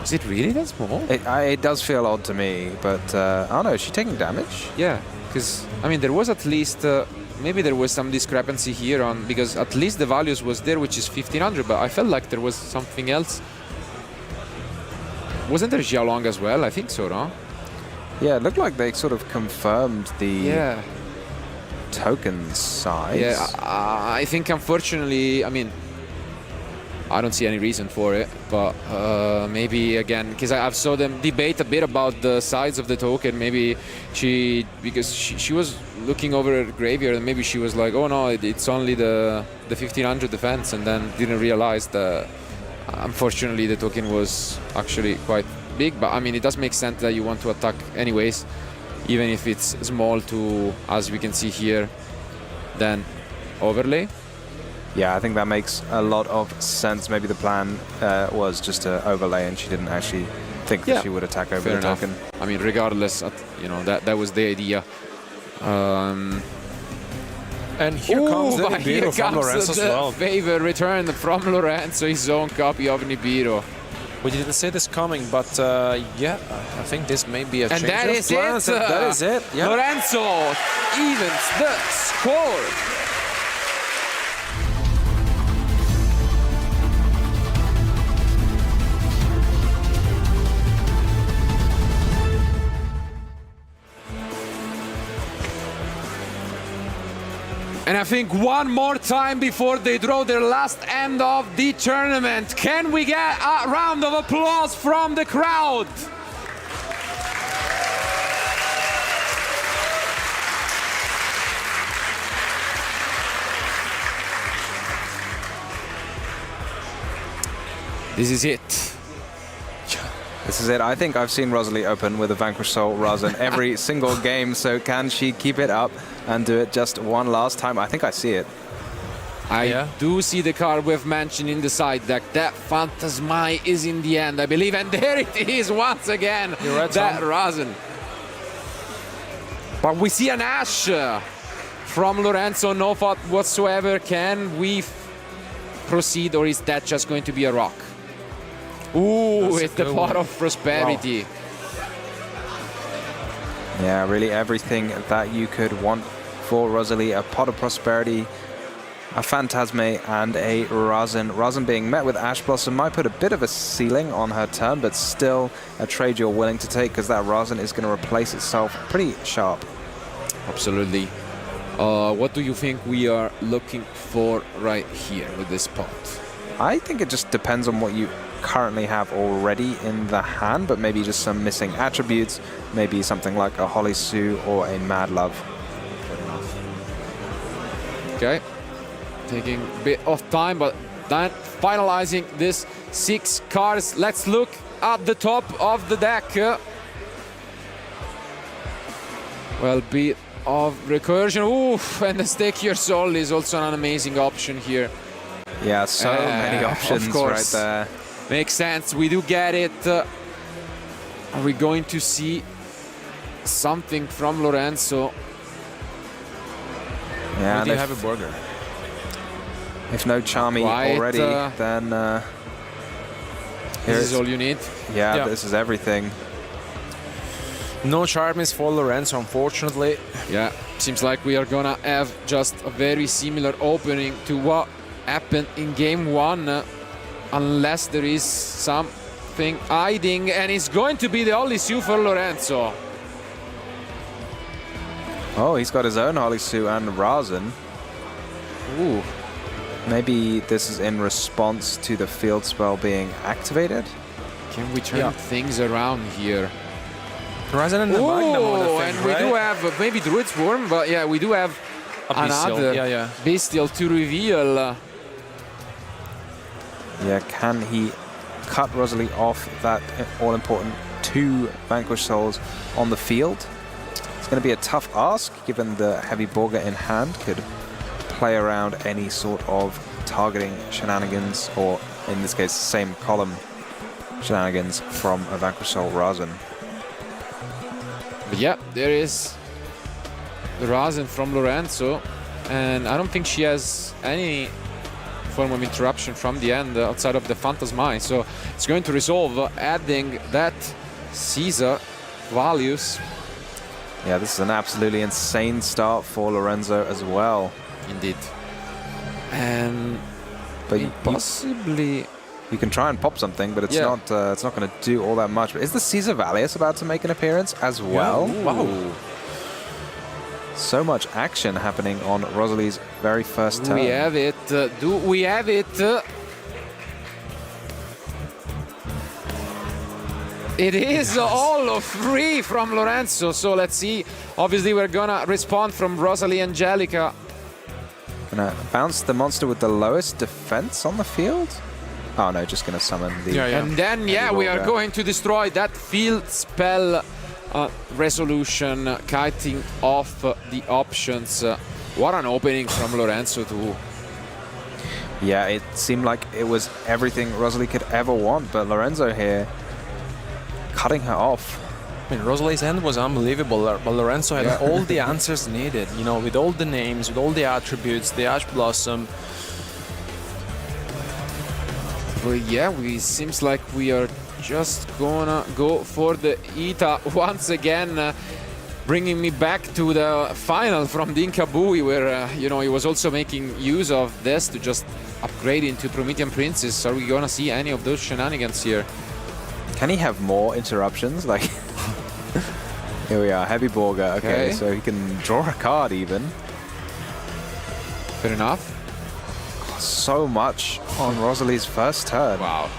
Is it really that small? It does feel odd to me, but I don't know, is she taking damage? Yeah, because, I mean, there was at least, maybe there was some discrepancy here on, because at least the values was there, which is 1500, but I felt like there was something else. Wasn't there Xiaolong as well? I think so, no? Yeah, it looked like they sort of confirmed the token size. Yeah, I think unfortunately, I mean, I don't see any reason for it, but maybe again, because I saw them debate a bit about the size of the token. Maybe because she was looking over at Graveyard, and maybe she was like, oh no, it's only the 1500 defense, and then didn't realize that unfortunately the token was actually quite big. But I mean, it does make sense that you want to attack anyways, even if it's small to, as we can see here, then overlay. Yeah, I think that makes a lot of sense. Maybe the plan was just to overlay, and she didn't actually think that she would attack over the token. I mean, regardless, you know, that was the idea. And here comes the Nibiru from Lorenzo as well. Favor return from Lorenzo, his own copy of Nibiru. We didn't see this coming, but yeah, I think this may be a change of plans. That is it. Yeah. Lorenzo evens the score. And I think one more time before they draw their last end of the tournament. Can we get a round of applause from the crowd? This is it. This is it. I think I've seen Rosalie open with a Vanquish Soul Razan every single game, so can she keep it up and do it just one last time? I think I see it. I do see the card we've mentioned in the side deck. That Phantasmai is in the end, I believe, and there it is once again, You're right, that Tom. Razan. But we see an Ash from Lorenzo, no thought whatsoever. Can we proceed, or is that just going to be a rock? Ooh, it's the pot of prosperity. Wow. Yeah, really everything that you could want for Rosalie. A pot of prosperity, a Phantasme, and a Razan. Razan being met with Ash Blossom might put a bit of a ceiling on her turn, but still a trade you're willing to take, because that Razan is going to replace itself pretty sharp. Absolutely. What do you think we are looking for right here with this pot? I think it just depends on what you currently have already in the hand, but maybe just some missing attributes, maybe something like a Holly Sue or a Mad Love. Okay, taking a bit of time, but then finalizing this 6 cards. Let's look at the top of the deck. Well, bit of recursion. Oof, and the Stake Your Soul is also an amazing option here. Yeah, so many options right there. Makes sense. We do get it. Are we going to see something from Lorenzo? Yeah, We do have a burger. If no Charmy already, then this is all you need. Yeah, this is everything. No Charmies for Lorenzo, unfortunately. Yeah, seems like we are gonna have just a very similar opening to what happened in game 1, unless there is something hiding, and it's going to be the Holly Sue for Lorenzo. Oh, he's got his own Holly Sue and Razan. Ooh. Maybe this is in response to the field spell being activated. Can we turn things around here? Razan and the Magnum, and we do have maybe Druid Swarm, but yeah, we do have another Bestial to reveal. Yeah, can he cut Rosalie off that all-important 2 Vanquish Souls on the field? It's going to be a tough ask, given the heavy Borga in hand could play around any sort of targeting shenanigans, or in this case, same column shenanigans from a Vanquish Soul Razan. But yeah, there is the Razan from Lorenzo, and I don't think she has any form of interruption from the end outside of the Phantasmai, so it's going to resolve adding that Caesar values. Yeah, this is an absolutely insane start for Lorenzo as well. Indeed. And but possibly you can try and pop something, but it's not going to do all that much. But is the Caesar Valius about to make an appearance as well? Yeah. Wow. So much action happening on Rosalie's very first turn. We have it. Do we have it? It is all free from Lorenzo, so let's see. Obviously, we're gonna respond from Rosalie Angelica. Gonna bounce the monster with the lowest defense on the field? Oh no, just gonna summon the... And then, we are going to destroy that field spell resolution, kiting off the options. What an opening from Lorenzo too. Yeah, it seemed like it was everything Rosalie could ever want, but Lorenzo here cutting her off. I mean, Rosalie's end was unbelievable, but Lorenzo had all the answers needed, you know, with all the names, with all the attributes, the Ash Blossom. Well, seems like we are just gonna go for the ETA once again, bringing me back to the final from Dinka Bui, where, he was also making use of this to just upgrade into Promethean Princess. Are we gonna see any of those shenanigans here? Can he have more interruptions? Like, here we are, Heavy Borga. Okay, so he can draw a card even. Fair enough. So much on Rosalie's first turn. Wow.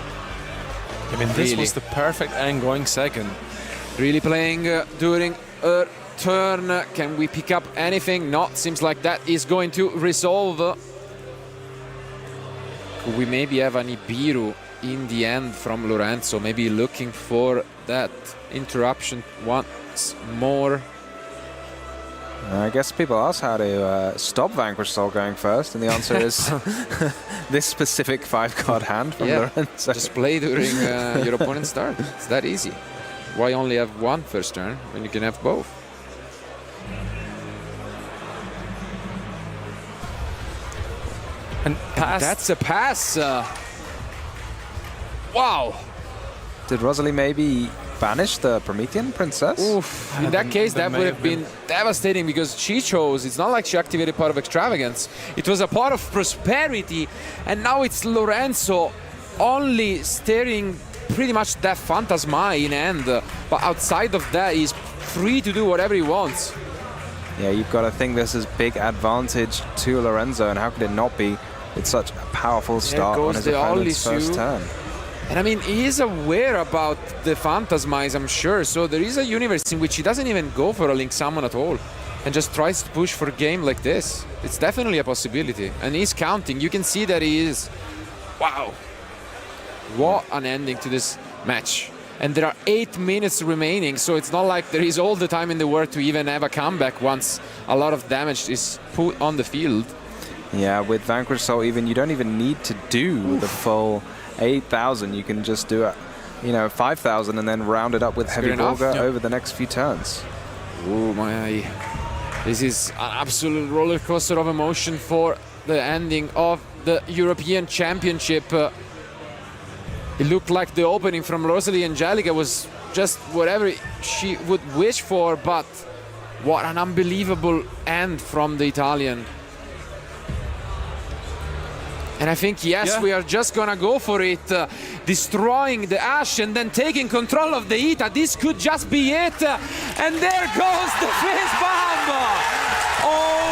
I mean, this was the perfect end going second. Really playing during her turn. Can we pick up anything? No, seems like that is going to resolve. Could we maybe have an Ibiru in the end from Lorenzo, maybe looking for that interruption once more? I guess people ask how to stop Vanquish Soul going first, and the answer is this specific 5-card hand from Lorenzo. Just play during your opponent's turn. It's that easy. Why only have one first turn when you can have both? And pass. That's a pass. Wow. Did Rosalie maybe banish the Promethean Princess? Oof. In that case, that would have been devastating, because she chose, it's not like she activated part of Extravagance. It was a part of Prosperity, and now it's Lorenzo only staring pretty much that Phantasma in end. But outside of that, he's free to do whatever he wants. Yeah, you've got to think this is big advantage to Lorenzo, and how could it not be? It's such a powerful start on his opponent's first turn. And I mean, he is aware about the Phantasmize, I'm sure. So there is a universe in which he doesn't even go for a Link Summon at all and just tries to push for a game like this. It's definitely a possibility. And he's counting. You can see that he is. Wow. What an ending to this match. And there are 8 minutes remaining, so it's not like there is all the time in the world to even have a comeback once a lot of damage is put on the field. Yeah, with Vanquish Soul even, you don't even need to do the full 8,000. You can just do 5,000 and then round it up with Heavy Borga over the next few turns. Oh my. This is an absolute roller coaster of emotion for the ending of the European Championship. It looked like the opening from Rosalie Angelica was just whatever she would wish for, but what an unbelievable end from the Italian. And I think, we are just gonna go for it, destroying the Ash and then taking control of the ETA. This could just be it. And there goes the fist bomb. Oh.